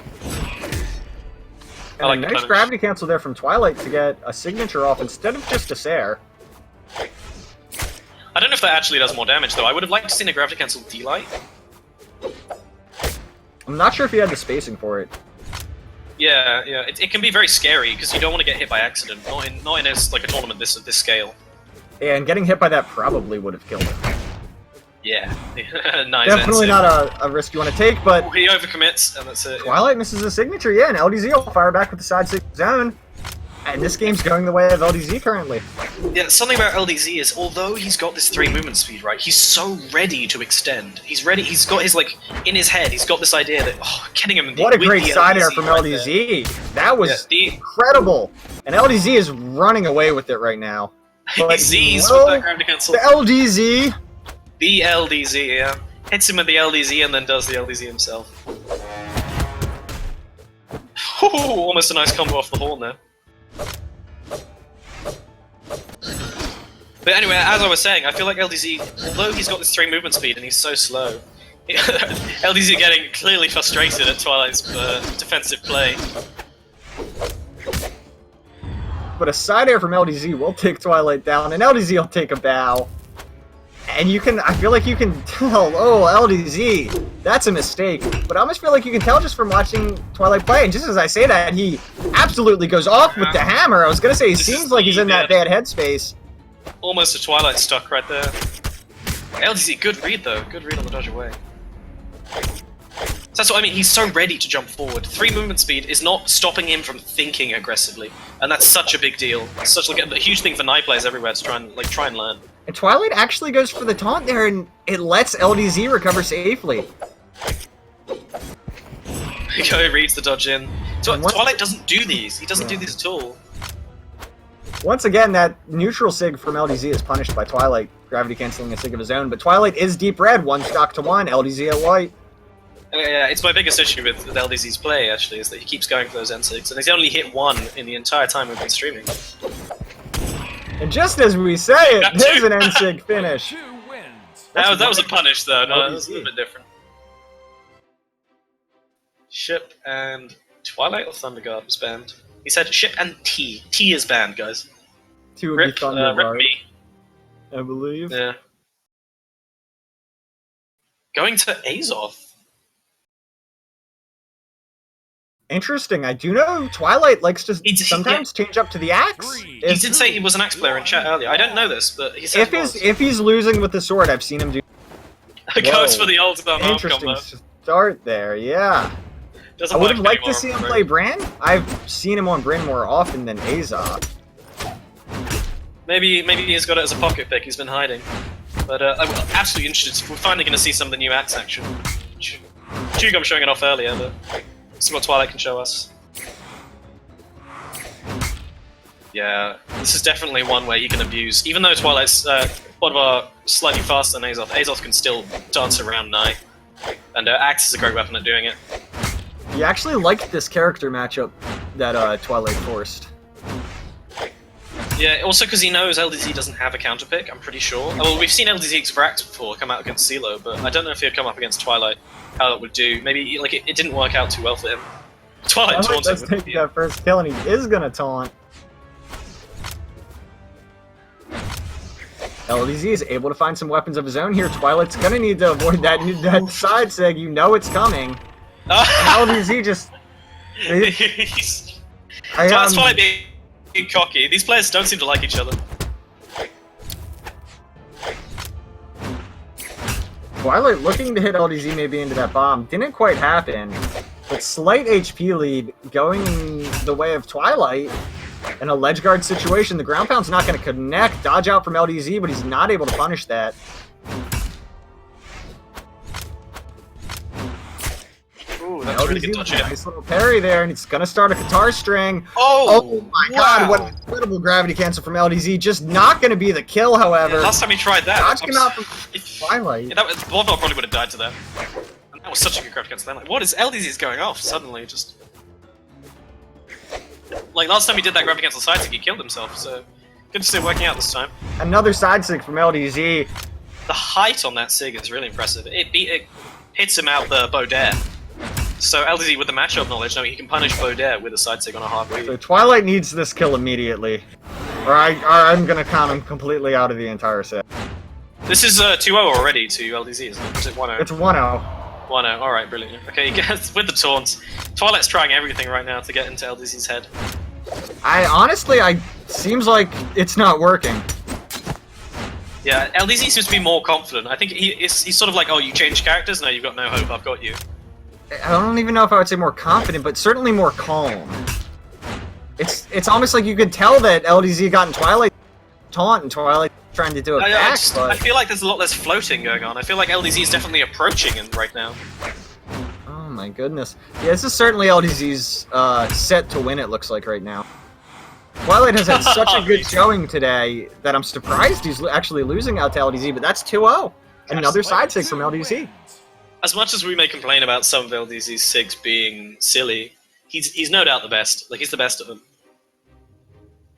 Speaker 2: And a nice gravity cancel there from Twilight to get a signature off instead of just a Sair.
Speaker 1: I don't know if that actually does more damage, though. I would have liked to see a gravity cancel D-Light.
Speaker 2: I'm not sure if he had the spacing for it.
Speaker 1: Yeah. It can be very scary, because you don't want to get hit by accident. Not in like, a tournament of this scale.
Speaker 2: Yeah, and getting hit by that probably would have killed him.
Speaker 1: Yeah. Nice.
Speaker 2: Definitely not a risk you want to take, but...
Speaker 1: He overcommits, and that's it.
Speaker 2: Twilight misses a signature, yeah, and LDZ will fire back with the side 6 zone. And this game's going the way of LDZ currently.
Speaker 1: Yeah, something about LDZ is, although he's got this 3 movement speed, right, he's so ready to extend. He's ready, he's got his, like, in his head, he's got this idea that, getting him...
Speaker 2: What a great side air from LDZ. That was incredible. And LDZ is running away with it right now. But
Speaker 1: Z's with that gravity cancel.
Speaker 2: The LDZ.
Speaker 1: The LDZ, yeah. Hits him with the LDZ and then does the LDZ himself. Ooh, almost a nice combo off the horn there. But anyway, as I was saying, I feel like LDZ, although he's got this 3 movement speed and he's so slow, LDZ getting clearly frustrated at Twilight's defensive play.
Speaker 2: But a side air from LDZ will take Twilight down, and LDZ will take a bow. And I feel like you can tell, LDZ, that's a mistake. But I almost feel like you can tell just from watching Twilight play. And just as I say that, he absolutely goes off with the hammer. I was going to say, he seems like he's in that bad headspace.
Speaker 1: Almost a Twilight stuck right there. LDZ, good read though. Good read on the dodge away. So that's what I mean, he's so ready to jump forward. 3 movement speed is not stopping him from thinking aggressively. And that's such a big deal. It's such like a huge thing for Nai players everywhere to try and learn.
Speaker 2: And Twilight actually goes for the taunt there, and it lets LDZ recover safely.
Speaker 1: He reads the dodge in. Twilight doesn't do these. He doesn't do these at all.
Speaker 2: Once again, that neutral sig from LDZ is punished by Twilight, gravity canceling a sig of his own. But Twilight is deep red, 1 stock to 1, LDZ at white.
Speaker 1: Yeah, it's my biggest issue with LDZ's play, actually, is that he keeps going for those N-Sigs, and he's only hit 1 in the entire time we've been streaming.
Speaker 2: And just as we say it, there's an N-Sig finish.
Speaker 3: 2 wins.
Speaker 1: That was a punish, though. No, that was a little bit different. Ship and Twilight or Thunderguard was banned. He said Ship and T. T is banned, guys.
Speaker 2: 2 would be Thunderguard,
Speaker 1: rip me.
Speaker 2: I believe.
Speaker 1: Yeah. Going to Azov.
Speaker 2: Interesting. I do know Twilight likes to sometimes change up to the axe.
Speaker 1: He did say he was an axe player in chat earlier. I don't know this, but he said
Speaker 2: if he's losing with the sword, I've seen him do.
Speaker 1: Goes for the ultimate arm
Speaker 2: Interesting
Speaker 1: combo.
Speaker 2: Start there, yeah. I would have liked to see him play Bran. I've seen him on Bran more often than Azov.
Speaker 1: Maybe he's got it as a pocket pick. He's been hiding. But I'm absolutely interested. We're finally going to see some of the new axe action. Chum Gum showing it off earlier, but see what Twilight can show us. Yeah, this is definitely one where he can abuse. Even though Twilight's one of our slightly faster than Azov, Azov can still dance around Nai. And Axe is a great weapon at doing it.
Speaker 2: You actually liked this character matchup that Twilight forced.
Speaker 1: Yeah, also because he knows LDZ doesn't have a counter pick, I'm pretty sure. Well, we've seen LDZ for Axe before come out against Zillow, but I don't know if he'd come up against Twilight, how it would do. Maybe like it didn't work out too well for him. Twilight taunts him.
Speaker 2: Let's take that first kill, and he is gonna taunt. LDZ is able to find some weapons of his own here. Twilight's gonna need to avoid that side seg. You know it's coming. And LDZ just...
Speaker 1: That's Twilight being cocky. These players don't seem to like each other.
Speaker 2: Twilight looking to hit LDZ maybe into that bomb. Didn't quite happen. But slight HP lead going the way of Twilight. In a ledge guard situation, the ground pound's not going to connect. Dodge out from LDZ, but he's not able to punish that.
Speaker 1: Ooh, that's really good
Speaker 2: LDZ
Speaker 1: dodge.
Speaker 2: with a nice little parry there, and it's going to start a guitar string.
Speaker 1: Oh
Speaker 2: my
Speaker 1: wow.
Speaker 2: god, what an incredible gravity cancel from LDZ. Just not going to be the kill, however.
Speaker 1: Yeah, last time he tried that,
Speaker 2: Dodging out from Twilight.
Speaker 1: yeah, Bobo probably would have died to that. And that was such a good gravity cancel. Like, what is LDZ's going off suddenly? Just like last time he did that gravity cancel side stick, he killed himself. So good to see it working out this time.
Speaker 2: Another side stick from LDZ.
Speaker 1: The height on that sig is really impressive. It hits him out the Baudère. So LDZ with the matchup knowledge, now he can punish Baudère with a side sig on a hard read.
Speaker 2: So Twilight needs this kill immediately, or I'm gonna count him completely out of the entire set.
Speaker 1: This is 2-0 already to LDZ, isn't it? Is it 1-0?
Speaker 2: It's 1-0.
Speaker 1: 1-0, alright, brilliant. Okay, he gets with the taunts. Twilight's trying everything right now to get into LDZ's head.
Speaker 2: I seems like it's not working.
Speaker 1: Yeah, LDZ seems to be more confident. I think he's sort of like, oh, you changed characters? No, you've got no hope, I've got you.
Speaker 2: I don't even know if I would say more confident, but certainly more calm. It's almost like you could tell that LDZ got in Twilight taunt and Twilight trying to do it back.
Speaker 1: I feel like there's a lot less floating going on. I feel like LDZ is definitely approaching him right now.
Speaker 2: Oh my goodness. Yeah, this is certainly LDZ's set to win, it looks like right now. Twilight has had such a good showing today that I'm surprised he's actually losing out to LDZ, but that's 2-0. Another side stick from LDZ.
Speaker 1: As much as we may complain about some of LDZ's SIGs being silly, he's no doubt the best. Like, he's the best of them.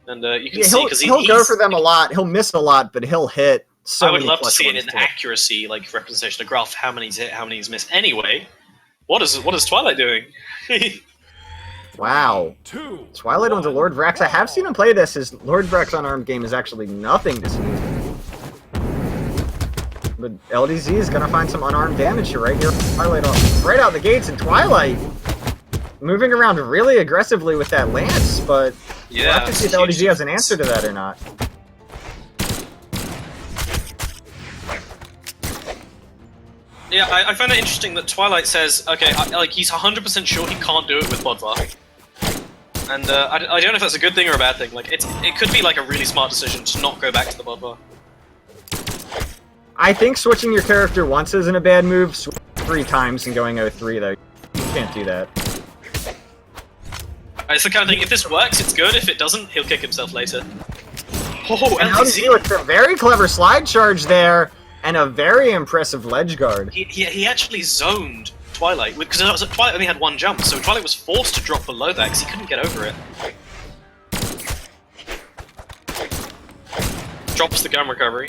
Speaker 1: And you can see, because
Speaker 2: he'll go for them a lot, he'll miss a lot, but he'll hit so
Speaker 1: I would
Speaker 2: many
Speaker 1: love to see it
Speaker 2: ones
Speaker 1: in
Speaker 2: too.
Speaker 1: accuracy, like representation of graph, how many he's hit, how many he's missed. Anyway, what is Twilight doing?
Speaker 2: Wow. Twilight on the Lord Vrax. I have seen him play this. His Lord Vrax unarmed game is actually nothing to see. But LDZ is going to find some unarmed damage here right here. Twilight right out the gates, and Twilight moving around really aggressively with that lance, but
Speaker 1: Yeah,
Speaker 2: we'll have to see if LDZ has an answer to that or not.
Speaker 1: Yeah, I find it interesting that Twilight says, okay, like he's 100% sure he can't do it with Bodvar. And I don't know if that's a good thing or a bad thing. Like, it could be like a really smart decision to not go back to the Bodvar.
Speaker 2: I think switching your character once isn't a bad move. Switch 3 times and going 0-3 though. You can't do that.
Speaker 1: It's the kind of thing, if this works, it's good. If it doesn't, he'll kick himself later. Oh,
Speaker 2: And LDZ with a very clever slide charge there, and a very impressive ledge guard.
Speaker 1: He actually zoned Twilight, because Twilight only had 1 jump, so Twilight was forced to drop below that because he couldn't get over it. Drops the gun recovery.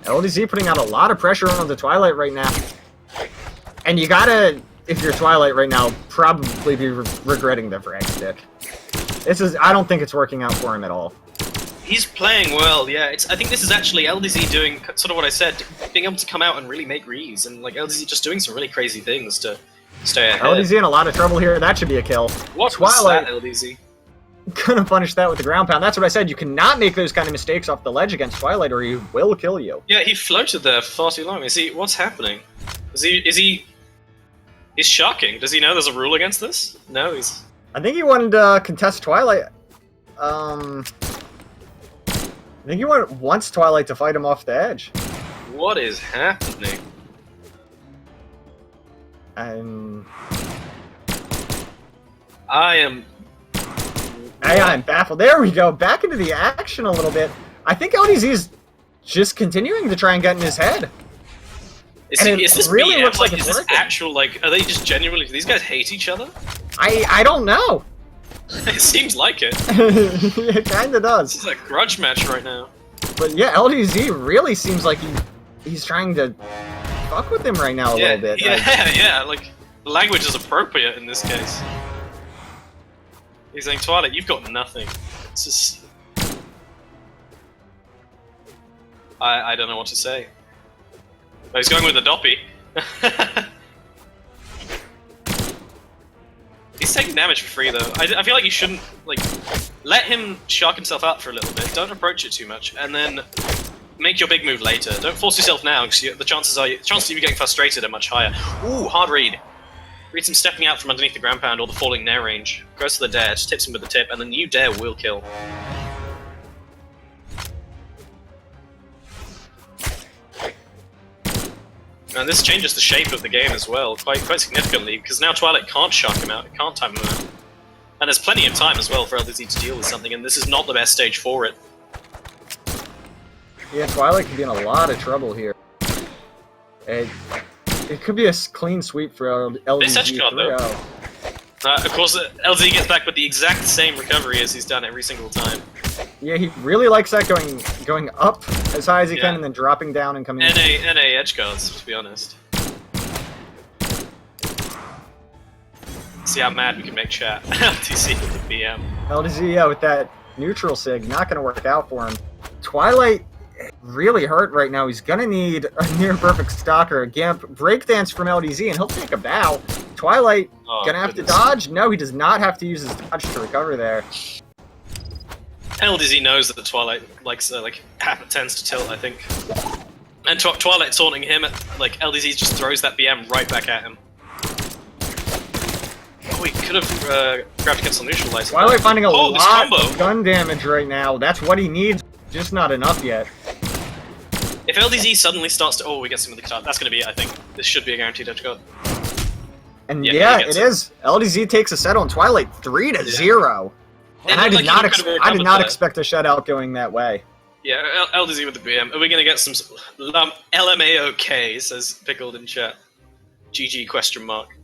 Speaker 2: LDZ putting out a lot of pressure on the Twilight right now. And you gotta, if you're Twilight right now, probably be regretting the frag stick. I don't think it's working out for him at all.
Speaker 1: He's playing well, yeah. I think this is actually LDZ doing sort of what I said, being able to come out and really make reads, and like LDZ just doing some really crazy things to stay ahead.
Speaker 2: LDZ in a lot of trouble here. That should be a kill.
Speaker 1: What
Speaker 2: Twilight
Speaker 1: was that, LDZ?
Speaker 2: Gonna punish that with the ground pound. That's what I said. You cannot make those kind of mistakes off the ledge against Twilight, or he will kill you.
Speaker 1: Yeah, he floated there for far too long. What's happening? He's shocking. Does he know there's a rule against this? No, he's...
Speaker 2: I think he wanted to contest Twilight. I think he wants Twilight to fight him off the edge.
Speaker 1: What is happening? I am
Speaker 2: baffled. There we go. Back into the action a little bit. I think LDZ is just continuing to try and get in his head.
Speaker 1: Is this
Speaker 2: really
Speaker 1: BM?
Speaker 2: looks like
Speaker 1: Is
Speaker 2: it's
Speaker 1: this
Speaker 2: working.
Speaker 1: actual, like, are they just genuinely, do these guys hate each other?
Speaker 2: I don't know.
Speaker 1: It seems like it.
Speaker 2: It kinda does.
Speaker 1: This is a grudge match right now.
Speaker 2: But yeah, LDZ really seems like he's trying to fuck with him right now a little bit.
Speaker 1: Yeah, like, the language is appropriate in this case. He's saying, Twilight, you've got nothing. It's just... I don't know what to say. Oh, he's going with the Doppy. He's taking damage for free, though. I feel like you shouldn't, like, let him shark himself out for a little bit. Don't approach it too much, and then make your big move later. Don't force yourself now, because the chances of you getting frustrated are much higher. Ooh, hard read. Reads him stepping out from underneath the ground pound or the falling nair range. Goes to the dare, just tips him with the tip, and the new dare will kill. And this changes the shape of the game as well, quite significantly, because now Twilight can't shock him out, it can't time him out. And there's plenty of time as well for LDZ to deal with something, and this is not the best stage for it.
Speaker 2: Yeah, Twilight could be in a lot of trouble here. It could be a clean sweep for LDZ 3-0.
Speaker 1: Of course, LDZ gets back with the exact same recovery as he's done every single time.
Speaker 2: Yeah, he really likes that going up as high as he can and then dropping down and coming in.
Speaker 1: NA edge guards, to be honest. See how mad we can make chat. LTC with the BM.
Speaker 2: LDZ, yeah, with that neutral sig, not going to work out for him. Twilight really hurt right now. He's going to need a near-perfect stock or a Gimp. Breakdance from LDZ, and he'll take a bow. Twilight going to have to dodge? No, he does not have to use his dodge to recover there.
Speaker 1: LDZ knows that the Twilight tends to tilt, I think. And Twilight taunting him, LDZ just throws that BM right back at him. Oh, he could have grabbed against the neutralizer.
Speaker 2: Twilight finding a lot of gun damage right now. That's what he needs, just not enough yet.
Speaker 1: If LDZ suddenly starts to... Oh, we get some of the guitar. That's going to be it, I think. This should be a guaranteed edge guard.
Speaker 2: And yeah, it is. LDZ takes a set on Twilight 3-0. And I did not expect a shutout going that way.
Speaker 1: Yeah, LDZ with the BM. Are we going to get some LMAOK, says Pickled in chat. GG question mark.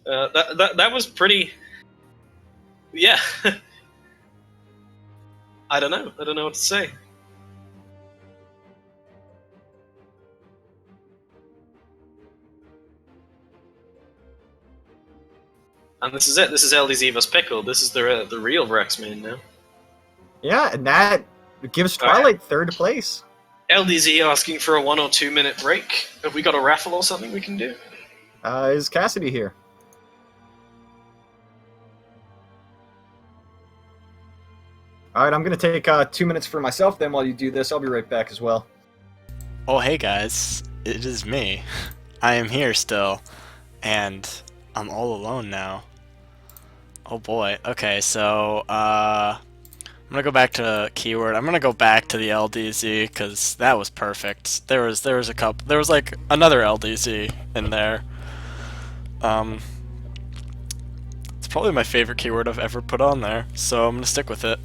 Speaker 1: That was pretty... Yeah. I don't know. I don't know what to say. And this is it. This is LDZ vs Pickled. This is the real Rex main now.
Speaker 2: Yeah, and that gives Twilight third place.
Speaker 1: LDZ asking for a 1 or 2 minute break. Have we got a raffle or something we can do?
Speaker 2: Is Cassidy here? Alright, I'm going to take 2 minutes for myself then while you do this. I'll be right back as well.
Speaker 4: Oh, hey guys. It is me. I am here still. And I'm all alone now. Oh boy. Okay, so, I'm gonna go back to keyword. I'm gonna go back to the LDZ, because that was perfect. There was a couple... There was, like, another LDZ in there. It's probably my favorite keyword I've ever put on there, so I'm gonna stick with it.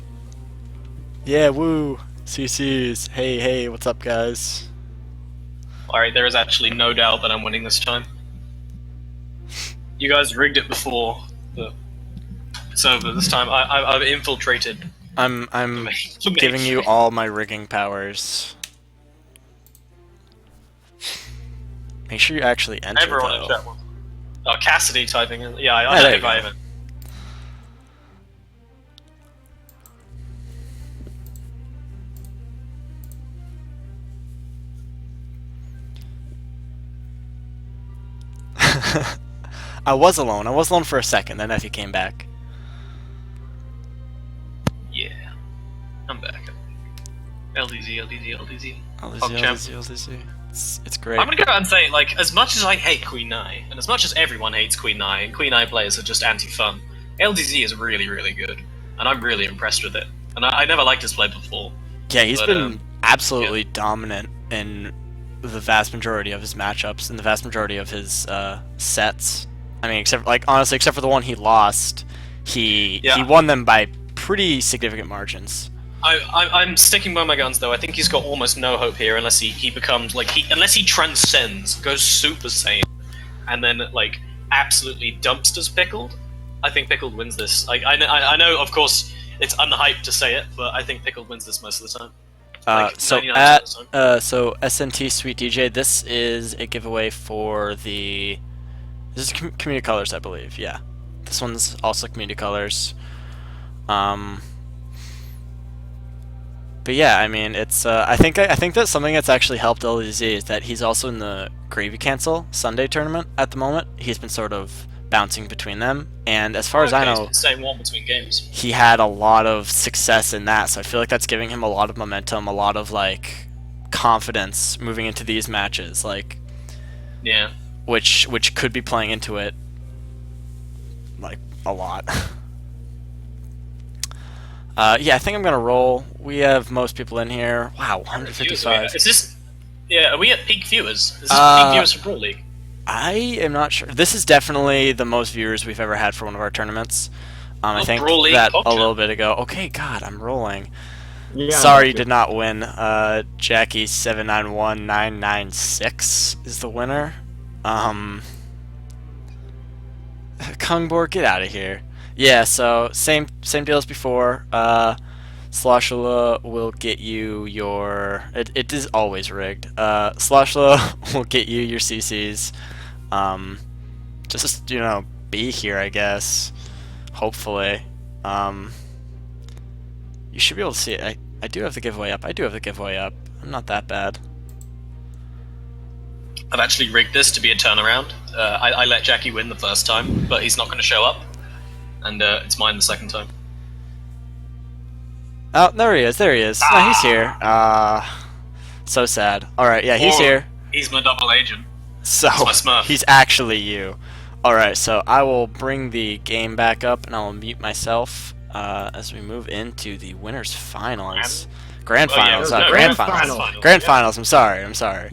Speaker 4: Yeah, woo! CCs. Hey, what's up, guys?
Speaker 1: Alright, there is actually no doubt that I'm winning this time. You guys rigged it before, but it's over this time. I've infiltrated.
Speaker 4: I'm giving you all my rigging powers. Make sure you actually enter,
Speaker 1: Everyone
Speaker 4: though.
Speaker 1: in chat. Oh, Cassidy typing in. Yeah, I know Ivan.
Speaker 4: I was alone. I was alone for a second, then Effie came back.
Speaker 1: Yeah. I'm back. LDZ.
Speaker 4: LDZ. It's great.
Speaker 1: I'm gonna go out and say, like, as much as I hate Queen Nai, and as much as everyone hates Queen Nai, and Queen Nai players are just anti-fun, LDZ is really, really good. And I'm really impressed with it. And I never liked his play before.
Speaker 4: Yeah, he's been absolutely dominant in the vast majority of his matchups and the vast majority of his sets. I mean, honestly, except for the one he lost, he won them by pretty significant margins.
Speaker 1: I'm sticking by my guns though. I think he's got almost no hope here unless he becomes unless he transcends, goes Super Saiyan, and then absolutely dumpsters Pickled. I think Pickled wins this. I know, of course, it's unhyped to say it, but I think Pickled wins this most of the time.
Speaker 4: So SNT Sweet DJ, this is a giveaway for this is community colors, I believe. Yeah, this one's also community colors. But yeah, I mean, it's I think that something that's actually helped LDZ is that he's also in the Gravy Cancel Sunday tournament at the moment. He's been sort of bouncing between them, and as far as I know,
Speaker 1: same one between games.
Speaker 4: He had a lot of success in that, so I feel like that's giving him a lot of momentum, a lot of confidence moving into these matches,
Speaker 1: yeah,
Speaker 4: which could be playing into it a lot. Yeah, I think I'm gonna roll. We have most people in here. Wow, 155.
Speaker 1: Is this? Yeah, are we at peak viewers? Is this peak viewers for Brawl League?
Speaker 4: I am not sure. This is definitely the most viewers we've ever had for one of our tournaments. I think
Speaker 1: Brawl League
Speaker 4: that
Speaker 1: Pop
Speaker 4: a
Speaker 1: Chat.
Speaker 4: little bit ago. Okay, God, I'm rolling.
Speaker 2: Yeah,
Speaker 4: Sorry, you did not win. Jackie 791996 is the winner. Kungborg, get out of here. Yeah, so same deal as before. Sloshula will get you your. It is always rigged. Sloshula will get you your CCs. Just be here, I guess. Hopefully. You should be able to see it. I do have the giveaway up. I'm not that bad.
Speaker 1: I've actually rigged this to be a turnaround. I let Jackie win the first time, but he's not going to show up, and it's mine the second time.
Speaker 4: Oh, there he is. No, he's here. So sad. Alright, yeah, he's here.
Speaker 1: He's my double agent.
Speaker 4: So,
Speaker 1: That's my Smurf.
Speaker 4: he's actually you. Alright, so I will bring the game back up, and I will mute myself as we move into the winners' finals. Grand finals. Grand finals. I'm sorry.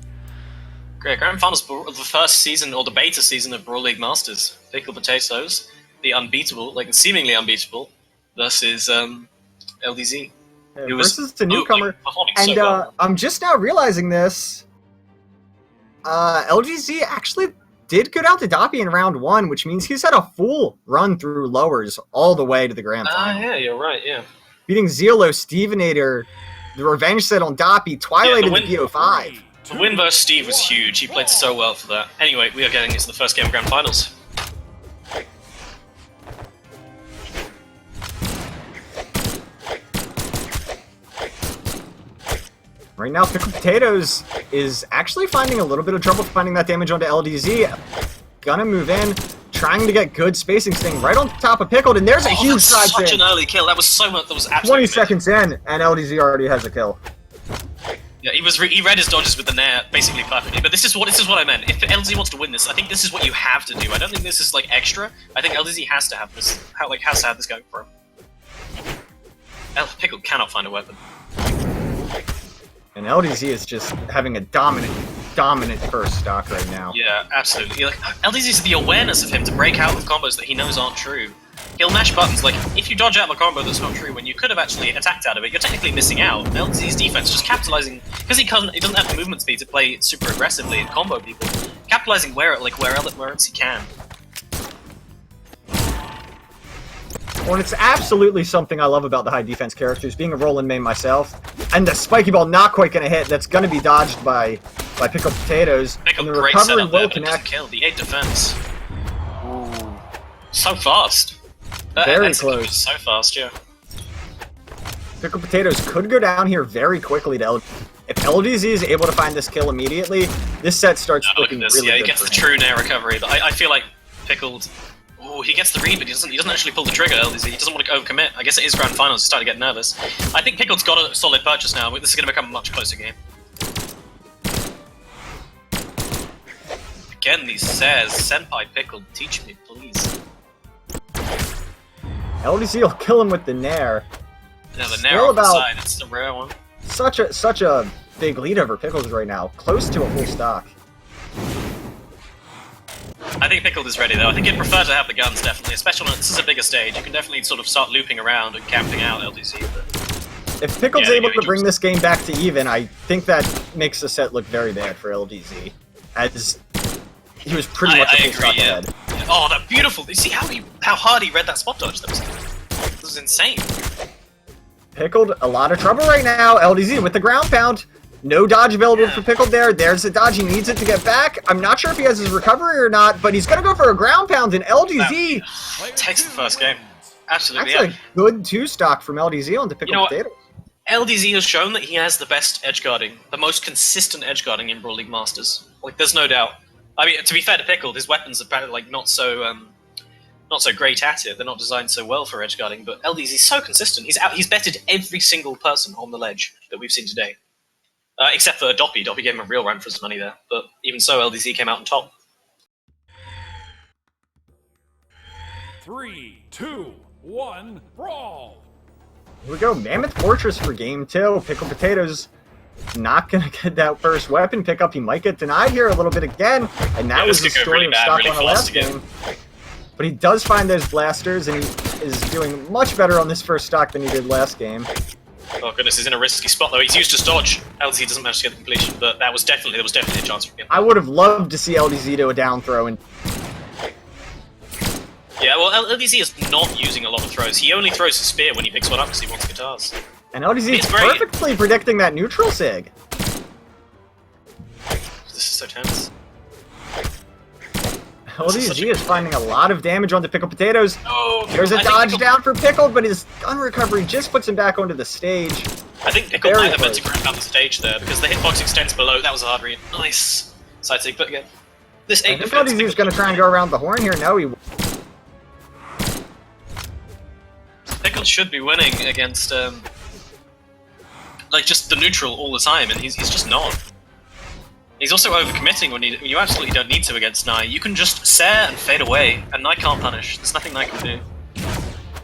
Speaker 1: Great, Grand Finals for the first season, or the beta season of Brawl League Masters. Pickled Potatoes, the unbeatable, seemingly unbeatable, versus LDZ.
Speaker 2: Versus the newcomer.
Speaker 1: Performing
Speaker 2: And
Speaker 1: so well.
Speaker 2: I'm just now realizing this. LGZ actually did go down to Doppy in round 1, which means he's had a full run through lowers all the way to the grand final.
Speaker 1: Yeah, you're right, yeah.
Speaker 2: Beating Zillow, Stevenator, the revenge set on Doppy, Twilight in the BO5.
Speaker 1: The win versus Steve was huge. He played so well for that. Anyway, we are getting into the first game of Grand Finals.
Speaker 2: Right now, Pickled Potatoes is actually finding a little bit of trouble finding that damage onto LDZ. Gonna move in, trying to get good spacing, staying right on top of Pickled, and there's a huge side
Speaker 1: such
Speaker 2: thing.
Speaker 1: an early kill. That was so much. That was absolutely
Speaker 2: 20
Speaker 1: amazing.
Speaker 2: seconds in, and LDZ already has a kill.
Speaker 1: Yeah, he read his dodges with the nair basically perfectly. But this is what I meant. If LDZ wants to win this, I think this is what you have to do. I don't think this is extra. I think LDZ has to have this. Has to have this going for him. Pickled cannot find a weapon.
Speaker 2: And LDZ is just having a dominant first stock right now.
Speaker 1: Yeah, absolutely. LDZ's the awareness of him to break out of combos that he knows aren't true. He'll mash buttons. If you dodge out of a combo that's not true when you could have actually attacked out of it, you're technically missing out. LDZ's defense just capitalizing because he doesn't have the movement speed to play super aggressively and combo people. Capitalizing where else he can.
Speaker 2: Well, and it's absolutely something I love about the high defense characters, being a roll-in main myself. And the spiky ball not quite going to hit. That's going to be dodged by Pickled Potatoes.
Speaker 1: Pickled,
Speaker 2: and the
Speaker 1: great
Speaker 2: recovery
Speaker 1: setup there,
Speaker 2: will
Speaker 1: but it doesn't
Speaker 2: connect.
Speaker 1: kill. The 8 defense. Ooh. So fast.
Speaker 2: Very
Speaker 1: That's
Speaker 2: close.
Speaker 1: So fast, yeah.
Speaker 2: Pickled Potatoes could go down here very quickly to LDZ. If LDZ is able to find this kill immediately, this set starts
Speaker 1: Look at
Speaker 2: looking
Speaker 1: this.
Speaker 2: really
Speaker 1: Yeah, he
Speaker 2: good
Speaker 1: gets
Speaker 2: for
Speaker 1: the
Speaker 2: him.
Speaker 1: true nair recovery. But I feel like Pickled. Oh, he gets the read, but he doesn't actually pull the trigger. LDZ. He doesn't want to overcommit. I guess it is grand finals. He's starting to get nervous. I think Pickled's got a solid purchase now. This is going to become a much closer game. Again, these says, Senpai Pickled, teach me, please.
Speaker 2: LDZ will kill him with the Nair.
Speaker 1: Yeah, the
Speaker 2: Still
Speaker 1: nair off the
Speaker 2: about-
Speaker 1: side. It's the rare one.
Speaker 2: Such a big lead over Pickles right now. Close to a full stock.
Speaker 1: I think Pickled is ready though. I think he'd prefer to have the guns, definitely. Especially when this is a bigger stage. You can definitely sort of start looping around and camping out LDZ. But
Speaker 2: If Pickle's
Speaker 1: Yeah,
Speaker 2: able
Speaker 1: yeah,
Speaker 2: to bring this game back to even, I think that makes the set look very bad for LDZ. As he was pretty much a full stock ahead.
Speaker 1: Oh, that beautiful! You see how hard he read that spot dodge? That was insane.
Speaker 2: Pickled, a lot of trouble right now. LDZ with the ground pound. No dodge available for Pickled there. There's the dodge. He needs it to get back. I'm not sure if he has his recovery or not, but he's going to go for a ground pound, and LDZ...
Speaker 1: Takes the first game. Absolutely,
Speaker 2: That's
Speaker 1: yeah.
Speaker 2: a good two-stock from LDZ onto Pickled
Speaker 1: You know what?
Speaker 2: Potato.
Speaker 1: LDZ has shown that he has the best edge guarding, the most consistent edge guarding in Brawl League Masters. There's no doubt. I mean, to be fair to Pickled, his weapons are not so great at it. They're not designed so well for edge guarding. But LDZ is so consistent. He's betted every single person on the ledge that we've seen today, except for Doppy. Doppy gave him a real run for his money there. But even so, LDZ came out on top.
Speaker 3: 3, 2, 1, brawl!
Speaker 2: Here we go, Mammoth Fortress for game 2. Pickled Potatoes not gonna get that first weapon pickup. He might get denied here a little bit again, and that was the story of stop on the last game. But he does find those blasters, and he is doing much better on this first stock than he did last game.
Speaker 1: Oh goodness, he's in a risky spot though. He's used his dodge. LDZ doesn't manage to get the completion, but there was definitely a chance for him.
Speaker 2: I would have loved to see LDZ do a down throw, and
Speaker 1: yeah, well, LDZ is not using a lot of throws. He only throws his spear when he picks one up because he wants guitars.
Speaker 2: And LDZ is perfectly predicting that neutral sig.
Speaker 1: This is so tense.
Speaker 2: LDZ is finding a lot of damage on the Pickled Potatoes.
Speaker 1: Oh,
Speaker 2: there's a dodge down for Pickled, but his gun recovery just puts him back onto the stage.
Speaker 1: I think Pickled might have meant to grab out the stage there because the hitbox extends below. That was a hard read. Nice side sig, but again, this 8
Speaker 2: defense. I think LDZ is going to try and go around the horn here. No, he.
Speaker 1: Pickled should be winning against like just the neutral all the time, and he's just not. He's also overcommitting when you absolutely don't need to against Nye. You can just stare and fade away, and Nye can't punish. There's nothing Nye can do.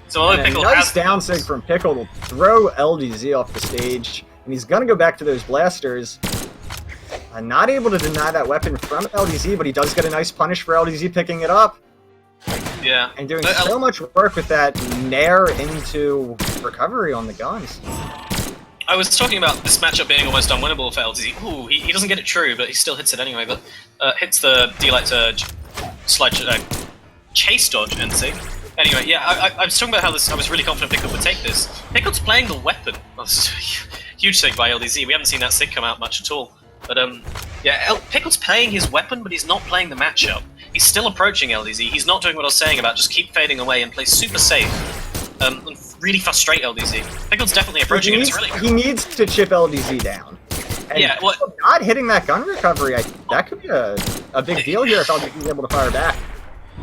Speaker 1: So although Pickled
Speaker 2: nice
Speaker 1: has
Speaker 2: down sig from Pickled will throw LDZ off the stage, and he's gonna go back to those blasters. Not able to deny that weapon from LDZ, but he does get a nice punish for LDZ picking it up.
Speaker 1: Yeah.
Speaker 2: And doing so much work with that nair into recovery on the guns.
Speaker 1: I was talking about this matchup being almost unwinnable for LDZ. Ooh, he doesn't get it true, but he still hits it anyway. But hits the D-Light slide chase dodge and sig. Anyway, yeah, I was talking about how I was really confident Pickled would take this. Pickled's playing the weapon. Oh, this is a huge sig by LDZ. We haven't seen that sig come out much at all. But yeah, Pickled's playing his weapon, but he's not playing the matchup. He's still approaching LDZ. He's not doing what I was saying about just keep fading away and play super safe. And really frustrate LDZ. Pickled's definitely approaching him.
Speaker 2: He needs to chip LDZ down. And
Speaker 1: yeah, well,
Speaker 2: not hitting that gun recovery, that could be a big deal here if LDZ is able to fire back.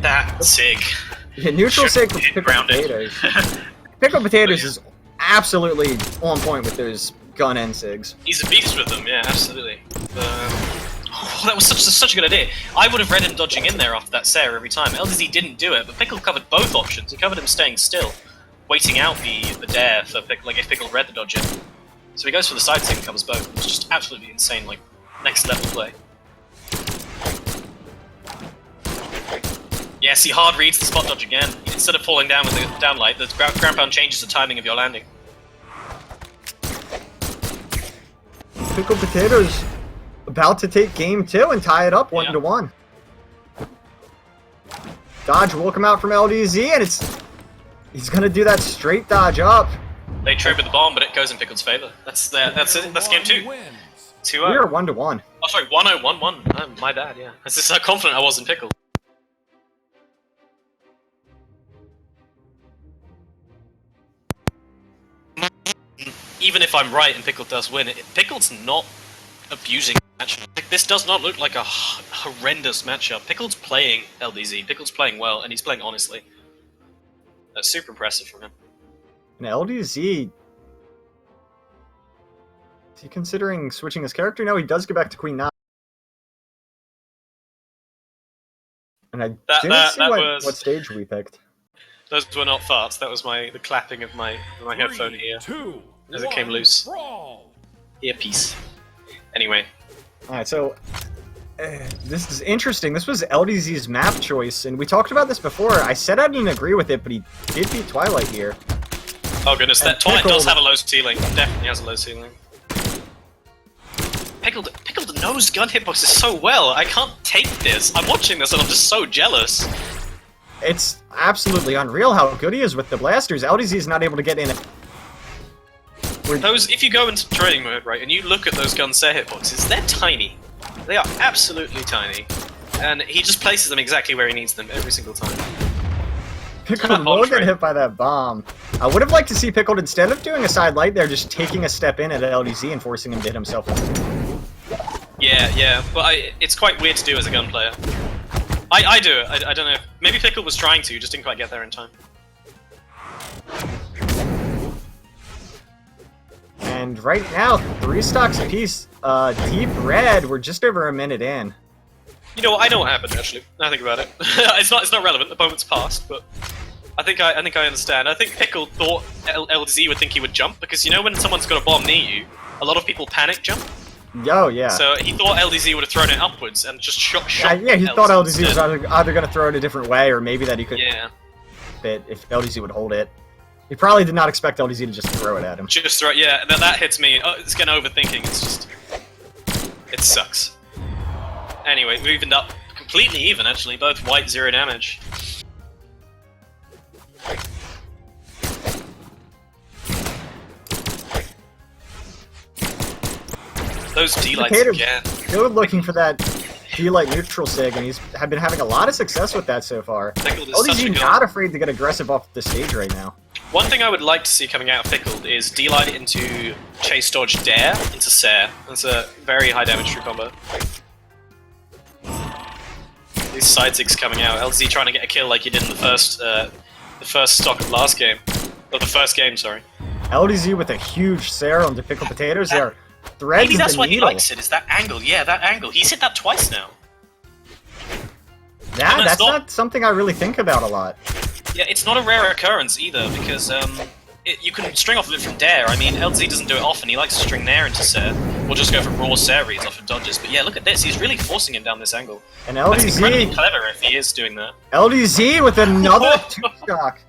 Speaker 1: That sig.
Speaker 2: Yeah, neutral sig for Pickled Potatoes. Pickled Potatoes is absolutely on point with those gun and sigs.
Speaker 1: He's a beast with them, yeah, absolutely. Oh, that was such a good idea. I would have read him dodging in there after that Sarah every time. LDZ didn't do it, but Pickled covered both options. He covered him staying still, waiting out the dare for Pickled, like if Pickled read the dodge in. So he goes for the side sig and covers both. It's just absolutely insane, like next level play. Yeah, see, hard reads the spot dodge again. Instead of falling down with the down light, the ground pound changes the timing of your landing.
Speaker 2: Pickled Potatoes about to take game 2 and tie it up 1-1. Dodge will come out from LDZ, and he's gonna do that straight dodge up.
Speaker 1: They trade with the bomb, but it goes in Pickled's favor. That's it. That's game 2. 2-0.
Speaker 2: We are 1-1.
Speaker 1: Oh, sorry, 1-0, 1-1. My bad. Yeah, that's just how confident I was in Pickled. Even if I'm right and Pickled does win, Pickled's not abusing the matchup. This does not look like a horrendous matchup. Pickled's playing LDZ. Pickled's playing well, and he's playing honestly. That's super impressive from him.
Speaker 2: And LDZ, is he considering switching his character? No, he does go back to Queen 9. And I didn't see what stage we picked.
Speaker 1: Those were not farts. That was the clapping of my headphone ear as it came loose. Earpiece. Anyway.
Speaker 2: Alright, so this is interesting. This was LDZ's map choice, and we talked about this before. I said I didn't agree with it, but he did beat Twilight here.
Speaker 1: Oh goodness, that Twilight does have a low ceiling. Definitely has a low ceiling. Pickled knows gun hitboxes so well. I can't take this. I'm watching this and I'm just so jealous.
Speaker 2: It's absolutely unreal how good he is with the blasters. LDZ is not able to get in it.
Speaker 1: If you go into training mode, right, and you look at those gun set hitboxes, they're tiny. They are absolutely tiny. And he just places them exactly where he needs them every single time.
Speaker 2: Pickled will get hit by that bomb. I would have liked to see Pickled, instead of doing a side light there, just taking a step in at LDZ and forcing him to hit himself.
Speaker 1: Yeah, but it's quite weird to do as a gun player. I do it. I don't know. Maybe Pickled was trying to, just didn't quite get there in time.
Speaker 2: And right now, 3 stocks apiece. Deep red. We're just over a minute in.
Speaker 1: You know what? I know what happened actually. Now I think about it. It's not relevant. The moment's passed, but I think I understand. I think Pickled thought LDZ would think he would jump, because you know when someone's got a bomb near you, a lot of people panic jump.
Speaker 2: Oh, yeah.
Speaker 1: So he thought LDZ would have thrown it upwards and just shot
Speaker 2: Yeah, he thought LDZ was either going to throw it a different way, or maybe that he could fit if LDZ would hold it. He probably did not expect LDZ to just throw it at him.
Speaker 1: Just throw it, yeah, that hits me. Oh, it's getting overthinking, it's just... It sucks. Anyway, we evened up completely even, actually. Both white 0 damage. Those D-lights again.
Speaker 2: Good looking for that D-light neutral sig, and he's been having a lot of success with that so far. LDZ not afraid to get aggressive off the stage right now.
Speaker 1: One thing I would like to see coming out of Pickled is D-light into chase dodge dare into Sair. That's a very high damage true combo. These side zigs coming out. LZ trying to get a kill like he did in the first stock of last game. Or the first game, sorry.
Speaker 2: LDZ with a huge Sair onto Pickled Potatoes there.
Speaker 1: Maybe that's why he likes it, is that angle. Yeah, that angle. He's hit that twice now.
Speaker 2: Yeah, that's not something I really think about a lot.
Speaker 1: Yeah, it's not a rare occurrence either, because you can string off of it from dare. I mean, LZ doesn't do it often. He likes to string nair into Sair, or just go for raw Sair reads off of dodges. But yeah, look at this. He's really forcing him down this angle.
Speaker 2: And LDZ...
Speaker 1: That's incredibly clever if he is doing that.
Speaker 2: LDZ with another two-stock.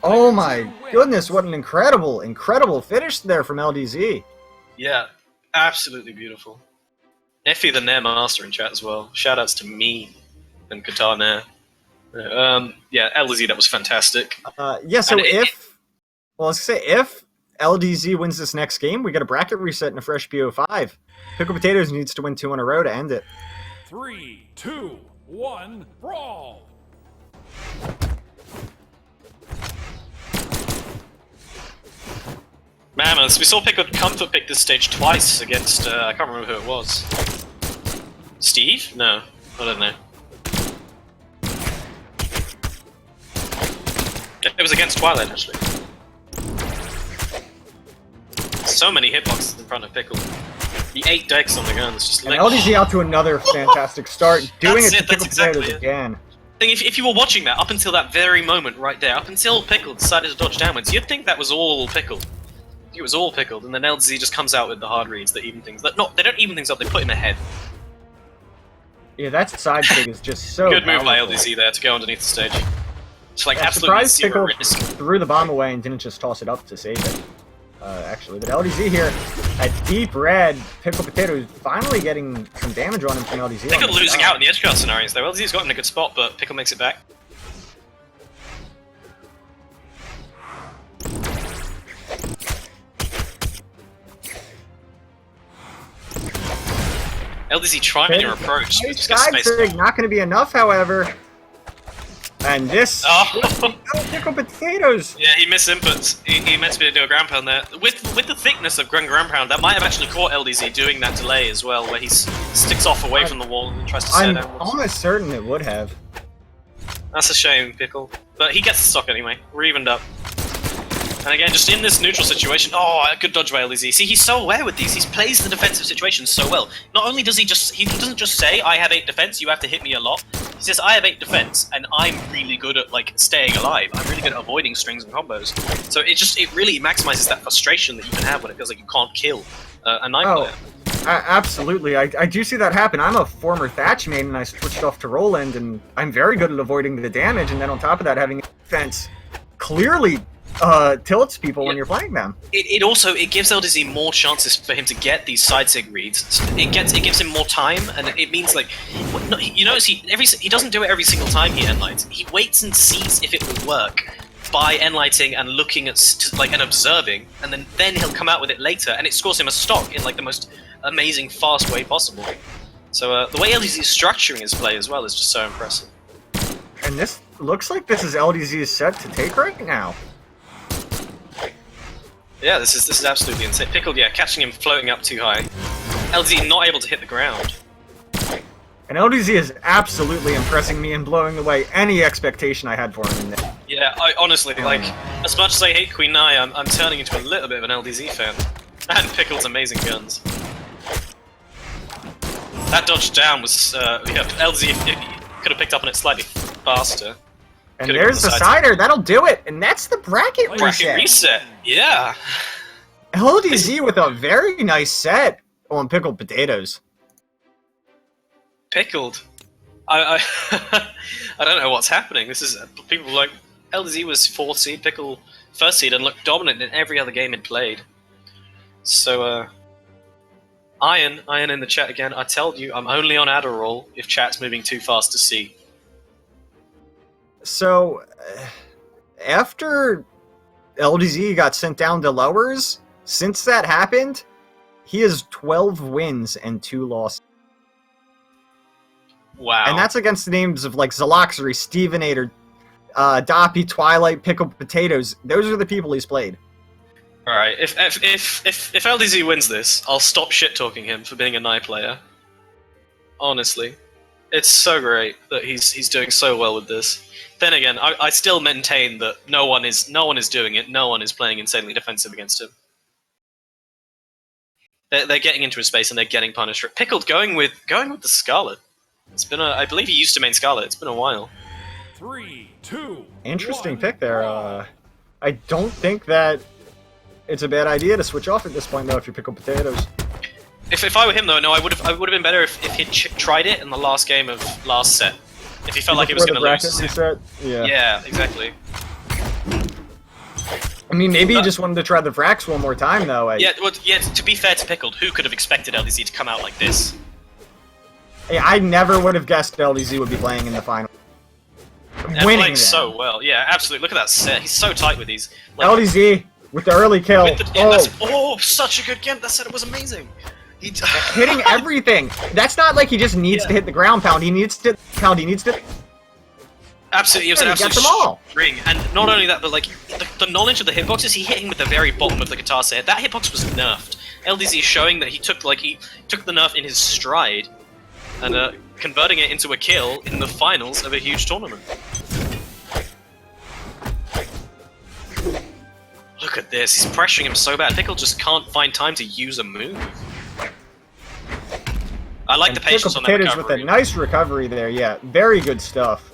Speaker 2: Oh my goodness, what an incredible finish there from LDZ.
Speaker 1: Yeah, absolutely beautiful. Effie the Nair Master in chat as well. Shoutouts to me and Qatar Nair. Yeah, LDZ, that was fantastic.
Speaker 2: Yeah, so if LDZ wins this next game, we get a bracket reset and a fresh BO5. Pickled Potatoes needs to win 2 in a row to end it.
Speaker 3: 3, 2, 1, brawl!
Speaker 1: Mammoths, we saw Pickled comfort pick this stage twice against, I can't remember who it was. Steve? No, I don't know. It was against Twilight, actually. So many hitboxes in front of Pickled. The 8 decks on the guns, just like...
Speaker 2: And LDZ out to another fantastic start, doing it to Pickled
Speaker 1: exactly
Speaker 2: Potatoes again.
Speaker 1: If you were watching that, up until that very moment right there, up until Pickled decided to dodge downwards, you'd think that was all Pickled. It was all Pickled, and then LDZ just comes out with the hard reads that even things... No, they don't even things up, they put him ahead.
Speaker 2: Yeah, that side thing is just so
Speaker 1: good move by
Speaker 2: powerful.
Speaker 1: LDZ there to go underneath the stage. It's like
Speaker 2: absolutely
Speaker 1: zero risk.
Speaker 2: Threw the bomb away and didn't just toss it up to save it. Actually, but LDZ here, at deep red, Pickled Potatoes finally getting some damage on him from LDZ.
Speaker 1: Pickled losing out in the edgeguard scenarios though. LDZ's got in a good spot, but Pickled makes it back. LDZ trying to approach.
Speaker 2: Side trig not going to be enough, however. And this... Pickled Potatoes!
Speaker 1: Yeah, he missed inputs. He meant to be able to do a ground pound there. With the thickness of ground pound, that might have actually caught LDZ doing that delay as well, where he sticks off away from the wall and tries to set downwards.
Speaker 2: I'm almost certain it would have.
Speaker 1: That's a shame, Pickle. But he gets the stock anyway. We're evened up. And again, just in this neutral situation, oh, a good dodge by LDZ. See, he's so aware with these. He plays the defensive situation so well. Not only does he doesn't just say, I have 8 defense, you have to hit me a lot. He says, I have 8 defense, and I'm really good at, like, staying alive. I'm really good at avoiding strings and combos. So it really maximizes that frustration that you can have when it feels like you can't kill a 9 player.
Speaker 2: Absolutely. I do see that happen. I'm a former Thatch main, and I switched off to Roland, and I'm very good at avoiding the damage, and then on top of that, having defense clearly tilts people when you're playing them.
Speaker 1: It also gives LDZ more chances for him to get these side sig reads. It gives him more time, and it means like you notice he doesn't do it every single time he endlights. He waits and sees if it will work by endlighting and looking at and observing, and then he'll come out with it later, and it scores him a stock in like the most amazing fast way possible. So the way LDZ is structuring his play as well is just so impressive.
Speaker 2: And this looks like this is LDZ's set to take right now.
Speaker 1: Yeah, this is absolutely insane. Pickled, yeah, catching him floating up too high. LDZ not able to hit the ground.
Speaker 2: And LDZ is absolutely impressing me and blowing away any expectation I had for him in there.
Speaker 1: Yeah, I honestly, like, as much as I hate Queen Nai, I'm turning into a little bit of an LDZ fan. And Pickled's amazing guns. That dodge down was, yeah, LDZ could have picked up on it slightly faster.
Speaker 2: And
Speaker 1: Could've
Speaker 2: there's the
Speaker 1: gone
Speaker 2: cider. That'll do it. And that's the bracket
Speaker 1: Bracket
Speaker 2: reset.
Speaker 1: reset. Yeah.
Speaker 2: LDZ with a very nice set on pickled potatoes.
Speaker 1: Pickled. I I don't know what's happening. This is people like LDZ was 4th seed, Pickle 1st seed, and looked dominant in every other game it played. So Iron in the chat again. I told you I'm only on Adderall if chat's moving too fast to see.
Speaker 2: So, after LDZ got sent down to lowers, since that happened, he has 12 wins and 2 losses.
Speaker 1: Wow.
Speaker 2: And that's against the names of like Zaloxery, Stevenator, Doppy, Twilight, Pickled Potatoes. Those are the people he's played.
Speaker 1: Alright, if LDZ wins this, I'll stop shit-talking him for being a Nye player. Honestly. It's so great that he's doing so well with this. Then again, I still maintain that no one is doing it, no one is playing insanely defensive against him. They're getting into his space and they're getting punished for it. Pickled going with the Scarlet. It's been I believe he used to main Scarlet, it's been a while.
Speaker 3: 3, 2.
Speaker 2: Interesting
Speaker 3: 1,
Speaker 2: pick there.
Speaker 3: brawl.
Speaker 2: I don't think that it's a bad idea to switch off at this point, though, if you're Pickled Potatoes.
Speaker 1: If I were him though, no, I would have been better if he'd tried it in the last game of last set. If he felt like he was
Speaker 2: Before
Speaker 1: going
Speaker 2: the
Speaker 1: to lose.
Speaker 2: bracket reset? Yeah.
Speaker 1: Yeah, exactly.
Speaker 2: I mean, maybe he just wanted to try the Vrax one more time, though.
Speaker 1: Yeah, well, yeah. To be fair to Pickled, who could have expected LDZ to come out like this?
Speaker 2: I never would have guessed LDZ would be playing in the final.
Speaker 1: And
Speaker 2: Winning
Speaker 1: playing
Speaker 2: them.
Speaker 1: so well. Yeah, absolutely. Look at that set. He's so tight with these. Like,
Speaker 2: LDZ with the early kill.
Speaker 1: Such a good game. That set was amazing. He
Speaker 2: Hitting everything. That's not like he just needs to hit the ground pound. He needs to pound. He needs to.
Speaker 1: Absolutely, it was an
Speaker 2: He gets
Speaker 1: absolute
Speaker 2: them all.
Speaker 1: string. And not only that, but like the knowledge of the hitboxes, he hitting with the very bottom of the guitar set. That hitbox was nerfed. LDZ showing that he took the nerf in his stride, and converting it into a kill in the finals of a huge tournament. Look at this, he's pressuring him so bad. Pickle just can't find time to use a move. I like the patience on that
Speaker 2: Potatoes
Speaker 1: recovery.
Speaker 2: with a nice recovery there. Yeah, very good stuff.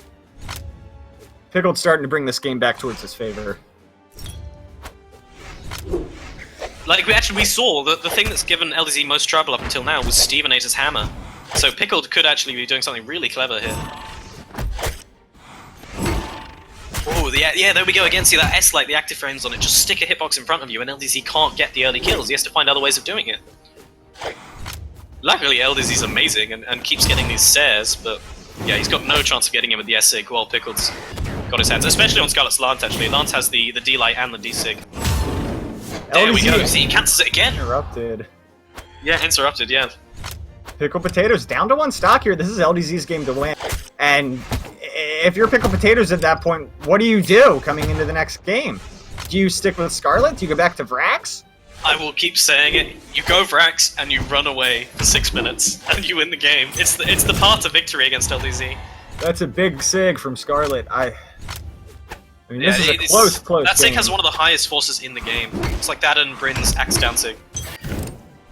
Speaker 2: Pickled starting to bring this game back towards his favor.
Speaker 1: Like, we saw the thing that's given LDZ most trouble up until now was Stevenator's hammer. So Pickled could actually be doing something really clever here. Oh, yeah, there we go again. See that S-Light, the active frames on it. Just stick a hitbox in front of you and LDZ can't get the early kills. He has to find other ways of doing it. Luckily, LDZ's amazing and keeps getting these Sares, but yeah, he's got no chance of getting him with the S-Sig while Pickled's got his hands, especially on Scarlet's Lance, actually. Lance has the D-Light and the D-Sig. There we go. See, he cancels it again.
Speaker 2: Interrupted.
Speaker 1: Yeah, interrupted, yeah.
Speaker 2: Pickled Potatoes down to 1 stock here. This is LDZ's game to win. And if you're Pickled Potatoes at that point, what do you do coming into the next game? Do you stick with Scarlet? Do you go back to Vrax?
Speaker 1: I will keep saying it. You go Vrax and you run away for 6 minutes and you win the game. It's the path to victory against LDZ.
Speaker 2: That's a big sig from Scarlet. I mean, this is a close
Speaker 1: That sig
Speaker 2: game.
Speaker 1: has one of the highest forces in the game. It's like that and Bryn's Axe Down sig.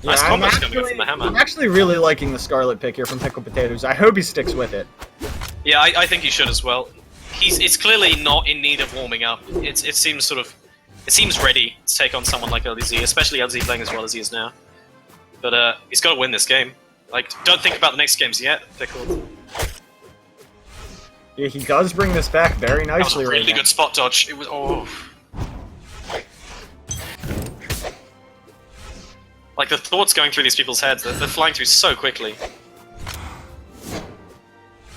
Speaker 1: Nice
Speaker 2: Yeah,
Speaker 1: combos coming in from the hammer.
Speaker 2: I'm actually really liking the Scarlet pick here from Pickled Potatoes. I hope he sticks with it.
Speaker 1: Yeah, I think he should as well. It's clearly not in need of warming up. It seems ready to take on someone like LDZ, especially LDZ playing as well as he is now. But he's got to win this game. Like, don't think about the next games yet, Pickled.
Speaker 2: Yeah, he does bring this back very
Speaker 1: That was
Speaker 2: nicely
Speaker 1: a
Speaker 2: right
Speaker 1: really
Speaker 2: now.
Speaker 1: good spot dodge. It was like the thoughts going through these people's heads. They're flying through so quickly.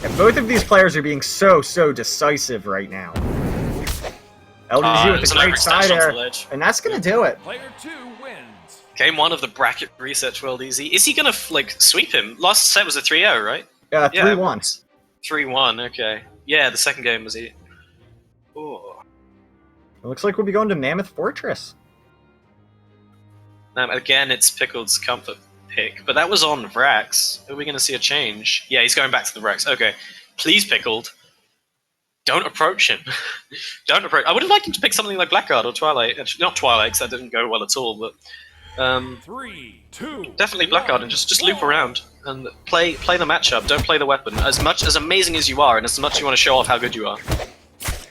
Speaker 2: And both of these players are being so decisive right now. LDZ with
Speaker 1: it's
Speaker 2: a
Speaker 1: an
Speaker 2: great
Speaker 1: overextension
Speaker 2: side
Speaker 1: onto
Speaker 2: air,
Speaker 1: the ledge.
Speaker 2: and that's gonna do it.
Speaker 3: Player 2 wins.
Speaker 1: Game 1 of the bracket reset to LDZ. Is he gonna like sweep him? Last set was a 3-0, right?
Speaker 2: 3-1.
Speaker 1: 3-1. Okay. Yeah, the second game was he. Oh.
Speaker 2: It looks like we'll be going to Mammoth Fortress.
Speaker 1: Again, it's Pickled's comfort pick, but that was on Vrax. Are we going to see a change? Yeah, he's going back to the Vrax. Okay. Please, Pickled. Don't approach him. Don't approach. I would have liked him to pick something like Blackguard or Twilight. Actually, not Twilight, because that didn't go well at all, but
Speaker 3: 3, 2.
Speaker 1: definitely Blackguard and just loop around and play the matchup. Don't play the weapon. As amazing as you are, and as much as you want to show off how good you are.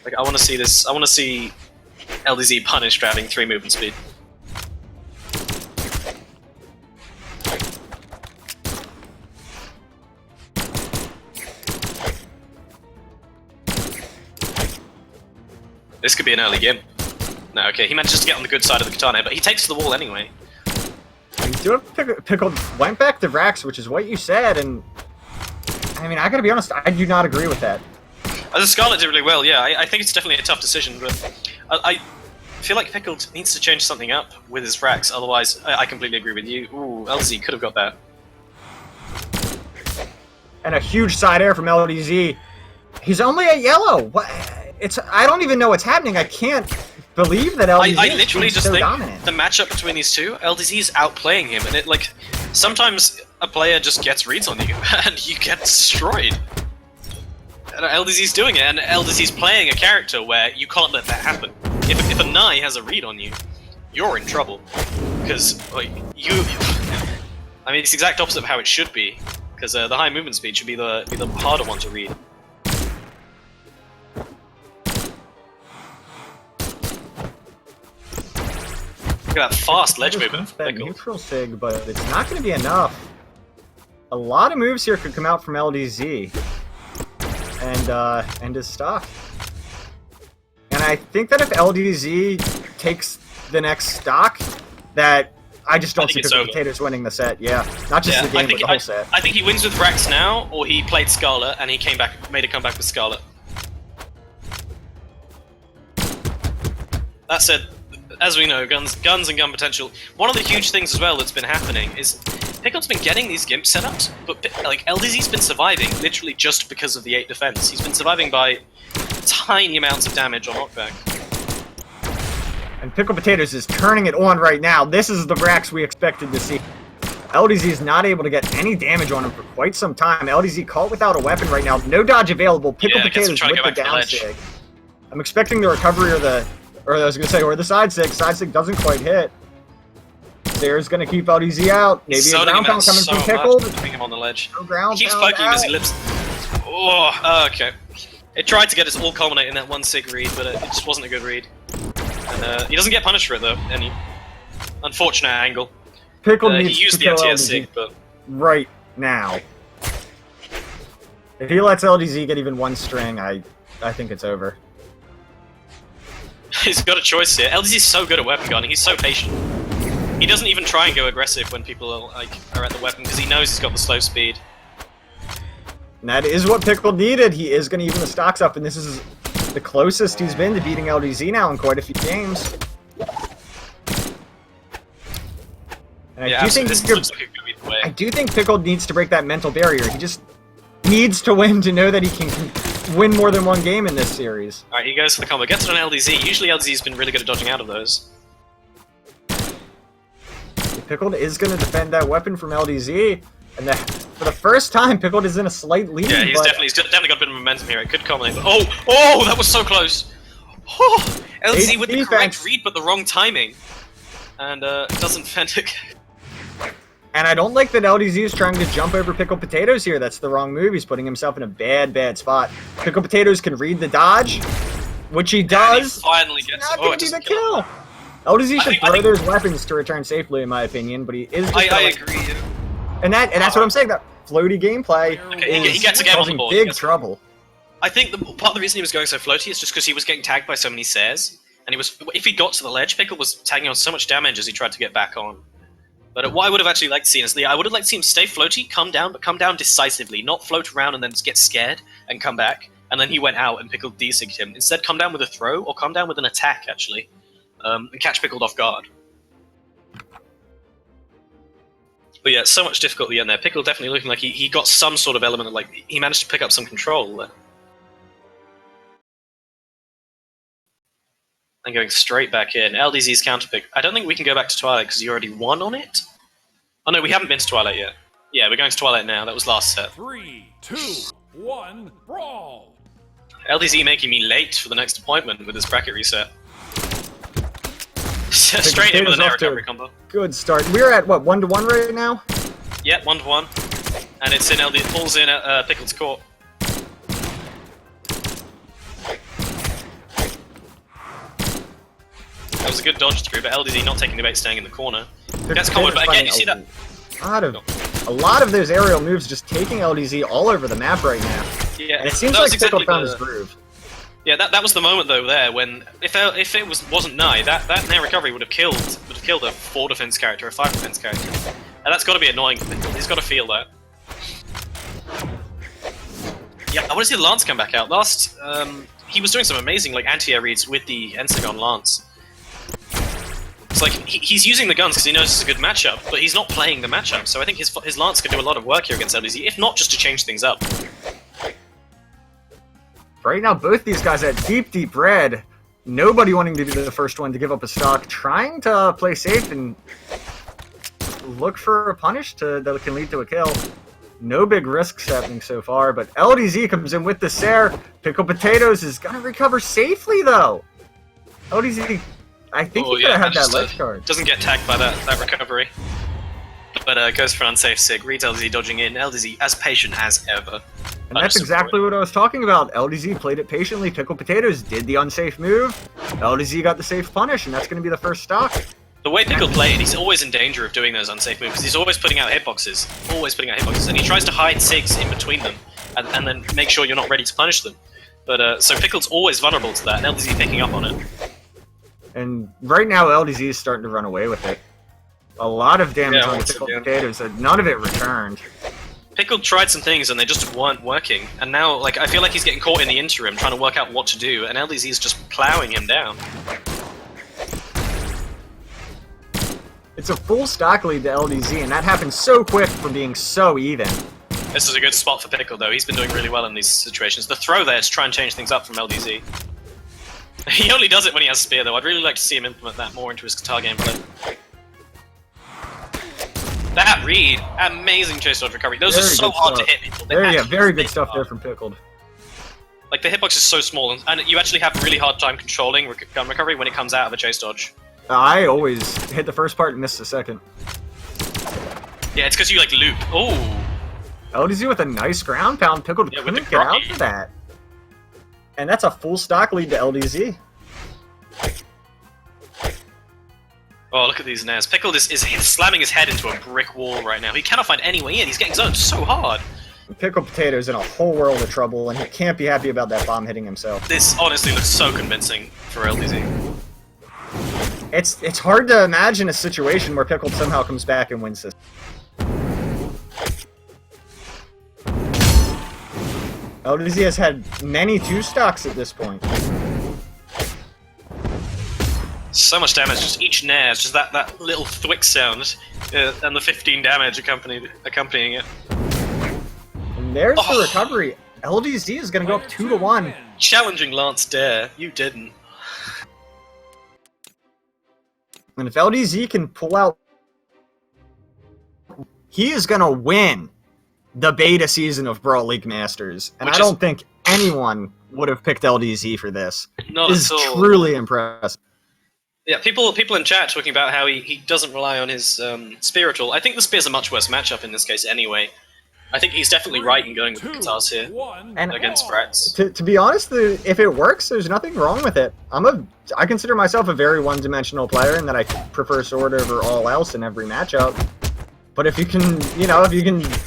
Speaker 1: Like, I want to see this. I want to see LDZ punished for having 3 movement speed. This could be an early game. No, okay, he manages to get on the good side of the katana, but he takes to the wall anyway.
Speaker 2: You do have Pickled went back to Vrax, which is what you said, and I mean, I gotta be honest, I do not agree with that.
Speaker 1: The Scarlet did really well, yeah. I think it's definitely a tough decision, but I feel like Pickled needs to change something up with his Vrax, otherwise I completely agree with you. Ooh, LZ could have got that.
Speaker 2: And a huge side air from LDZ. He's only at yellow. What? I don't even know what's happening. I can't believe that LDZ
Speaker 1: I literally
Speaker 2: is
Speaker 1: just
Speaker 2: so
Speaker 1: think
Speaker 2: dominant.
Speaker 1: the matchup between these two, LDZ is outplaying him, and it, like, sometimes a player just gets reads on you, and you get destroyed. And LDZ's doing it, and LDZ's playing a character where you can't let that happen. If a Nai has a read on you, you're in trouble. Because, like, I mean, it's the exact opposite of how it should be, because the high movement speed should be the harder one to read. Look at that fast ledge movement.
Speaker 2: That neutral sig, but it's not going to be enough. A lot of moves here could come out from LDZ, and his stock. And I think that if LDZ takes the next stock, that I just don't see Pickled Potatoes winning the set. Yeah, not just the game, but the whole set.
Speaker 1: I think he wins with Vrax now, or he played Scarlet and he came back, made a comeback with Scarlet. That said, as we know, guns and gun potential. One of the huge things as well that's been happening is Pickled's been getting these gimp setups, but like LDZ's been surviving literally just because of the 8 defense. He's been surviving by tiny amounts of damage on knockback.
Speaker 2: And Pickled Potatoes is turning it on right now. This is the Vrax we expected to see. LDZ is not able to get any damage on him for quite some time. LDZ caught without a weapon right now. No dodge available. Pickled Potatoes with the down sig. I'm expecting the recovery or the side sig. Side sig doesn't quite hit. There's gonna keep LDZ out. Maybe a ground pound coming from Pickled.
Speaker 1: Putting him on the ledge.
Speaker 2: No
Speaker 1: He keeps poking him as he lives. Oh, okay. It tried to get us all culminate in that 1 sig read, but it just wasn't a good read. And he doesn't get punished for it though. Any unfortunate angle.
Speaker 2: Pickled
Speaker 1: he
Speaker 2: needs
Speaker 1: used
Speaker 2: to
Speaker 1: the
Speaker 2: kill
Speaker 1: MTS
Speaker 2: LDZ
Speaker 1: sig, but
Speaker 2: right now. If he lets LDZ get even 1 string, I think it's over.
Speaker 1: he's got a choice here. LDZ's so good at weapon gunning. He's so patient. He doesn't even try and go aggressive when people are at the weapon because he knows he's got the slow speed.
Speaker 2: And that is what Pickled needed. He is going to even the stocks up, and this is the closest he's been to beating LDZ now in quite a few games. And
Speaker 1: Yeah,
Speaker 2: I do think Pickled needs to break that mental barrier. He just needs to win to know that he can win more than 1 game in this series.
Speaker 1: Alright, he goes for the combo. Gets it on LDZ. Usually LDZ's been really good at dodging out of those.
Speaker 2: Pickled is going to defend that weapon from LDZ, and for the first time, Pickled is in a slight lead.
Speaker 1: Yeah, he's definitely got a bit of momentum here. It could culminate. Oh, that was so close. Oh, LDZ with the correct read, but the wrong timing, and it doesn't fend it.
Speaker 2: And I don't like that LDZ is trying to jump over Pickled Potatoes here. That's the wrong move. He's putting himself in a bad spot. Pickled Potatoes can read the dodge, which he does.
Speaker 1: And he finally gets
Speaker 2: not going to be the kill. LDZ should throw those weapons to return safely, in my opinion, but he is.
Speaker 1: I agree.
Speaker 2: And that's what I'm saying. That floaty gameplay
Speaker 1: he gets a game on the board.
Speaker 2: Big trouble.
Speaker 1: I think part of the reason he was going so floaty is just because he was getting tagged by so many Sares, and if he got to the ledge, Pickled was tagging on so much damage as he tried to get back on. But what I would have actually liked to see is I would have liked to see him stay floaty, come down, but come down decisively, not float around and then just get scared and come back, and then he went out and Pickled desigged him. Instead, come down with a throw or come down with an attack actually. And catch Pickled off guard. But yeah, so much difficulty in there. Pickled definitely looking like he got some sort of element of, like, he managed to pick up some control there. And going straight back in. LDZ's counterpick. I don't think we can go back to Twilight because you already won on it. Oh no, we haven't been to Twilight yet. Yeah, we're going to Twilight now. That was last set.
Speaker 3: 3, 2, 1, brawl!
Speaker 1: LDZ making me late for the next appointment with his bracket reset. Straight in with an air recovery combo.
Speaker 2: Good start. We're at what, 1-1 right now?
Speaker 1: Yeah, 1-1, and it's in LD. It falls in at Pickled's court. That was a good dodge through, but LDZ not taking the bait, staying in the corner. That's
Speaker 2: Potatoes
Speaker 1: common, but again,
Speaker 2: playing
Speaker 1: you see that?
Speaker 2: A lot of those aerial moves just taking LDZ all over the map right now.
Speaker 1: Yeah,
Speaker 2: And it seems
Speaker 1: that
Speaker 2: like
Speaker 1: was
Speaker 2: Pickled
Speaker 1: exactly
Speaker 2: found his groove.
Speaker 1: Yeah, that was the moment though there when if it wasn't Nye, that nair recovery would have killed a 4 defense character, a 5 defense character, and that's got to be annoying for Pickled. He's got to feel that. Yeah, I want to see the Lance come back out. Last, he was doing some amazing like anti-air reads with the Ensagon Lance. It's like he's using the guns because he knows it's a good matchup, but he's not playing the matchup. So I think his Lance can do a lot of work here against LDZ, if not just to change things up.
Speaker 2: Right now, both these guys at deep red. Nobody wanting to be the first one to give up a stock, trying to play safe and look for a punish that can lead to a kill. No big risks happening so far, but LDZ comes in with the Sair. Pickled Potatoes is going to recover safely, though. LDZ, I think he could have had that ledge card.
Speaker 1: Doesn't get tagged by that recovery. But goes for unsafe sig, reads LDZ dodging in, LDZ as patient as ever.
Speaker 2: And that's exactly what I was talking about. LDZ played it patiently, Pickled Potatoes did the unsafe move, LDZ got the safe punish, and that's going to be the first stock.
Speaker 1: The way Pickled played, he's always in danger of doing those unsafe moves, because he's always putting out hitboxes. And he tries to hide SIGs in between them, and then make sure you're not ready to punish them. But so Pickled's always vulnerable to that, and LDZ picking up on it.
Speaker 2: And right now, LDZ is starting to run away with it. A lot of damage on Pickled Potatoes, and none of it returned.
Speaker 1: Pickled tried some things and they just weren't working, and now like I feel like he's getting caught in the interim trying to work out what to do, and LDZ is just plowing him down.
Speaker 2: It's a full stock lead to LDZ, and that happened so quick for being so even.
Speaker 1: This is a good spot for Pickled though, he's been doing really well in these situations. The throw there to try and change things up from LDZ. He only does it when he has Spear though, I'd really like to see him implement that more into his guitar gameplay. That read, amazing chase dodge recovery. Those are so hard to hit people.
Speaker 2: Very good stuff there from Pickled.
Speaker 1: Like the hitbox is so small, and you actually have a really hard time controlling gun recovery when it comes out of a chase dodge.
Speaker 2: I always hit the first part and miss the second.
Speaker 1: Yeah, it's because you like loop. Oh.
Speaker 2: LDZ with a nice ground pound. Pickled couldn't get out for that. And that's a full stock lead to LDZ.
Speaker 1: Oh, look at these nairs. Pickled is slamming his head into a brick wall right now. He cannot find any way in. He's getting zoned so hard.
Speaker 2: Pickled Potatoes in a whole world of trouble, and he can't be happy about that bomb hitting himself.
Speaker 1: This honestly looks so convincing for LDZ.
Speaker 2: It's hard to imagine a situation where Pickled somehow comes back and wins this. LDZ has had many 2 stocks at this point.
Speaker 1: So much damage, just each nair, just that little thwick sound, and the 15 damage accompanying it.
Speaker 2: And there's the recovery. LDZ is going to go up 2-1.
Speaker 1: Challenging Lance Dare, you didn't.
Speaker 2: And if LDZ can pull out, he is going to win the beta season of Brawl League Masters. And I don't think anyone would have picked LDZ for this.
Speaker 1: Not
Speaker 2: this
Speaker 1: at
Speaker 2: is
Speaker 1: all.
Speaker 2: Truly impressive.
Speaker 1: Yeah, people in chat talking about how he doesn't rely on his spiritual. I think the spear's a much worse matchup in this case anyway. I think he's definitely right in going with the guitars here against Frets.
Speaker 2: To be honest, if it works, there's nothing wrong with it. I consider myself a very one-dimensional player, and that I prefer sword over all else in every matchup. But if you can,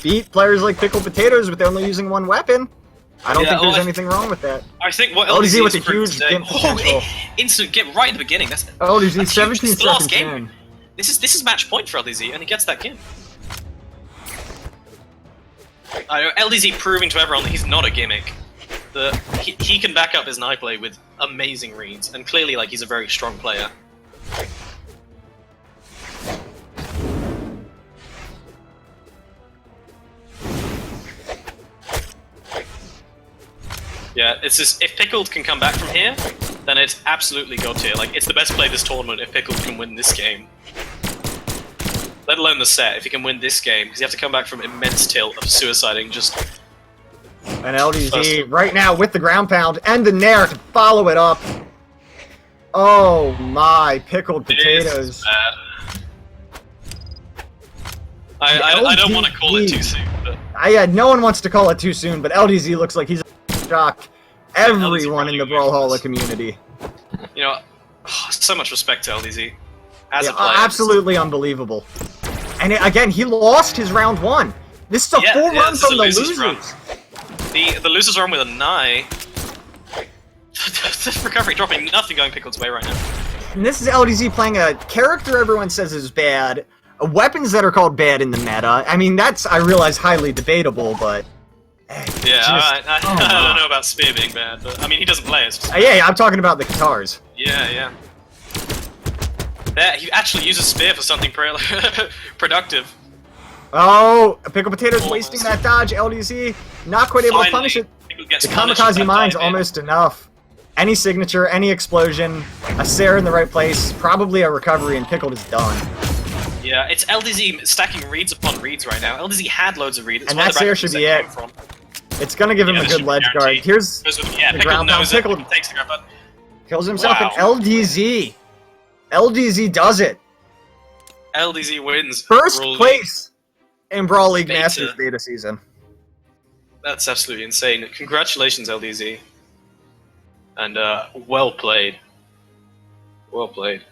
Speaker 2: beat players like Pickled Potatoes with only using one weapon, I don't think there's anything wrong with that.
Speaker 1: I think what
Speaker 2: LDZ with a huge gimp potential.
Speaker 1: Instant gimp right at the beginning. That's
Speaker 2: LDZ 17
Speaker 1: the last
Speaker 2: seconds
Speaker 1: game.
Speaker 2: in.
Speaker 1: This is match point for LDZ, and he gets that gimp. LDZ proving to everyone that he's not a gimmick. That he can back up his Nye play with amazing reads, and clearly like he's a very strong player. Yeah, it's just, if Pickled can come back from here, then it's absolutely god tier. Like, it's the best play this tournament if Pickled can win this game. Let alone the set, if he can win this game, because you have to come back from immense tilt of suiciding just...
Speaker 2: And LDZ right now with the ground pound and the nair to follow it up. Oh my, Pickled Potatoes.
Speaker 1: I don't want to call it too soon, but...
Speaker 2: no one wants to call it too soon, but LDZ looks like he's shocked everyone in the Brawlhalla community.
Speaker 1: You know, So much respect to LDZ as
Speaker 2: Yeah,
Speaker 1: a player.
Speaker 2: absolutely unbelievable. And again, he lost his round 1. This is a full run
Speaker 1: this is
Speaker 2: from
Speaker 1: a
Speaker 2: the
Speaker 1: loser's run.
Speaker 2: losers.
Speaker 1: The losers run with a Nye. The recovery dropping nothing going Pickled's way right now.
Speaker 2: And this is LDZ playing a character everyone says is bad, weapons that are called bad in the meta. I mean, that's, I realize, highly debatable, but...
Speaker 1: Yeah, I
Speaker 2: oh
Speaker 1: don't know about Spear being bad, but I mean, he doesn't play it.
Speaker 2: Yeah, I'm talking about the guitars.
Speaker 1: Yeah. There, he actually uses Spear for something productive.
Speaker 2: Oh, Pickled Potato's wasting that dodge. LDZ not quite able to punish it. The kamikaze mine's almost enough. Any signature, any explosion, a Sarah in the right place, probably a recovery, and Pickled is done.
Speaker 1: Yeah, it's LDZ stacking reads upon reads right now. LDZ had loads of reads.
Speaker 2: And that Sarah should be it. It's gonna give him a good ledge guard. Here's the ground pound. Pickled
Speaker 1: takes the ground pound.
Speaker 2: Kills himself, and LDZ. LDZ does it.
Speaker 1: LDZ wins.
Speaker 2: First
Speaker 1: Brawl
Speaker 2: place in Brawl League
Speaker 1: Beta.
Speaker 2: Masters beta season.
Speaker 1: That's absolutely insane. Congratulations, LDZ. And well played. Well played.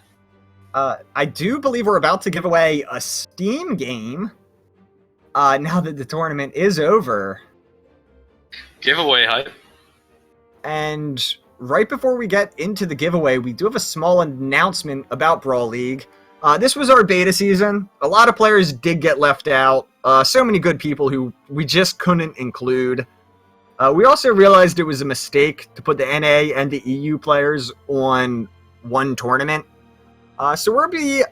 Speaker 2: I do believe we're about to give away a Steam game. Now that the tournament is over.
Speaker 1: Giveaway hype.
Speaker 2: And right before we get into the giveaway, we do have a small announcement about Brawl League. This was our beta season. A lot of players did get left out. So many good people who we just couldn't include. We also realized it was a mistake to put the NA and the EU players on one tournament. So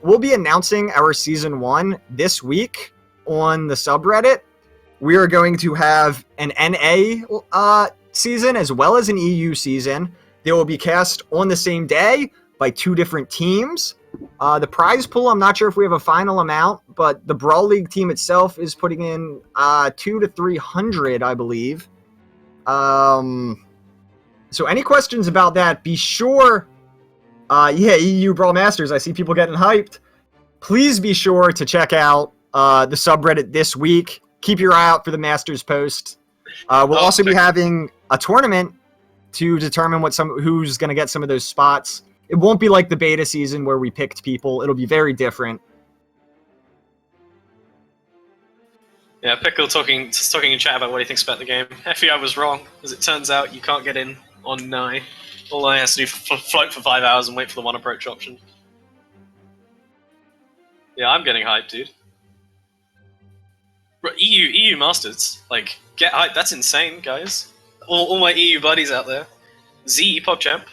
Speaker 2: we'll be announcing our Season 1 this week on the subreddit. We are going to have an NA season as well as an EU season. They will be cast on the same day by 2 different teams. The prize pool, I'm not sure if we have a final amount, but the Brawl League team itself is putting in 200 to 300, I believe. So any questions about that, be sure... EU Brawl Masters, I see people getting hyped. Please be sure to check out the subreddit this week. Keep your eye out for the Masters post. We'll also be having a tournament to determine who's going to get some of those spots. It won't be like the beta season where we picked people. It'll be very different.
Speaker 1: Yeah, Pickle talking in chat about what he thinks about the game. Effie, I was wrong. As it turns out, you can't get in on Nye. All I have to do is float for 5 hours and wait for the one approach option. Yeah, I'm getting hyped, dude. Bro, EU Masters, like, get hyped. That's insane, guys. All my EU buddies out there. Z, PogChamp.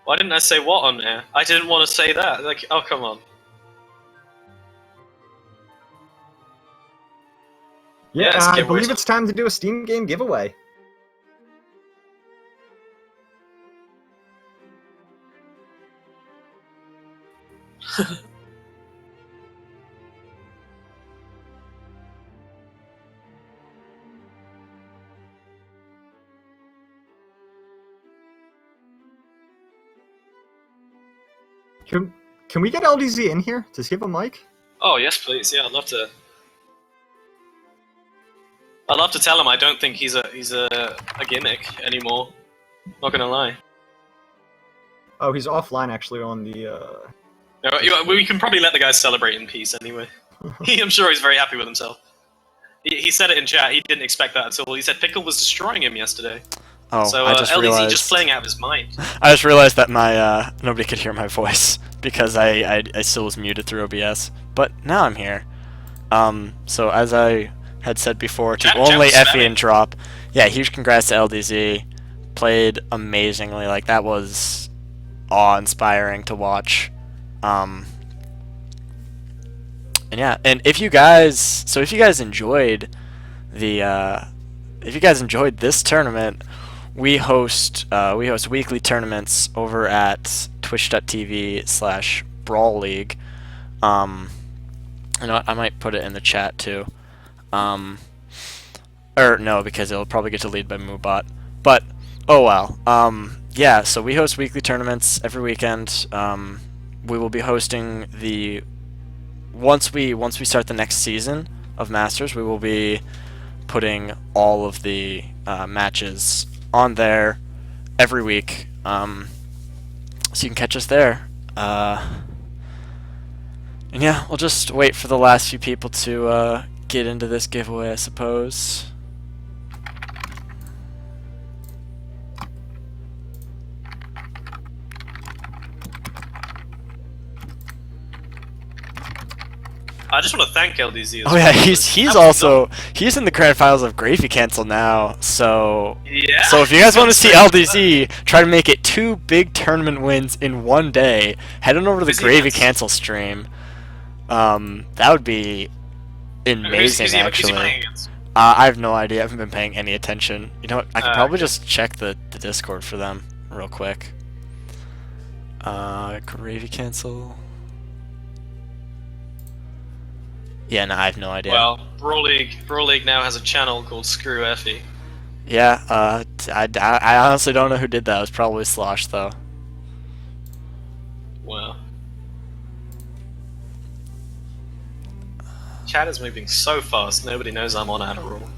Speaker 1: Why didn't I say what on air? I didn't want to say that. Like, oh, come on.
Speaker 2: Yeah,
Speaker 1: let's
Speaker 2: I
Speaker 1: get
Speaker 2: believe
Speaker 1: worse.
Speaker 2: it's time to do a Steam game giveaway. Can we get LDZ in here? Does he have a mic?
Speaker 1: Oh, yes, please. Yeah, I'd love to. I'd love to tell him I don't think he's a gimmick anymore. Not gonna lie.
Speaker 2: Oh, he's offline actually on the...
Speaker 1: No, we can probably let the guy celebrate in peace anyway. I'm sure he's very happy with himself. He said it in chat. He didn't expect that at all. He said Pickle was destroying him yesterday.
Speaker 4: Oh,
Speaker 1: So
Speaker 4: I just
Speaker 1: LDZ
Speaker 4: realized.
Speaker 1: just playing out of his mind.
Speaker 4: I just realized that my nobody could hear my voice because I still was muted through OBS. But now I'm here. So as I had said before, to
Speaker 1: Jab
Speaker 4: only
Speaker 1: was
Speaker 4: Effie
Speaker 1: spamming.
Speaker 4: and drop. Yeah, huge congrats to LDZ. Played amazingly. Like that was awe-inspiring to watch. And yeah, and if you guys enjoyed this tournament, we host weekly tournaments over at twitch.tv/Brawl League. You know what, I might put it in the chat too. Or no, because it'll probably get deleted by Moobot. But oh well. Yeah, so we host weekly tournaments every weekend. We will be hosting the once we start the next season of Masters, we will be putting all of the matches on there every week. So you can catch us there. And yeah, we'll just wait for the last few people to get into this giveaway, I suppose.
Speaker 1: I just want to thank LDZ.
Speaker 4: Oh yeah, he's in the grand finals of Gravy Cancel now. So
Speaker 1: yeah.
Speaker 4: So if you guys want to see LDZ try to make it 2 big tournament wins in one day, head on over to the Gravy Cancel stream. That would be amazing, actually. I have no idea. I haven't been paying any attention. You know what? I could probably just check the Discord for them real quick. Gravy Cancel. Yeah, no, I have no idea.
Speaker 1: Well, Brawl League now has a channel called Screw Effie.
Speaker 4: Yeah, I honestly don't know who did that. It was probably Slosh, though.
Speaker 1: Wow. Chat is moving so fast, nobody knows I'm on Adderall.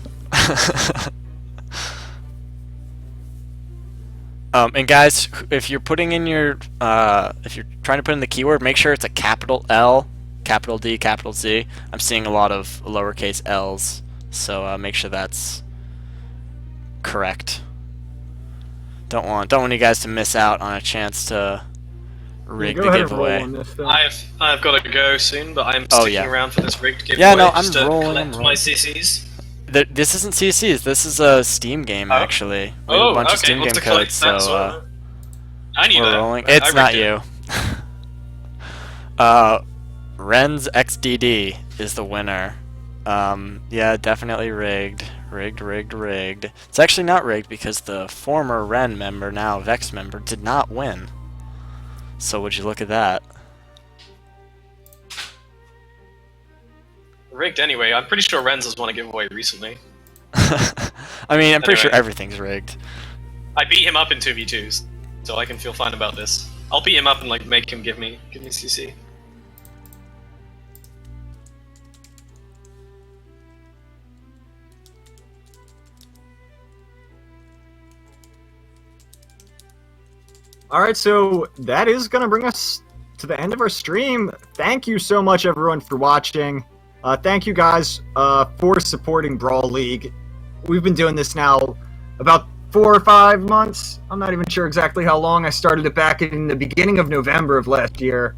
Speaker 4: And guys, if you're putting in your, if you're trying to put in the keyword, make sure it's a capital L, capital D, capital Z. I'm seeing a lot of lowercase L's, so make sure that's correct. Don't want you guys to miss out on a chance to rig the giveaway.
Speaker 1: I've got to go soon, but I'm sticking around for this rigged giveaway.
Speaker 4: Yeah, no, I'm
Speaker 1: just to
Speaker 4: rolling.
Speaker 1: collect my CCs.
Speaker 4: This isn't CCs. This is a Steam game, actually. We have a bunch of Steam game codes, so
Speaker 1: I knew
Speaker 4: we're
Speaker 1: that.
Speaker 4: rolling. It's not you. Ren's XDD is the winner. Yeah, definitely rigged. Rigged. It's actually not rigged because the former Ren member, now Vex member, did not win. So would you look at that?
Speaker 1: Rigged anyway. I'm pretty sure Ren's has won a giveaway recently.
Speaker 4: I mean, I'm pretty sure everything's rigged.
Speaker 1: I beat him up in 2v2s, so I can feel fine about this. I'll beat him up and like make him give me CC.
Speaker 2: Alright, so that is going to bring us to the end of our stream. Thank you so much, everyone, for watching. Thank you guys for supporting Brawl League. We've been doing this now about 4 or 5 months. I'm not even sure exactly how long. I started it back in the beginning of November of last year.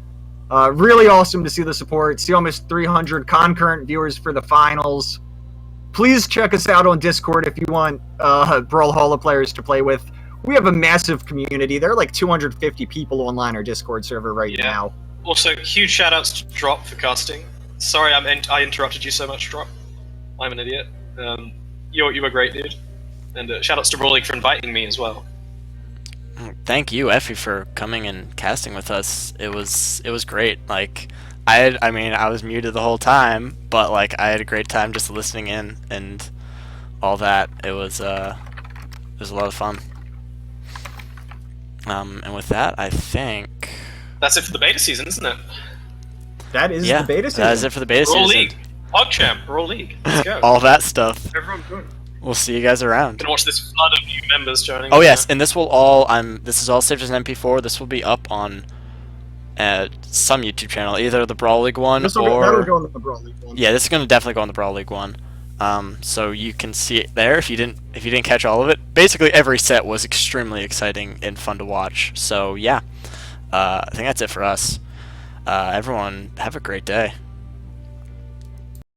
Speaker 2: Really awesome to see the support. See almost 300 concurrent viewers for the finals. Please check us out on Discord if you want Brawl Hall of players to play with. We have a massive community. There are like 250 people online our Discord server right now.
Speaker 1: Also, huge shoutouts to Drop for casting. Sorry I interrupted you so much, Drop. I'm an idiot. You were great, dude. And shoutouts to Brawl League for inviting me as well.
Speaker 4: Thank you, Effie, for coming and casting with us. It was great. Like, I mean, I was muted the whole time, but like I had a great time just listening in and all that. It was a lot of fun. And with that, I think
Speaker 1: that's it for the beta season, isn't it?
Speaker 2: That is the beta season.
Speaker 4: That is it for the beta
Speaker 1: Brawl
Speaker 4: season.
Speaker 1: League, PogChamp, Brawl League. Let's go.
Speaker 4: All that stuff.
Speaker 1: Everyone good.
Speaker 4: We'll see you guys around.
Speaker 1: Gonna watch this flood of new members joining.
Speaker 4: Oh yes, and this will all this is all saved as an MP4. This will be up on some YouTube channel, either the Brawl League one
Speaker 2: that'll go on the Brawl League one.
Speaker 4: Yeah, this is gonna definitely go on the Brawl League one. So you can see it there if you didn't catch all of it. Basically, every set was extremely exciting and fun to watch. So yeah, I think that's it for us. Everyone, have a great day.